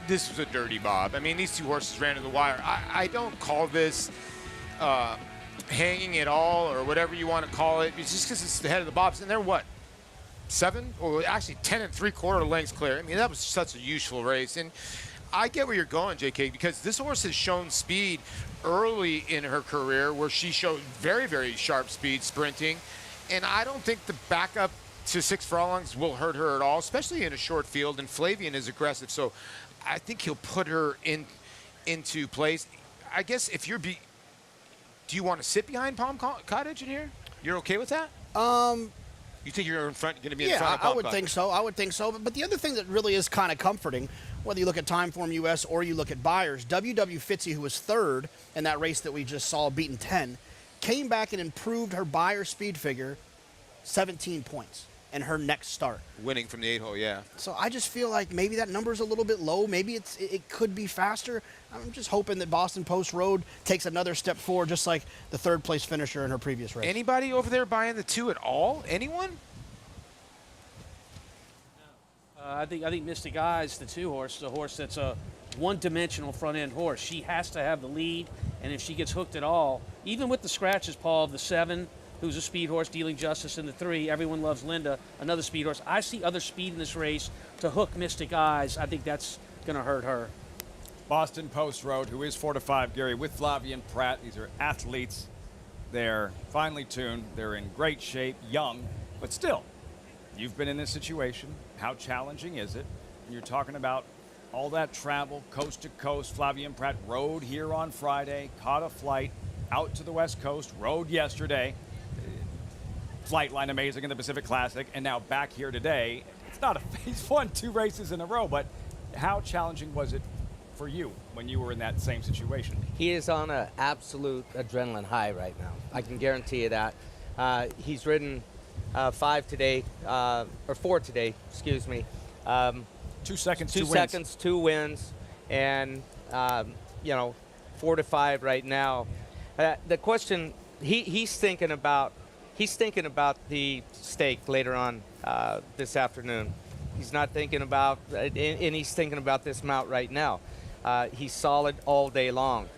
this was a dirty bob. I mean, these 2 horses ran to the wire. I don't call this hanging at all or whatever you want to call it. It's just because it's the head of the bobs. And they're what? 7 or actually 10 3/4 lengths clear. I mean, that was such a useful race. And I get where you're going, JK, because this horse has shown speed early in her career where she showed very, very sharp speed sprinting. And I don't think the backup to 6 furlongs will hurt her at all, especially in a short field. And Flavian is aggressive, so I think he'll put her into place. I guess if you're do you want to sit behind Palm Cottage in here? You're okay with that? You think you're in front, going to be in front of Palm Cottage?
I would think so. I would think so. But the other thing that really is kind of comforting, whether you look at Timeform US or you look at Buyers, W.W. Fitzy, who was 3rd in that race that we just saw, beaten 10, came back and improved her Beyer speed figure 17 points in her next start.
Winning from the 8-hole, yeah.
So I just feel like maybe that number's a little bit low. Maybe it could be faster. I'm just hoping that Boston Post Road takes another step forward, just like the third-place finisher in her previous race.
Anybody over there buying the 2 at all? Anyone?
I think Mystic Eyes, the 2-horse, the horse that's a one-dimensional front-end horse. She has to have the lead, and if she gets hooked at all, even with the scratches, Paul, of the 7, who's a speed horse dealing justice in the 3. Everyone loves Linda, another speed horse. I see other speed in this race to hook Mystic Eyes. I think that's going to hurt her.
Boston Post Road, who is 4-5, Gary, with Flavien Prat. These are athletes. They're finely tuned. They're in great shape, young, but still, you've been in this situation. How challenging is it? And you're talking about all that travel, coast to coast. Flavien Prat rode here on Friday, caught a flight out to the West Coast, rode yesterday. Flight line amazing in the Pacific Classic, and now back here today. It's not he's won 2 races in a row, but how challenging was it for you when you were in that same situation?
He is on an absolute adrenaline high right now. I can guarantee you that. He's ridden 4 today, excuse me.
2 seconds,
2 seconds, 2 wins, and 4-5 right now. The question he's thinking about the stake later on this afternoon. He's not thinking about, and he's thinking about this mount right now. He's solid all day long.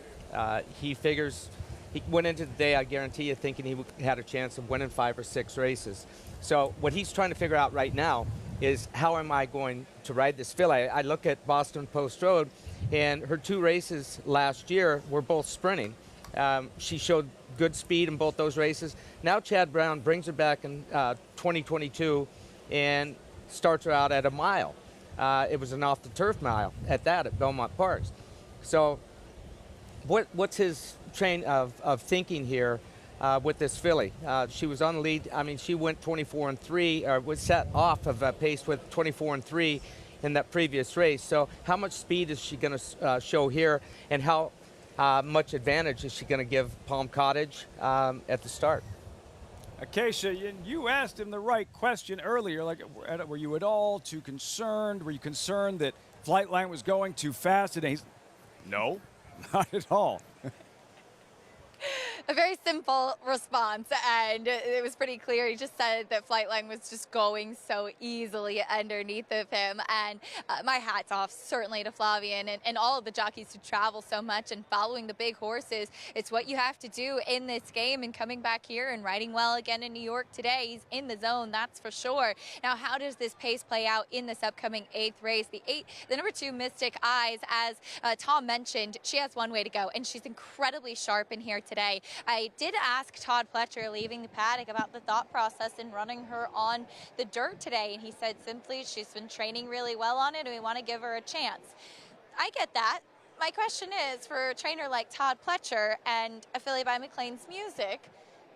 He figures he went into the day, I guarantee you, thinking he had a chance of winning 5 or 6 races. So what he's trying to figure out right now is, how am I going to ride this filly? I look at Boston Post Road, and her 2 races last year were both sprinting. She showed good speed in both those races. Now Chad Brown brings her back in 2022 and starts her out at a mile. It was an off-the-turf mile at Belmont Parks. So what's his train of thinking here with this filly? She was on the lead. I mean, she went 24-3, or was set off of a pace with 24-3 in that previous race. So how much speed is she going to show here, and how much advantage is she going to give Palm Cottage at the start?
Acacia, you asked him the right question earlier. Like, were you at all too concerned? Were you concerned that Flightline was going too fast? And he's, no, not at all.
A very simple response, and it was pretty clear. He just said that Flightline was just going so easily underneath of him, and my hat's off certainly to Flavien and all of the jockeys who travel so much and following the big horses. It's what you have to do in this game, and coming back here and riding well again in New York today. He's in the zone, that's for sure. Now, how does this pace play out in this upcoming 8th race? The number 2, Mystic Eyes, as Tom mentioned, she has one way to go, and she's incredibly sharp in here today. I did ask Todd Pletcher, leaving the paddock, about the thought process in running her on the dirt today, and he said simply, she's been training really well on it, and we want to give her a chance. I get that. My question is, for a trainer like Todd Pletcher and a filly by McLean's Music,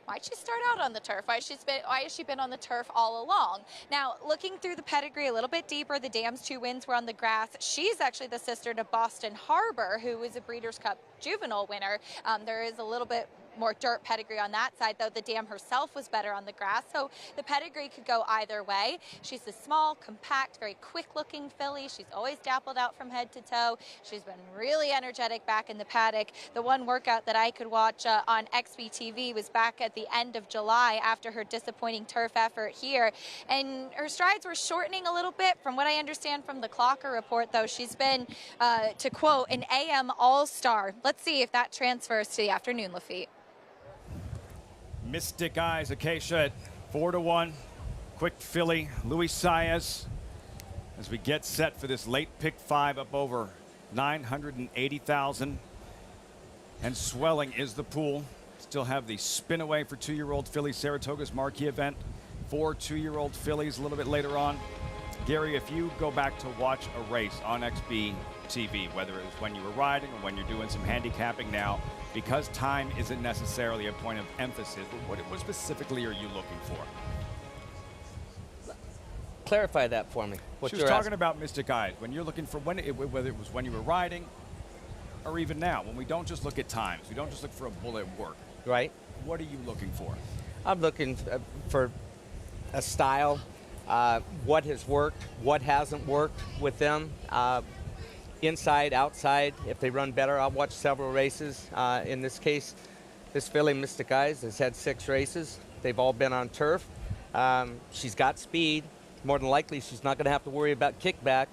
why'd she start out on the turf? Why has she been on the turf all along? Now, looking through the pedigree a little bit deeper, the dam's 2 wins were on the grass. She's actually the sister to Boston Harbor, who was a Breeders' Cup juvenile winner. There is a little bit more dirt pedigree on that side, though the dam herself was better on the grass, so the pedigree could go either way. She's a small, compact, very quick-looking filly. She's always dappled out from head to toe. She's been really energetic back in the paddock. The one workout that I could watch on XBTV was back at the end of July after her disappointing turf effort here, and her strides were shortening a little bit. From what I understand from the Clocker report, though, she's been, to quote, an AM all-star. Let's see if that transfers to the afternoon, Lafitte.
Mystic Eyes, Acacia at 4-1. Quick filly, Luis Saez, as we get set for this late pick 5 up over 980,000. And swelling is the pool. Still have the spin away for 2-year-old fillies, Saratoga's marquee event. 4 2-year-old fillies a little bit later on. Gary, if you go back to watch a race on XB TV, whether it was when you were riding or when you're doing some handicapping now, because time isn't necessarily a point of emphasis, what specifically are you looking for?
Clarify that for me.
She was talking about Mystic Eyes. When you're looking for whether it was when you were riding or even now, when we don't just look at times, we don't just look for a bullet work.
Right.
What are you looking for?
I'm looking for a style, what has worked, what hasn't worked with them, inside, outside. If they run better, I'll watch several races. In this case, this filly, Mystic Eyes, has had 6 races. They've all been on turf. She's got speed. More than likely, she's not going to have to worry about kickback.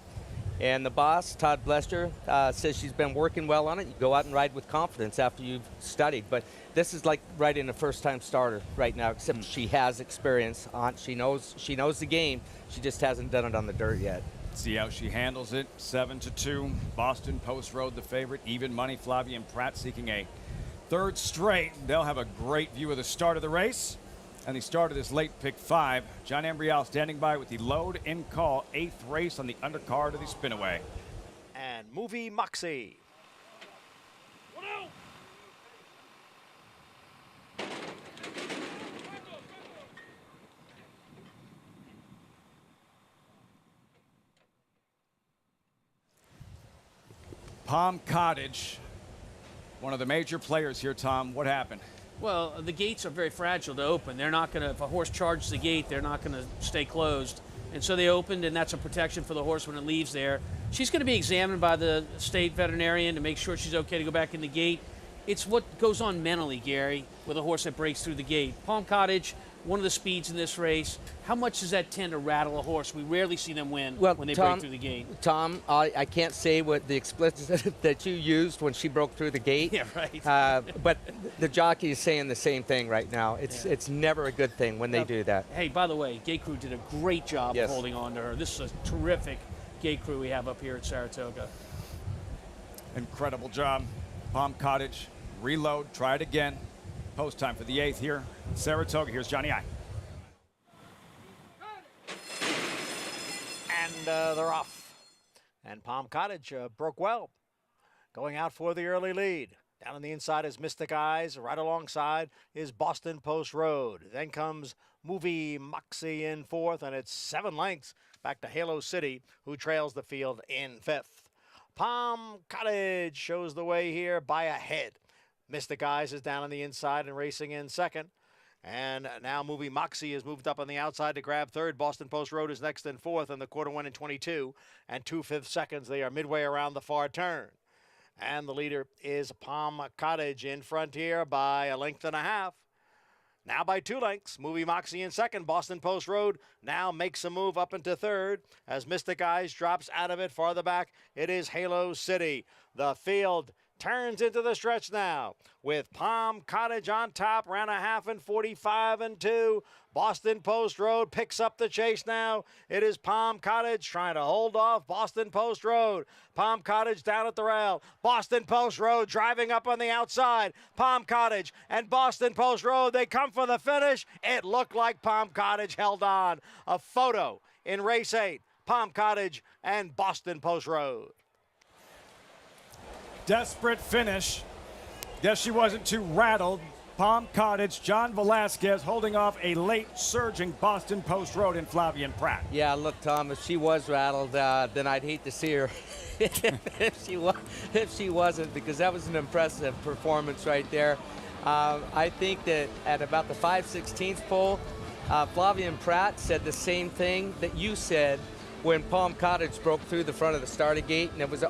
And the boss, Todd Blester, says she's been working well on it. You go out and ride with confidence after you've studied. But this is like riding a first-time starter right now, except she has experience on. She knows the game. She just hasn't done it on the dirt yet.
See how she handles it. 7-2. Boston Post Road, the favorite. Even money. Flavien Prat seeking a 3rd straight. They'll have a great view of the start of the race. And the start of this late pick 5. John Ambrial standing by with the load in call. 8th race on the undercard of the Spinaway.
And Movie Moxie.
Palm Cottage, one of the major players here, Tom. What happened?
Well, the gates are very fragile to open. They're not going to, if a horse charges the gate, they're not going to stay closed. And so they opened, and that's a protection for the horse when it leaves there. She's going to be examined by the state veterinarian to make sure she's okay to go back in the gate. It's what goes on mentally, Gary, with a horse that breaks through the gate. Palm Cottage, one of the speeds in this race. How much does that tend to rattle a horse? We rarely see them win when they break through the gate.
Tom, I can't say what the explicit that you used when she broke through the gate.
Yeah, right.
But the jockey is saying the same thing right now. It's never a good thing when they do that.
Hey, by the way, gate crew did a great job
Yes.
of holding on to her. This is a terrific gate crew we have up here at Saratoga.
Incredible job. Palm Cottage, reload, try it again. Post time for the 8th here. Saratoga, here's Johnny I.
And they're off. And Palm Cottage broke well. Going out for the early lead. Down on the inside is Mystic Eyes. Right alongside is Boston Post Road. Then comes Movie Moxie in 4th, and it's 7 lengths back to Halo City, who trails the field in 5th. Palm Cottage shows the way here by a head. Mystic Eyes is down on the inside and racing in 2nd. And now Movie Moxie has moved up on the outside to grab 3rd. Boston Post Road is next in 4th, and the quarter went in 22 and 2/5 seconds. They are midway around the far turn. And the leader is Palm Cottage in front here by 1.5 lengths. Now by 2 lengths, Movie Moxie in 2nd. Boston Post Road now makes a move up into 3rd as Mystic Eyes drops out of it. Farther back, it is Halo City. The field turns into the stretch now with Palm Cottage on top, ran 1/2 in 45 and 2. Boston Post Road picks up the chase now. It is Palm Cottage trying to hold off Boston Post Road. Palm Cottage down at the rail. Boston Post Road driving up on the outside. Palm Cottage and Boston Post Road, they come for the finish. It looked like Palm Cottage held on. A photo in race 8, Palm Cottage and Boston Post Road.
Desperate finish. Guess she wasn't too rattled. Palm Cottage, John Velasquez holding off a late surging Boston Post Road in Flavien Prat.
Yeah, look, Tom, if she was rattled, then I'd hate to see her if she wasn't, because that was an impressive performance right there. I think that at about the 5/16 pole, Flavien Prat said the same thing that you said when Palm Cottage broke through the front of the starting gate, and it was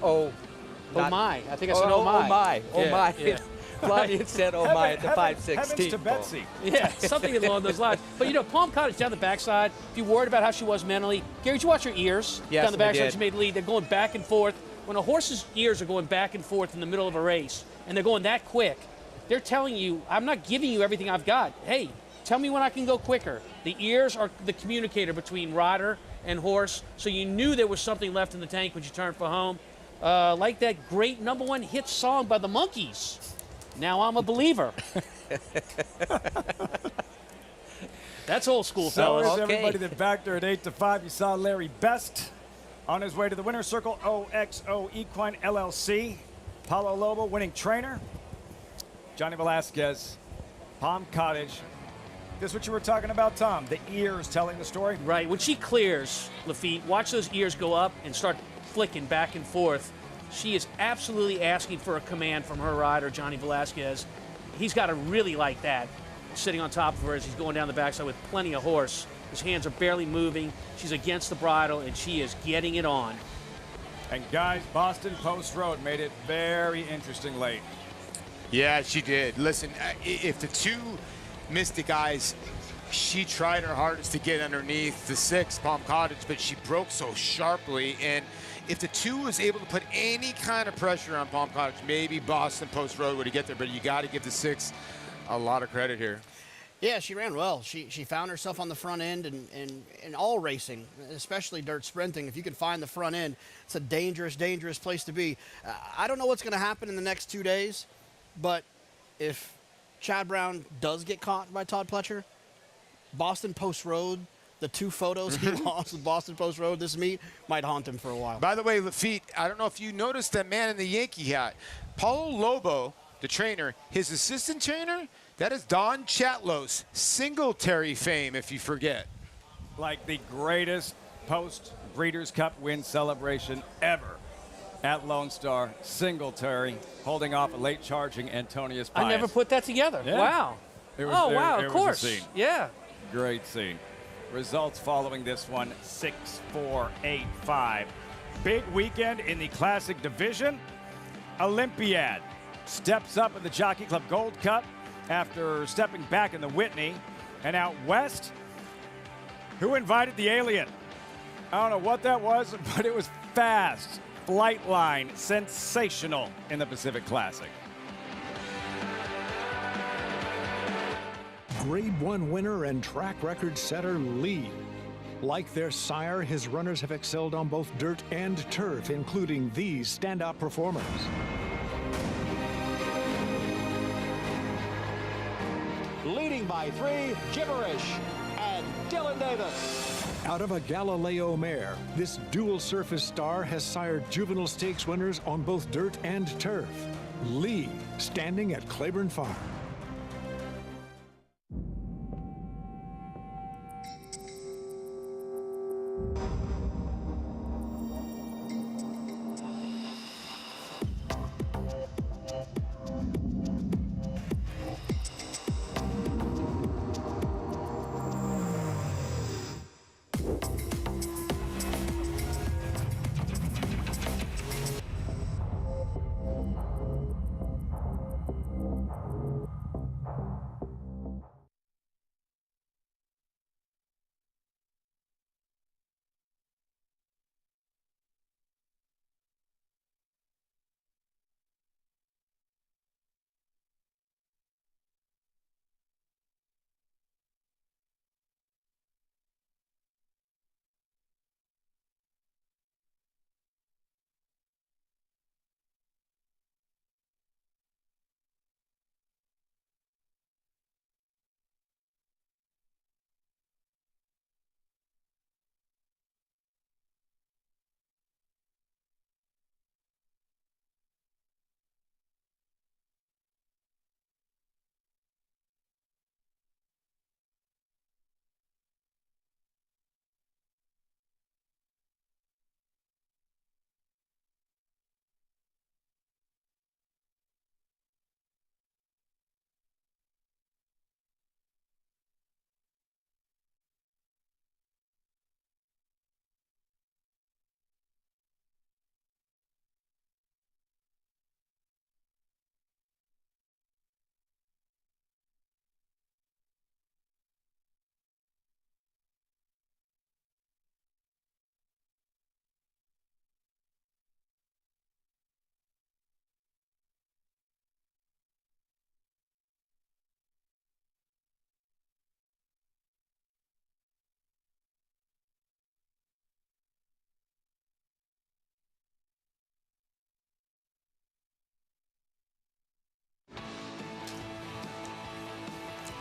Oh my. I think I said oh my.
Oh my.
Yeah.
Flavien said oh my at the 5/16.
Heavens to Betsy.
Yeah, something along those lines. But, you know, Palm Cottage down the backside, if you're worried about how she was mentally, Gary, did you watch her ears?
Yes,
down the backside,
I did.
she made the lead. They're going back and forth. When a horse's ears are going back and forth in the middle of a race, and they're going that quick, they're telling you, I'm not giving you everything I've got. Hey, tell me when I can go quicker. The ears are the communicator between rider and horse, so you knew there was something left in the tank when you turned for home. Like that great #1 hit song by the Monkees. Now I'm a believer. That's old school,
So
fellas.
is everybody that backed her at 8-5. You saw Larry Best on his way to the winner's circle. OXO Equine LLC. Paulo Lobo, winning trainer. Johnny Velasquez, Palm Cottage. This is what you were talking about, Tom. The ears telling the story.
Right. When she clears, Lafitte, watch those ears go up and start flicking back and forth. She is absolutely asking for a command from her rider, Johnny Velasquez. he's got to really like that, sitting on top of her as he's going down the backside with plenty of horse. His hands are barely moving. She's against the bridle, and she is getting it on.
And guys, Boston Post Road made it very interesting late.
Yeah, she did. Listen, if the two Mystic Eyes, she tried her hardest to get underneath the 6, Palm Cottage, but she broke so sharply. And if the 2 was able to put any kind of pressure on Palm Cottage, maybe Boston Post Road would have get there. But you got to give the 6 a lot of credit here.
Yeah, she ran well. She found herself on the front end, and in all racing, especially dirt sprinting, if you can find the front end, it's a dangerous, dangerous place to be. I don't know what's going to happen in the next 2 days, but if Chad Brown does get caught by Todd Pletcher, Boston Post Road, the 2 photos he lost with Boston Post Road this meet might haunt him for a while.
By the way, Lafitte, I don't know if you noticed that man in the Yankee hat. Paulo Lobo, the trainer, his assistant trainer, that is Don Chatlow's Singletary fame, if you forget.
Like the greatest post-Breeders' Cup win celebration ever at Lone Star. Singletary holding off a late charging Antonius Pius.
I never put that together.
Yeah.
Wow. Wow, of course.
Was a scene.
Yeah.
Great scene. Results following this one, 6, 4, 8, 5. Big weekend in the Classic Division. Olympiad steps up in the Jockey Club Gold Cup after stepping back in the Whitney. And out west, who invited the alien? I don't know what that was, but it was fast. Flightline, sensational in the Pacific Classic.
Grade 1 winner and track record setter Lee. Like their sire, his runners have excelled on both dirt and turf, including these standout performers.
Leading by 3, Gibberish and Dylan Davis.
Out of a Galileo mare, this dual surface star has sired juvenile stakes winners on both dirt and turf. Lee, standing at Claiborne Farm.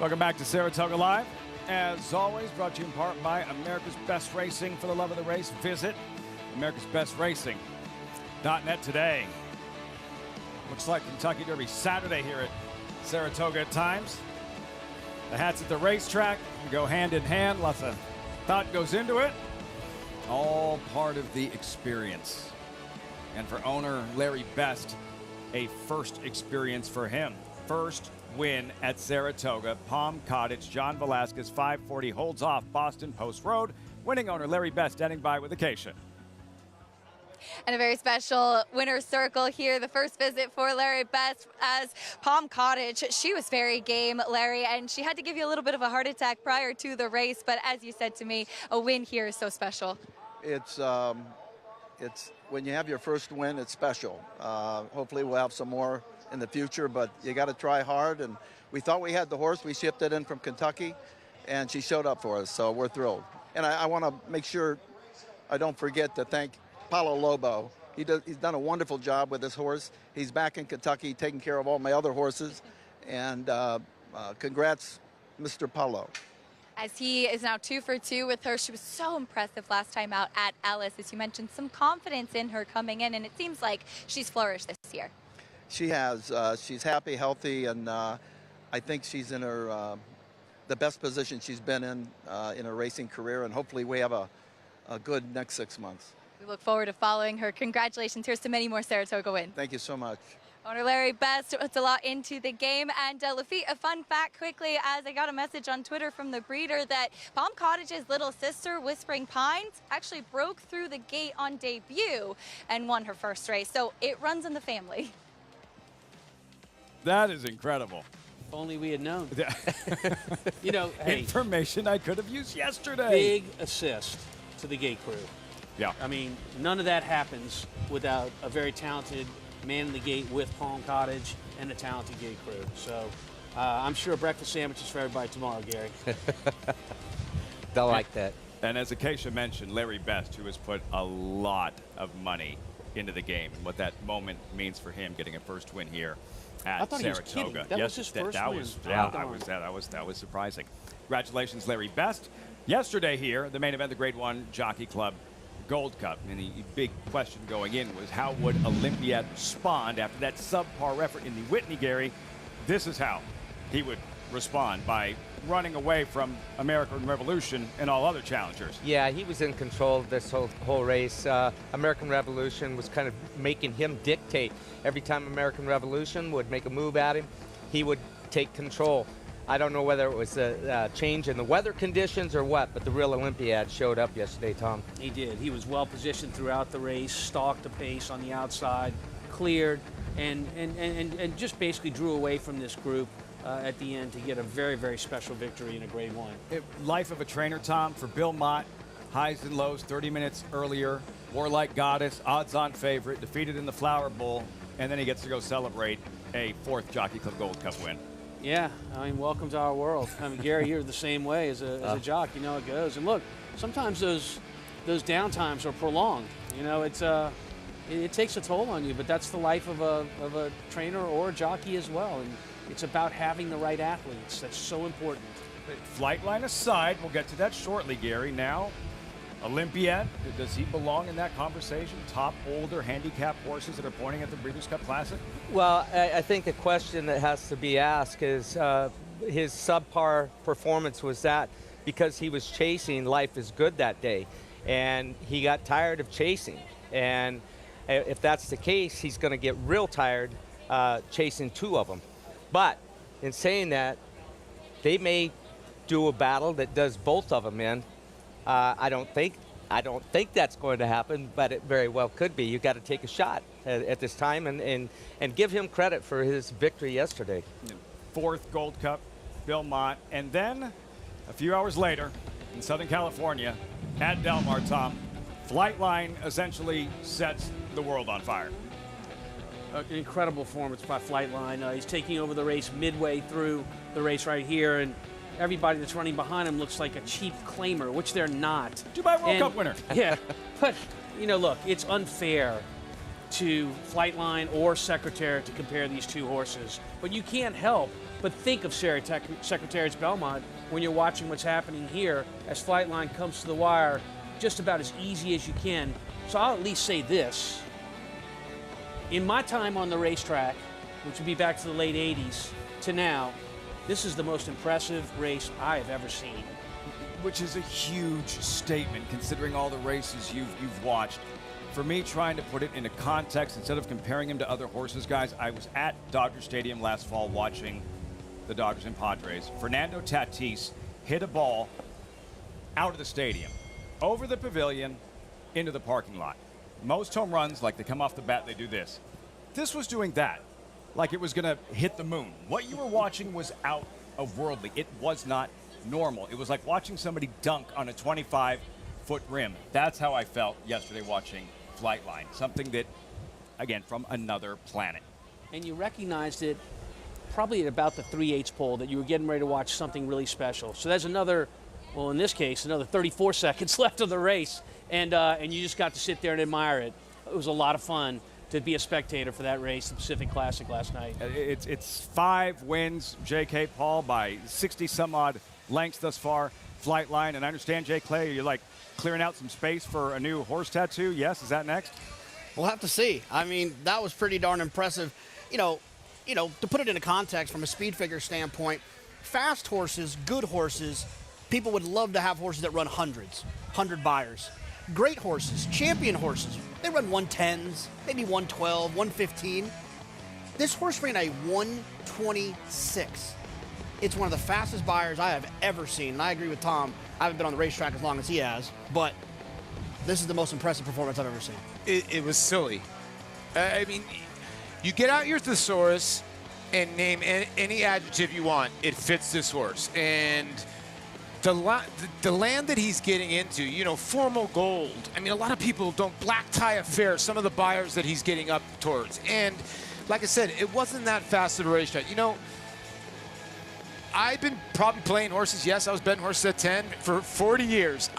Welcome back to Saratoga Live. As always, brought to you in part by America's Best Racing. For the love of the race, visit americasbestracing.net today. Looks like Kentucky Derby Saturday here at Saratoga at times. The hats at the racetrack go hand in hand. Lots of thought goes into it. All part of the experience. And for owner Larry Best, a first experience for him. First win at Saratoga. Palm Cottage, John Velasquez, 540, holds off Boston Post Road. Winning owner Larry Best standing by with Acacia.
And a very special winner's circle here. The first visit for Larry Best as Palm Cottage. She was very game, Larry, and she had to give you a little bit of a heart attack prior to the race. But as you said to me, a win here is so special.
It's when you have your first win, it's special. Hopefully we'll have some more in the future, but you got to try hard. And we thought we had the horse. We shipped it in from Kentucky, and she showed up for us, so we're thrilled. And I want to make sure I don't forget to thank Paulo Lobo. He's done a wonderful job with this horse. He's back in Kentucky taking care of all my other horses. And congrats, Mr. Paulo.
As he is now 2 for 2 with her. She was so impressive last time out at Ellis. As you mentioned, some confidence in her coming in, and it seems like she's flourished this year.
She has. She's happy, healthy, and I think she's in her the best position she's been in her racing career, and hopefully we have a good next 6 months.
We look forward to following her. Congratulations. Here's to many more Saratoga wins.
Thank you so much.
Owner Larry Best puts a lot into the game. And Lafitte, a fun fact quickly, as I got a message on Twitter from the breeder that Palm Cottage's little sister, Whispering Pines, actually broke through the gate on debut and won her first race. So it runs in the family.
That is incredible.
If only we had known. You know, hey,
information I could have used yesterday.
Big assist to the gate crew.
Yeah.
I mean, none of that happens without a very talented man in the gate with Palm Cottage and a talented gate crew. So I'm sure breakfast sandwiches for everybody tomorrow, Gary.
They'll like that.
And as Acacia mentioned, Larry Best, who has put a lot of money into the game, and what that moment means for him getting a first win here at
I thought
Saratoga.
He was kidding. That was his first win.
That was surprising. Congratulations, Larry Best. Yesterday here, the main event, the Grade 1 Jockey Club Gold Cup, and the big question going in was how would Olympiad respond after that subpar effort in the Whitney, Gary? This is how he would respond, by running away from American Revolution and all other challengers.
Yeah, he was in control of this whole race. American Revolution was kind of making him dictate. Every time American Revolution would make a move at him, he would take control. I don't know whether it was a change in the weather conditions or what, but the real Olympiad showed up yesterday, Tom.
He did. He was well positioned throughout the race, stalked the pace on the outside, cleared, and just basically drew away from this group at the end to get a very, very special victory in a Grade 1.
Life of a trainer, Tom, for Bill Mott. Highs and lows 30 minutes earlier. Warlike Goddess, odds-on favorite, defeated in the Flower Bowl, and then he gets to go celebrate a 4th Jockey Club Gold Cup win.
Yeah, I mean, welcome to our world. I mean, Gary, you're the same way as a jock. You know how it goes. And look, sometimes those downtimes are prolonged. You know, it takes a toll on you, but that's the life of a trainer or a jockey as well. And it's about having the right athletes. That's so important.
Flightline aside, we'll get to that shortly, Gary. Now, Olympiad, does he belong in that conversation? Top older handicap horses that are pointing at the Breeders' Cup Classic?
Well, I think the question that has to be asked is his subpar performance, was that because he was chasing Life is Good that day and he got tired of chasing. And if that's the case, he's going to get real tired chasing 2 of them. But in saying that, they may do a battle that does both of them in. I don't think that's going to happen, but it very well could be. You've got to take a shot at this time and give him credit for his victory yesterday.
4th Gold Cup, Bill Mott, and then a few hours later in Southern California at Del Mar, Tom, Flightline essentially sets the world on fire.
An incredible performance by Flightline. He's taking over the race midway through the race right here, and everybody that's running behind him looks like a cheap claimer, which they're not.
Dubai World Cup winner.
Yeah, but, you know, look, it's unfair to Flightline or Secretary to compare these 2 horses. But you can't help but think of Secretary's Belmont when you're watching what's happening here as Flightline comes to the wire just about as easy as you can. So I'll at least say this. In my time on the racetrack, which would be back to the late 80s, to now, this is the most impressive race I have ever seen.
Which is a huge statement considering all the races you've watched. For me, trying to put it into context, instead of comparing him to other horses, guys, I was at Dodger Stadium last fall watching the Dodgers and Padres, Fernando Tatis hit a ball out of the stadium, over the pavilion, into the parking lot. Most home runs, like they come off the bat, they do this. This was doing that, like it was going to hit the moon. What you were watching was out of worldly. It was not normal. It was like watching somebody dunk on a 25-foot rim. That's how I felt yesterday watching Flightline. Something that, again, from another planet.
And you recognized it probably at about the 3/8 pole that you were getting ready to watch something really special. So there's another, well, in this case, another 34 seconds left of the race, and you just got to sit there and admire it. It was a lot of fun to be a spectator for that race, the Pacific Classic last night.
It's 5 wins, J.K. Paul, by 60-some-odd lengths thus far. Flightline, and I understand, Jay Clay, you're like clearing out some space for a new horse tattoo. Yes, is that next?
We'll have to see. I mean, that was pretty darn impressive. You know, to put it into context from a speed figure standpoint, fast horses, good horses, people would love to have horses that run hundreds, 100 buyers. Great horses, champion horses, they run 110s, maybe 112, 115. This horse ran a 126. It's one of the fastest buyers I have ever seen. And I agree with Tom. I haven't been on the racetrack as long as he has, but this is the most impressive performance I've ever seen.
It was silly. I mean, you get out your thesaurus and name any adjective you want. It fits this horse. And the land that he's getting into, formal gold. I mean, a lot of people don't black tie affair, some of the buyers that he's getting up towards. And like I said, it wasn't that fast of a racetrack. I've been probably playing horses. Yes, I was betting horses at 10 for 40 years.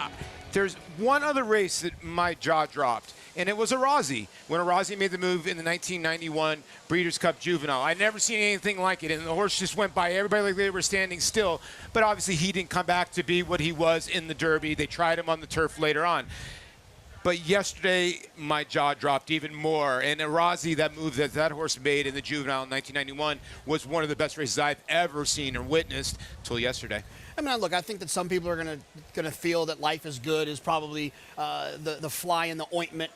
There's one other race that my jaw dropped, and it was Arazi, when Arazi made the move in the 1991 Breeders' Cup Juvenile. I'd never seen anything like it, and the horse just went by everybody like they were standing still. But obviously he didn't come back to be what he was in the Derby. They tried him on the turf later on. But yesterday, my jaw dropped even more. And Arazi, that move that horse made in the Juvenile in 1991, was one of the best races I've ever seen or witnessed until yesterday.
I mean, look, I think that some people are gonna feel that Life is Good is probably the fly in the ointment.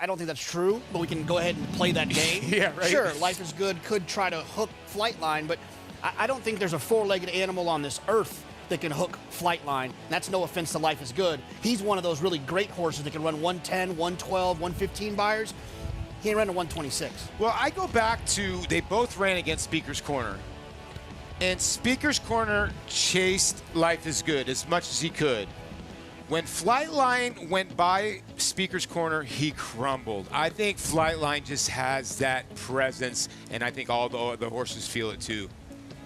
I don't think that's true, but we can go ahead and play that game.
Yeah, right.
Sure, Life is Good could try to hook Flightline, but I don't think there's a four-legged animal on this earth that can hook Flightline. That's no offense to Life is Good. He's one of those really great horses that can run 110, 112, 115 buyers. He ain't running 126.
Well, I go back to, they both ran against Speaker's Corner. And Speaker's Corner chased Life is Good as much as he could. When Flightline went by Speaker's Corner, he crumbled. I think Flightline just has that presence, and I think all the horses feel it too.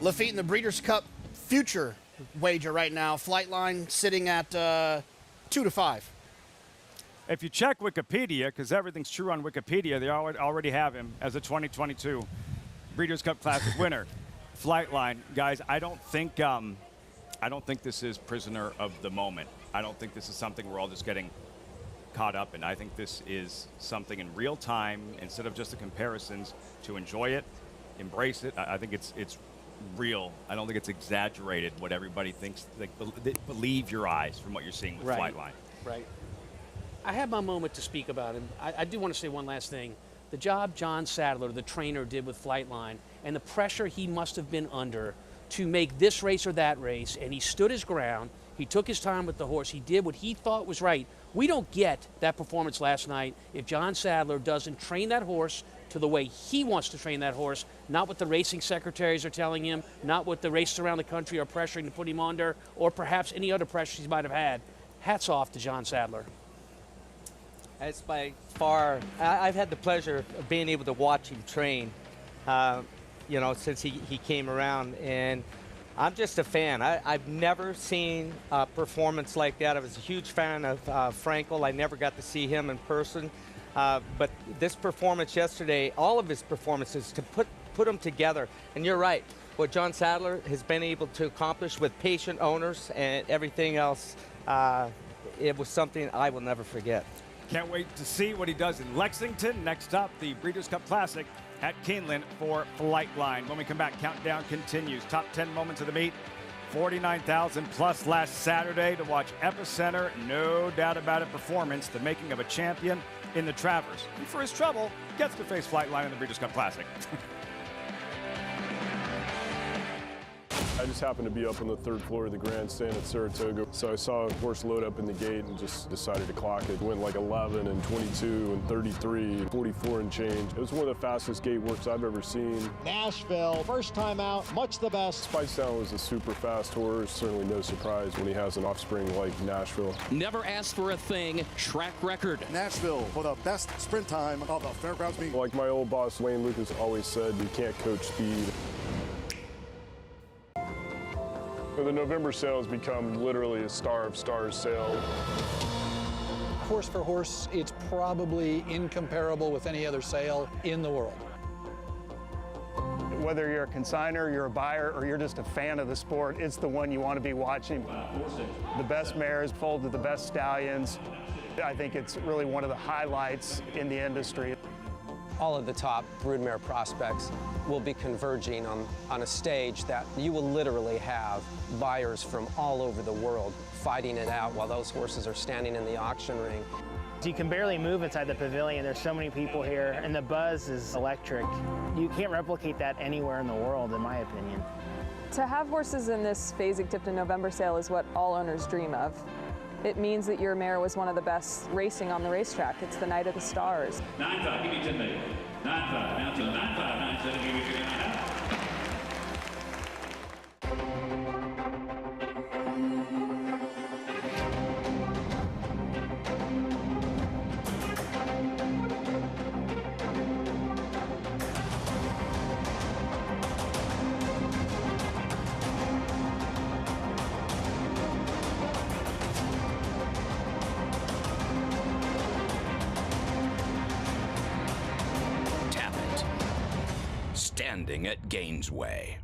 Lafitte in the Breeders' Cup future wager right now. Flightline sitting at 2-5.
If you check Wikipedia, because everything's true on Wikipedia, they already have him as a 2022 Breeders' Cup Classic winner. Flightline, guys, I don't think this is prisoner of the moment. I don't think this is something we're all just getting caught up in. I think this is something in real time, instead of just the comparisons, to enjoy it, embrace it. I think it's real. I don't think it's exaggerated what everybody thinks. Like, believe your eyes from what you're seeing with Flightline.
Right. I have my moment to speak about him. I do want to say one last thing. The job John Sadler, the trainer, did with Flightline, and the pressure he must have been under to make this race or that race, and he stood his ground. He took his time with the horse. He did what he thought was right. We don't get that performance last night if John Sadler doesn't train that horse to the way he wants to train that horse, not what the racing secretaries are telling him, not what the races around the country are pressuring to put him under, or perhaps any other pressures he might have had. Hats off to John Sadler.
It's by far, I've had the pleasure of being able to watch him train, since he came around, and I'm just a fan. I've never seen a performance like that. I was a huge fan of Frankel. I never got to see him in person, but this performance yesterday, all of his performances, to put them together, and you're right, what John Sadler has been able to accomplish with patient owners and everything else, it was something I will never forget.
Can't wait to see what he does in Lexington. Next up, the Breeders' Cup Classic at Keeneland for Flightline. When we come back, countdown continues. Top 10 moments of the meet. 49,000 plus last Saturday to watch Epicenter. No doubt about it, performance, the making of a champion in the Travers. And for his trouble, gets to face Flightline in the Breeders' Cup Classic.
I just happened to be up on the 3rd floor of the grandstand at Saratoga, so I saw a horse load up in the gate and just decided to clock it. It went like 11 and 22 and 33 and 44 and change. It was one of the fastest gate works I've ever seen.
Nashville, first time out, much the best.
Spice Sound was a super fast horse, certainly no surprise when he has an offspring like Nashville.
Never asked for a thing, track record.
Nashville for the best sprint time of the Fairgrounds meet.
Like my old boss Wayne Lucas always said, you can't coach speed. The November sale has become literally a star of stars sale.
Horse for horse, it's probably incomparable with any other sale in the world.
Whether you're a consignor, you're a buyer, or you're just a fan of the sport, it's the one you want to be watching. The best mares foaled to the best stallions. I think it's really one of the highlights in the industry.
All of the top broodmare prospects will be converging on a stage that you will literally have buyers from all over the world fighting it out while those horses are standing in the auction ring.
You can barely move inside the pavilion. There's so many people here, and the buzz is electric. You can't replicate that anywhere in the world, in my opinion.
To have horses in this Fasig-Tipton November sale is what all owners dream of. It means that your mare was one of the best racing on the racetrack. It's the night of the stars.
9-5, give me 10 million. 9-5, now to 9-5, 9-7, give me 3.5. Standing at Gainesway.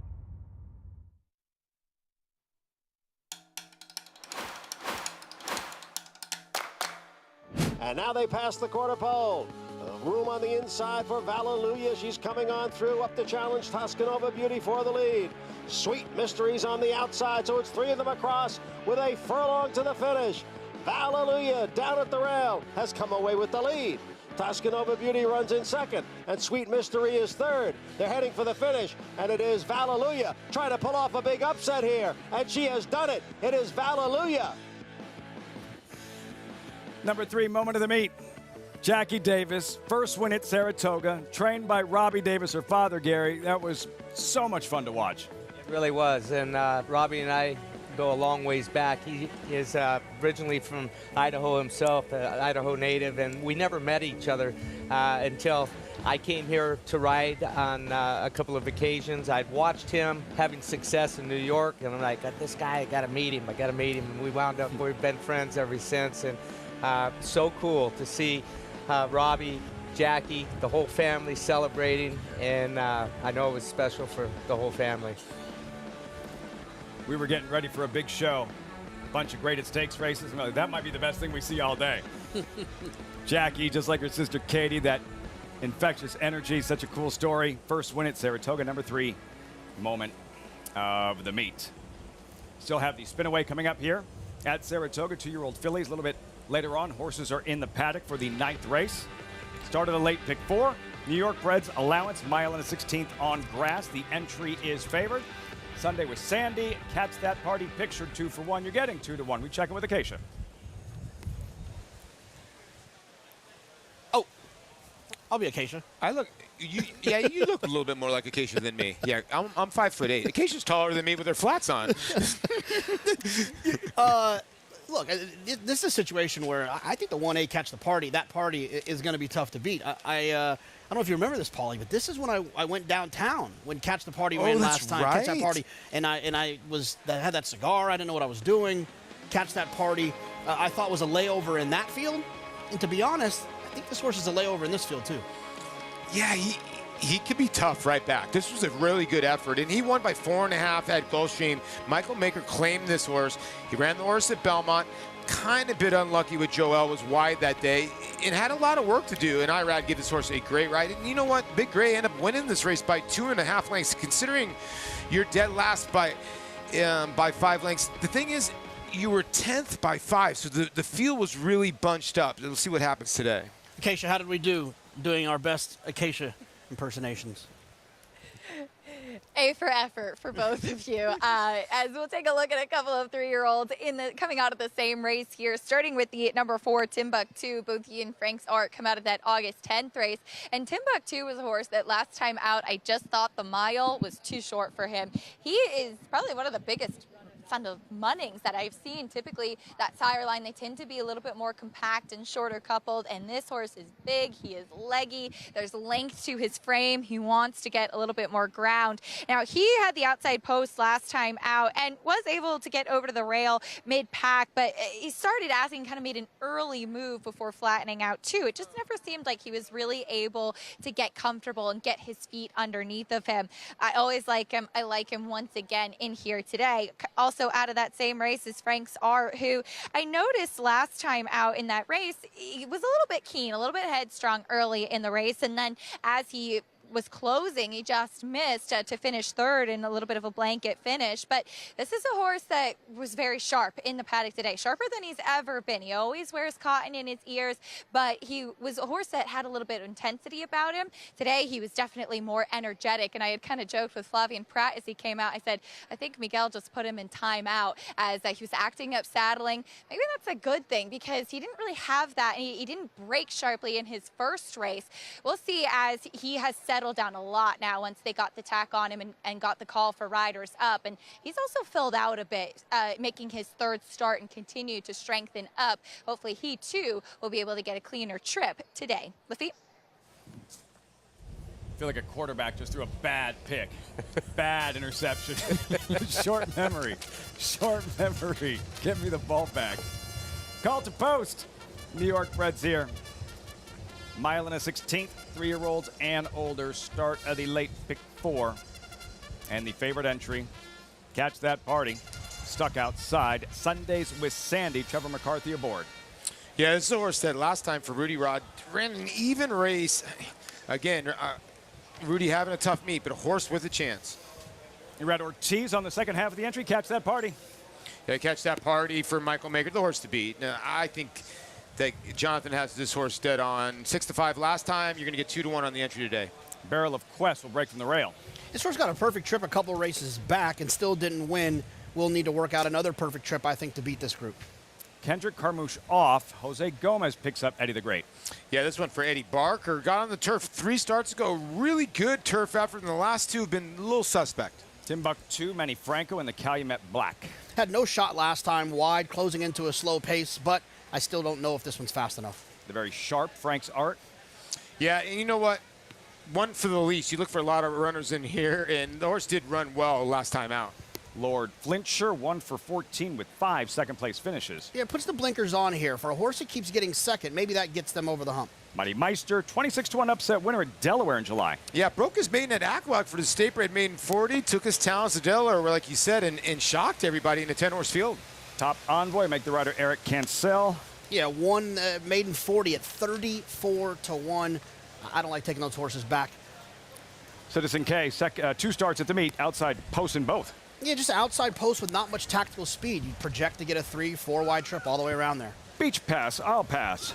And now they pass the quarter pole. Room on the inside for Vallelujah. She's coming on through up the challenge. Toscanova Beauty for the lead. Sweet Mysteries on the outside, so it's 3 of them across with a furlong to the finish. Vallelujah down at the rail has come away with the lead. Toscanova Beauty runs in second, and Sweet Mystery is third. They're heading for the finish, and it is Vallelujah trying to pull off a big upset here, and she has done it. It is Vallelujah.
Number 3 moment of the meet. Jackie Davis, first win at Saratoga, trained by Robbie Davis, her father, Gary. That was so much fun to watch.
It really was, and Robbie and I go a long ways back. He is originally from Idaho himself, Idaho native, and we never met each other until I came here to ride on a couple of occasions. I'd watched him having success in New York, and I'm like, this guy, I gotta meet him, and we wound up, we've been friends ever since, and so cool to see Robbie, Jackie, the whole family celebrating, and I know it was special for the whole family.
We were getting ready for a big show. A bunch of graded stakes races. That might be the best thing we see all day. Jackie, just like her sister Katie, that infectious energy, such a cool story. First win at Saratoga, number 3 moment of the meet. Still have the spin-away coming up here at Saratoga. 2-year-old fillies. A little bit later on, horses are in the paddock for the 9th race. Start of the late pick 4. New York Breds allowance, 1 1/16 on grass. The entry is favored. Sunday was Sandy. Catch that party picture 2 for 1. You're getting 2 to 1. We check in with Acacia.
Oh, I'll be Acacia.
I look, you look a little bit more like Acacia than me. Yeah, I'm 5'8". Acacia's taller than me with her flats on.
Look, this is a situation where I think the 1A Catch the Party, that party is going to be tough to beat. I don't know if you remember this, Paulie, but this is when I went downtown when Catch the Party ran last time.
Right.
Catch that Party, and I had that cigar. I didn't know what I was doing. Catch that Party, I thought was a layover in that field, and to be honest, I think this horse is a layover in this field too.
Yeah, he could be tough right back. This was a really good effort, and he won by 4.5 at Gulfstream. Michael Maker claimed this horse. He ran the horse at Belmont. Kind of bit unlucky with Joel, was wide that day, and had a lot of work to do, and Irad gave this horse a great ride. And you know what? Big Gray ended up winning this race by 2.5 lengths, considering you're dead last by 5 lengths. The thing is, you were 10th by 5, so the field was really bunched up. We'll see what happens today.
Acacia, how did we do doing our best Acacia impersonations?
A for effort for both of you. As we'll take a look at a couple of 3-year-olds coming out of the same race here, starting with the number 4 Timbuktu. Both he and Frank's Art come out of that August 10th race, and Timbuktu was a horse that last time out I just thought the mile was too short for him. He is probably one of the biggest son of Munnings that I've seen. Typically that sire line, they tend to be a little bit more compact and shorter coupled, and this horse is big, he is leggy, there's length to his frame, he wants to get a little bit more ground. Now he had the outside post last time out and was able to get over to the rail mid-pack, but he started as he kind of made an early move before flattening out too. It just never seemed like he was really able to get comfortable and get his feet underneath of him. I always like him. I like him once again in here today. Also out of that same race is Frank's Art, who I noticed last time out in that race, he was a little bit keen, a little bit headstrong early in the race, and then as he was closing, he just missed to finish third in a little bit of a blanket finish. But this is a horse that was very sharp in the paddock today, sharper than he's ever been. He always wears cotton in his ears, but he was a horse that had a little bit of intensity about him. Today he was definitely more energetic, and I had kind of joked with Flavien Prat as he came out. I said, I think Miguel just put him in timeout as he was acting up, saddling. Maybe that's a good thing because he didn't really have that, and he didn't break sharply in his first race. We'll see as he has settled down a lot now once they got the tack on him and got the call for riders up. And he's also filled out a bit, making his third start and continue to strengthen up. Hopefully he too will be able to get a cleaner trip today. Lafitte?
I feel like a quarterback just threw a bad pick. Bad interception. Short memory. Short memory. Give me the ball back. Call to post. New York Reds here. Mile and a 16th, 3-year-olds and older. Start of the late pick 4. And the favorite entry. Catch that party. Stuck outside. Sundays with Sandy. Trevor McCarthy aboard.
Yeah, this is a horse that last time for Rudy Rod ran an even race. Again, Rudy having a tough meet, but a horse with a chance.
You read Ortiz on the second half of the entry. Catch that party.
Yeah, catch that party for Michael Maker, the horse to beat. Now, I think that Jonathan has this horse dead on. 6-5 last time. You're going to get 2-1 on the entry today.
Barrel of Quest will break from the rail.
This horse got a perfect trip a couple races back and still didn't win. We'll need to work out another perfect trip, I think, to beat this group.
Kendrick Carmouche off. Jose Gomez picks up Eddie the Great.
Yeah, this one for Eddie Barker. Got on the turf 3 starts ago. Really good turf effort, and the last 2 have been a little suspect.
Timbuktu, Manny Franco, and the Calumet Black.
Had no shot last time, wide, closing into a slow pace, but I still don't know if this one's fast enough.
The very sharp Frank's Art.
Yeah, and you know what? One for the least. You look for a lot of runners in here, and the horse did run well last time out.
Lord Flincher, 1 for 14 with 5 second-place finishes.
Yeah, puts the blinkers on here. For a horse that keeps getting second, maybe that gets them over the hump.
Mighty Meister, 26-1 upset winner at Delaware in July.
Yeah, broke his maiden at Aqueduct for the State Bred Maiden 40. Took his talents to Delaware, like you said, and shocked everybody in the 10-horse field.
Top Envoy, make the rider Eric Cancel.
Yeah, won maiden 40 at 34-1. I don't like taking those horses back.
Citizen K, 2 starts at the meet, outside posts in both.
Yeah, just outside post with not much tactical speed. You project to get a 3-4 wide trip all the way around there.
Beach Pass, I'll pass.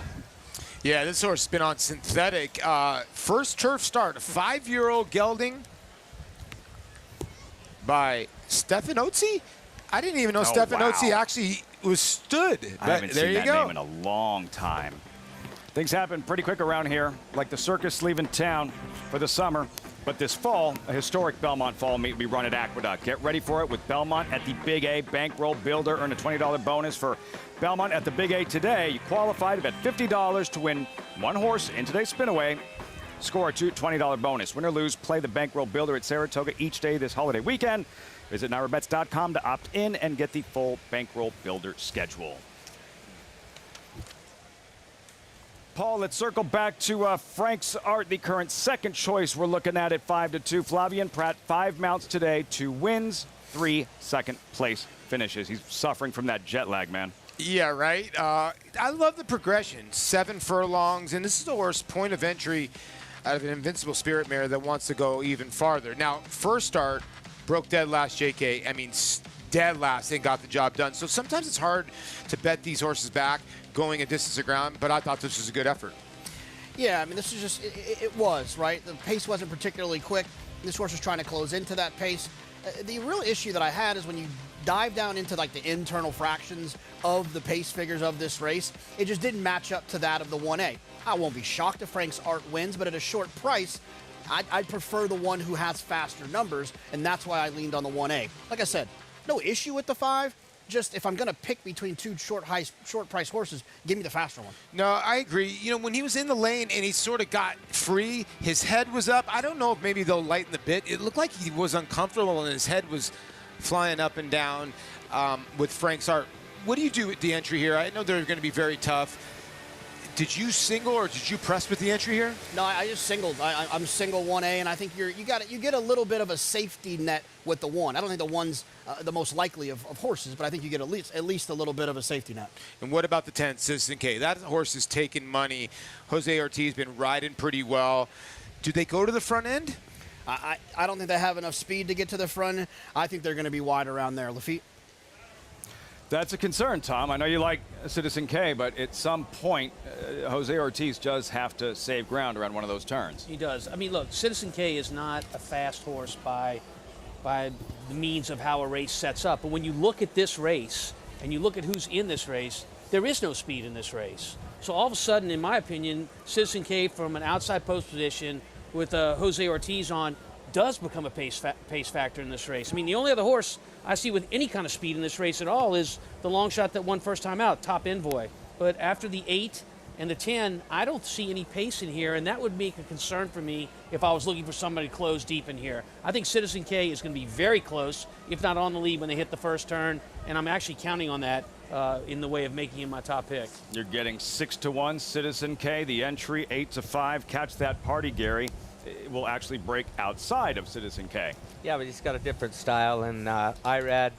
Yeah, this horse has been on synthetic. First turf start, a 5-year-old gelding by Stefan Otzi. I didn't even know Stefan Otzi actually was stood.
I haven't seen that name in a long time. Things happen pretty quick around here, like the circus leaving town for the summer. But this fall, a historic Belmont fall meet will be run at Aqueduct. Get ready for it with Belmont at the Big A. Bankroll Builder. Earn a $20 bonus for Belmont at the Big A today. You qualify to bet $50 to win 1 horse in today's spinaway. Score a $20 bonus. Win or lose, play the Bankroll Builder at Saratoga each day this holiday weekend. Visit NYRABets.com to opt in and get the full Bankroll Builder schedule. Paul, let's circle back to Frank's Art, the current second choice we're looking at 5-2. Flavien Prat, 5 mounts today, 2 wins, 3 second-place finishes. He's suffering from that jet lag, man.
Yeah, right. I love the progression. 7 furlongs, and this is the horse point of entry out of an Invincible Spirit mare that wants to go even farther. Now, first start, broke dead last JK. I mean, dead last and got the job done. So sometimes it's hard to bet these horses back going a distance of ground, but I thought this was a good effort.
Yeah, I mean, this is just, it was, right? The pace wasn't particularly quick. This horse was trying to close into that pace. The real issue that I had is when you dive down into like the internal fractions of the pace figures of this race, it just didn't match up to that of the 1A. I won't be shocked if Frank's Art wins, but at a short price, I'd prefer the one who has faster numbers, and that's why I leaned on the 1A. Like I said, no issue with the 5. Just if I'm going to pick between two short price horses, give me the faster one.
No, I agree. You know, when he was in the lane and he sort of got free, his head was up. I don't know if maybe they'll lighten the bit. It looked like he was uncomfortable and his head was flying up and down with Frank's Art. What do you do with the entry here? I know they're going to be very tough. Did you single or did you press with the entry here?
No, I just singled. I'm single 1A, and I think you get a little bit of a safety net with the 1. I don't think the 1's the most likely of horses, but I think you get at least a little bit of a safety net.
And what about the 10, Citizen K? That horse is taking money. Jose Ortiz been riding pretty well. Do they go to the front end?
I don't think they have enough speed to get to the front. I think they're going to be wide around there. Lafitte?
That's a concern, Tom. I know you like Citizen K, but at some point, Jose Ortiz does have to save ground around one of those turns.
He does. I mean, look, Citizen K is not a fast horse by the means of how a race sets up. But when you look at this race and you look at who's in this race, there is no speed in this race. So all of a sudden, in my opinion, Citizen K from an outside post position with Jose Ortiz on does become a pace factor in this race. I mean, the only other horse I see with any kind of speed in this race at all is the long shot that won first time out, Top Envoy. But after the 8 and the 10, I don't see any pace in here, and that would make a concern for me if I was looking for somebody to close deep in here. I think Citizen K is going to be very close, if not on the lead when they hit the first turn, and I'm actually counting on that in the way of making him my top pick.
You're getting 6-1 Citizen K, the entry 8-5. Catch that party, Gary. It will actually break outside of Citizen K.
Yeah, but he's got a different style, and Irad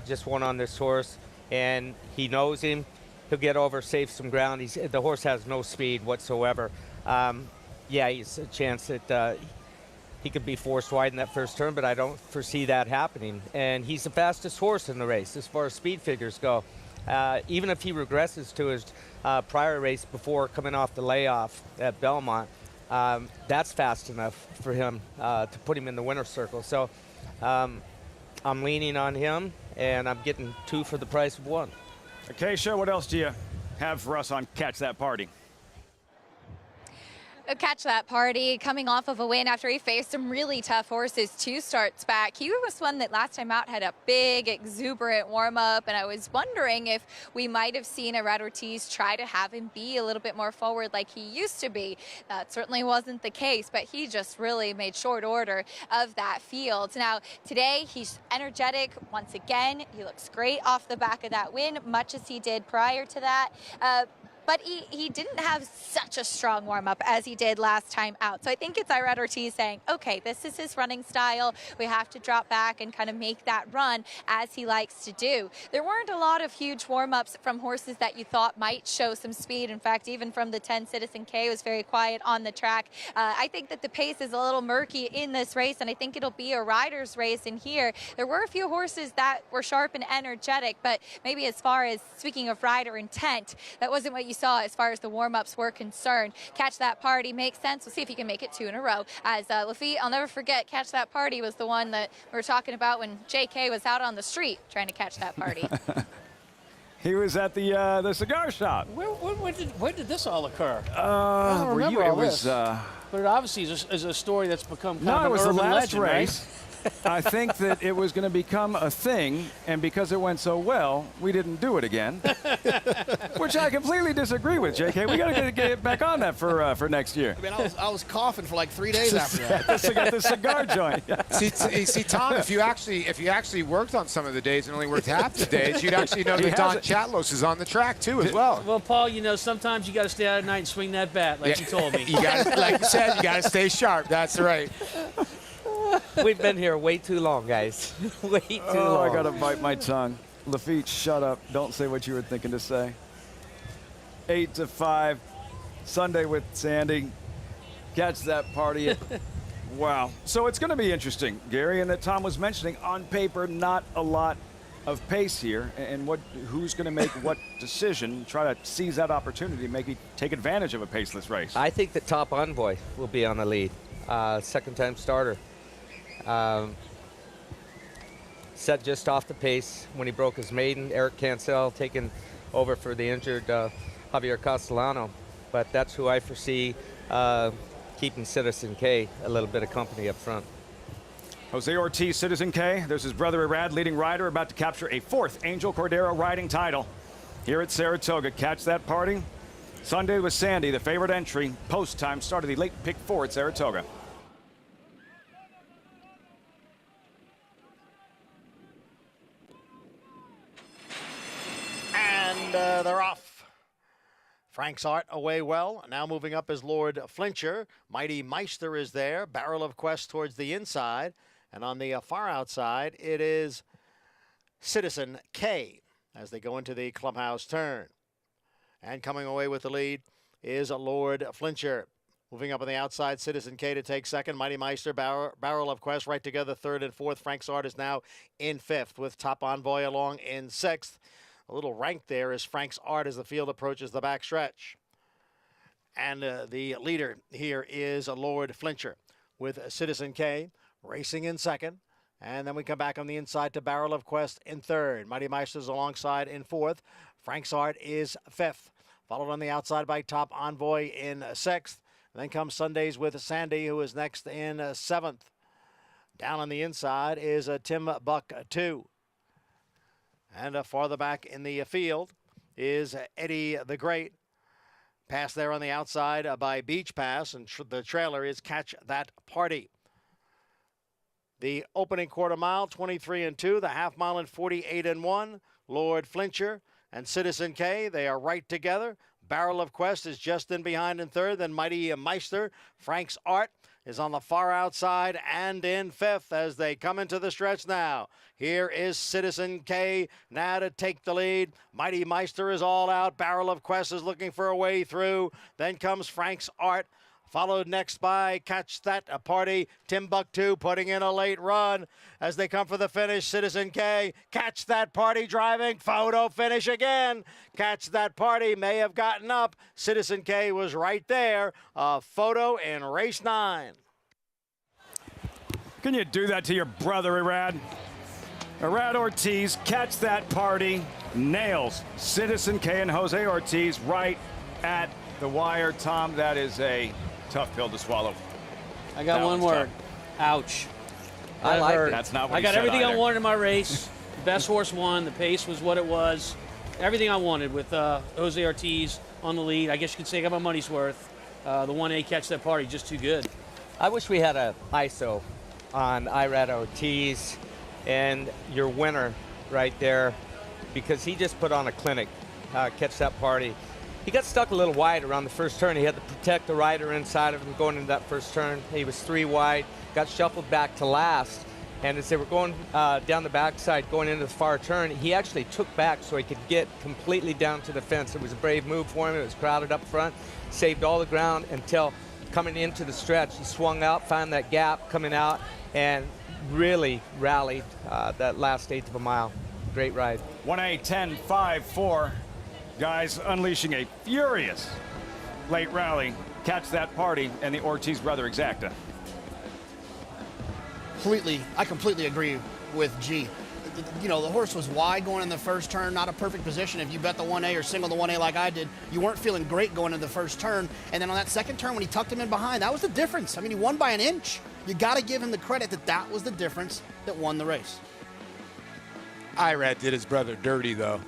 just won on this horse, and he knows him. He'll get over, save some ground. The horse has no speed whatsoever. Yeah, he's a chance that he could be forced wide in that first turn, but I don't foresee that happening. And he's the fastest horse in the race as far as speed figures go. Even if he regresses to his prior race before coming off the layoff at Belmont, that's fast enough for him to put him in the winner's circle. So I'm leaning on him, and I'm getting 2 for the price of 1.
Acacia, what else do you have for us on Catch That Party?
Catch That Party, coming off of a win after he faced some really tough horses 2 starts back. He was one that last time out had a big, exuberant warm-up, and I was wondering if we might have seen Irad Ortiz try to have him be a little bit more forward like he used to be. That certainly wasn't the case, but he just really made short order of that field. Now, today, he's energetic once again. He looks great off the back of that win, much as he did prior to that. But he didn't have such a strong warm-up as he did last time out. So I think it's Irad Ortiz saying, okay, this is his running style. We have to drop back and kind of make that run as he likes to do. There weren't a lot of huge warm-ups from horses that you thought might show some speed. In fact, even from the 10, Citizen K was very quiet on the track. I think that the pace is a little murky in this race, and I think it'll be a rider's race in here. There were a few horses that were sharp and energetic, but maybe as far as speaking of rider intent, that wasn't what you saw as far as the warm-ups were concerned. Catch That Party makes sense. We'll see if he can make it 2 in a row. As Lafitte, I'll never forget, Catch That Party was the one that we were talking about when JK was out on the street trying to catch that party.
He was at the cigar shop.
Where did this all occur?
I don't remember all this.
But it obviously is a story that's become kind of
it was
an
the
urban
last
legend,
race.
Right?
I think that it was going to become a thing, and because it went so well, we didn't do it again, which I completely disagree with, JK. We got to get it back on that for next year.
I mean, I was coughing for like 3 days after that.
the cigar joint.
See, Tom, if you actually worked on some of the days and only worked half the days, you'd actually know that Don Chatlos is on the track too as well.
Well, Paul, you know, sometimes you got to stay out at night and swing that bat, like you told me.
You got, like you said, you got to stay sharp. That's right.
We've been here way too long, guys. Way too long.
I got to bite my tongue. Lafitte, shut up. Don't say what you were thinking to say. 8-5. Sunday with Sandy. Catch That Party. Wow. So it's going to be interesting, Gary, and that Tom was mentioning, on paper, not a lot of pace here, and who's going to make what decision, try to seize that opportunity, maybe take advantage of a paceless race.
I think that Top Envoy will be on the lead. Second-time starter. Set just off the pace when he broke his maiden. Eric Cancel taking over for the injured Javier Castellano. But that's who I foresee keeping Citizen K a little bit of company up front.
Jose Ortiz, Citizen K. There's his brother Irad, leading rider, about to capture a 4th Angel Cordero riding title here at Saratoga. Catch that party. Sunday with Sandy, the favorite entry. Post time start of the late pick 4 at Saratoga.
And they're off. Frank's Art away well. Now moving up is Lord Flincher. Mighty Meister is there. Barrel of Quest towards the inside. And on the far outside, it is Citizen K as they go into the clubhouse turn. And coming away with the lead is Lord Flincher. Moving up on the outside, Citizen K to take second. Mighty Meister, Barrel of Quest right together, third and fourth. Frank's Art is now in fifth with Top Envoy along in sixth. A little rank there is Frank's Art as the field approaches the backstretch. And the leader here is Lord Flincher with Citizen K racing in second. And then we come back on the inside to Barrel of Quest in third. Mighty Meister's alongside in fourth. Frank's Art is fifth. Followed on the outside by Top Envoy in sixth. And then comes Sundays with Sandy, who is next in seventh. Down on the inside is Tim Buck 2. And farther back in the field is Eddie the Great. Pass there on the outside by Beach Pass, and the trailer is Catch That Party. The opening quarter mile, 23 and 2. The half mile in 48 and 1. Lord Flincher and Citizen K, they are right together. Barrel of Quest is just in behind in third. Then Mighty Meister, Frank's Art is on the far outside and in fifth as they come into the stretch now. Here is Citizen K now to take the lead. Mighty Meister is all out. Barrel of Quest is looking for a way through. Then comes Frank's Art, followed next by Catch That Party. Timbuktu putting in a late run as they come for the finish. Citizen K, Catch That Party driving. Photo finish again. Catch That Party may have gotten up. Citizen K was right there. A photo in race 9.
Can you do that to your brother, Irad? Irad Ortiz, Catch That Party, nails Citizen K and Jose Ortiz right at the wire. Tom, that is a tough pill to swallow.
I got one word. Ouch.
I like it.
That's not what
I got everything
either.
I wanted in my race. The best horse won. The pace was what it was. Everything I wanted with Jose Ortiz on the lead. I guess you could say I got my money's worth. The 1A Catch That Party, just too good.
I wish we had a ISO on Irad Ortiz and your winner right there, because he just put on a clinic. Catch That Party. He got stuck a little wide around the first turn. He had to protect the rider inside of him going into that first turn. He was 3 wide, got shuffled back to last. And as they were going down the backside, going into the far turn, he actually took back so he could get completely down to the fence. It was a brave move for him. It was crowded up front, saved all the ground until coming into the stretch. He swung out, found that gap coming out, and really rallied that last 1/8 of a mile. Great ride.
1A 10-5-4. Guys unleashing a furious late rally. Catch That Party and the Ortiz brother Exacta.
I completely agree with G. You know, the horse was wide going in the first turn, not a perfect position. If you bet the 1A or single the 1A like I did, you weren't feeling great going into the first turn. And then on that second turn when he tucked him in behind, that was the difference. I mean, he won by an inch. You got to give him the credit that was the difference that won the race.
Irad did his brother dirty, though.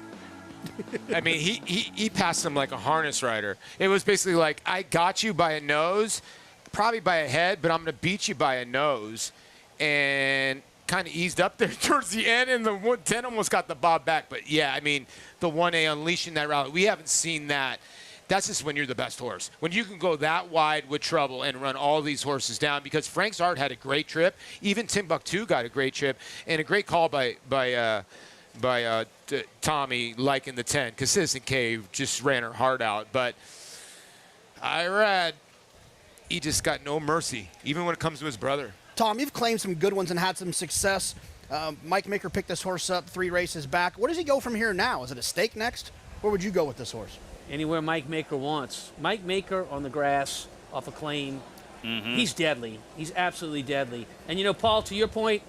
I mean, he passed him like a harness rider. It was basically like, I got you by a nose, probably by a head, but I'm going to beat you by a nose. And kind of eased up there towards the end, and the 110 almost got the bob back. But, yeah, I mean, the 1A unleashing that rally, we haven't seen that. That's just when you're the best horse. When you can go that wide with trouble and run all these horses down, because Frank's Art had a great trip. Even Timbuktu got a great trip, and a great call by Tommy liking the 10, because Citizen K just ran her heart out. But Irad, he just got no mercy, even when it comes to his brother.
Tom, you've claimed some good ones and had some success. Mike Maker picked this horse up 3 races back. Where does he go from here now? Is it a stake next? Where would you go with this horse?
Anywhere Mike Maker wants. Mike Maker on the grass off a claim He's deadly. He's absolutely deadly. And, you know, Paul, to your point,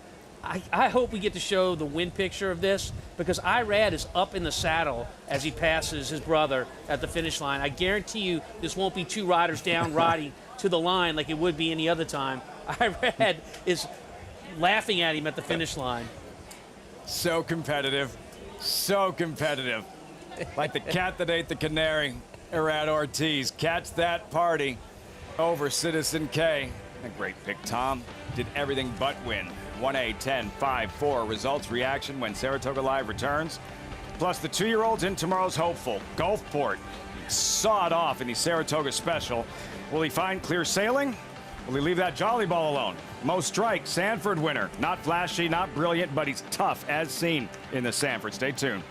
I hope we get to show the win picture of this, because Irad is up in the saddle as he passes his brother at the finish line. I guarantee you this won't be two riders down riding to the line like it would be any other time. Irad is laughing at him at the finish line.
So competitive. So competitive. Like the cat that ate the canary, Irad Ortiz. Catch that party over Citizen K. A great pick, Tom. Did everything but win. 1A, 10, 5, 4. Results, reaction when Saratoga Live returns. Plus the 2-year-olds in tomorrow's hopeful. Gulfport. Saw it off in the Saratoga Special. Will he find clear sailing? Will he leave that jolly ball alone? Mo Strike, Sanford winner. Not flashy, not brilliant, but he's tough as seen in the Sanford. Stay tuned.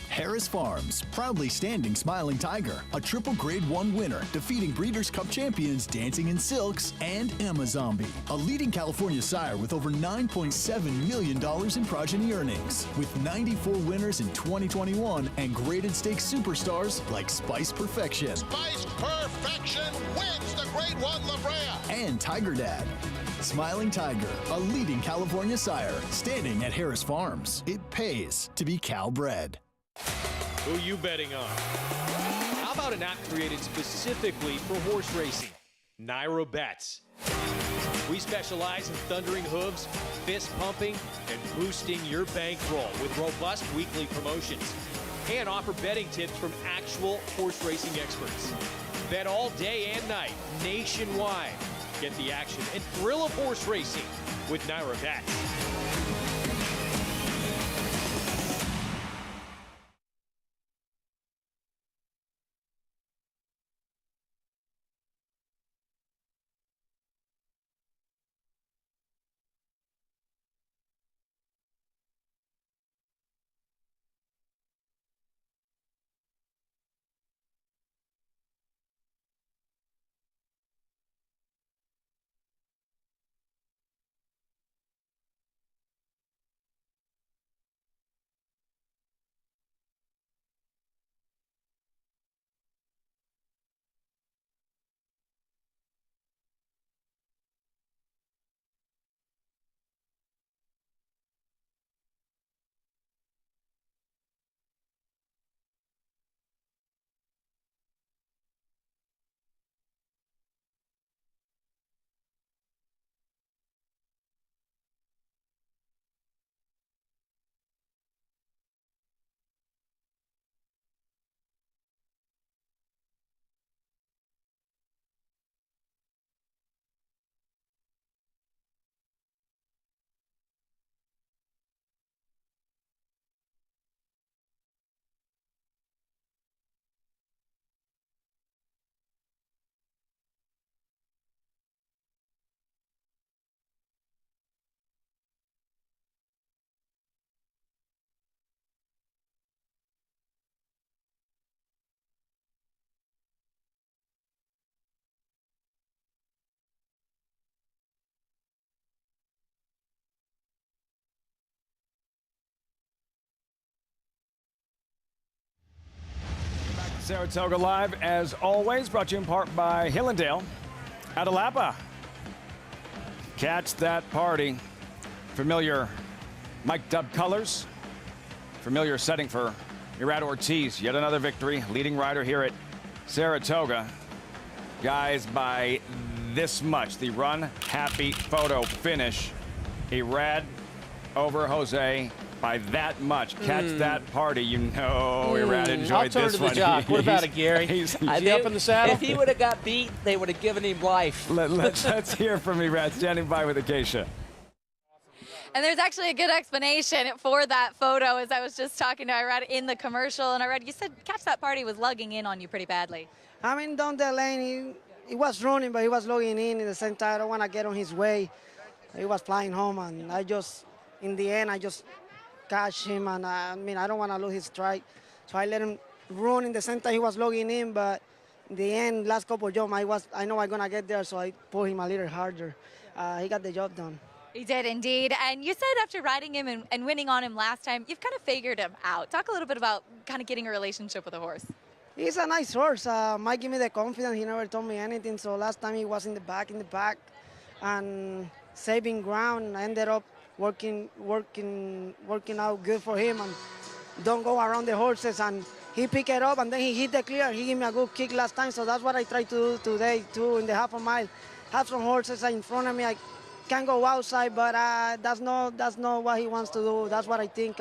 Harris Farms, proudly standing Smiling Tiger, a triple Grade 1 winner, defeating Breeders' Cup champions Dancing in Silks and Amazombie, a leading California sire with over $9.7 million in progeny earnings, with 94 winners in 2021 and graded stakes superstars like Spice Perfection.
Spice Perfection wins the Grade 1 La Brea.
And Tiger Dad. Smiling Tiger, a leading California sire, standing at Harris Farms. It pays to be Cal bred.
Who you betting on? How about an app created specifically for horse racing? Naira Bets. We specialize in thundering hooves, fist pumping, and boosting your bankroll with robust weekly promotions. And offer betting tips from actual horse racing experts. Bet all day and night, nationwide. Get the action and thrill of horse racing with Naira Bets.
Saratoga Live, as always, brought to you in part by Hillendale. Adelapa. Catch that party. Familiar Mike Dub colors. Familiar setting for Irad Ortiz. Yet another victory. Leading rider here at Saratoga. Guys, by this much. The run happy photo finish. Irad over Jose. By that much. Catch that party. You know Irad enjoyed
I'll turn
this
to the
one.
jock. What about it, Gary? Is he up in the saddle?
If he would have got beat, they would have given him life.
Let's hear from Irad standing by with Acacia.
And there's actually a good explanation for that photo, as I was just talking to Irad in the commercial. And Irad, you said Catch That Party was lugging in on you pretty badly.
I mean, down the lane, he was running, but he was logging in the same time. I don't want to get on his way. He was flying home, and in the end, I just catch him, and I don't want to lose his strike. So I let him run in the same time he was logging in, but in the end, last couple of jumps, I know I'm going to get there, so I pull him a little harder. He got the job done.
He did indeed. And you said after riding him and winning on him last time, you've kind of figured him out. Talk a little bit about kind of getting a relationship with a horse.
He's a nice horse. Might give me the confidence. He never told me anything. So last time he was in the back, and saving ground. I ended up working out good for him and don't go around the horses. And he picked it up and then he hit the clear. He gave me a good kick last time. So that's what I tried to do today too in the half a mile. Have some horses in front of me. I can't go outside, but that's not what he wants to do. That's what I think.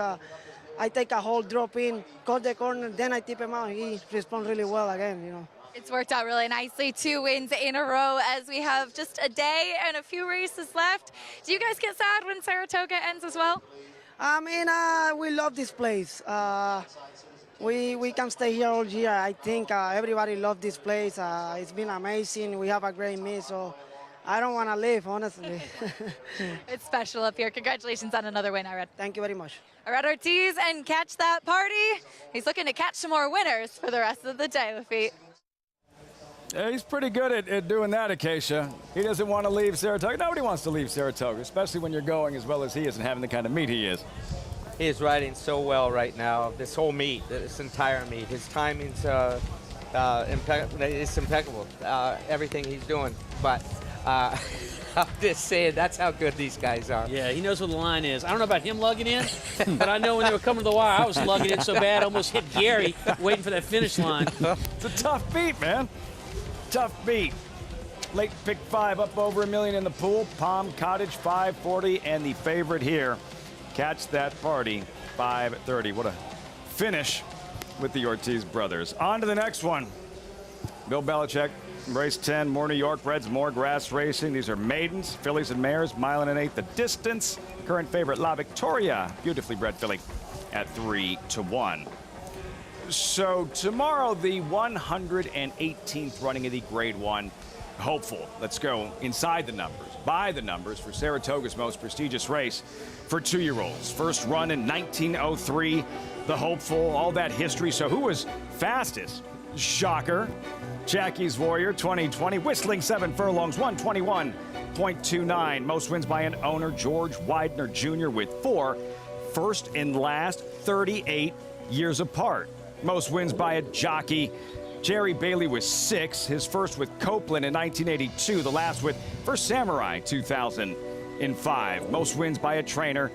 I take a whole drop in, cut the corner, then I tip him out. He responds really well again, you know.
It's worked out really nicely. 2 wins in a row as we have just a day and a few races left. Do you guys get sad when Saratoga ends as well?
I mean, we love this place. We can stay here all year. I think everybody loves this place. It's been amazing. We have a great meet, so I don't want to leave, honestly.
It's special up here. Congratulations on another win, Irad.
Thank you very much.
Irad Ortiz, and catch that party. He's looking to catch some more winners for the rest of the day, Lafitte.
Yeah, he's pretty good at doing that, Acacia. He doesn't want to leave Saratoga. Nobody wants to leave Saratoga, especially when you're going as well as he is and having the kind of meet he is.
He is riding so well right now. This whole meet, this entire meet, his timing's it's impeccable. Everything he's doing, but I'm just saying that's how good these guys are.
Yeah, he knows what the line is. I don't know about him lugging in, but I know when they were coming to the wire, I was lugging in so bad I almost hit Gary waiting for that finish line.
It's a tough beat, man. Tough beat. Late pick 5 up over $1 million in the pool. Palm Cottage 540, and the favorite here, Catch That Party 530. What a finish with the Ortiz brothers. On to the next one. Bill Belichick, race 10, more New York Reds, more grass racing. These are maidens, fillies and mares, 1 1/8 the distance. Current favorite La Victoria, beautifully bred filly at 3-1. So tomorrow, the 118th running of the Grade 1 hopeful. Let's go inside the numbers, by the numbers for Saratoga's most prestigious race for 2-year-olds. First run in 1903, the hopeful, all that history. So who was fastest? Shocker. Jackie's Warrior 2020, whistling 7 furlongs, 121.29. Most wins by an owner, George Widener Jr. with 4. First and last, 38 years apart. Most wins by a jockey, Jerry Bailey with 6. His first with Copeland in 1982, the last with First Samurai 2005. Most wins by a trainer.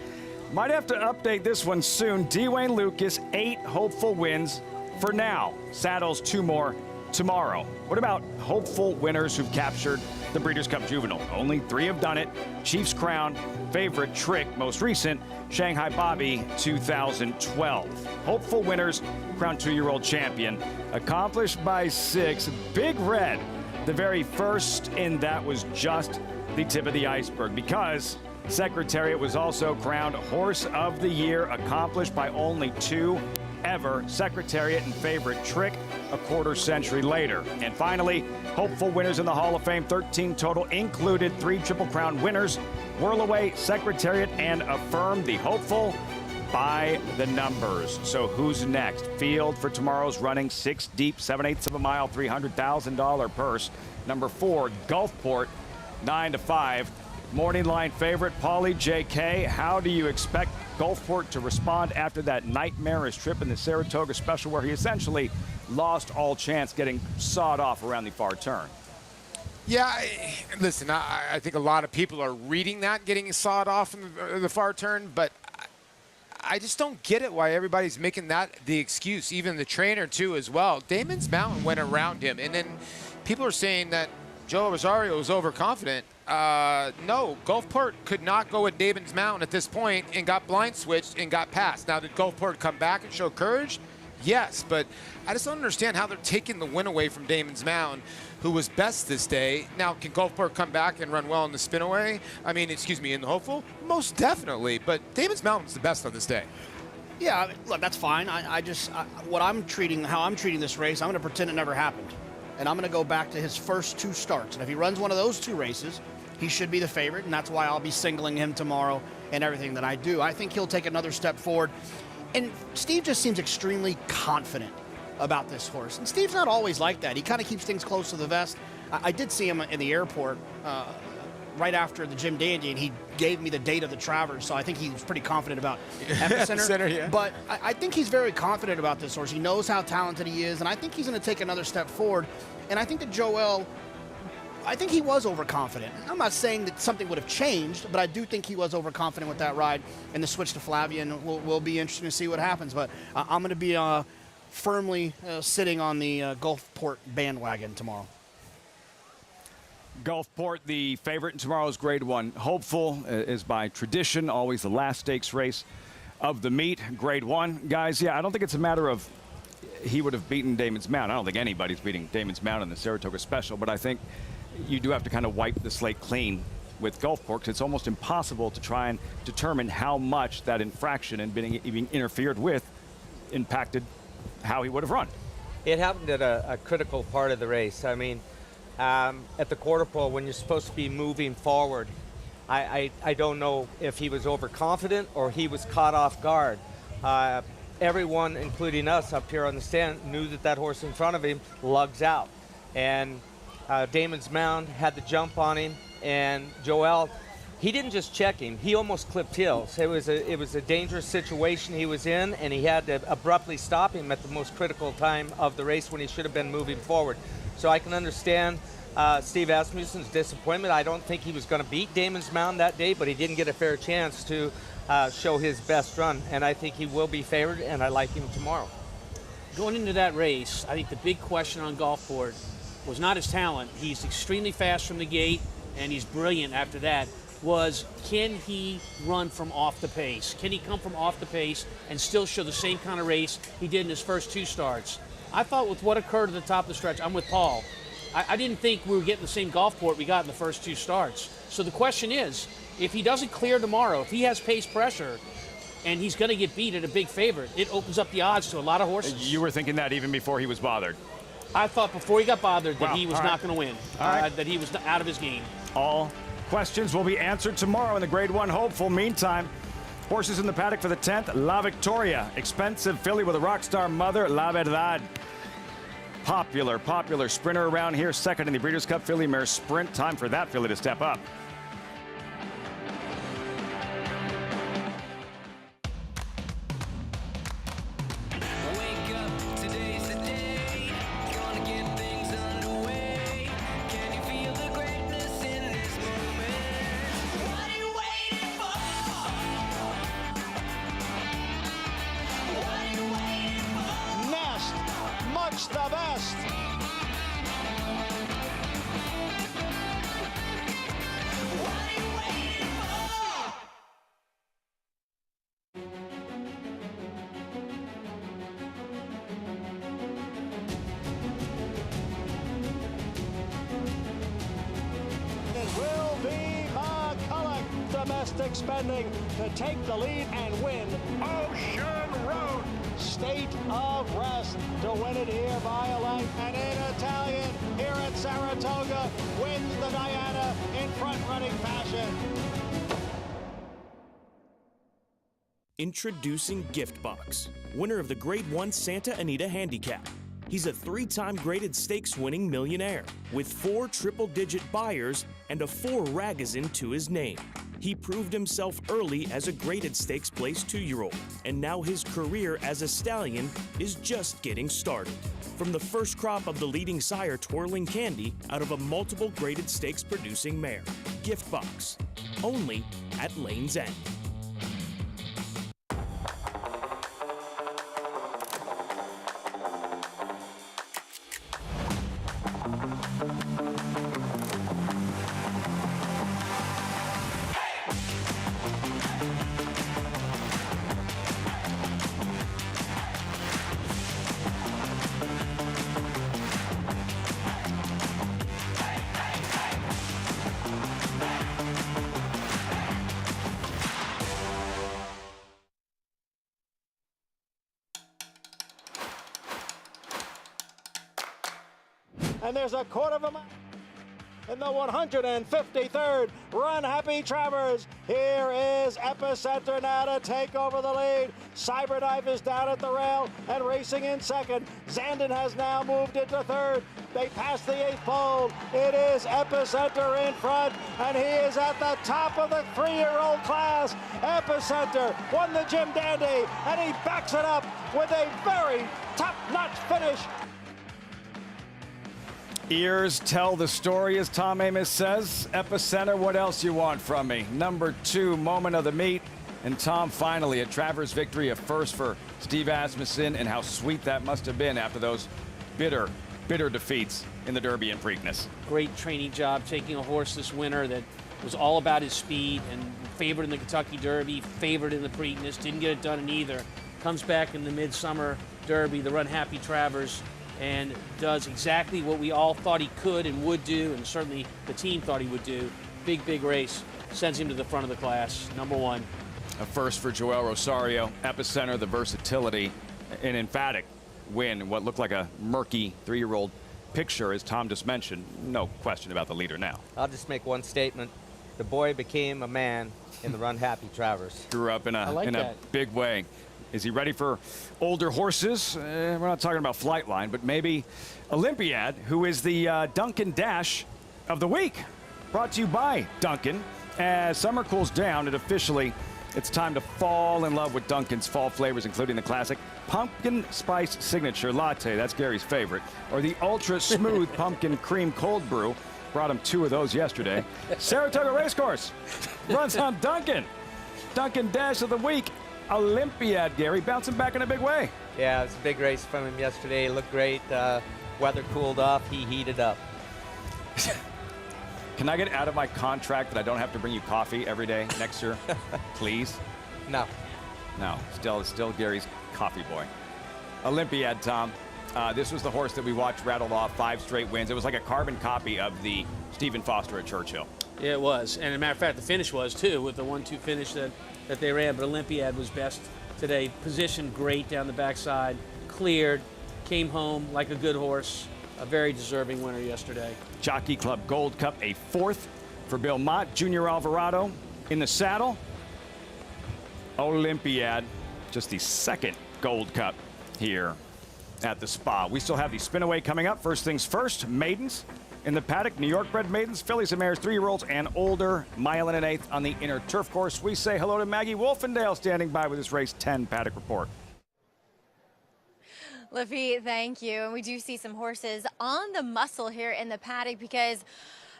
Might have to update this one soon. Dwayne Lucas, 8 hopeful wins for now. Saddles 2 more tomorrow. What about hopeful winners who've captured the Breeders' Cup Juvenile? Only 3 have done it. Chiefs Crown, favorite Trick, most recent, Shanghai Bobby 2012. Hopeful winners, Crown 2-year-old champion, accomplished by 6. Big Red, the very first, and that was just the tip of the iceberg because Secretariat was also crowned Horse of the Year, accomplished by only 2 ever. Secretariat and favorite Trick a quarter century later. And finally, hopeful winners in the Hall of Fame, 13 total, included 3 Triple Crown winners, Whirlaway, Secretariat, and Affirm. The hopeful by the numbers. So who's next? Field for tomorrow's running, 6 deep, 7/8 of a mile, $300,000 purse. Number 4, Gulfport, 9-5. Morning line favorite, Paulie J.K. How do you expect Gulfport to respond after that nightmarish trip in the Saratoga Special where he essentially lost all chance, getting sawed off around the far turn?
Yeah, listen, I think a lot of people are reading that, getting sawed off in the far turn, but I just don't get it why everybody's making that the excuse, even the trainer too as well. Damon's Mountain went around him, and then people are saying that Joe Rosario was overconfident. No, Gulfport could not go at Damon's Mountain at this point and got blind switched and got passed. Now, did Gulfport come back and show courage? Yes, but I just don't understand how they're taking the win away from Damon's Mountain, who was best this day. Now, can Gulfport come back and run well in the spinaway? I mean, excuse me, in the hopeful? Most definitely, but Damon's Mountain's the best on this day.
Yeah, I mean, look, that's fine. How I'm treating this race, I'm going to pretend it never happened. And I'm going to go back to his first 2 starts. And if he runs one of those 2 races, he should be the favorite, and that's why I'll be singling him tomorrow in everything that I do. I think he'll take another step forward. And Steve just seems extremely confident about this horse. And Steve's not always like that. He kind of keeps things close to the vest. I did see him in the airport right after the Jim Dandy, and he gave me the date of the Travers, so I think he was pretty confident about Epicenter.
Center, yeah.
But I think he's very confident about this horse. He knows how talented he is, and I think he's going to take another step forward. And I think that Joel, I think he was overconfident. I'm not saying that something would have changed, but I do think he was overconfident with that ride, and the switch to Flavian will be interesting to see what happens. But I'm going to be firmly sitting on the Gulfport bandwagon tomorrow.
Gulfport, the favorite in tomorrow's Grade 1. Hopeful is by tradition always the last stakes race of the meet. Grade 1, guys, yeah, I don't think it's a matter of he would have beaten Damon's Mount. I don't think anybody's beating Damon's Mount in the Saratoga Special, but I think you do have to kind of wipe the slate clean with Gulfport, because it's almost impossible to try and determine how much that infraction and being interfered with impacted how he would have run.
It happened at a critical part of the race. I mean, at the quarter pole, when you're supposed to be moving forward, I don't know if he was overconfident or he was caught off guard. Everyone, including us up here on the stand, knew that that horse in front of him lugs out. And Damon's Mound had the jump on him, and Joel, he didn't just check him, he almost clipped heels. It was a dangerous situation he was in, and he had to abruptly stop him at the most critical time of the race when he should have been moving forward. So I can understand Steve Asmussen's disappointment. I don't think he was going to beat Damon's Mound that day, but he didn't get a fair chance to show his best run, and I think he will be favored, and I like him tomorrow.
Going into that race, I think the big question on Gulfport was not his talent. He's extremely fast from the gate, and he's brilliant after that. Was, can he run from off the pace? Can he come from off the pace and still show the same kind of race he did in his first 2 starts? I thought with what occurred at the top of the stretch, I'm with Paul. I didn't think we were getting the same Gulfport we got in the first 2 starts. So the question is, if he doesn't clear tomorrow, if he has pace pressure, and he's going to get beat at a big favorite, it opens up the odds to a lot of horses.
You were thinking that even before he was bothered?
I thought before he got bothered that he was
all
not going to win, that he was out of his game.
All questions will be answered tomorrow in the Grade 1 hopeful. Meantime, horses in the paddock for the 10th. La Victoria, expensive filly with a rock star mother, La Verdad. Popular sprinter around here. Second in the Breeders' Cup Filly Mare Sprint. Time for that filly to step up.
Much the best. It will be McCulloch, domestic spending to take the lead and win Ocean Road. State of Rest to win it here by a length. And in Italian, here at Saratoga, wins the Diana in front-running fashion.
Introducing Giftbox, winner of the Grade 1 Santa Anita Handicap. He's a 3-time graded stakes-winning millionaire with 4 triple-digit buyers and a 4 Ragazin to his name. He proved himself early as a graded stakes place 2-year-old, and now his career as a stallion is just getting started. From the first crop of the leading sire Twirling Candy out of a multiple graded stakes producing mare. Giftbox, only at Lane's End.
And there's a quarter of a mile. in the 153rd Run Happy Travers. Here is Epicenter now to take over the lead. Cyberknife is down at the rail and racing in second. Zandon has now moved into third. They pass the 8th pole. It is Epicenter in front, and he is at the top of the 3-year-old class. Epicenter won the Jim Dandy, and he backs it up with a very top-notch finish.
Ears tell the story, as Tom Amoss says. Epicenter, what else you want from me? Number 2 moment of the meet. And Tom, finally, a Travers victory, a first for Steve Asmussen, and how sweet that must have been after those bitter defeats in the Derby and Preakness.
Great training job taking a horse this winter that was all about his speed and favored in the Kentucky Derby, favored in the Preakness, didn't get it done in either. Comes back in the Midsummer Derby, the Run Happy Travers, and does exactly what we all thought he could and would do, and certainly the team thought he would do. Big race. Sends him to the front of the class, number 1.
A first for Joel Rosario. Epicenter, the versatility, an emphatic win. What looked like a murky 3-year-old picture, as Tom just mentioned. No question about the leader now.
I'll just make one statement. The boy became a man in the Run Happy Travers.
Grew up in a big way. Is he ready for older horses? We're not talking about Flightline, but maybe Olympiad, who is the Duncan Dash of the week. Brought to you by Duncan. As summer cools down, it's time to fall in love with Duncan's fall flavors, including the classic pumpkin spice signature latte. That's Gary's favorite. Or the ultra smooth pumpkin cream cold brew. Brought him 2 of those yesterday. Saratoga Racecourse runs on Duncan. Duncan Dash of the week. Olympiad, Gary, bouncing back in a big way.
Yeah, it was a big race from him yesterday. He looked great. Weather cooled off. He heated up.
Can I get out of my contract that I don't have to bring you coffee every day next year? Please?
No.
No. Still Gary's coffee boy. Olympiad, Tom. This was the horse that we watched rattled off 5 straight wins. It was like a carbon copy of the Stephen Foster at Churchill.
Yeah, it was. And as a matter of fact, the finish was, too, with the 1-2 finish that they ran. But Olympiad was best today. Positioned great down the backside. Cleared. Came home like a good horse. A very deserving winner yesterday.
Jockey Club Gold Cup, a 4th for Bill Mott. Junior Alvarado in the saddle. Olympiad, just the 2nd Gold Cup here at the Spa. We still have the Spinaway coming up. First things first, maidens in the paddock. New York bred maidens, fillies and mares, 3-year-olds and older. 1 1/8 on the inner turf course. We say hello to Maggie Wolfendale standing by with this race 10 paddock report.
Liffy, thank you. And we do see some horses on the muscle here in the paddock because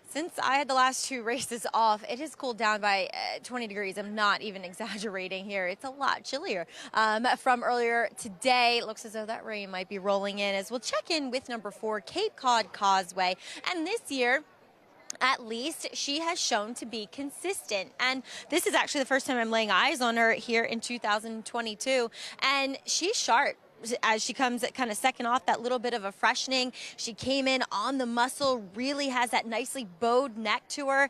since I had the last 2 races off, it has cooled down by 20 degrees. I'm not even exaggerating here. It's a lot chillier from earlier today. It looks as though that rain might be rolling in as we'll check in with number 4, Cape Cod Causeway. And this year, at least, she has shown to be consistent. And this is actually the first time I'm laying eyes on her here in 2022. And she's sharp. As she comes kind of second off, that little bit of a freshening. She came in on the muscle, really has that nicely bowed neck to her.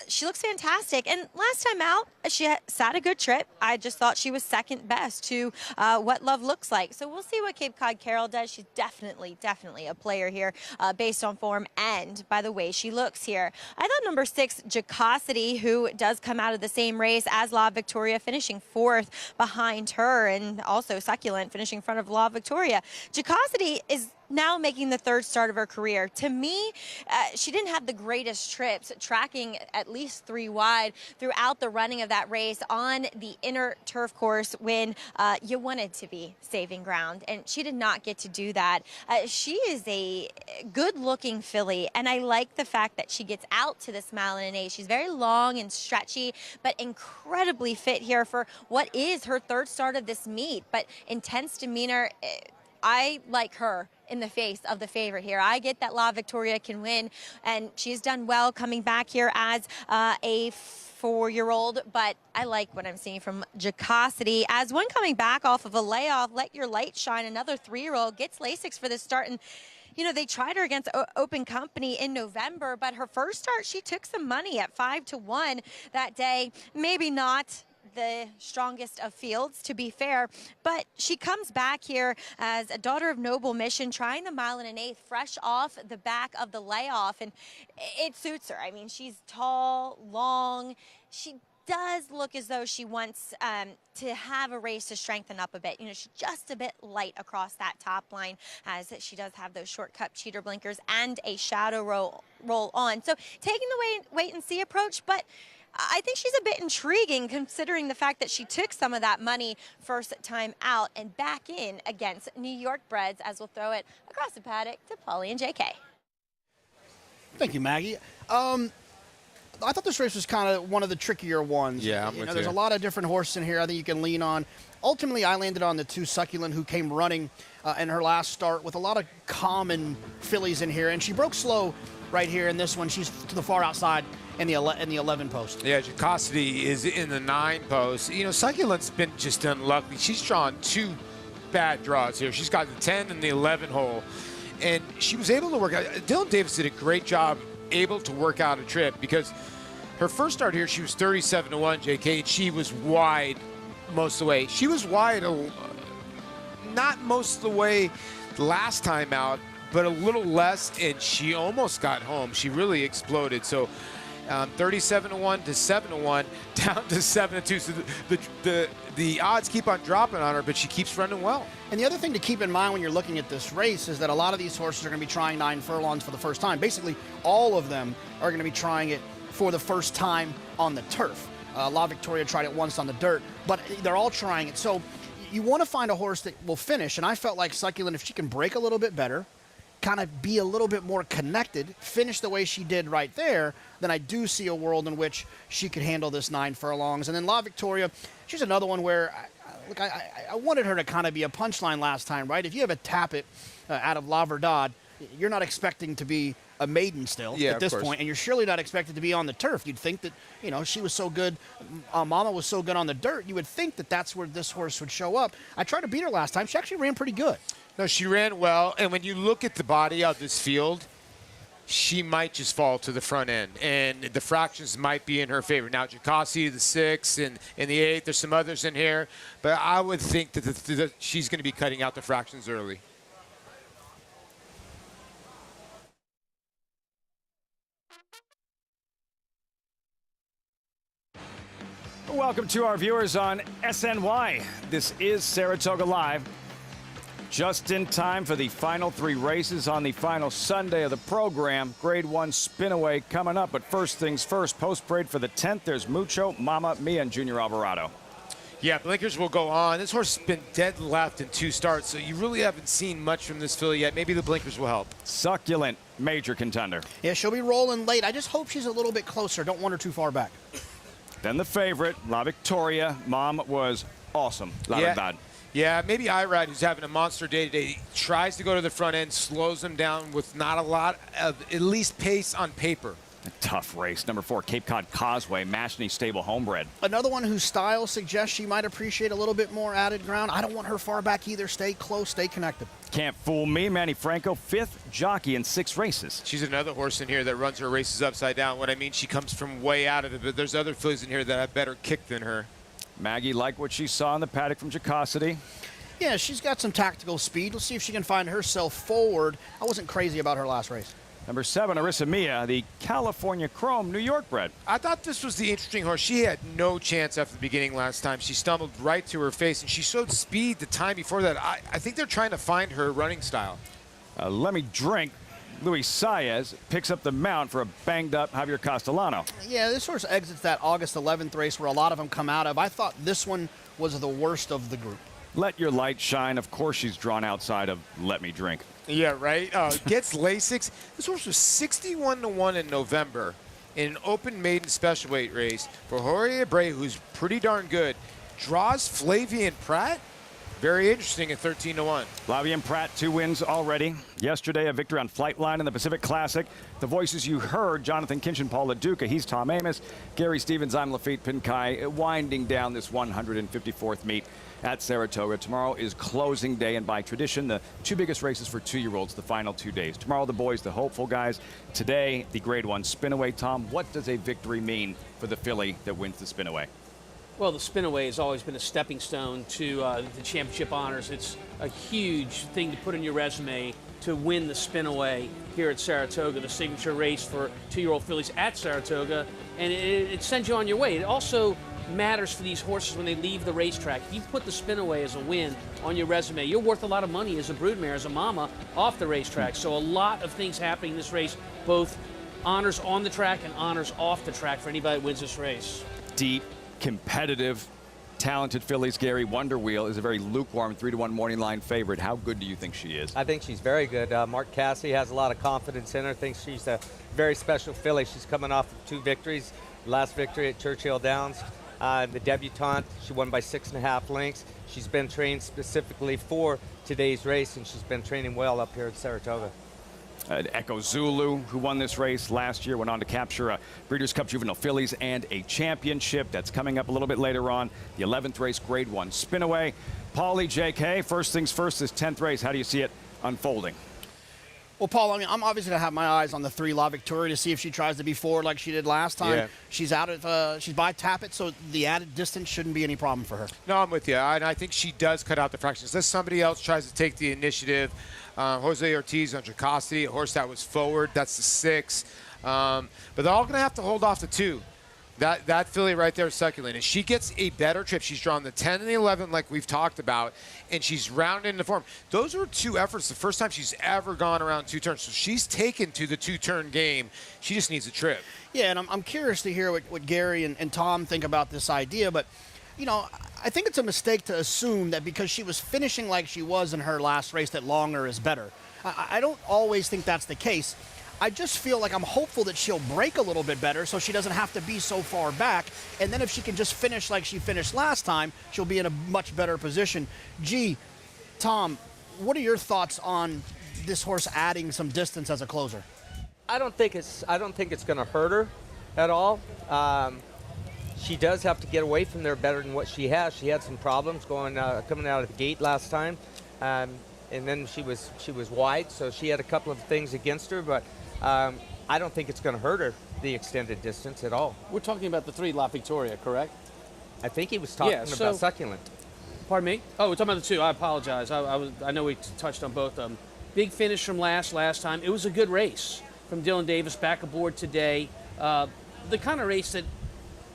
She looks fantastic. And last time out, she sat a good trip. I just thought she was second best to what Love looks like. So we'll see what Cape Cod Carol does. She's definitely a player here based on form and by the way she looks here. I thought number 6, Jacosity, who does come out of the same race as La Victoria, finishing 4th behind her, and also Succulent finishing in front of La Victoria. Jacosity is now making the 3rd start of her career. To me, she didn't have the greatest trips, tracking at least 3 wide throughout the running of that race on the inner turf course when you wanted to be saving ground, and she did not get to do that. She is a good-looking filly, and I like the fact that she gets out to this 1 1/8. She's very long and stretchy, but incredibly fit here for what is her 3rd start of this meet, but intense demeanor. I like her in the face of the favorite here. I get that La Victoria can win, and she's done well coming back here as a 4-year-old, but I like what I'm seeing from Jacosity. As one coming back off of a layoff, Let Your Light Shine, another 3-year-old, gets Lasix for this start. And you know, they tried her against Open Company in November, but her first start, she took some money at 5 to 1 that day. Maybe not
the strongest of fields, to be fair, but she comes back here as a daughter of noble mission, trying the 1 1/8 fresh off the back of the layoff, and it suits her. I mean, she's tall, long. She does look as though she wants to have a race to strengthen up a bit. You know, she's just a bit light across that top line, as she does have those short cup cheater blinkers and a shadow roll on. So taking the wait and see approach, but I think she's a bit intriguing considering the fact that she took some of that money first time out and back in against New York breds, as we'll throw it across the paddock to Paulie and JK.
Thank you, Maggie. I thought this race was kind of one of the trickier ones.
Yeah, I'm with you.
There's a lot of different horses in here I think you can lean on. Ultimately, I landed on the 2 Succulent, who came running in her last start with a lot of common fillies in here, and she broke slow right here in this one. She's to the far outside in the 11 post.
Yeah, Jacosity is in the 9 post. You know, Succulent's been just unlucky. She's drawn 2 bad draws here. She's got the 10 and the 11 hole, and she was able to work out. Dylan Davis did a great job able to work out a trip, because her first start here, she was 37-1, JK, and she was wide most of the way. She was wide, not most of the way last time out, but a little less, and she almost got home. She really exploded. So 37-1 to 7-1, down to 7-2. So the odds keep on dropping on her, but she keeps running well.
And the other thing to keep in mind when you're looking at this race is that a lot of these horses are going to be trying 9 furlongs for the first time. Basically, all of them are going to be trying it for the first time on the turf. La Victoria tried it once on the dirt, but they're all trying it. So you want to find a horse that will finish, and I felt like Succulent, if she can break a little bit better, kind of be a little bit more connected, finish the way she did right there, then I do see a world in which she could handle this 9 furlongs. And then La Victoria, she's another one where, look, I wanted her to kind of be a punchline last time, right? If you have a Tappet out of La Verdad, you're not expecting to be a maiden still at this point, and you're surely not expected to be on the turf. You'd think that, you know, she was so good, Mama was so good on the dirt, you would think that that's where this horse would show up. I tried to beat her last time. She actually ran pretty good.
No, she ran well, and when you look at the body of this field, she might just fall to the front end, and the fractions might be in her favor. Now, Jacossi, the 6, and the 8, there's some others in here, but I would think that she's going to be cutting out the fractions early.
Welcome to our viewers on SNY. This is Saratoga Live. Just in time for the final 3 races on the final Sunday of the program. Grade 1 Spinaway coming up, but first things first, post-parade for the 10th. There's Mucho, Mama Mia, and Junior Alvarado.
Yeah, blinkers will go on. This horse has been dead left in 2 starts, so you really haven't seen much from this filly yet. Maybe the blinkers will help.
Succulent, major contender.
Yeah, she'll be rolling late. I just hope she's a little bit closer. Don't want her too far back.
Then the favorite, La Victoria. Mom was awesome. La Verdad.
Yeah, maybe Irad, who's having a monster day today, tries to go to the front end, slows him down with not a lot of, at least, pace on paper.
A tough race. Number 4, Cape Cod Causeway, Mashney Stable Homebred.
Another one whose style suggests she might appreciate a little bit more added ground. I don't want her far back either. Stay close, stay connected.
Can't fool me. Manny Franco, 5th jockey in 6 races.
She's another horse in here that runs her races upside down. What I mean, she comes from way out of it, but there's other fillies in here that have better kick than her.
Maggie liked what she saw in the paddock from Jacosity.
Yeah, she's got some tactical speed. Let's see if she can find herself forward. I wasn't crazy about her last race.
Number 7, Arissa Mia, the California Chrome New York bred.
I thought this was the interesting horse. She had no chance after the beginning last time. She stumbled right to her face, and she showed speed the time before that. I think they're trying to find her running style.
Let Me Drink. Luis Saez picks up the mount for a banged-up Javier Castellano.
Yeah, this horse exits that August 11th race where a lot of them come out of. I thought this one was the worst of the group.
Let Your Light Shine. Of course, she's drawn outside of Let Me Drink.
Yeah, right. Gets Lasix. This horse was 61-1 in November in an open maiden special weight race for Jorge Abreu, who's pretty darn good. Draws Flavian Pratt. Very interesting at 13-1.
Flavian Pratt, 2 wins already. Yesterday, a victory on Flightline in the Pacific Classic. The voices you heard, Jonathan Kinchin, Paul LaDuca. He's Tom Amos. Gary Stevens, I'm Lafitte Pinkai. Winding down this 154th meet at Saratoga. Tomorrow is closing day, and by tradition, the 2 biggest races for 2-year-olds, the final 2 days. Tomorrow, the boys, the hopeful guys. Today, the Grade 1 Spinaway. Tom, what does a victory mean for the filly that wins the Spinaway?
Well, the Spinaway has always been a stepping stone to the championship honors. It's a huge thing to put in your resume to win the Spinaway here at Saratoga, the signature race for 2-year-old fillies at Saratoga, and it sends you on your way. It also matters for these horses when they leave the racetrack. If you put the Spinaway as a win on your resume, you're worth a lot of money as a broodmare, as a mama, off the racetrack. So a lot of things happening in this race, both honors on the track and honors off the track for anybody that wins this race.
Deep, competitive, talented fillies. Gary, Wonder Wheel is a very lukewarm 3-1 morning line favorite. How good do you think she is?
I think she's very good. Mark Cassidy has a lot of confidence in her. Thinks she's a very special filly. She's coming off of 2 victories. Last victory at Churchill Downs. The debutante, she won by 6.5 lengths. She's been trained specifically for today's race, and she's been training well up here at Saratoga.
Echo Zulu, who won this race last year, went on to capture a Breeders' Cup Juvenile Fillies and a championship. That's coming up a little bit later on. The 11th race, Grade 1 Spinaway. Paulie, JK, first things first, this 10th race, how do you see it unfolding?
Well, Paul, I mean, I'm obviously going to have my eyes on the 3 La Victoria to see if she tries to be forward like she did last time.
Yeah.
She's out of, she's by Tappet, so the added distance shouldn't be any problem for her.
No, I'm with you. And I think she does cut out the fractions. Unless somebody else tries to take the initiative. Jose Ortiz on Jocosity, a horse that was forward. That's the 6. But they're all going to have to hold off the 2. That filly right there is Succulent. And she gets a better trip. She's drawn the 10 and the 11 like we've talked about, and she's rounded into form. Those were 2 efforts, the first time she's ever gone around 2 turns. So she's taken to the 2-turn game. She just needs a trip.
Yeah, and I'm curious to hear what Gary and Tom think about this idea, but you know, I think it's a mistake to assume that because she was finishing like she was in her last race that longer is better. I don't always think that's the case. I just feel like I'm hopeful that she'll break a little bit better so she doesn't have to be so far back. And then if she can just finish like she finished last time, she'll be in a much better position. Gee, Tom, what are your thoughts on this horse adding some distance as a closer?
I don't think it's going to hurt her at all. She does have to get away from there better than what she has. She had some problems coming out of the gate last time, and then she was wide, so she had a couple of things against her. But I don't think it's going to hurt her the extended distance at all.
We're talking about the 3 La Victoria, correct?
I think he was talking about Succulent.
Pardon me? Oh, we're talking about the 2. I apologize. I know we touched on both of them. Big finish from last time. It was a good race from Dylan Davis back aboard today. The kind of race that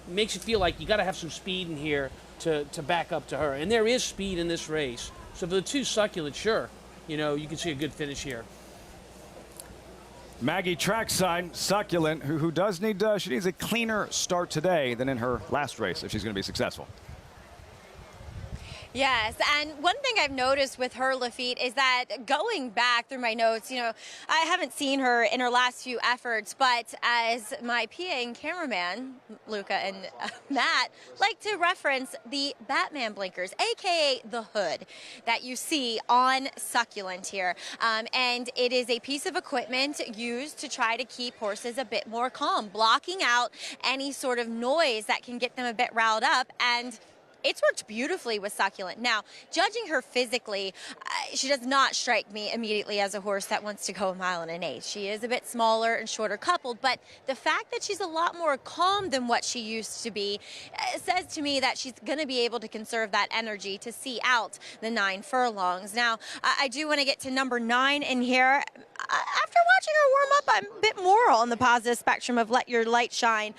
makes you feel like you got to have some speed in here to back up to her. And there is speed in this race. So for the 2 Succulent, sure, you know, you can see a good finish here.
Maggie trackside, Succulent, who does need, she needs a cleaner start today than in her last race if she's going to be successful.
Yes, and one thing I've noticed with her, Lafitte, is that going back through my notes, you know, I haven't seen her in her last few efforts, but as my PA and cameraman, Luca and Matt, like to reference the Batman blinkers, aka the hood that you see on Succulent here. And it is a piece of equipment used to try to keep horses a bit more calm, blocking out any sort of noise that can get them a bit riled up. And it's worked beautifully with Succulent. Now, judging her physically, she does not strike me immediately as a horse that wants to go 1.1 1/8. She is a bit smaller and shorter coupled, but the fact that she's a lot more calm than what she used to be says to me that she's going to be able to conserve that energy to see out the 9 furlongs. Now, I do want to get to number 9 in here. After watching her warm up, I'm a bit more on the positive spectrum of Let Your Light Shine.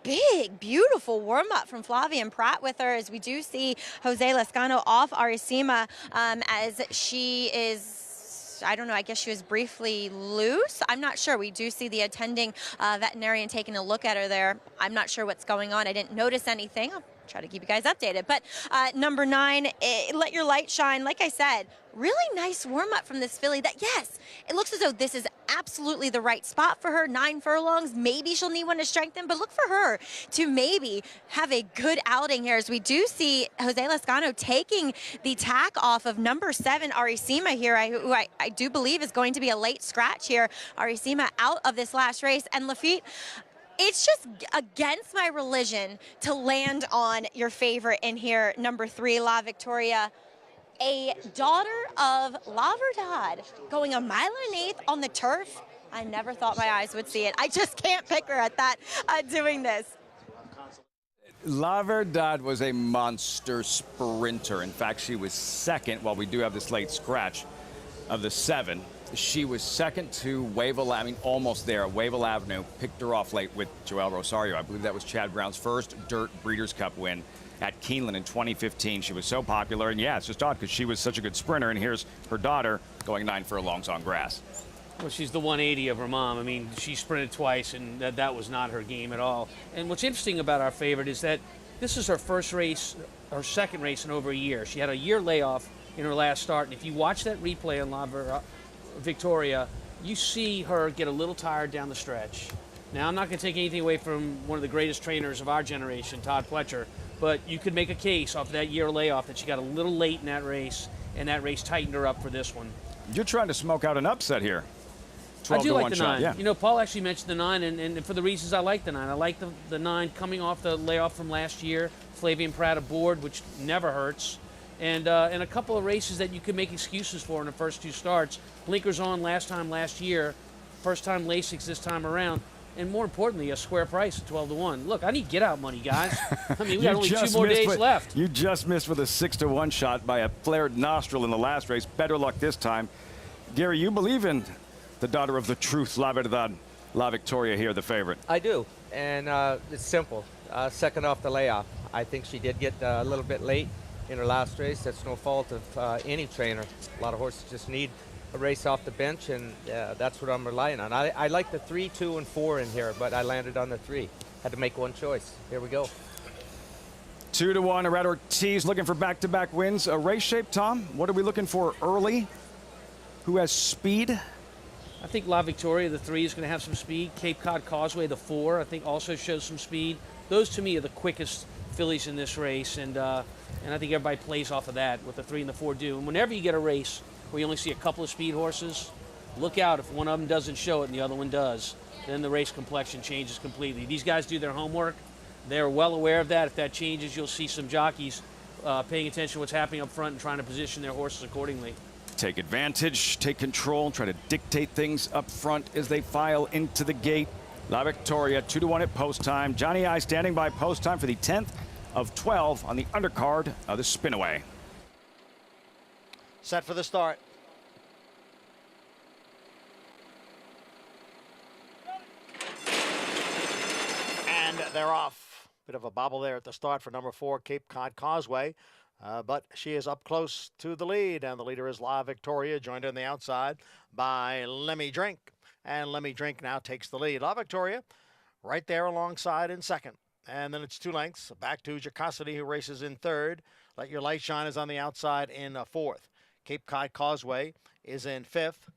Big, beautiful warm-up from Flavian Pratt with her, as we do see Jose Lescano off Arisima as she is, I don't know, I guess she was briefly loose. I'm not sure. We do see the attending veterinarian taking a look at her there. I'm not sure what's going on. I didn't notice anything. I'll try to keep you guys updated. But number 9, Let Your Light Shine. Like I said, really nice warm-up from this filly that, yes, it looks as though this is absolutely the right spot for her. 9 furlongs, maybe she'll need one to strengthen, but look for her to maybe have a good outing here, as we do see Jose Lescano taking the tack off of number 7, Arisima here, who I do believe is going to be a late scratch here. Arisima out of this last race. And Lafitte, it's just against my religion to land on your favorite in here, number 3, La Victoria. A daughter of La Verdad going 1.1 1/8 on the turf. I never thought my eyes would see it. I just can't pick her at that doing this.
La Verdad was a monster sprinter. In fact, she was second, while we do have this late scratch of the 7. She was second to Wavell, I mean, almost there. Wavell Avenue picked her off late with Joel Rosario. I believe that was Chad Brown's first dirt Breeders' Cup win at Keeneland in 2015. She was so popular, and yeah, it's just odd because she was such a good sprinter, and here's her daughter going 9 furlongs on grass.
Well, she's the 180 of her mom. I mean, she sprinted twice, and that was not her game at all. And what's interesting about our favorite is that this is her first race, her second race in over a year. She had a year layoff in her last start, and if you watch that replay on La Victoria, you see her get a little tired down the stretch. Now, I'm not going to take anything away from one of the greatest trainers of our generation, Todd Pletcher, but you could make a case off that year layoff that she got a little late in that race, and that race tightened her up for this one.
You're trying to smoke out an upset here.
I do like the 9.
Yeah.
You know, Paul actually mentioned the 9, and for the reasons I like the 9. I like the 9 coming off the layoff from last year. Flavian Pratt aboard, which never hurts. And a couple of races that you could make excuses for in the first 2 starts. Blinkers on last year. First time Lasix this time around. And more importantly, a square price at 12-1. Look, I need get-out money, guys. I mean, we got only 2 more days left.
You just missed with a 6-1 shot by a flared nostril in the last race. Better luck this time. Gary, you believe in the daughter of the truth, La Verdad, La Victoria here, the favorite.
I do, and it's simple. Second off the layoff. I think she did get a little bit late in her last race. That's no fault of any trainer. A lot of horses just need a race off the bench, and that's what I'm relying on. I like the 3, 2, and 4 in here, but I landed on the 3. Had to make one choice. Here we go.
2-1, Arad Ortiz looking for back-to-back wins. A race shape, Tom? What are we looking for early? Who has speed?
I think La Victoria, the 3, is going to have some speed. Cape Cod Causeway, the 4, I think also shows some speed. Those, to me, are the quickest fillies in this race, and I think everybody plays off of that, what the 3 and the 4 do. And whenever you get a race where you only see a couple of speed horses, look out if one of them doesn't show it and the other one does. Then the race complexion changes completely. These guys do their homework. They're well aware of that. If that changes, you'll see some jockeys paying attention to what's happening up front and trying to position their horses accordingly.
Take advantage, take control, try to dictate things up front as they file into the gate. La Victoria, 2-1 at post time. Johnny I standing by post time for the 10th of 12 on the undercard of the Spinaway.
Set for the start. And they're off. Bit of a bobble there at the start for number 4, Cape Cod Causeway. But she is up close to the lead, and the leader is La Victoria, joined on the outside by Lemmy Drink. And Lemmy Drink now takes the lead. La Victoria right there alongside in second. And then it's 2 lengths back to Jacosity, who races in third. Let Your Light Shine is on the outside in fourth. Cape Cod Causeway is in fifth,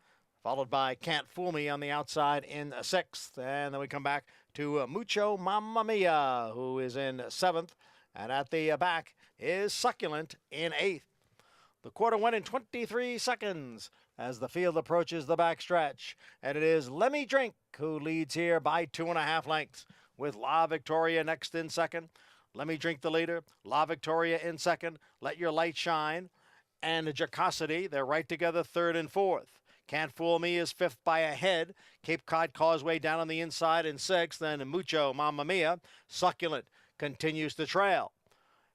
followed by Can't Fool Me on the outside in sixth. And then we come back to Mucho Mamma Mia, who is in seventh. And at the back is Succulent in eighth. The quarter went in 23 seconds as the field approaches the backstretch. And it is Lemmy Drink who leads here by 2.5 lengths, with La Victoria next in second. Lemmy Drink the leader, La Victoria in second, Let Your Light Shine, and Jacosity, they're right together third and fourth. Can't Fool Me is fifth by a head. Cape Cod Causeway down on the inside in sixth. Then Mucho Mamma Mia. Succulent continues to trail.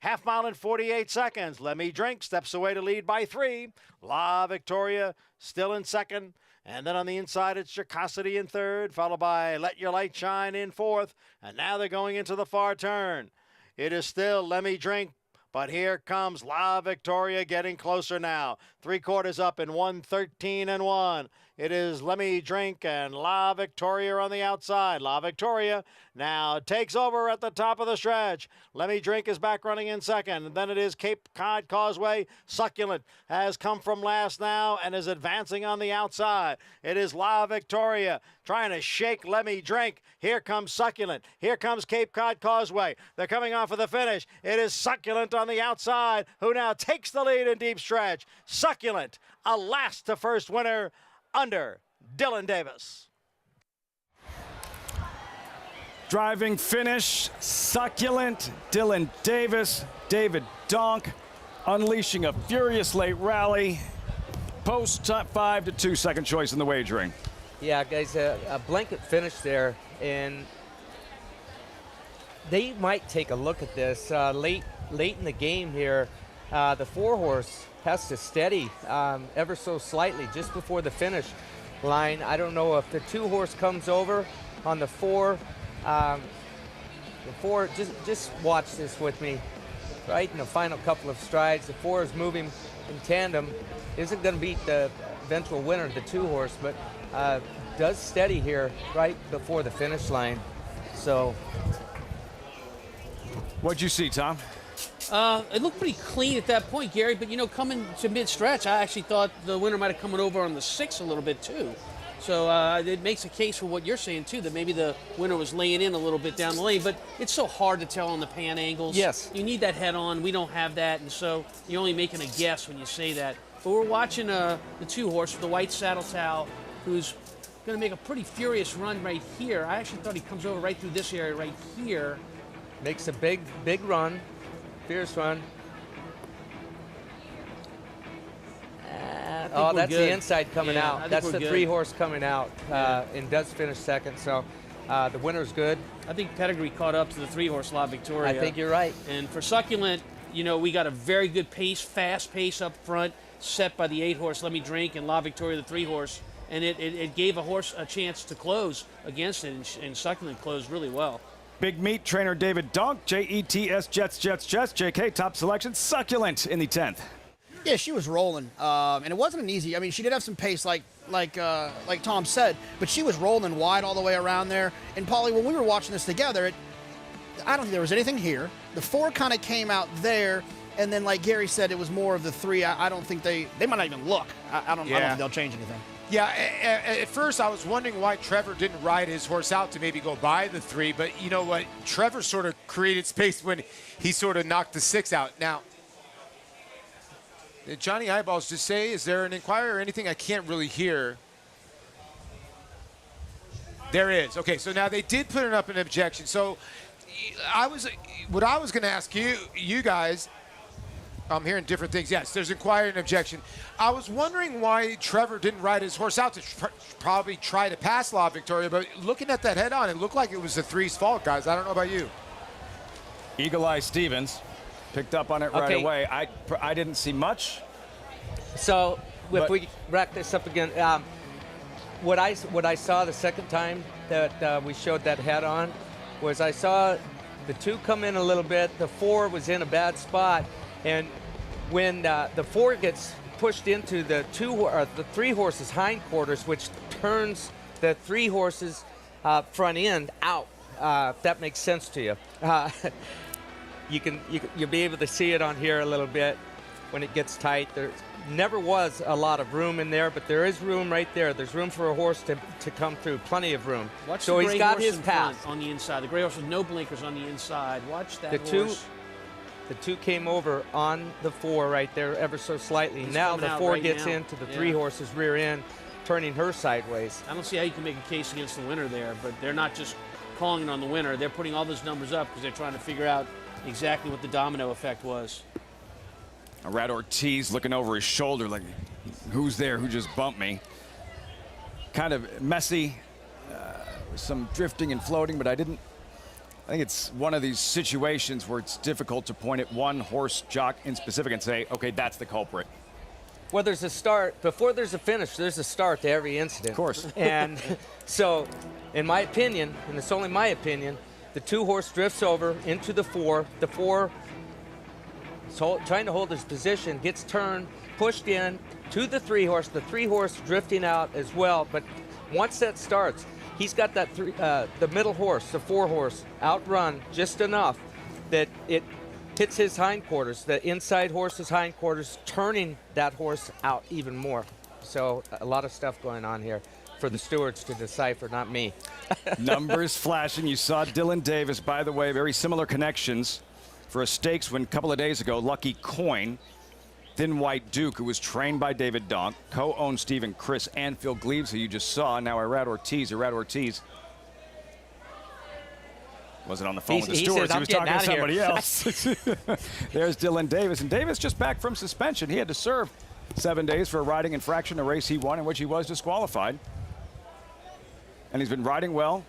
Half mile in 48 seconds. Lemmy Drink steps away to lead by 3. La Victoria still in second. And then on the inside, it's Jacosity in third, followed by Let Your Light Shine in fourth. And now they're going into the far turn. It is still Lemmy Drink, but here comes La Victoria getting closer now. 3/4 up in 1:13-1. It is Lemmy Drink and La Victoria on the outside. La Victoria now takes over at the top of the stretch. Lemmy Drink is back running in second. And then it is Cape Cod Causeway. Succulent has come from last now and is advancing on the outside. It is La Victoria trying to shake Lemmy Drink. Here comes Succulent. Here comes Cape Cod Causeway. They're coming off of the finish. It is Succulent on the outside who now takes the lead in deep stretch. Succulent, a last to first winner under Dylan Davis.
Driving finish, Succulent, Dylan Davis, David Donk, unleashing a furious late rally. Post 5-2, second choice in the wagering.
Yeah, guys, a blanket finish there, and they might take a look at this late in the game here. The 4-horse has to steady ever so slightly just before the finish line. I don't know if the 2-horse comes over on the 4. The 4, just watch this with me. Right in the final couple of strides, the 4 is moving in tandem. Isn't going to beat the eventual winner, the 2-horse, but does steady here right before the finish line. So,
what'd you see, Tom?
It looked pretty clean at that point, Gary, but, you know, coming to mid-stretch, I actually thought the winner might have come over on the 6 a little bit, too. So it makes a case for what you're saying, too, that maybe the winner was laying in a little bit down the lane, but it's so hard to tell on the pan angles.
Yes.
You need that head-on. We don't have that, and so you're only making a guess when you say that. But we're watching the 2-horse with the white saddle towel, who's going to make a pretty furious run right here. I actually thought he comes over right through this area right here.
Makes a big run, fierce run. Oh, that's the inside coming out. That's the 3-horse coming out and does finish second. So the winner's good.
I think Pedigree caught up to the 3-horse La Victoria.
I think you're right.
And for Succulent, you know, we got a very good pace, fast pace up front, set by the 8-horse Let Me Drink and La Victoria, the 3-horse. And it gave a horse a chance to close against it, and Succulent closed really well.
Big Meat trainer David Donk, Jets, JK, top selection, Succulent in the 10th.
Yeah, she was rolling, and it wasn't an easy. I mean, she did have some pace, like Tom said, but she was rolling wide all the way around there. And Paulie, when we were watching this together, I don't think there was anything here. The 4 kind of came out there, and then, like Gary said, it was more of the 3. I don't think they might not even look. I don't think they'll change anything.
Yeah, at first I was wondering why Trevor didn't ride his horse out to maybe go by the 3, but you know what? Trevor sort of created space when he sort of knocked the 6 out. Now, did Johnny Eyeballs just say, is there an inquiry or anything? I can't really hear. There is. Okay, so now they did put it up an objection. So what I was going to ask you guys, I'm hearing different things. Yes, there's inquiry and objection. I was wondering why Trevor didn't ride his horse out to probably try to pass La Victoria, but looking at that head-on, it looked like it was the 3's fault, guys. I don't know about you.
Eagle Eye Stevens picked up on it right away. I didn't see much.
So if we rack this up again, what I saw the second time that we showed that head-on was I saw the 2 come in a little bit. The 4 was in a bad spot. And when the 4 gets pushed into the 3-horse's hindquarters, which turns the 3-horse's front end out, if that makes sense to you, you'll be able to see it on here a little bit when it gets tight. There never was a lot of room in there, but there is room right there. There's room for a horse to come through, plenty of room.
Watch
so he's got his pass
on the inside. The gray horse with no blinkers on the inside. Watch that horse.
The 2 came over on the 4 right there ever so slightly. Now the 4 gets into the 3-horse's rear end, turning her sideways.
I don't see how you can make a case against the winner there, but they're not just calling it on the winner. They're putting all those numbers up because they're trying to figure out exactly what the domino effect was.
Rat Ortiz looking over his shoulder like, who's there? Who just bumped me? Kind of messy, some drifting and floating, but I think it's one of these situations where it's difficult to point at one horse jock in specific and say, okay, that's the culprit.
Well, there's a start. Before there's a finish, there's a start to every incident.
Of course.
And so, in my opinion, and it's only my opinion, the 2-horse drifts over into the 4. The 4 is trying to hold his position, gets turned, pushed in to the 3-horse. The 3-horse drifting out as well. But once that starts, he's got that the middle horse, the 4-horse, outrun just enough that it hits his hindquarters, the inside horse's hindquarters, turning that horse out even more. So a lot of stuff going on here for the stewards to decipher, not me.
Numbers flashing. You saw Dylan Davis, by the way, very similar connections for a stakes win a couple of days ago. Lucky Coin, Thin White Duke, who was trained by David Donk, co-owned Stephen Chris and Phil Gleaves, who you just saw. Now Rat Ortiz wasn't on the phone with the stewards. He was talking to somebody else. There's Dylan Davis. And Davis just back from suspension. He had to serve 7 days for a riding infraction, a race he won in which he was disqualified. And he's been riding well.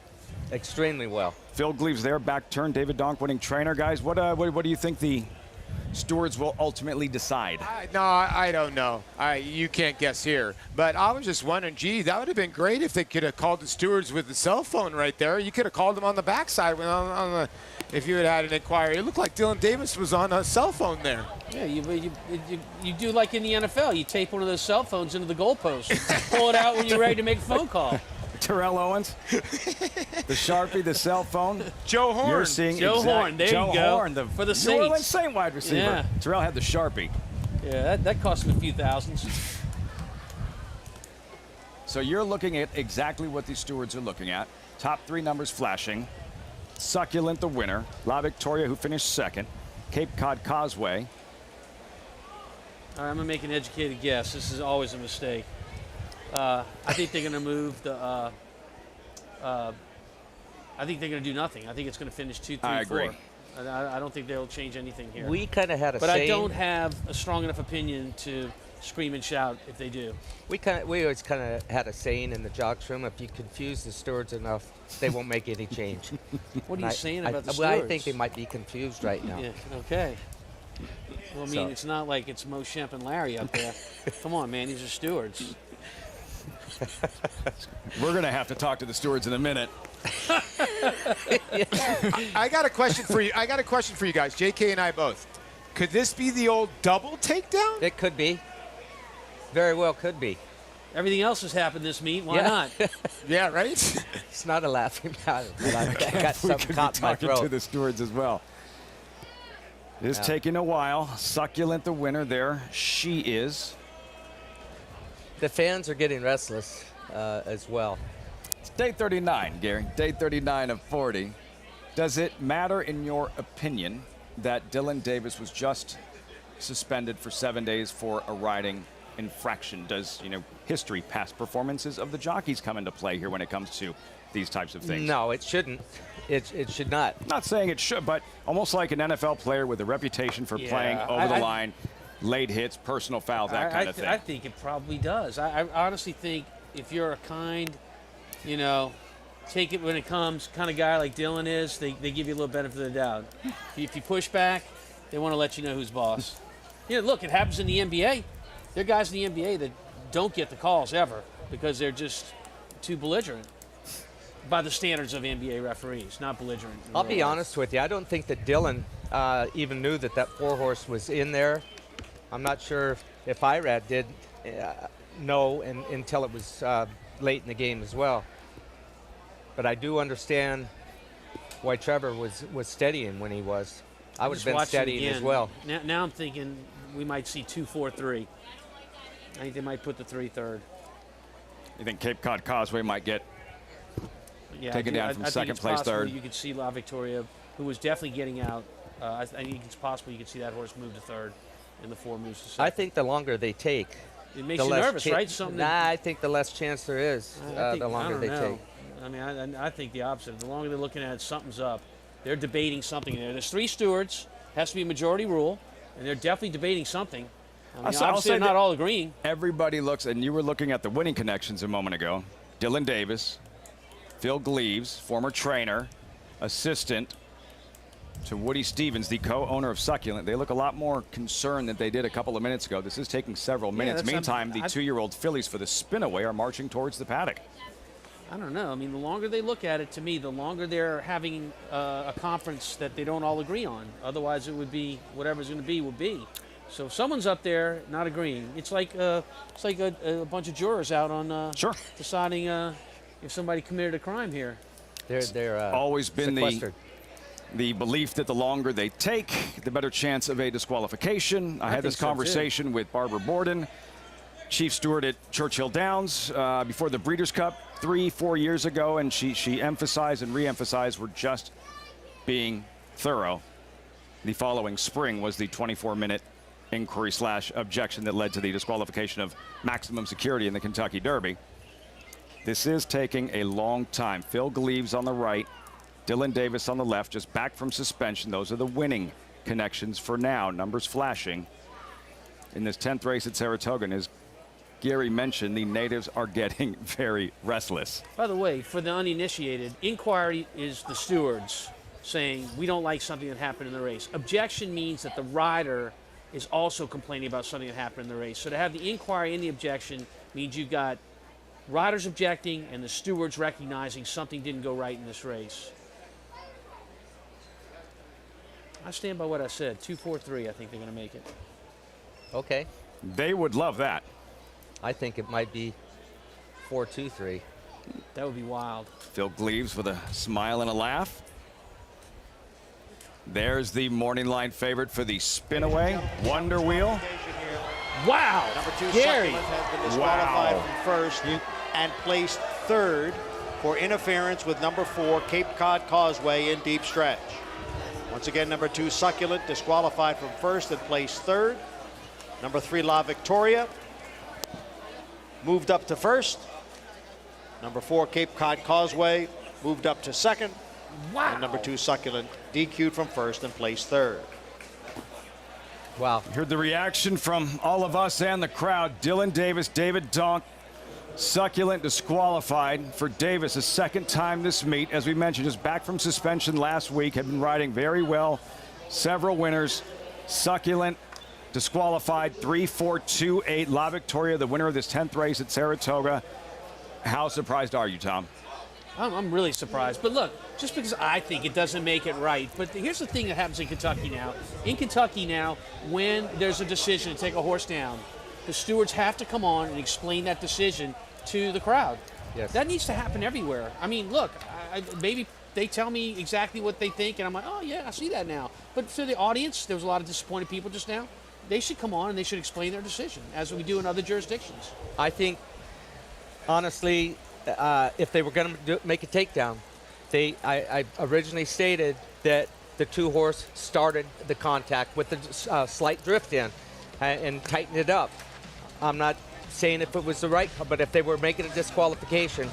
Extremely well.
Phil Gleaves there, back turn. David Donk, winning trainer. Guys, what do you think the stewards will ultimately decide?
I don't know. You can't guess here. But I was just wondering, gee, that would have been great if they could have called the stewards with the cell phone right there. You could have called them on the backside if you had an inquiry. It looked like Dylan Davis was on a cell phone there.
Yeah, you do like in the NFL. You tape one of those cell phones into the goalpost. Pull it out when you're ready to make a phone call.
Terrell Owens, the Sharpie, the cell phone.
Joe Horn.
You're seeing
Joe Horn, there you go.
Horn,
for the
New
Saints.
Orleans Saint wide receiver.
Yeah.
Terrell had the Sharpie.
Yeah, that cost him a few thousands.
So you're looking at exactly what these stewards are looking at. Top 3 numbers flashing. Succulent, the winner. La Victoria, who finished second. Cape Cod Causeway.
All right, I'm going to make an educated guess. This is always a mistake. I think they're going to move the. I think they're going to do nothing. I think it's going to finish 2, 3, 4.
I agree.
I don't think they'll change anything here.
We kind of had a
But
saying.
I don't have a strong enough opinion to scream and shout if they do.
We always kind of had a saying in the jocks room: if you confuse the stewards enough, they won't make any change.
What are you saying about the
Well,
stewards?
I think they might be confused right now.
Yeah. Okay. Well, I mean,
So-
it's not like it's Mo Shemp and Larry up there. Come on, man. These are stewards.
We're going to have to talk to the stewards in a minute.
I got a question for you. I got a question for you guys, JK and I both. Could this be the old double takedown?
It could be. Very well could be.
Everything else has happened this meet. Why not?
Yeah, right?
It's not a laughing matter. But I got
We
something
could be
caught in my
talking to
throat.
the stewards as well. It is taking a while. Succulent, the winner there. She is.
The fans are getting restless as well.
It's day 39, Gary. Day 39 of 40. Does it matter, in your opinion, that Dylan Davis was just suspended for 7 days for a riding infraction? Does, history, past performances of the jockeys come into play here when it comes to these types of things?
No, it shouldn't. It should not.
Not saying it should, but almost like an NFL player with a reputation for playing over the line, late hits, personal fouls, that kind of thing.
I think it probably does. I honestly think if you're a kind, take it when it comes kind of guy like Dylan is, they give you a little benefit of the doubt. If you push back, they want to let you know who's boss. Look, it happens in the NBA. There are guys in the NBA that don't get the calls ever because they're just too belligerent by the standards of NBA referees, not belligerent.
I'll be honest with you. I don't think that Dylan even knew that 4-horse was in there. I'm not sure if Irad did know until it was late in the game as well. But I do understand why Trevor was steadying when he was. I would have been steadying as well.
Now I'm thinking we might see 2-4-3. I think they might put the 3 third.
You think Cape Cod Causeway might get taken down from second place third?
You could see La Victoria, who was definitely getting out. I think it's possible you could see that horse move to third and the 4 moves to second.
I think the longer they take,
it makes you nervous, right?
I think the less chance there is the longer they take.
I mean, I think the opposite. The longer they're looking at it, something's up. They're debating something there. There's 3 stewards, has to be a majority rule, and they're definitely debating something. I mean, obviously they're not all agreeing.
Everybody looks, and you were looking at the winning connections a moment ago. Dylan Davis, Phil Gleaves, former trainer, assistant to Woody Stevens, the co-owner of Succulent. They look a lot more concerned than they did a couple of minutes ago. This is taking several minutes. Meantime, the 2-year-old fillies for the Spinaway are marching towards the paddock.
I don't know. I mean, the longer they look at it, to me, the longer they're having a conference that they don't all agree on. Otherwise, it would be whatever's going to be will be. So if someone's up there not agreeing, it's like a bunch of jurors out on deciding if somebody committed a crime here.
They're
always been
sequestered.
the belief that the longer they take, the better chance of a disqualification. I had this conversation with Barbara Borden, chief steward at Churchill Downs, before the Breeders' Cup 3-4 years ago, and she emphasized and re-emphasized we're just being thorough. The following spring was the 24-minute inquiry / objection that led to the disqualification of Maximum Security in the Kentucky Derby. This is taking a long time. Phil Gleaves on the right, Dylan Davis on the left, just back from suspension. Those are the winning connections for now. Numbers flashing in this 10th race at Saratoga. And as Gary mentioned, the natives are getting very restless.
By the way, for the uninitiated, inquiry is the stewards saying, we don't like something that happened in the race. Objection means that the rider is also complaining about something that happened in the race. So to have the inquiry and the objection means you've got riders objecting and the stewards recognizing something didn't go right in this race. I stand by what I said. 2-4-3, I think they're going to make it.
Okay.
They would love that.
I think it might be 4-2-3.
That would be wild.
Phil Gleaves with a smile and a laugh. There's the morning line favorite for the spin-away Wonder Wheel.
Wow.
Number 2,
Gary.
Succulent, has been disqualified from first and placed third for interference with number 4, Cape Cod Causeway in deep stretch. Once again, number 2, Succulent, disqualified from first and placed third. Number 3, La Victoria, moved up to first. Number 4, Cape Cod Causeway, moved up to second.
Wow.
And number 2, Succulent, DQ'd from first and placed third.
Wow.
You heard the reaction from all of us and the crowd. Dylan Davis, David Donk, Succulent disqualified. For Davis, a second time this meet. As we mentioned, just back from suspension last week, had been riding very well. Several winners. Succulent disqualified, 3-4-2-8. La Victoria, the winner of this 10th race at Saratoga. How surprised are you, Tom?
I'm really surprised. But look, just because I think it doesn't make it right. But here's the thing that happens in Kentucky now. In Kentucky now, when there's a decision to take a horse down, the stewards have to come on and explain that decision to the crowd.
Yes.
That needs to happen everywhere. I mean, look, maybe they tell me exactly what they think, and I'm like, oh, yeah, I see that now. But for the audience, there was a lot of disappointed people just now. They should come on and they should explain their decision, as we do in other jurisdictions.
I think, honestly, if they were going to make a takedown, I originally stated that the 2-horse started the contact with the slight drift in and tightened it up. I'm not saying if it was the right, but if they were making a disqualification,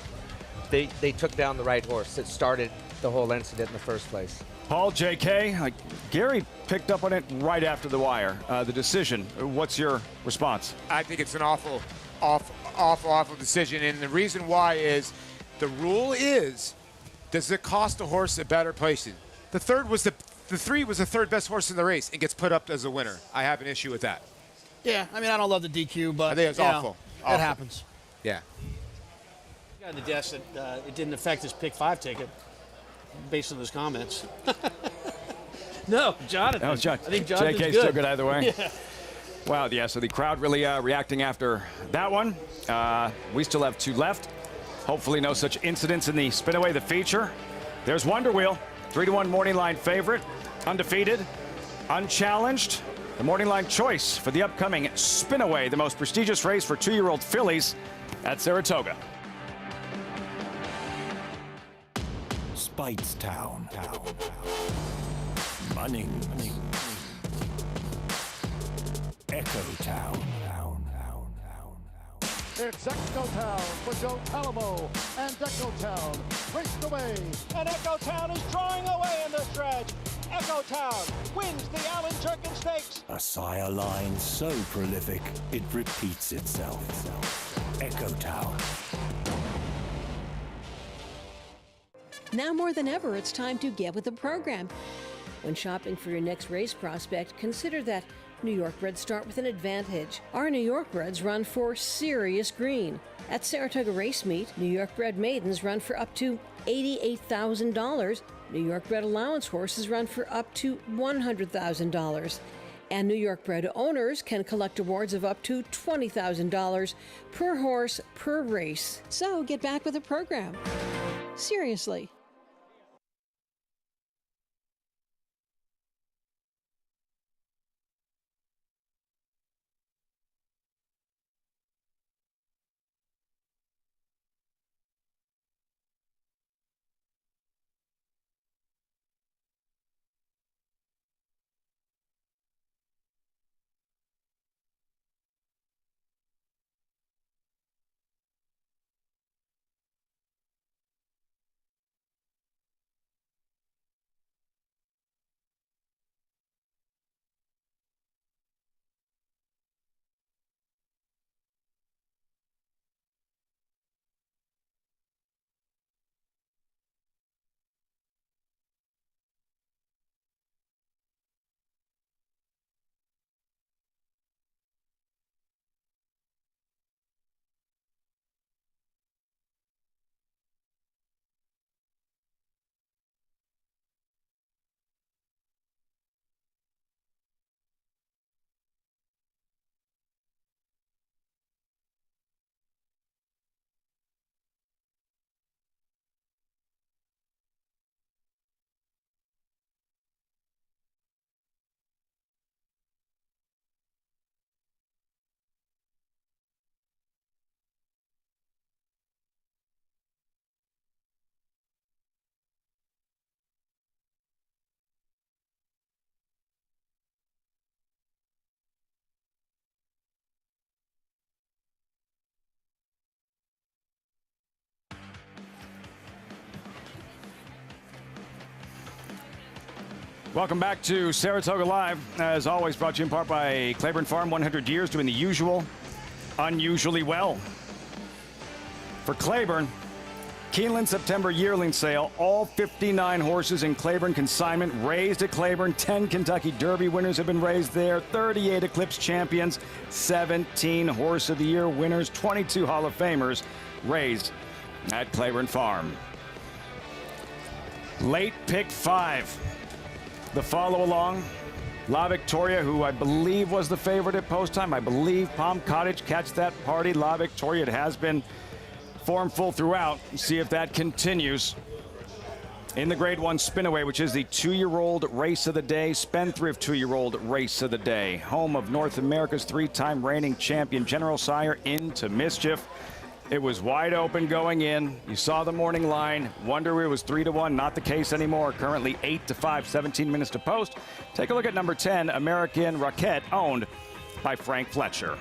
they took down the right horse that started the whole incident in the first place.
Paul, JK, Gary picked up on it right after the wire, the decision. What's your response?
I think it's an awful decision, and the reason why is the rule is, does it cost a horse a better placing? The 3 was the third best horse in the race and gets put up as a winner. I have an issue with that.
Yeah, I mean, I don't love the DQ, but
I think it's awful.
It happens.
Yeah.
Got the desk that it didn't affect his pick 5 ticket based on those comments. No, Jonathan.
That was John.
I think Jonathan's
JK's
good.
still good either way.
Yeah.
Wow, yeah, so the crowd really reacting after that one. We still have 2 left. Hopefully no such incidents in the spin-away, the feature. There's Wonder Wheel, 3-1 morning line favorite, undefeated, unchallenged. The morning line choice for the upcoming spin-away, the most prestigious race for 2-year-old fillies at Saratoga.
Speightstown. Munning. Echo Town.
It's Echo Town for Joe Talamo, and Echo Town raced away.
And Echo Town is drawing away in the stretch. Echo Town wins the Allen Turkin Stakes.
A sire line so prolific, it repeats itself. Echo Town.
Now more than ever, it's time to get with the program. When shopping for your next race prospect, consider that New York breds start with an advantage. Our New York breds run for serious green. At Saratoga Race Meet, New York bred maidens run for up to $88,000. New York bred allowance horses run for up to $100,000. And New York bred owners can collect awards of up to $20,000 per horse per race. So get back with the program. Seriously.
Welcome back to Saratoga Live. As always, brought to you in part by Claiborne Farm, 100 years doing the usual, unusually well. For Claiborne, Keeneland September yearling sale. All 59 horses in Claiborne consignment raised at Claiborne. 10 Kentucky Derby winners have been raised there. 38 Eclipse champions. 17 Horse of the Year winners. 22 Hall of Famers raised at Claiborne Farm. Late pick 5. The follow along, La Victoria, who I believe was the favorite at post time. I believe Palm Cottage catch that party. La Victoria, it has been formful throughout. See if that continues. In the Grade 1 Spinaway, which is the 2-year-old race of the day, Spendthrift 2-year-old race of the day. Home of North America's 3-time reigning champion, General Sire, into mischief. It was wide open going in. You saw the morning line. Wonder it was 3-1. Not the case anymore. Currently 8-5, 17 minutes to post. Take a look at number 10, American Rocket, owned by Frank Fletcher.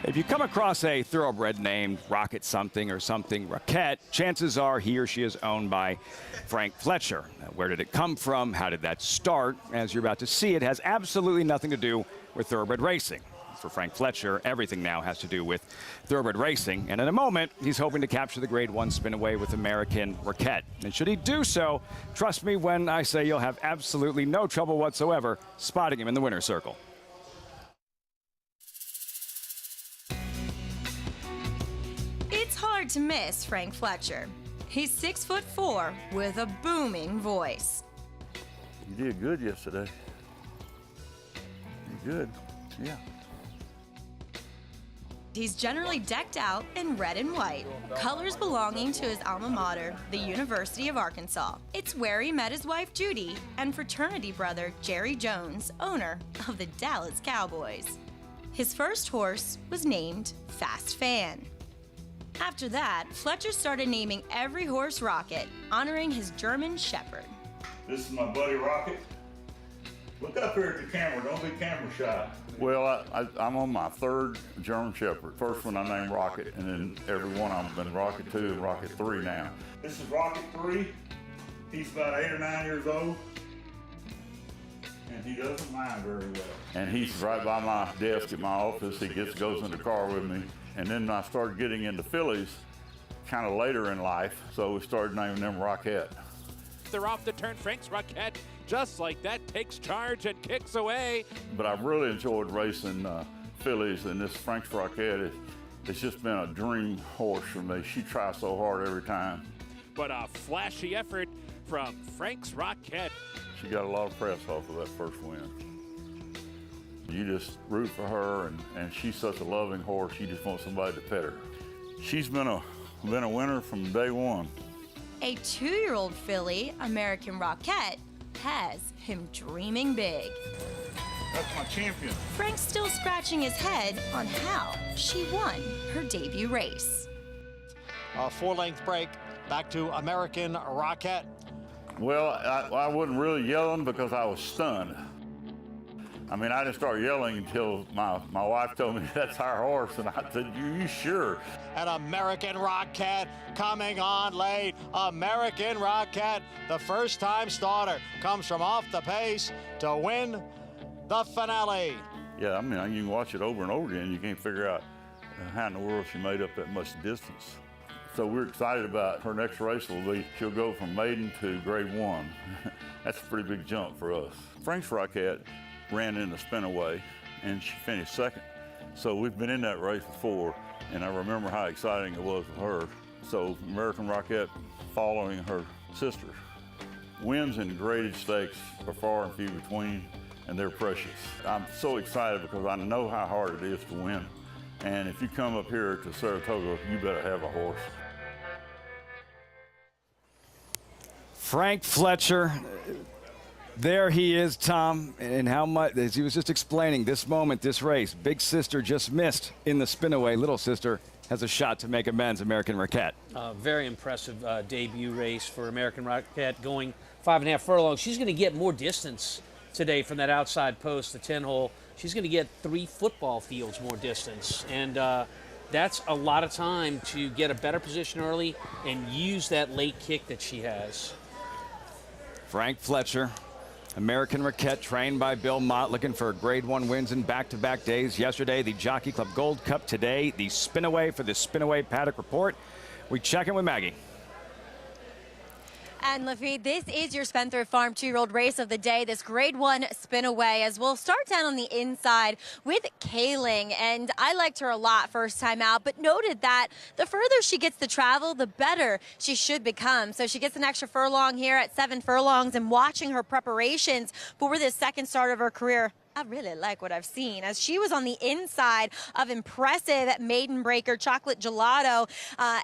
If you come across a thoroughbred named Rocket something or something Rocket, chances are he or she is owned by Frank Fletcher. Now, where did it come from? How did that start? As you're about to see, it has absolutely nothing to do with thoroughbred racing. For Frank Fletcher, everything now has to do with thoroughbred racing. And in a moment, he's hoping to capture the Grade 1 Spinaway with American Rocket. And should he do so, trust me when I say you'll have absolutely no trouble whatsoever spotting him in the winner's circle.
It's hard to miss Frank Fletcher. He's 6'4" with a booming voice.
You did good yesterday. You good, yeah.
He's generally decked out in red and white, colors belonging to his alma mater, the University of Arkansas. It's where he met his wife Judy and fraternity brother Jerry Jones, owner of the Dallas Cowboys. His first horse was named Fast Fan. After that, Fletcher started naming every horse Rocket, honoring his German Shepherd.
This is my buddy Rocket. Look up here at the camera, don't be camera shy. Well, I'm on my 3rd German Shepherd. First one I named Rocket, and then every one of them have been Rocket 2 and Rocket 3 now. This is Rocket 3. He's about 8 or 9 years old, and he doesn't mind very well. And he's right by my desk at my office. He goes in the car with me. And then I started getting into fillies kind of later in life, so we started naming them Rocket.
They're off the turn. Frank's Rocket, just like that, takes charge and kicks away.
But I've really enjoyed racing fillies, and this Frank's Rocket, it's just been a dream horse for me. She tries so hard every time.
But a flashy effort from Frank's Rocket.
She got a lot of press off of that first win. You just root for her, and she's such a loving horse. You just want somebody to pet her. She's been a winner from day one.
A 2-year-old filly, American Rocket, has him dreaming big.
That's my champion.
Frank's still scratching his head on how she won her debut race.
A 4-length break, back to American Rocket.
Well, I wasn't really yelling because I was stunned. I mean, I didn't start yelling until my wife told me that's our horse, and I said, you sure?
An American Rocket coming on late. American Rocket, the first-time starter, comes from off the pace to win the finale.
Yeah, I mean, you can watch it over and over again. You can't figure out how in the world she made up that much distance. So we're excited about her next race. She'll go from maiden to Grade 1. That's a pretty big jump for us. Frank's Rocket ran in the Spinaway, and she finished 2nd. So we've been in that race before, and I remember how exciting it was with her. So American Rocket following her sister. Wins in graded stakes are far and few between, and they're precious. I'm so excited because I know how hard it is to win. And if you come up here to Saratoga, you better have a horse.
Frank Fletcher. There he is, Tom, and how much, as he was just explaining, this moment, this race, big sister just missed in the Spinaway. Little sister has a shot to make amends, American Rocket.
Very impressive debut race for American Rocket, going 5.5 furlongs. She's going to get more distance today from that outside post, the 10-hole. She's going to get 3 football fields more distance, and that's a lot of time to get a better position early and use that late kick that she has.
Frank Fletcher American Raquette, trained by Bill Mott, looking for grade 1 wins in back-to-back days. Yesterday, the Jockey Club Gold Cup. Today, the Spinaway for the Spinaway Paddock Report. We check in with Maggie.
And Lafitte, this is your Spendthrift Farm 2-year-old race of the day, this grade 1 Spinaway, as we'll start down on the inside with Kaling. And I liked her a lot first time out, but noted that the further she gets to travel, the better she should become. So she gets an extra furlong here at 7 furlongs, and watching her preparations for this second start of her career, I really like what I've seen, as she was on the inside of impressive maiden breaker Chocolate Gelato,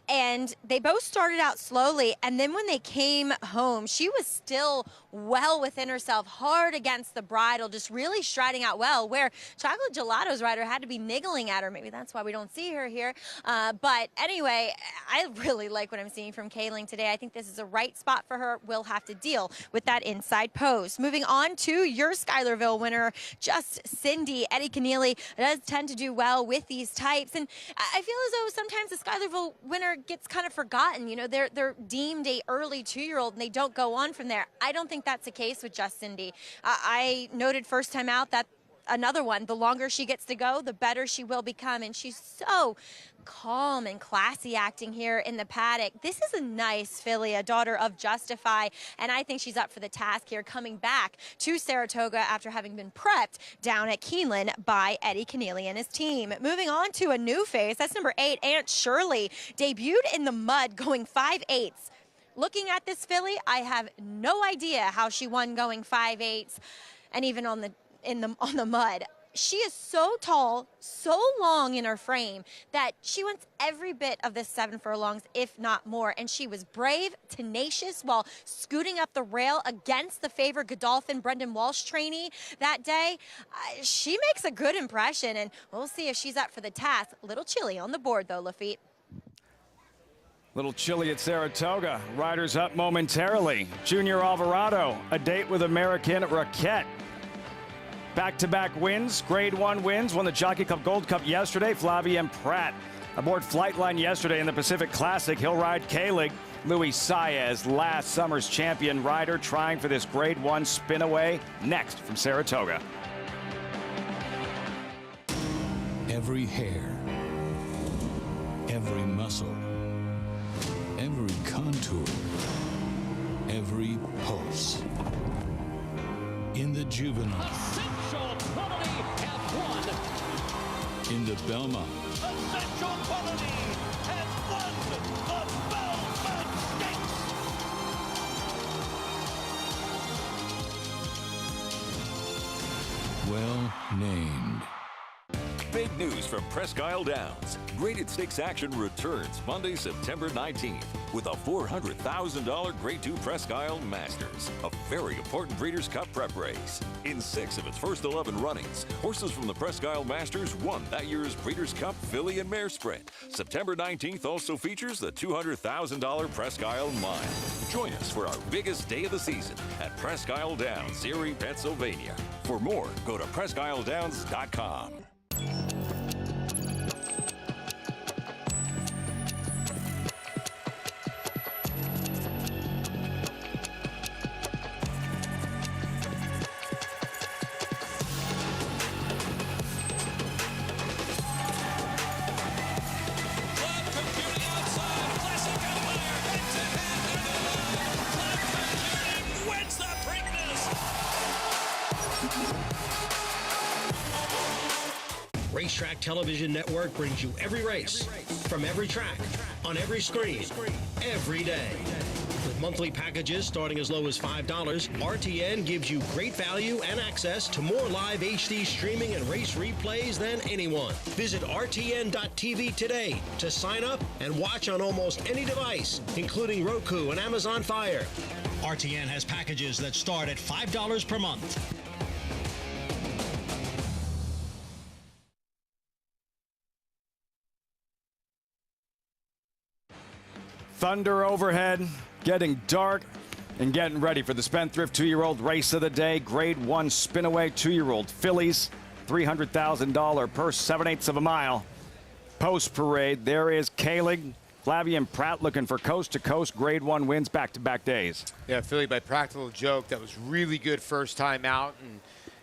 and they both started out slowly, and then when they came home, she was still well within herself, hard against the bridle, just really striding out well, where Chocolate Gelato's rider had to be niggling at her. Maybe that's why we don't see her here. But anyway, I really like what I'm seeing from Kaling today. I think this is a right spot for her. We'll have to deal with that inside post. Moving on to your Schuylerville winner, Just Cindy. Eddie Keneally does tend to do well with these types, and I feel as though sometimes the Schuylerville winner gets kind of forgotten. You know, they're deemed a early 2-year-old and they don't go on from there. I don't think that's the case with Just Cindy. I noted first time out that another one, the longer she gets to go, the better she will become, and she's so calm and classy acting here in the paddock. This is a nice filly, a daughter of Justify, and I think she's up for the task here, coming back to Saratoga after having been prepped down at Keeneland by Eddie Keneally and his team. Moving on to a new face, that's number 8, Aunt Shirley, debuted in the mud going 5/8. Looking at this filly, I have no idea how she won going 5/8, and even on the mud. She is so tall, so long in her frame, that she wants every bit of this 7 furlongs, if not more. And she was brave, tenacious, while scooting up the rail against the favorite Godolphin Brendan Walsh trainee that day. She makes a good impression, and we'll see if she's up for the task. A little chilly on the board, though, Lafitte.
Little chilly at Saratoga. Riders up momentarily. Junior Alvarado, a date with American Raquette. Back-to-back wins, grade 1 wins, won the Jockey Club Gold Cup yesterday. Flavien Prat aboard Flightline yesterday in the Pacific Classic. He'll ride Kalig. Louis Saez, last summer's champion rider, trying for this grade 1 Spinaway. Next from Saratoga.
Every hair, every muscle, every contour, every pulse. In the juvenile. In the Belmont.
Essential Quality has won the Belmont Stakes.
Well named.
Big news from Presque Isle Downs. Graded Stakes action returns Monday, September 19th with a $400,000 Grade 2 Presque Isle Masters, a very important Breeders' Cup prep race. In 6 of its first 11 runnings, horses from the Presque Isle Masters won that year's Breeders' Cup Filly and Mare Sprint. September 19th also features the $200,000 Presque Isle Mile. Join us for our biggest day of the season at Presque Isle Downs, Erie, Pennsylvania. For more, go to PresqueIsledowns.com.
Racetrack Television Network brings you every race, from every track, on every screen, every day. With monthly packages starting as low as $5, RTN gives you great value and access to more live HD streaming and race replays than anyone. Visit RTN.tv today to sign up and watch on almost any device, including Roku and Amazon Fire. RTN has packages that start at $5 per month.
Thunder overhead, getting dark, and getting ready for the Spendthrift 2-year-old race of the day. Grade 1 Spinaway 2-year-old fillies, $300,000 purse, 7/8 of a mile. Post parade, there is Kalig Flavian Pratt looking for coast-to-coast Grade 1 wins back-to-back days.
Yeah, filly by Practical Joke. That was really good first time out and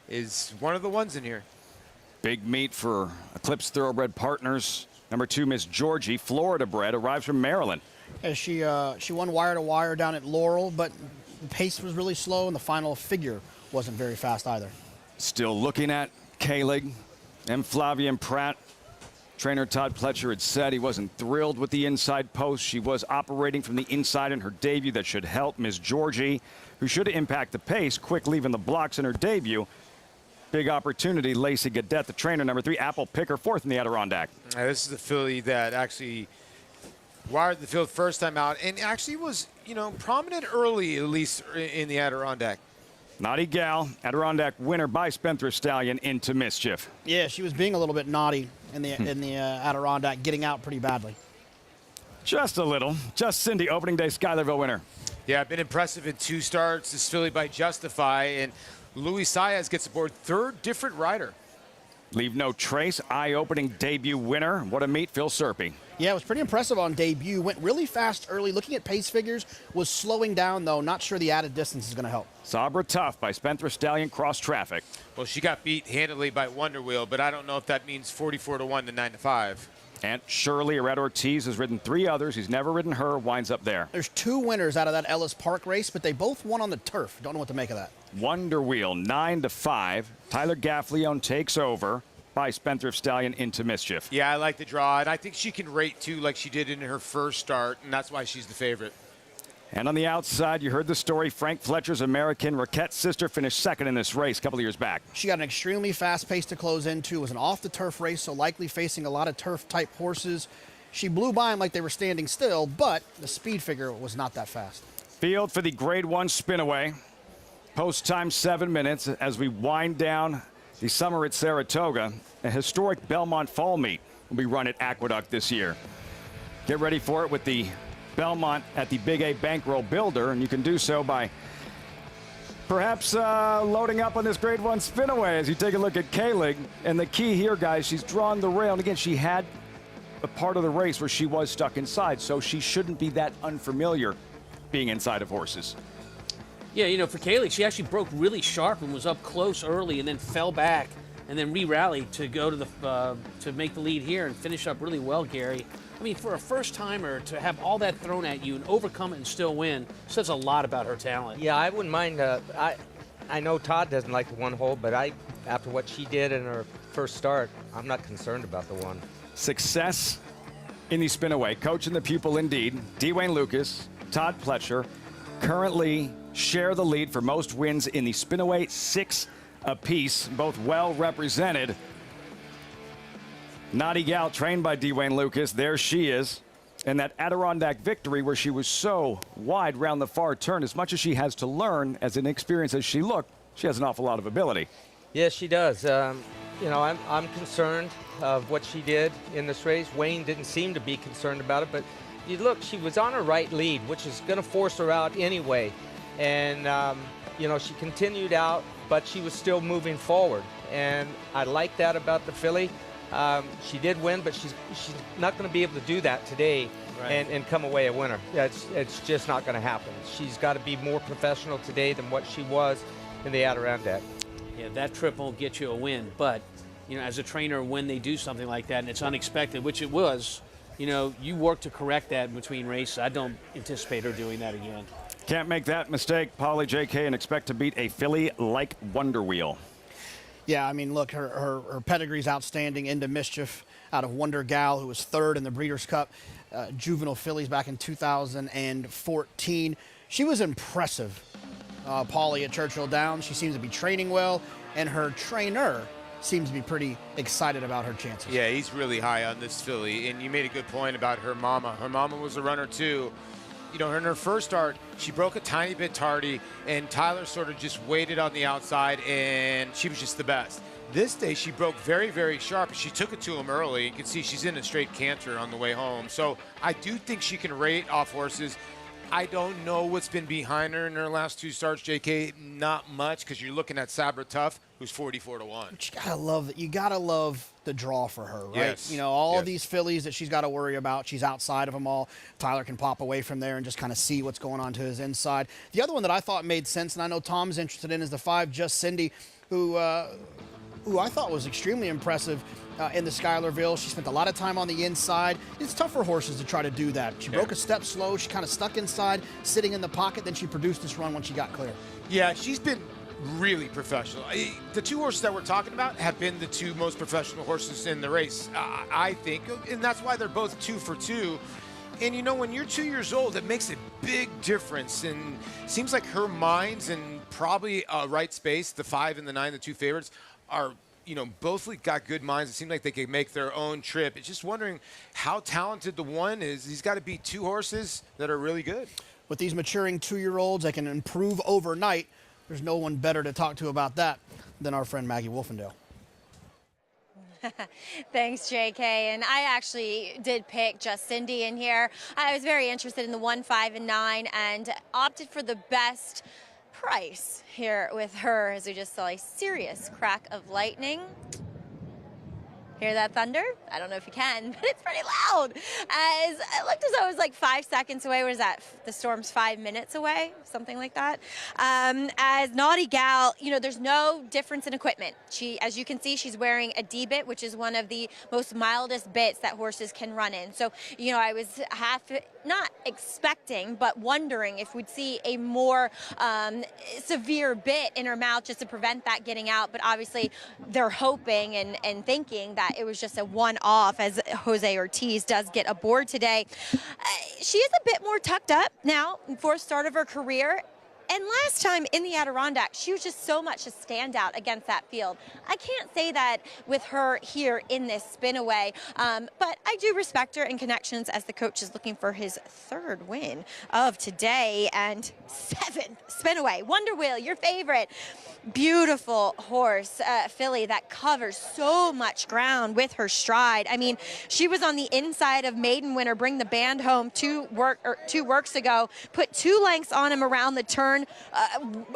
is one of the ones in here.
Big meet for Eclipse Thoroughbred Partners. Number 2, Miss Georgie, Florida bred, arrives from Maryland.
Yeah, she won wire to wire down at Laurel, but the pace was really slow, and the final figure wasn't very fast either.
Still looking at K-Lig and Flavian Pratt. Trainer Todd Pletcher had said he wasn't thrilled with the inside post. She was operating from the inside in her debut. That should help Miss Georgie, who should impact the pace, quick leaving the blocks in her debut. Big opportunity, Lacey Gadet, the trainer, number 3, Apple Picker, 4th in the Adirondack.
This is the filly that actually wired the field first time out and actually was, you know, prominent early, at least in the Adirondack.
Naughty Gal, Adirondack winner by Spendthrift Stallion into Mischief.
Yeah, she was being a little bit naughty in the Adirondack, getting out pretty badly.
Just a little. Just Cindy, opening day Schuylerville winner.
Yeah, been impressive in 2 starts. This filly by Justify, and Luis Saez gets aboard 3rd different rider.
Leave No Trace, eye-opening debut winner. What a meet, Phil Serpy.
Yeah, it was pretty impressive on debut. Went really fast early. Looking at pace figures, was slowing down, though. Not sure the added distance is going to help.
Sabra Tough by Spendthrift Stallion, cross traffic.
Well, she got beat handily by Wonder Wheel, but I don't know if that means 44-1 to 9-5.
Aunt Shirley, Red Ortiz, has ridden 3 others. He's never ridden her, winds up there.
There's 2 winners out of that Ellis Park race, but they both won on the turf. Don't know what to make of that.
Wonder Wheel, 9-5. Tyler Gaffleone takes over by Spendthrift Stallion into Mischief.
Yeah, I like the draw, and I think she can rate, too, like she did in her first start, and that's why she's the favorite.
And on the outside, you heard the story. Frank Fletcher's American Raquette's sister finished 2nd in this race a couple of years back.
She got an extremely fast pace to close into. It was an off-the-turf race, so likely facing a lot of turf-type horses. She blew by them like they were standing still, but the speed figure was not that fast.
Field for the Grade 1 spinaway. Post time 7 minutes as we wind down the summer at Saratoga. A historic Belmont Fall meet will be run at Aqueduct this year. Get ready for it with the Belmont at the Big A Bankroll Builder, and you can do so by perhaps loading up on this Grade 1 spinaway as you take a look at K-Lig. And the key here, guys, she's drawn the rail. And again, she had a part of the race where she was stuck inside, so she shouldn't be that unfamiliar being inside of horses.
Yeah, you know, for Kaylee, she actually broke really sharp and was up close early and then fell back and then re-rallied to go to the to make the lead here and finish up really well, Gary. I mean, for a first-timer to have all that thrown at you and overcome it and still win says a lot about her talent.
Yeah, I wouldn't mind. I know Todd doesn't like the 1 hole, but after what she did in her first start, I'm not concerned about the 1.
Success in the spinaway. Coach and the pupil indeed. Dwayne Lucas, Todd Pletcher, currently share the lead for most wins in the spinaway, 6 apiece, both well represented. Naughty Gal, trained by Dwayne Lucas, there she is. And that Adirondack victory where she was so wide round the far turn, as much as she has to learn, as inexperienced as she looked, she has an awful lot of ability.
Yes, she does. You know, I'm concerned of what she did in this race. Wayne didn't seem to be concerned about it, but you look, she was on her right lead, which is going to force her out anyway. And, you know, she continued out, but she was still moving forward. And I like that about the filly. She did win, but she's not going to be able to do that today and come away a winner. It's just not going to happen. She's got to be more professional today than what she was in the Adirondack.
Yeah, that trip won't get you a win, but, you know, as a trainer, when they do something like that and it's unexpected, which it was, you know, you work to correct that in between races. I don't anticipate her doing that again.
Can't make that mistake, Polly JK, and expect to beat a filly like Wonder Wheel.
Yeah, I mean, look, her pedigree's outstanding. Into Mischief out of Wonder Gal, who was 3rd in the Breeders' Cup juvenile fillies back in 2014. She was impressive, Polly, at Churchill Downs. She seems to be training well, and her trainer seems to be pretty excited about her chances.
Yeah, he's really high on this filly, and you made a good point about her mama. Her mama was a runner, too. You know, in her first start, she broke a tiny bit tardy, and Tyler sort of just waited on the outside, and she was just the best. This day, she broke very, very sharp. She took it to him early. You can see she's in a straight canter on the way home. So I do think she can rate off horses. I don't know what's been behind her in her last 2 starts, JK. Not much, because you're looking at Sabra who's 44-1.
But you gotta love that. You gotta love the draw for her, right?
Yes.
You know, all these fillies that she's got to worry about. She's outside of them all. Tyler can pop away from there and just kind of see what's going on to his inside. The other one that I thought made sense, and I know Tom's interested in, is the 5 Just Cindy, who I thought was extremely impressive in the Schuylerville. She spent a lot of time on the inside. It's tough for horses to try to do that. She broke a step slow. She kind of stuck inside, sitting in the pocket. Then she produced this run when she got clear.
Yeah, she's been really professional. The 2 horses that we're talking about have been the 2 most professional horses in the race, I think, and that's why they're both 2 for 2. And you know, when you're 2 years old, it makes a big difference. And it seems like her mind's in probably a right space. The 5 and the 9, the 2 favorites, are, you know, both got good minds. It seems like they could make their own trip. It's just wondering how talented the one is. He's got to beat 2 horses that are really good.
With these maturing 2-year-olds that can improve overnight, there's no one better to talk to about that than our friend Maggie Wolfendale.
Thanks, JK. And I actually did pick Just Cindy in here. I was very interested in the 1, 5, and 9 and opted for the best price here with her, as we just saw a serious crack of lightning. Hear that thunder? I don't know if you can, but it's pretty loud. As it looked as though it was like 5 seconds away. What is that? The storm's 5 minutes away, something like that. As Naughty Gal, you know, there's no difference in equipment. She, as you can see, she's wearing a D-bit, which is one of the most mildest bits that horses can run in. So, you know, I was not expecting, but wondering if we'd see a more severe bit in her mouth just to prevent that getting out. But obviously, they're hoping and thinking that it was just a one-off, as Jose Ortiz does get aboard today. She is a bit more tucked up now, 4th start of her career. And last time in the Adirondack, she was just so much a standout against that field. I can't say that with her here in this spin-away, but I do respect her in connections as the coach is looking for his 3rd win of today and 7th spin-away. Wonder Wheel, your favorite. Beautiful horse, filly that covers so much ground with her stride. I mean, she was on the inside of maiden winner Bring the Band Home 2 works ago, put 2 lengths on him around the turn,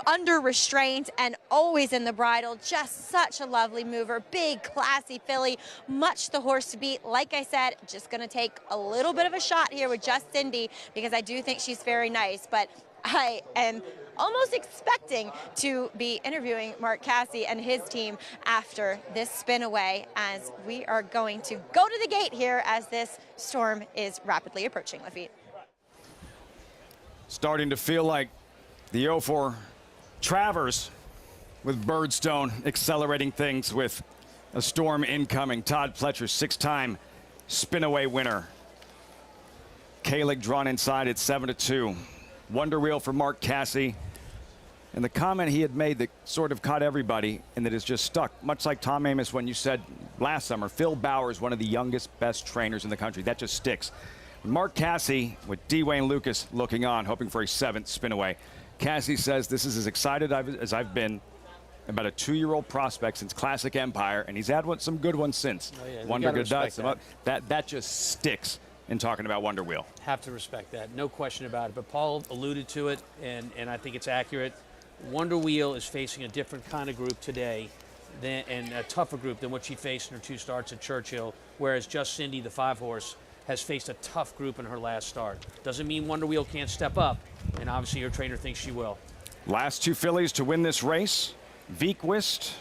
under restraint and always in the bridle. Just such a lovely mover, big, classy filly, much the horse to beat. Like I said, just going to take a little bit of a shot here with Just Cindy because I do think she's very nice, but I am almost expecting to be interviewing Mark Casse and his team after this spin away, as we are going to go to the gate here as this storm is rapidly approaching. Lafitte.
Starting to feel like the 0-4 Travers with Birdstone accelerating things with a storm incoming. Todd Pletcher, 6-time spin-away winner. Kalig drawn inside at 7-2. Wonder Wheel for Mark Casse. And the comment he had made that sort of caught everybody and that has just stuck, much like Tom Amoss when you said last summer, Phil Bauer is one of the youngest, best trainers in the country. That just sticks. Mark Casse with D. Wayne Lucas looking on, hoping for a 7th spin away. Casse says this is as excited as I've been about a 2-year-old prospect since Classic Empire, and he's had some good ones since.
Oh, yeah.
Wonder Good Nuts. That just sticks in talking about Wonder Wheel.
Have to respect that, no question about it. But Paul alluded to it, and I think it's accurate. Wonder Wheel is facing a different kind of group today and a tougher group than what she faced in her 2 starts at Churchill, whereas Just Cindy, the 5-horse, has faced a tough group in her last start. Doesn't mean Wonder Wheel can't step up, and obviously your trainer thinks she will.
Last 2 fillies to win this race, Veequist,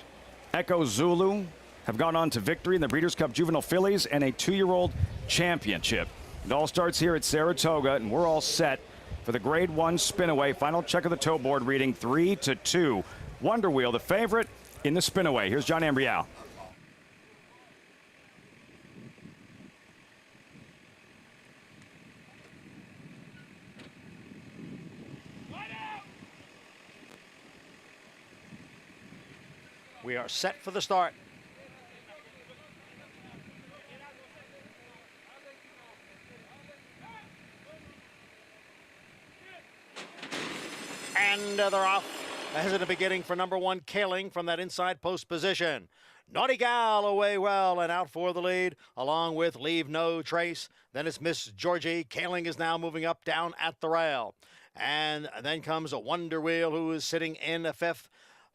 Echo Zulu, have gone on to victory in the Breeders' Cup Juvenile Fillies and a 2-year-old championship. It all starts here at Saratoga, and we're all set for the Grade 1 spin-away. Final check of the toe board reading 3-2. Wonder Wheel, the favorite in the spin-away. Here's John Ambrial.
We are set for the start. And they're off. As in the beginning for number 1, Kaling from that inside post position. Naughty Gal away well and out for the lead, along with Leave No Trace. Then it's Miss Georgie. Kaling is now moving up, down at the rail. And then comes a Wonder Wheel, who is sitting in 5th.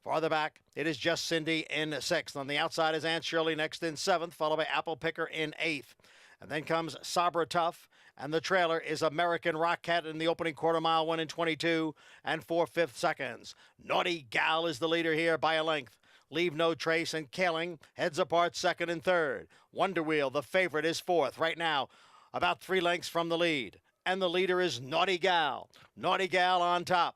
Farther back, it is Just Cindy in 6th. On the outside is Aunt Shirley next in 7th, followed by Apple Picker in 8th. And then comes Sabra Tough. And the trailer is American Rocket in the opening quarter mile, 1 in 22 and 4/5 seconds. Naughty Gal is the leader here by a length. Leave No Trace and Kaling heads apart 2nd and 3rd. Wonder Wheel, the favorite, is 4th right now, about 3 lengths from the lead. And the leader is Naughty Gal. Naughty Gal on top,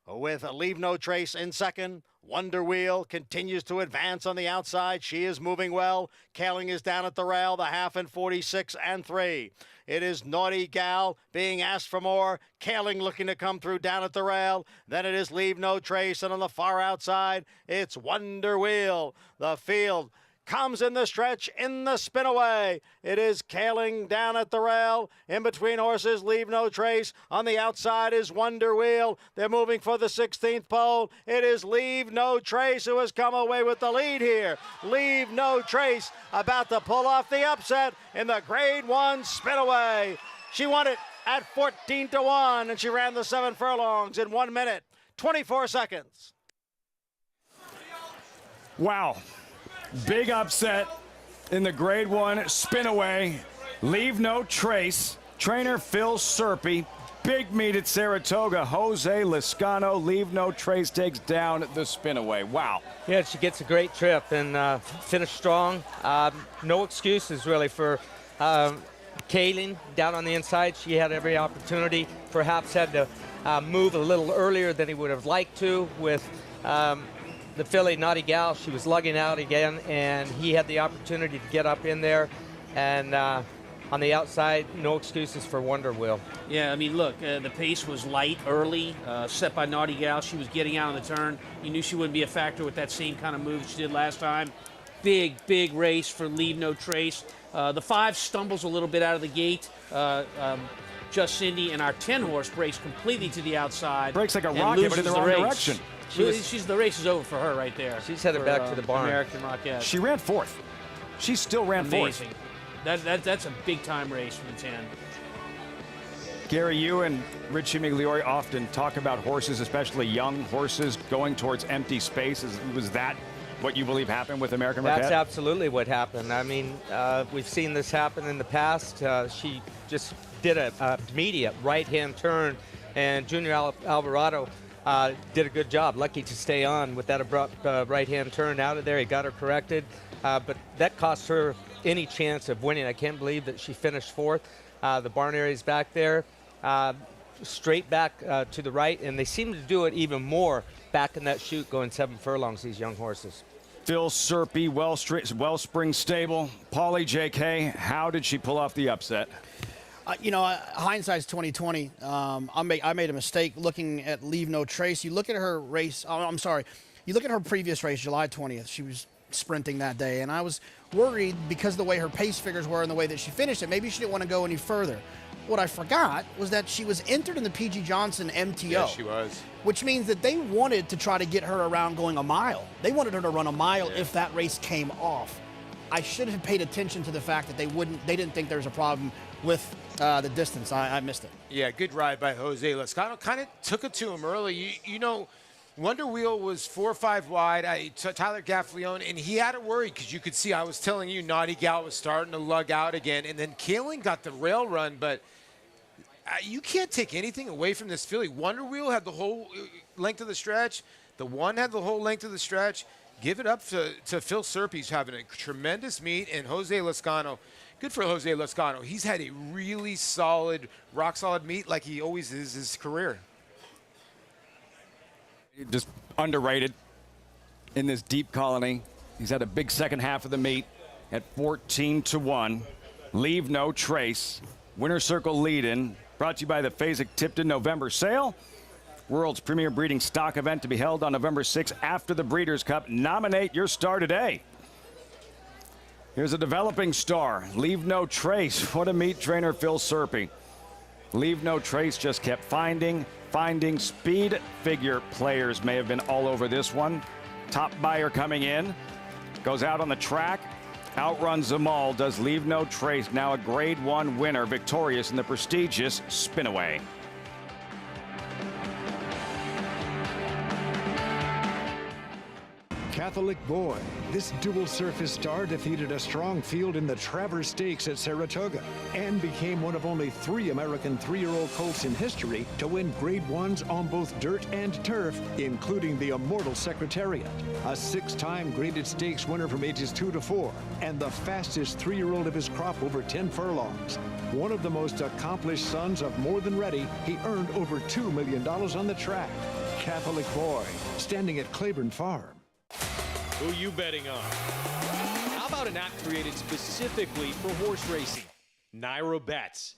with Leave No Trace in 2nd. Wonder Wheel continues to advance on the outside. She is moving well. Kaling is down at the rail, the half in 46 and 3. It is Naughty Gal being asked for more. Kaling looking to come through down at the rail. Then it is Leave No Trace, and on the far outside, it's Wonder Wheel. The field comes in the stretch, in the spin away. It is Kaling down at the rail. In between horses, Leave No Trace. On the outside is Wonder Wheel. They're moving for the 16th pole. It is Leave No Trace who has come away with the lead here. Leave No Trace about to pull off the upset in the Grade 1 spin away. She won it at 14-1, and she ran the 7 furlongs in 1 minute, 24 seconds.
Wow. Big upset in the Grade 1 spin away. Leave No Trace. Trainer Phil Serpy. Big meet at Saratoga. Jose Lezcano. Leave No Trace takes down the spin away. Wow.
Yeah, she gets a great trip and finished strong. No excuses really for Kaling down on the inside. She had every opportunity. Perhaps had to move a little earlier than he would have liked to with the filly Naughty Gal. She was lugging out again, and he had the opportunity to get up in there. And on the outside, no excuses for Wonder Wheel.
Yeah, I mean, look, the pace was light early, set by Naughty Gal. She was getting out on the turn. You knew she wouldn't be a factor with that same kind of move she did last time. Big, big race for Leave No Trace. The 5 stumbles a little bit out of the gate. Just Cindy and our 10-horse breaks completely to the outside.
Breaks like a rocket, but in the wrong direction.
The race is over for her right there.
She's headed back to the barn.
American Rocket.
She ran 4th. She still ran 4th.
Amazing. That's a big-time race from the 10.
Gary, you and Richie Migliori often talk about horses, especially young horses, going towards empty spaces. Was that what you believe happened with American Rocket?
That's absolutely what happened. I mean, we've seen this happen in the past. She just did a immediate right-hand turn, and Junior Alvarado did a good job. Lucky to stay on with that abrupt right-hand turn out of there. He got her corrected, but that cost her any chance of winning. I can't believe that she finished 4th. The barn area's back there, straight back to the right, and they seem to do it even more back in that chute going 7 furlongs, these young horses.
Phil Serpy, Wellspring Stable. Paulie J.K., how did she pull off the upset?
Hindsight's 2020. I made a mistake looking at Leave No Trace. You look at her race. You look at her previous race, July 20th. She was sprinting that day, and I was worried because of the way her pace figures were and the way that she finished it. Maybe she didn't want to go any further. What I forgot was that she was entered in the P.G. Johnson MTO.
Yeah, she was.
Which means that they wanted to try to get her around going a mile. They wanted her to run a mile if that race came off. I should have paid attention to the fact that they didn't think there was a problem with the distance. I missed it.
Yeah, good ride by Jose Lezcano. Kind of took it to him early. You know, Wonder Wheel was 4 or 5 wide. Tyler Gaffleone, and he had it worried because you could see, I was telling you, Naughty Gal was starting to lug out again. And then Kaling got the rail run, but you can't take anything away from this filly. Wonder Wheel had the whole length of the stretch. The one had the whole length of the stretch. Give it up to Phil Serpy, who's having a tremendous meet, and Jose Lezcano. Good for Jose Lezcano. He's had a really solid, rock-solid meet like he always is his career.
Just underrated in this deep colony. He's had a big second half of the meet at 14-1. Leave No Trace. Winner Circle lead-in. Brought to you by the Fasig-Tipton November sale. World's premier breeding stock event to be held on November 6th after the Breeders' Cup. Nominate your star today. Here's a developing star. Leave No Trace. What a meet, trainer Phil Serpy. Leave No Trace just kept finding finding speed figure players may have been all over this one. Top buyer coming in, goes out on the track, outruns them all, does leave no trace. Now a Grade 1 winner, victorious in the prestigious Spinaway.
Catholic Boy. This dual surface star defeated a strong field in the Travers Stakes at Saratoga and became one of only 3 American 3-year-old colts in history to win Grade 1s on both dirt and turf, including the immortal Secretariat. A 6-time graded stakes winner from ages 2 to 4 and the fastest 3-year-old of his crop over 10 furlongs. One of the most accomplished sons of More Than Ready, he earned over $2 million on the track. Catholic Boy, standing at Claiborne Farm.
Who you betting on? How about an app created specifically for horse racing? Nairo Bets.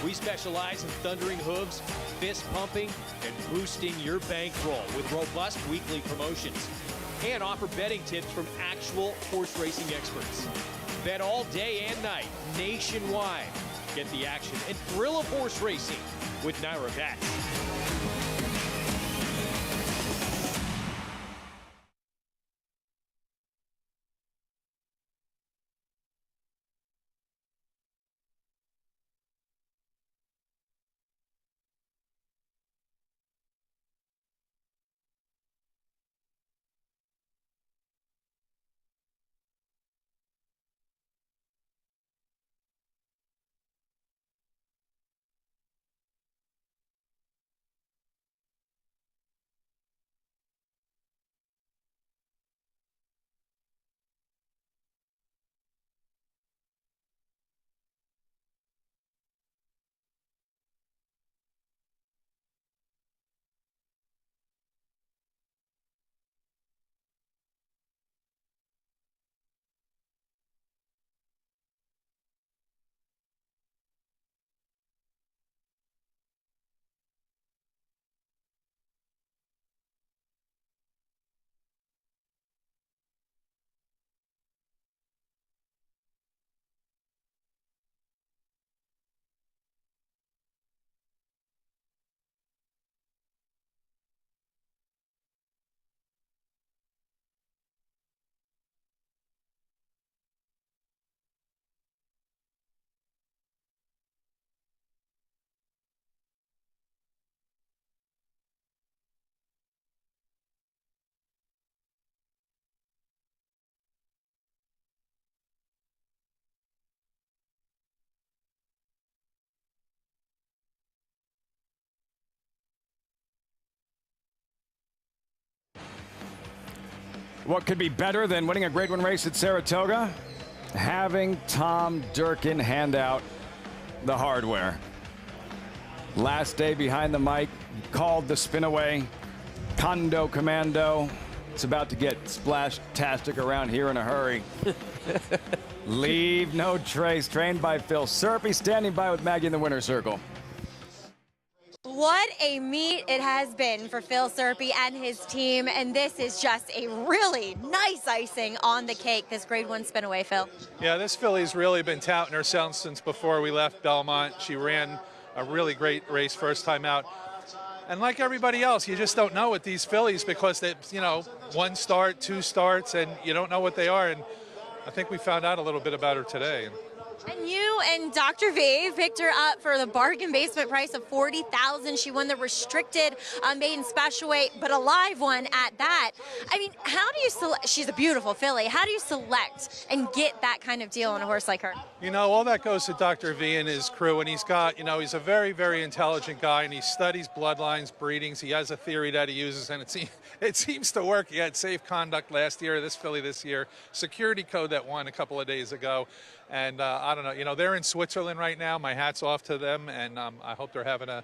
We specialize in thundering hooves, fist pumping, and boosting your bankroll with robust weekly promotions. And offer betting tips from actual horse racing experts. Bet all day and night, nationwide. Get the action and thrill of horse racing with Nairo Bets.
What could be better than winning a Grade 1 race at Saratoga? Having Tom Durkin hand out the hardware. Last day behind the mic, called the Spinaway Condo Commando. It's about to get splash-tastic around here in a hurry. Leave no trace, trained by Phil Serpy, standing by with Maggie in the winner's circle.
What a meet it has been for Phil Serpy and his team, and this is just a really nice icing on the cake, this Grade 1 Spinaway, Phil.
Yeah, this filly's really been touting herself since before we left Belmont. She ran a really great race first time out. And like everybody else, you just don't know with these fillies because they, you know, 1 start, 2 starts, and you don't know what they are. And I think we found out a little bit about her today.
And you and Dr. V picked her up for the bargain basement price of $40,000. She won the restricted maiden special weight, but a live one at that. I mean, how do you select? She's a beautiful filly. How do you select and get that kind of deal on a horse like her?
You know, all that goes to Dr. V and his crew, and he's got, you know, he's a very, very intelligent guy, and he studies bloodlines, breedings. He has a theory that he uses, and it seems to work. He had safe conduct last year, this filly this year, security code that won a couple of days ago. And I don't know, you know, they're in Switzerland right now. My hat's off to them, and I hope they're having a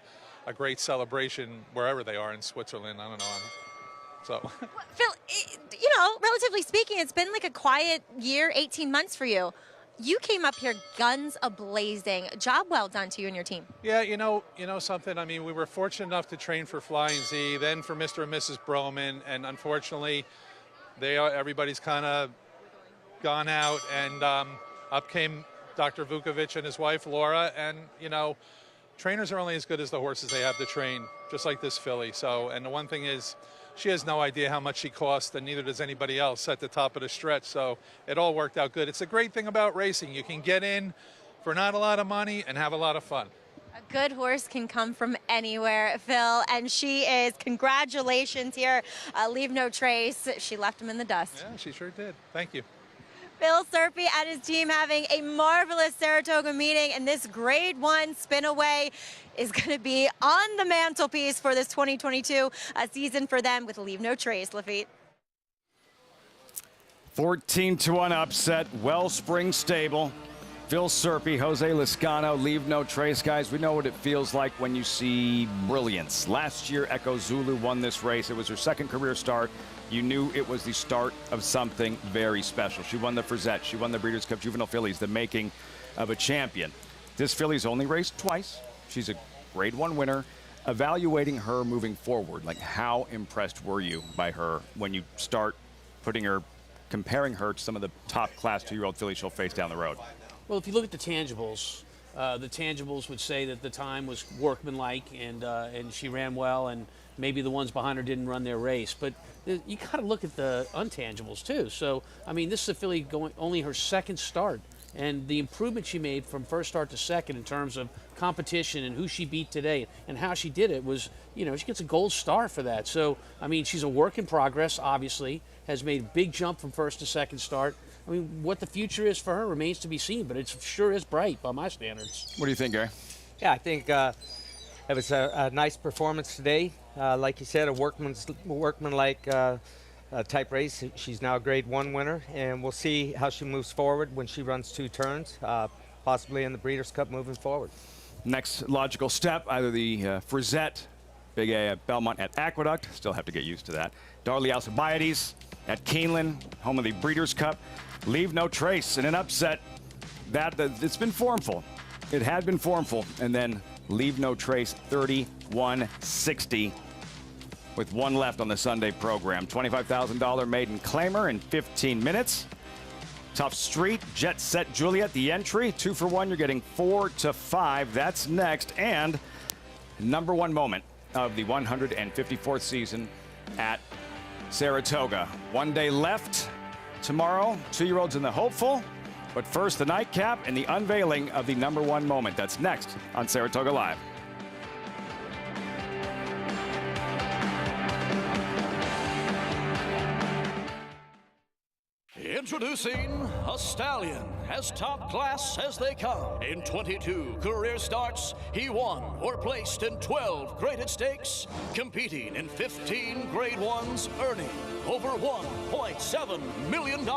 great celebration wherever they are in Switzerland. I don't know. So,
Phil, you know, relatively speaking, it's been like a quiet year, 18 months for you. You came up here guns a-blazing. Job well done to you and your team.
Yeah, you know something. I mean, we were fortunate enough to train for Flying Z, then for Mr. and Mrs. Broman, and unfortunately, everybody's kind of gone out, and up came Dr. Vukovic and his wife, Laura, and, you know, trainers are only as good as the horses they have to train, just like this filly. So, and the one thing is, she has no idea how much she costs, and neither does anybody else at the top of the stretch. So it all worked out good. It's a great thing about racing. You can get in for not a lot of money and have a lot of fun.
A good horse can come from anywhere, Phil, and she is. Congratulations here. Leave no trace. She left him in the dust.
Yeah, she sure did. Thank you.
Phil Serpy and his team having a marvelous Saratoga meeting, and this Grade 1 spin-away is going to be on the mantelpiece for this 2022 season for them with Leave No Trace, Lafitte.
14-1 upset, Wellspring Stable. Phil Serpy, Jose Lezcano, Leave No Trace. Guys, we know what it feels like when you see brilliance. Last year, Echo Zulu won this race. It was her second career start. You knew it was the start of something very special. She won the Frizette. She won the Breeders' Cup Juvenile Fillies, the making of a champion. This filly's only raced twice. She's a Grade 1 winner. Evaluating her moving forward, like how impressed were you by her when you start comparing her to some of the top class 2-year-old fillies she'll face down the road?
Well, if you look at the tangibles would say that the time was workmanlike and she ran well, and maybe the ones behind her didn't run their race. But you got to look at the untangibles too. So, I mean, this is a filly going only her second start, and the improvement she made from first start to second in terms of competition and who she beat today and how she did it was, she gets a gold star for that. So, I mean, she's a work in progress, obviously, has made a big jump from first to second start. I mean, what the future is for her remains to be seen, but it sure is bright by my standards.
What do you think, Gary?
Yeah, I think it was a nice performance today. Like you said, a workmanlike type race. She's now a Grade 1 winner, and we'll see how she moves forward when she runs 2 turns, possibly in the Breeders' Cup moving forward.
Next logical step, either the Frizette, Big A at Belmont at Aqueduct, still have to get used to that. Darley Alcibiades at Keeneland, home of the Breeders' Cup. Leave No Trace in an upset. It's been formful. It had been formful, and then Leave No Trace 31-60 with one left on the Sunday program. $25,000 maiden claimer in 15 minutes. Tough Street, Jet Set Juliet, the entry. 2 for 1, you're getting 4 to 5. That's next. And #1 moment of the 154th season at Saratoga. 1 day left tomorrow. 2-year-olds in the hopeful. But first, the nightcap and the unveiling of the #1 moment. That's next on Saratoga Live.
Introducing a stallion, as top class as they come. In 22 career starts, he won or placed in 12 graded stakes, competing in 15 Grade 1s, earning over $1.7 million.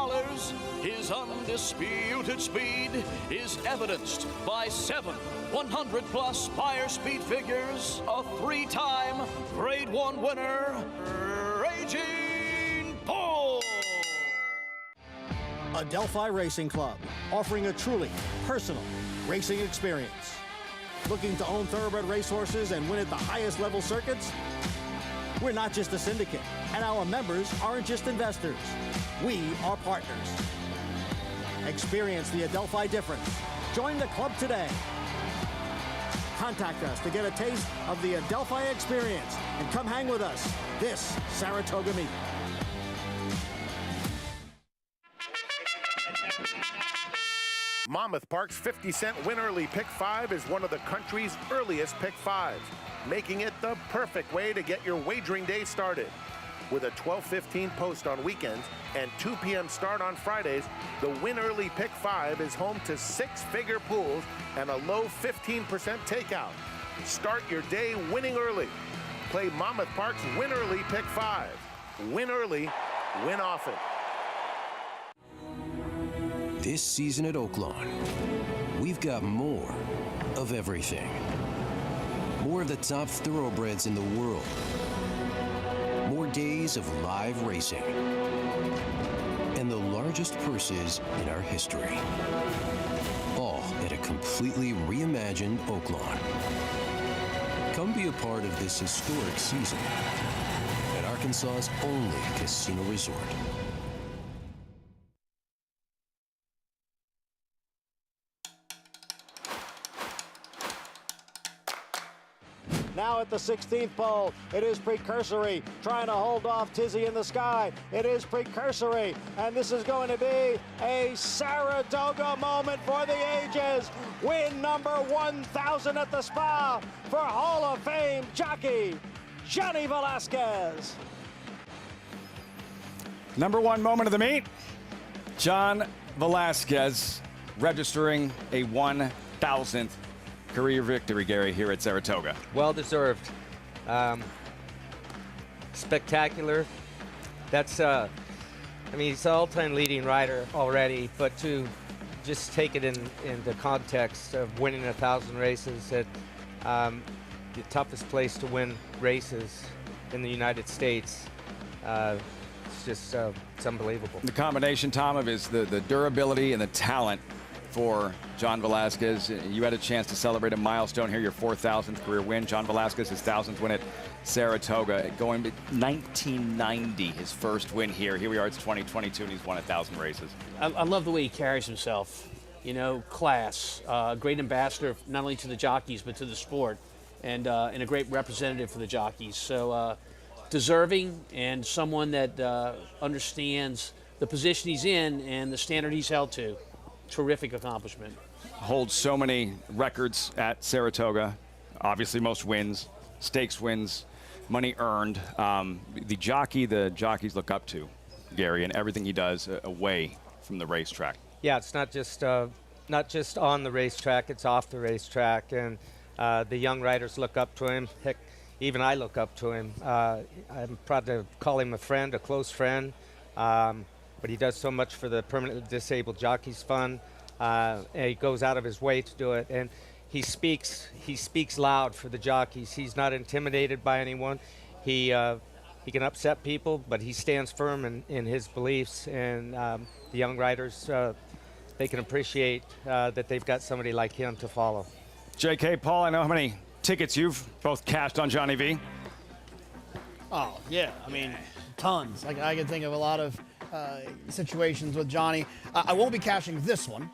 His undisputed speed is evidenced by 7 100-plus buyer speed figures, a 3-time Grade 1 winner, Raging Bull.
Adelphi Racing Club, offering a truly personal racing experience. Looking to own thoroughbred racehorses and win at the highest level circuits? We're not just a syndicate, and our members aren't just investors. We are partners. Experience the Adelphi difference. Join the club today. Contact us to get a taste of the Adelphi experience and come hang with us this Saratoga meet.
Monmouth Park's 50-cent Win Early Pick 5 is one of the country's earliest Pick 5s, making it the perfect way to get your wagering day started. With a 12:15 post on weekends and 2 p.m. start on Fridays, the Win Early Pick 5 is home to 6-figure pools and a low 15% takeout. Start your day winning early. Play Monmouth Park's Win Early Pick 5. Win early, win often.
This season at Oaklawn, we've got more of everything. More of the top thoroughbreds in the world. More days of live racing. And the largest purses in our history. All at a completely reimagined Oaklawn. Come be a part of this historic season at Arkansas's only casino resort.
now at the 16th pole. It is precursory, trying to hold off Tizzy in the sky. It is precursory, and this is going to be a Saratoga moment for the ages. Win number 1,000 at the Spa for Hall of Fame jockey Johnny Velasquez.
Number one moment of the meet, John Velasquez registering a 1,000th career victory, Gary, here at Saratoga.
Well deserved. Spectacular. That's, I mean, he's an all-time leading rider already, but to just take it in the context of winning 1,000 races at the toughest place to win races in the United States, it's just, it's unbelievable.
The combination, Tom, of the durability and the talent for John Velasquez. You had a chance to celebrate a milestone here, your 4,000th career win. John Velasquez, his 1,000th win at Saratoga, going to 1990, his first win here. Here we are, it's 2022, and he's won 1,000 races.
I love the way he carries himself. You know, class, great ambassador not only to the jockeys but to the sport, and a great representative for the jockeys. So deserving, and someone that understands the position he's in and the standard he's held to. Terrific accomplishment.
Holds so many records at Saratoga. Obviously, most wins, stakes wins, money earned. The jockeys look up to Gary and everything he does away from the racetrack.
Yeah, it's not just on the racetrack; it's off the racetrack, and the young riders look up to him. Heck, even I look up to him. I'm proud to call him a friend, a close friend. But he does so much for the Permanently Disabled Jockeys Fund. And he goes out of his way to do it. And he speaks loud for the jockeys. He's not intimidated by anyone. He can upset people, but he stands firm in his beliefs. And the young riders, they can appreciate that they've got somebody like him to follow.
J.K. Paul, I know how many tickets you've both cashed on Johnny V.
Oh, yeah. I mean, tons. I can think of a lot of situations with Johnny. I won't be cashing this one.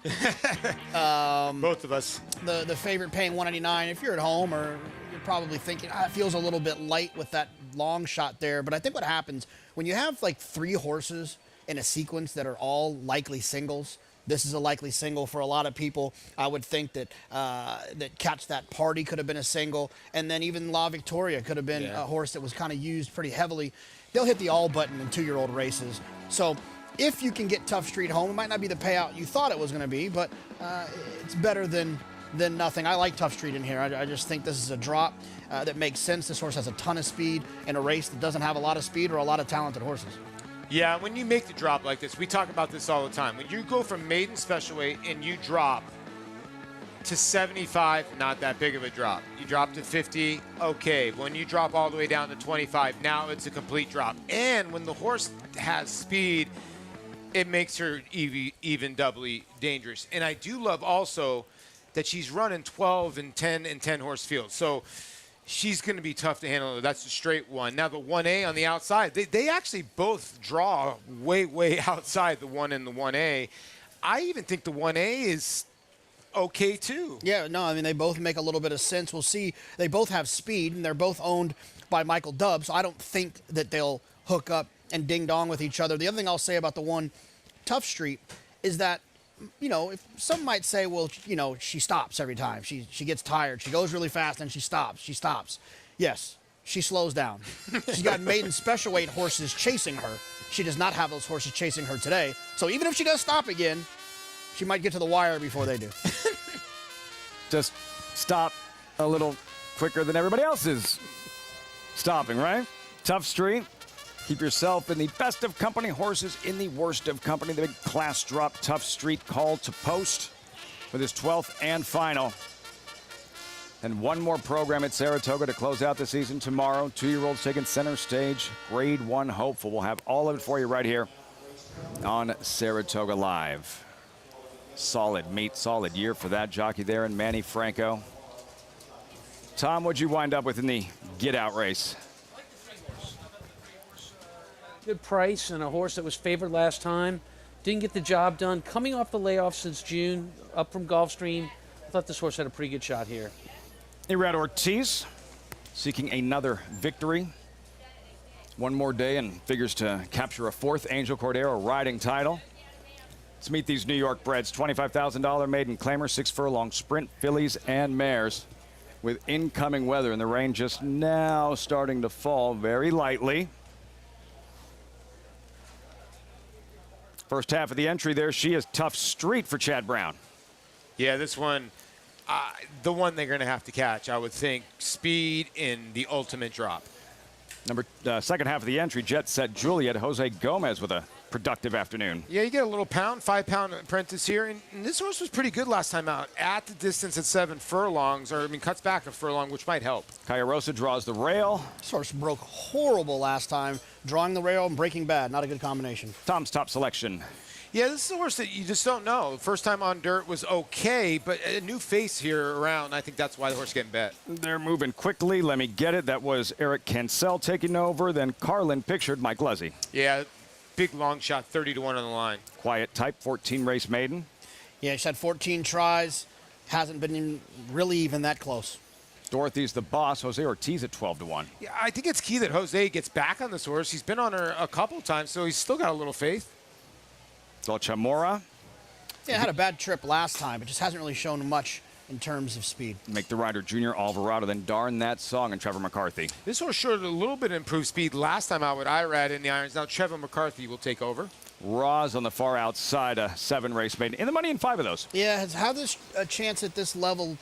Both of us.
The favorite paying $199. If you're at home, or you're probably thinking, it feels a little bit light with that long shot there. But I think what happens when you have like 3 horses in a sequence that are all likely singles, this is a likely single for a lot of people. I would think that that Catch That Party could have been a single, and then even La Victoria could have been a horse that was kind of used pretty heavily. They'll hit the all button in 2-year-old races. So if you can get Tough Street home, it might not be the payout you thought it was going to be, but it's better than nothing. I like Tough Street in here. I just think this is a drop that makes sense. This horse has a ton of speed in a race that doesn't have a lot of speed or a lot of talented horses.
Yeah, when you make the drop like this, we talk about this all the time. When you go from maiden special weight and you drop to 75, not that big of a drop. You drop to 50, okay. When you drop all the way down to 25, now it's a complete drop. And when the horse has speed, it makes her even doubly dangerous. And I do love also that she's running 12 and 10 and 10 horse fields. So she's going to be tough to handle. That's a straight one. Now the 1A on the outside, they actually both draw way outside the 1 and the 1A. I even think the 1A is okay too.
Yeah, no, I mean, they both make a little bit of sense. We'll see. They both have speed, and they're both owned by Michael Dubb, so I don't think that they'll hook up and ding-dong with each other. The other thing I'll say about the one Tough Street is that, you know, if some might say, well, you know, she stops every time. She gets tired. She goes really fast, and she stops. She stops. Yes, she slows down. She's got maiden special weight horses chasing her. She does not have those horses chasing her today. So even if she does stop again, she might get to the wire before they do.
Just stop a little quicker than everybody else is stopping, right? Tough Street. Keep yourself in the best of company, horses in the worst of company. The big class drop Tough Street call to post with his 12th and final. And one more program at Saratoga to close out the season tomorrow. 2-year-olds taking center stage. Grade 1 hopeful. We'll have all of it for you right here on Saratoga Live. Solid meet, solid year for that jockey there and Manny Franco. Tom, what'd you wind up with in the get-out race?
Good price and a horse that was favored last time. Didn't get the job done. Coming off the layoff since June, up from Gulfstream. I thought this horse had a pretty good shot here.
He ran Ortiz. seeking another victory. One more day and figures to capture a fourth Angel Cordero riding title. Let's meet these New York breds. $25,000 maiden claimer, 6 furlong sprint, fillies and mares. With incoming weather and the rain just now starting to fall very lightly. First half of the entry there, she is Tough Street for Chad Brown.
Yeah, this one, the one they're going to have to catch, I would think, speed in the ultimate drop.
Second half of the entry, Jet Set Juliet, Jose Gomez with a productive afternoon.
Yeah, you get a little 5-pound apprentice here, and this horse was pretty good last time out at the distance at 7 furlongs, or I mean cuts back a furlong, which might help.
Cayarosa draws the rail.
This horse broke horrible last time, drawing the rail and breaking bad. Not a good combination.
Tom's top selection.
Yeah, this is a horse that you just don't know. First time on dirt was okay, but a new face here around. I think that's why the horse is getting bet.
They're moving quickly. Let me get it. That was Eric Cancel taking over. Then Carlin pictured Mike Luzzy.
Yeah, big long shot, 30-1 on the line.
Quiet type, 14 race maiden.
Yeah, she's had 14 tries. Hasn't been really even that close.
Dorothy's the boss. Jose Ortiz at 12-1.
Yeah, I think it's key that Jose gets back on this horse. He's been on her a couple times, so he's still got a little faith.
Dolce Mora.
Yeah, had a bad trip last time, but just hasn't really shown much in terms of speed.
Make the rider Junior Alvarado, then Darn That Song and Trevor McCarthy.
This horse showed a little bit improved speed last time out with Irad in the irons. Now Trevor McCarthy will take over.
Roz on the far outside, a 7-race maiden. In the money in 5 of those.
Yeah, has had this a chance at this level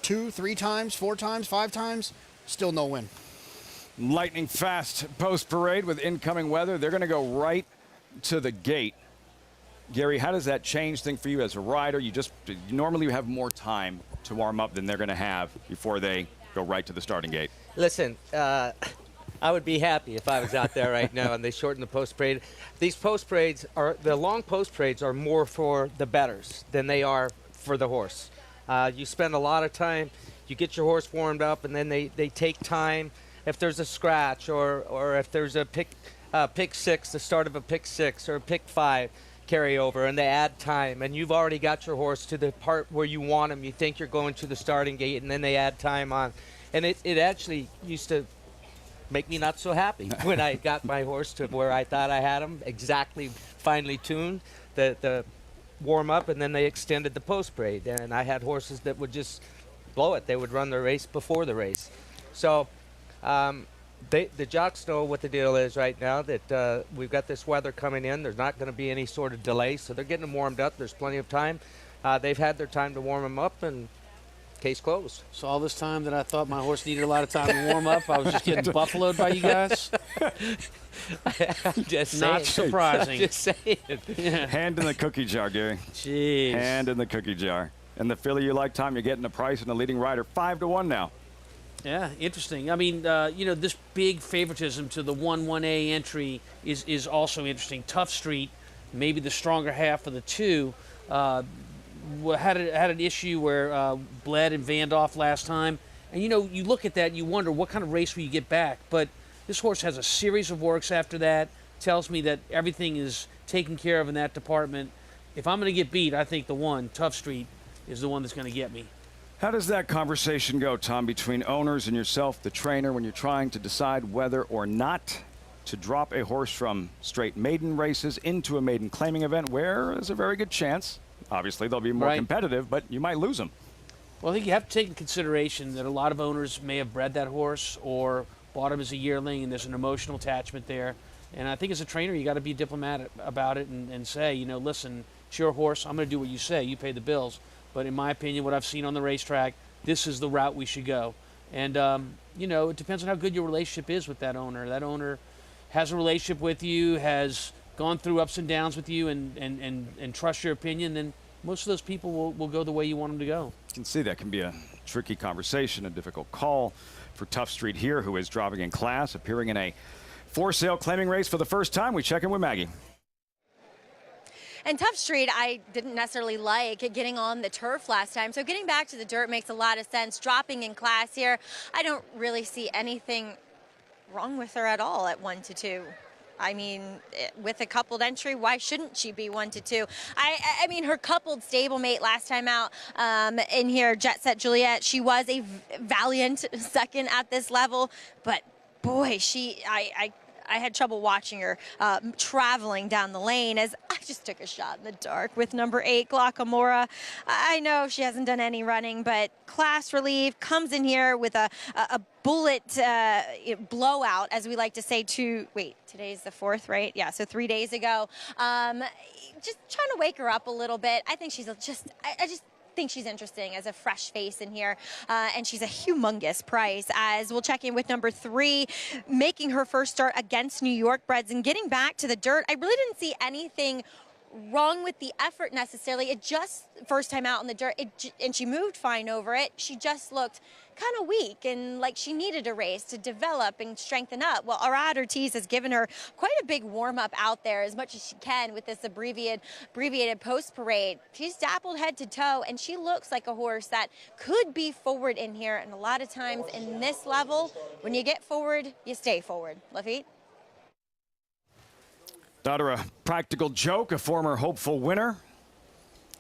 2, 3 times, 4 times, 5 times. Still no win.
Lightning fast post parade with incoming weather. They're going to go right to the gate. Gary, how does that change things for you as a rider? You normally have more time to warm up than they're going to have before they go right to the starting gate.
Listen, I would be happy if I was out there right now and they shorten the post parade. These post parades the long post parades are more for the bettors than they are for the horse. You spend a lot of time, you get your horse warmed up, and then they take time. If there's a scratch or if there's a pick 6, the start of a pick 6 or a pick 5. Carry over, and they add time, and you've already got your horse to the part where you want him. You think you're going to the starting gate, and then they add time on. And it actually used to make me not so happy when I got my horse to where I thought I had him exactly finely tuned, the warm up, and then they extended the post parade. And I had horses that would just blow it. They would run the race before the race. So the jocks know what the deal is right now, that we've got this weather coming in. There's not going to be any sort of delay, so they're getting them warmed up. There's plenty of time. They've had their time to warm them up, and case closed.
So all this time that I thought my horse needed a lot of time to warm up, I was just getting buffaloed by you guys?
Just
not surprising.
Just saying.
Yeah.
Hand in the cookie jar, Gary.
Jeez.
Hand in the cookie jar. And the filly you like, Tom, you're getting the price and the leading rider 5-1 now.
Yeah, interesting. I mean, this big favoritism to the 1-1A entry is also interesting. Tough Street, maybe the stronger half of the two, had an issue where bled and Vandolph last time. And, you look at that and you wonder what kind of race will you get back. But this horse has a series of works after that. Tells me that everything is taken care of in that department. If I'm going to get beat, I think the one, Tough Street, is the one that's going to get me.
How does that conversation go, Tom, between owners and yourself, the trainer, when you're trying to decide whether or not to drop a horse from straight maiden races into a maiden claiming event where there's a very good chance, obviously they'll be more competitive, but you might lose them?
Well, I think you have to take into consideration that a lot of owners may have bred that horse or bought him as a yearling, and there's an emotional attachment there. And I think as a trainer, you got to be diplomatic about it and say, listen, it's your horse. I'm going to do what you say. You pay the bills. But in my opinion, what I've seen on the racetrack, this is the route we should go. And, it depends on how good your relationship is with that owner. That owner has a relationship with you, has gone through ups and downs with you and trust your opinion, then most of those people will go the way you want them to go.
You can see that can be a tricky conversation, a difficult call for Tough Street here, who is dropping in class, appearing in a for-sale claiming race for the first time. We check in with Maggie.
And Tough Street, I didn't necessarily like getting on the turf last time. So getting back to the dirt makes a lot of sense. Dropping in class here, I don't really see anything wrong with her at all at 1-2. I mean, with a coupled entry, why shouldn't she be 1-2? I mean, her coupled stablemate last time out in here, Jet Set Juliet, she was a valiant second at this level, but boy, I had trouble watching her traveling down the lane as I just took a shot in the dark with number 8, Glockamora. I know she hasn't done any running, but class relief comes in here with a bullet blowout, as we like to say, today's the 4th, right? Yeah, so 3 days ago. Just trying to wake her up a little bit. I think she's I just think she's interesting as a fresh face in here, and she's a humongous price. As we'll check in with number 3, making her first start against New York breds and getting back to the dirt. I really didn't see anything wrong with the effort necessarily. It just, first time out in the dirt, and she moved fine over it. She just looked kind of weak and like she needed a race to develop and strengthen up. Well, Arad Ortiz has given her quite a big warm-up out there as much as she can with this abbreviated post parade. She's dappled head to toe, and she looks like a horse that could be forward in here. And a lot of times in this level, when you get forward, you stay forward. Lafitte?
Daughter, a practical joke, a former hopeful winner.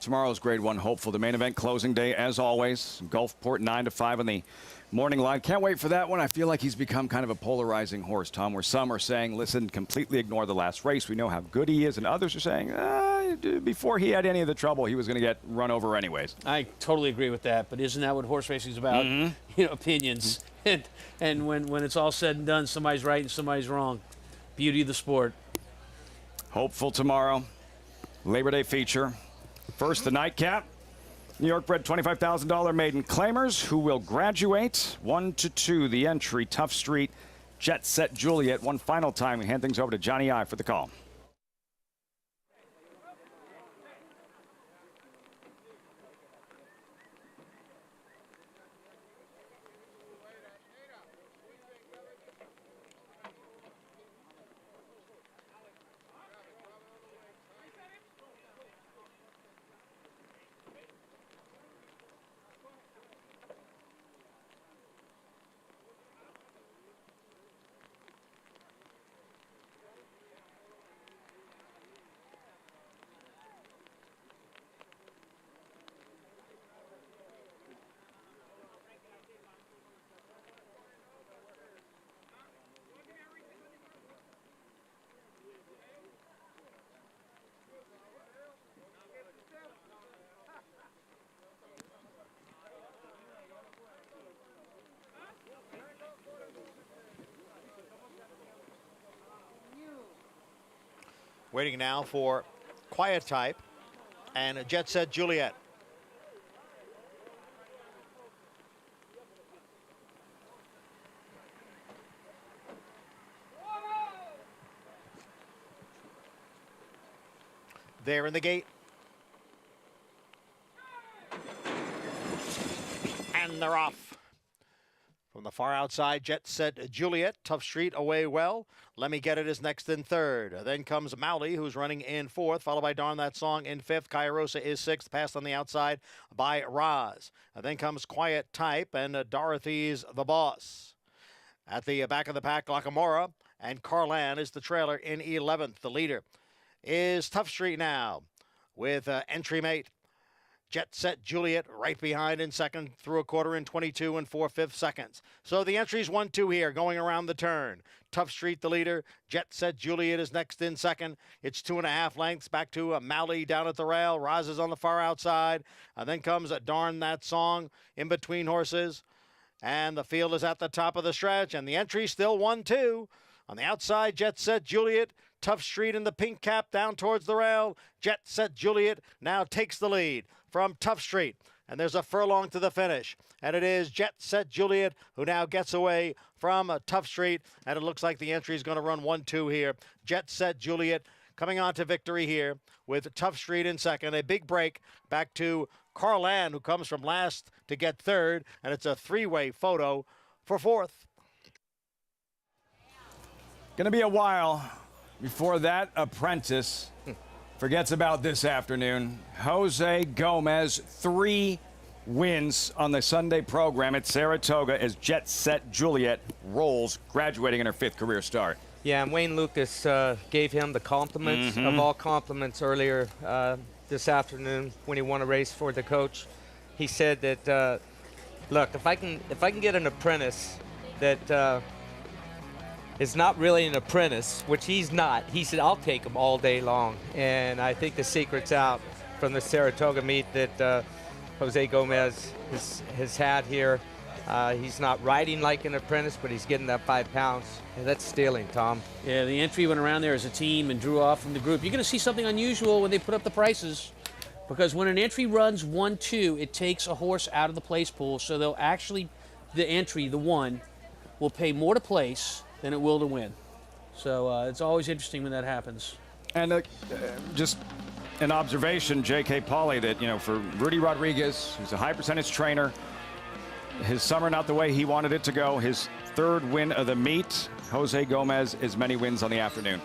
Tomorrow's Grade 1 hopeful. The main event closing day, as always. Gulfport 9 to 5 on the morning line. Can't wait for that one. I feel like he's become kind of a polarizing horse, Tom, where some are saying, listen, completely ignore the last race. We know how good he is. And others are saying, before he had any of the trouble, he was going to get run over anyways.
I totally agree with that. But isn't that what horse racing is about? You know, opinions. And when it's all said and done, somebody's right and somebody's wrong. Beauty of the sport.
Hopeful tomorrow. Labor Day feature. First, the nightcap. New York bred $25,000 maiden claimers who will graduate 1-2. The entry, Tough Street, Jet Set Juliet. One final time, we hand things over to Johnny I for the call.
Waiting now for Quiet Type and Jet Set Juliet. There in the gate. And they're off. From the far outside, Jet Set Juliet. Tough Street away well. Let Me Get It is next in 3rd. Then comes Mowley, who's running in 4th, followed by Darn That Song in 5th. Kairosa is 6th, passed on the outside by Roz. Then comes Quiet Type and Dorothy's the Boss. At the back of the pack, Glockamora and Carlan is the trailer in 11th. The leader is Tough Street now with entry mate Jet Set Juliet right behind in 2nd through a quarter in 22 and 4/5 seconds. So the entries 1-2 here going around the turn. Tough Street the leader. Jet Set Juliet is next in 2nd. It's 2.5 lengths back to Mowley down at the rail. Roz is on the far outside. Then comes Darn That Song in between horses. And the field is at the top of the stretch. And the entry still 1-2. On the outside, Jet Set Juliet. Tough Street in the pink cap down towards the rail. Jet Set Juliet now takes the lead from Tough Street. And there's a furlong to the finish. And it is Jet Set Juliet who now gets away from Tough Street. And it looks like the entry is going to run 1-2 here. Jet Set Juliet coming on to victory here with Tough Street in 2nd. A big break back to Carlan, who comes from last to get 3rd. And it's a 3-way photo for 4th.
Going to be a while before that apprentice forgets about this afternoon. Jose Gomez, 3 wins on the Sunday program at Saratoga as Jet Set Juliet rolls, graduating in her 5th career start.
Yeah, and Wayne Lucas gave him the compliments of all compliments earlier this afternoon when he won a race for the coach. He said that, look, if I can get an apprentice that is not really an apprentice, which he's not, he said, I'll take him all day long. And I think the secret's out from the Saratoga meet that Jose Gomez has had here. He's not riding like an apprentice, but he's getting that 5 pounds. And that's stealing, Tom.
Yeah, the entry went around there as a team and drew off from the group. You're going to see something unusual when they put up the prices, because when an entry runs 1-2, it takes a horse out of the place pool, so they'll actually, the entry, the one, will pay more to place than it will to win. So it's always interesting when that happens.
And just an observation, J.K. Pauley, that, for Rudy Rodriguez, who's a high percentage trainer, his summer not the way he wanted it to go, his 3rd win of the meet. Jose Gomez, as many wins on the afternoon.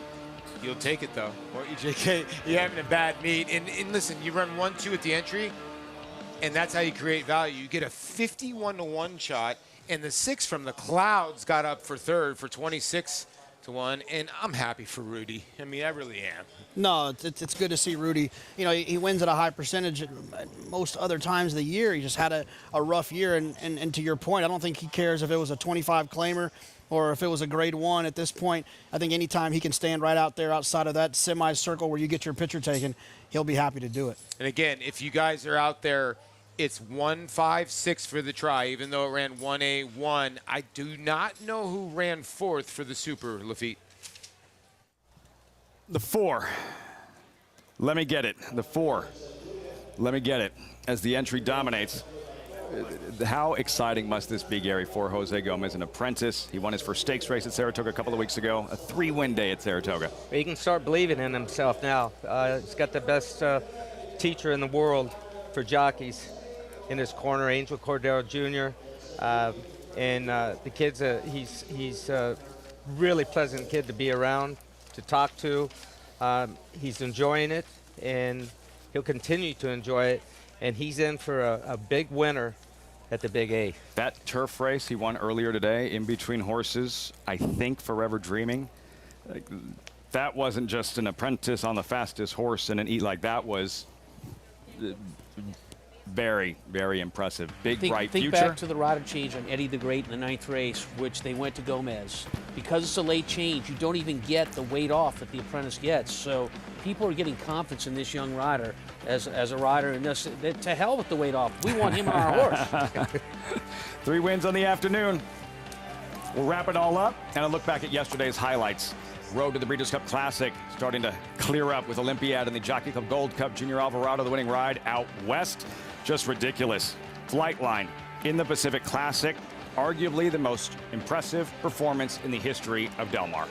You'll take it, though, won't you, JK? You're having a bad meet. And listen, you run 1-2 at the entry, and that's how you create value. You get a 51-1 shot, and the 6 from the clouds got up for 3rd for 26-1, and I'm happy for Rudy. I mean, I really am.
No, it's good to see Rudy. He wins at a high percentage at most other times of the year. He just had a rough year, and to your point, I don't think he cares if it was a 25 claimer or if it was a grade 1 at this point. I think anytime he can stand right out there outside of that semi-circle where you get your picture taken, he'll be happy to do it.
And again, if you guys are out there, it's 1-5-6 for the try, even though it ran 1A1. I do not know who ran 4th for the Super, Lafitte.
The 4. Let me get it. The 4. Let me get it. As the entry dominates. How exciting must this be, Gary, for Jose Gomez, an apprentice? He won his first stakes race at Saratoga a couple of weeks ago. A 3-win day at Saratoga.
He can start believing in himself now. He's got the best teacher in the world for jockeys in his corner, Angel Cordero Jr. And the kid's he's a really pleasant kid to be around, to talk to. He's enjoying it, and he'll continue to enjoy it. And he's in for a big winner at the Big A.
That turf race he won earlier today, in between horses, I think Forever Dreaming. That wasn't just an apprentice on the fastest horse in an eat like that. Was very, very impressive. Big, bright
think
future.
Back to the rider change on Eddie the Great in the 9th race, which they went to Gomez. Because it's a late change, you don't even get the weight off that the apprentice gets. So people are getting confidence in this young rider as a rider. And this, to hell with the weight off. We want him on our horse.
3 wins on the afternoon. We'll wrap it all up and a look back at yesterday's highlights. Road to the Breeders' Cup Classic starting to clear up with Olympiad and the Jockey Club Gold Cup. Junior Alvarado, the winning ride out west. Just ridiculous. Flightline in the Pacific Classic. Arguably the most impressive performance in the history of Del Mar.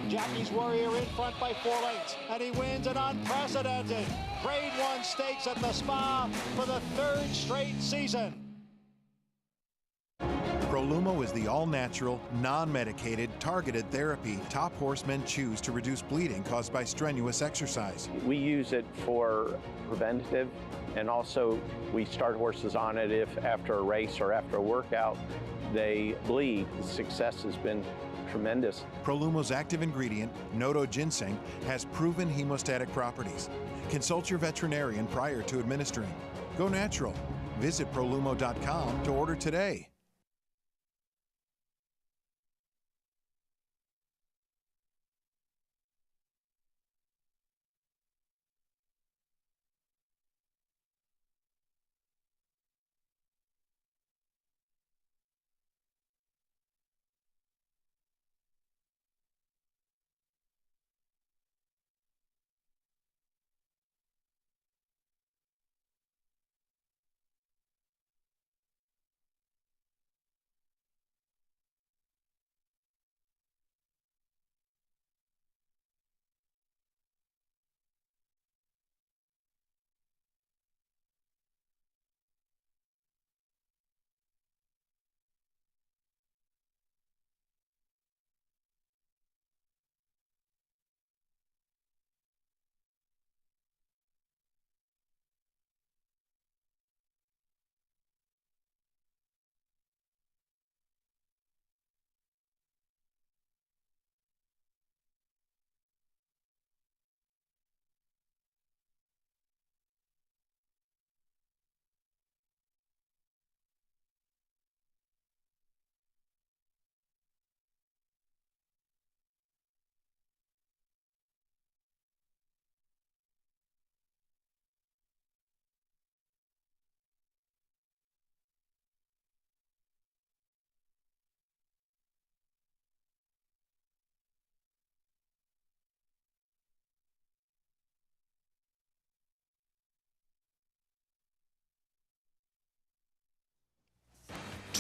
Jackie's Warrior in front by 4 lengths, and he wins an unprecedented Grade 1 stakes at the Spa for the 3rd straight season.
Prolumo is the all-natural, non-medicated, targeted therapy top horsemen choose to reduce bleeding caused by strenuous exercise.
We use it for preventative, and also we start horses on it if after a race or after a workout they bleed. The success has been tremendous.
Prolumo's active ingredient, Noto ginseng, has proven hemostatic properties. Consult your veterinarian prior to administering. Go natural. Visit Prolumo.com to order today.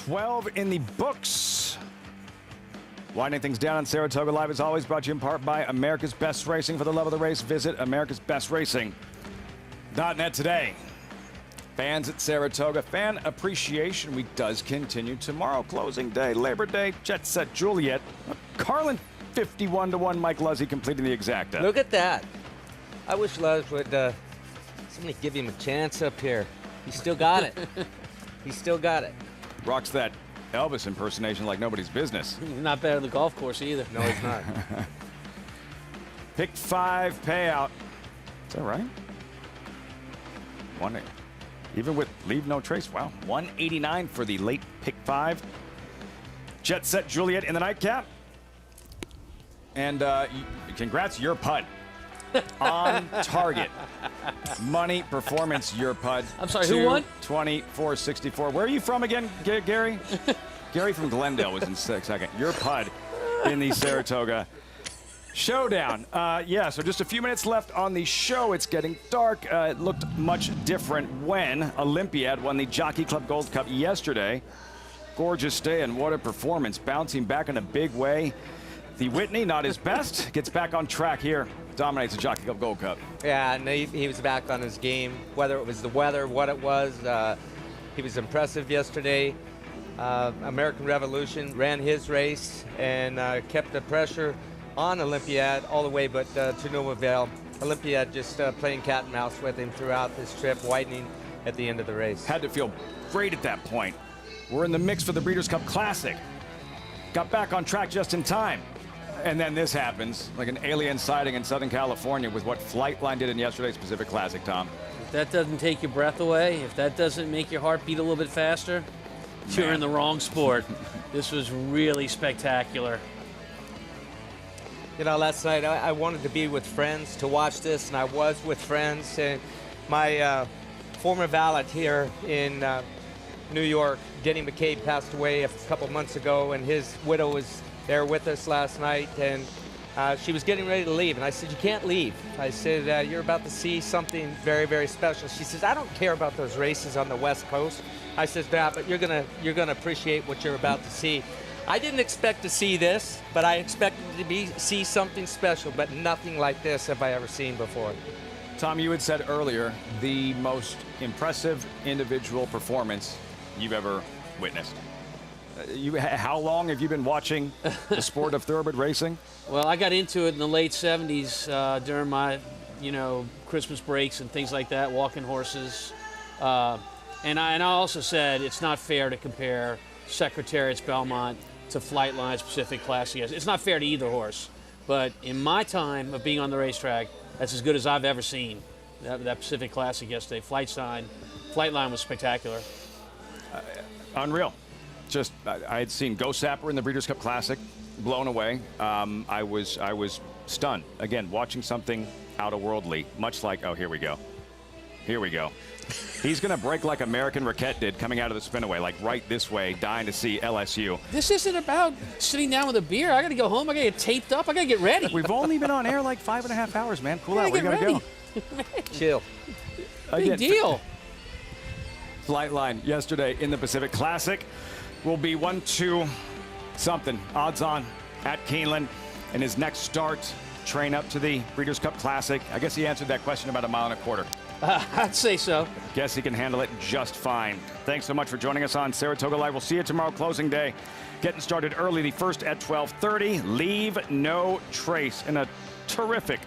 12 in the books. Winding things down on Saratoga Live as always, brought to you in part by America's Best Racing. For the love of the race, visit americasbestracing.net today. Fans at Saratoga, Fan Appreciation Week does continue tomorrow. Closing day, Labor Day, Jet Set Juliet. Carlin 51-1, Mike Luzzy completing the exacta.
Look at that. I wish Luz would somebody give him a chance up here. He still got it. He still got it.
Rocks that Elvis impersonation like nobody's business.
He's not bad on the golf course either.
No, he's not.
Pick 5 payout. Is that right? Even with leave no trace. Wow. 189 for the late pick 5. Jet Set Juliet in the nightcap. And congrats, your putt. On target. Money performance, your putt.
I'm sorry, who won?
24-64. Where are you from again, Gary? Gary from Glendale was in second. Your putt in the Saratoga Showdown. So just a few minutes left on the show. It's getting dark. It looked much different when Olympiad won the Jockey Club Gold Cup yesterday. Gorgeous day, and what a performance. Bouncing back in a big way. The Whitney, not his best, gets back on track here. Dominates the Jockey Club Gold Cup.
Yeah, and he was back on his game, whether it was the weather, what it was. He was impressive yesterday. American Revolution ran his race and kept the pressure on Olympiad all the way, but to no avail. Olympiad just playing cat and mouse with him throughout this trip, widening at the end of the race.
Had to feel great at that point. We're in the mix for the Breeders' Cup Classic. Got back on track just in time. And then this happens, like an alien sighting in Southern California with what Flightline did in yesterday's Pacific Classic, Tom.
If that doesn't take your breath away, if that doesn't make your heart beat a little bit faster, you're in the wrong sport. This was really spectacular.
You know, last night I wanted to be with friends to watch this, and I was with friends. And my former valet here in New York, Denny McCabe, passed away a couple months ago, and his widow was there with us last night, and she was getting ready to leave, and I said, you can't leave. I said, you're about to see something very, very special. She says, I don't care about those races on the West Coast. I said, yeah, but you're gonna appreciate what you're about to see. I didn't expect to see this, but I expected to see something special, but nothing like this have I ever seen before.
Tom, you had said earlier, the most impressive individual performance you've ever witnessed. How long have you been watching the sport of thoroughbred racing?
Well, I got into it in the late 70s during my, Christmas breaks and things like that, walking horses. And I also said it's not fair to compare Secretariat's Belmont to Flightline's Pacific Classic. It's not fair to either horse. But in my time of being on the racetrack, that's as good as I've ever seen. That Pacific Classic yesterday, Flightline was spectacular.
Unreal. Just, I had seen Go Sapper in the Breeders' Cup Classic, blown away. I was stunned. Again, watching something out-of-worldly, much like, oh, here we go. Here we go. He's going to break like American Raquette did coming out of the spinaway, like right this way, dying to see LSU.
This isn't about sitting down with a beer. I got to go home. I got to get taped up. I got to get ready.
We've only been on air like 5.5 hours, man. Cool out. We got to go.
Chill.
Big deal.
Flightline yesterday in the Pacific Classic will be 1-2 something. Odds on at Keeneland. In his next start, train up to the Breeders' Cup Classic. I guess he answered that question about 1.25 miles.
I'd say so.
Guess he can handle it just fine. Thanks so much for joining us on Saratoga Live. We'll see you tomorrow, closing day. Getting started early, the first at 12:30. Leave no trace in a terrific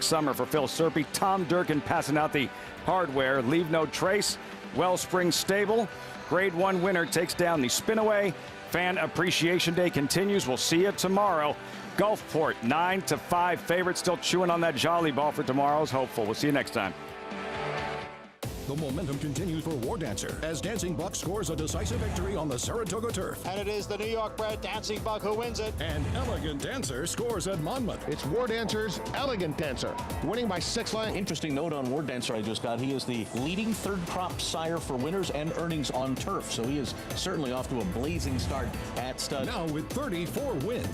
summer for Phil Serpy. Tom Durkin passing out the hardware. Leave no trace. Wellspring Stable. Grade 1 winner takes down the Spinaway. Fan Appreciation Day continues. We'll see you tomorrow. Gulfport, 9-5 favorite. Still chewing on that jolly ball for tomorrow's hopeful. We'll see you next time.
The momentum continues for War Dancer as Dancing Buck scores a decisive victory on the Saratoga turf.
And it is the New York-bred Dancing Buck who wins it.
And Elegant Dancer scores at Monmouth.
It's War Dancer's Elegant Dancer, winning by 6 lengths.
Interesting note on War Dancer I just got. He is the leading third crop sire for winners and earnings on turf. So he is certainly off to a blazing start at stud.
Now with 34 wins.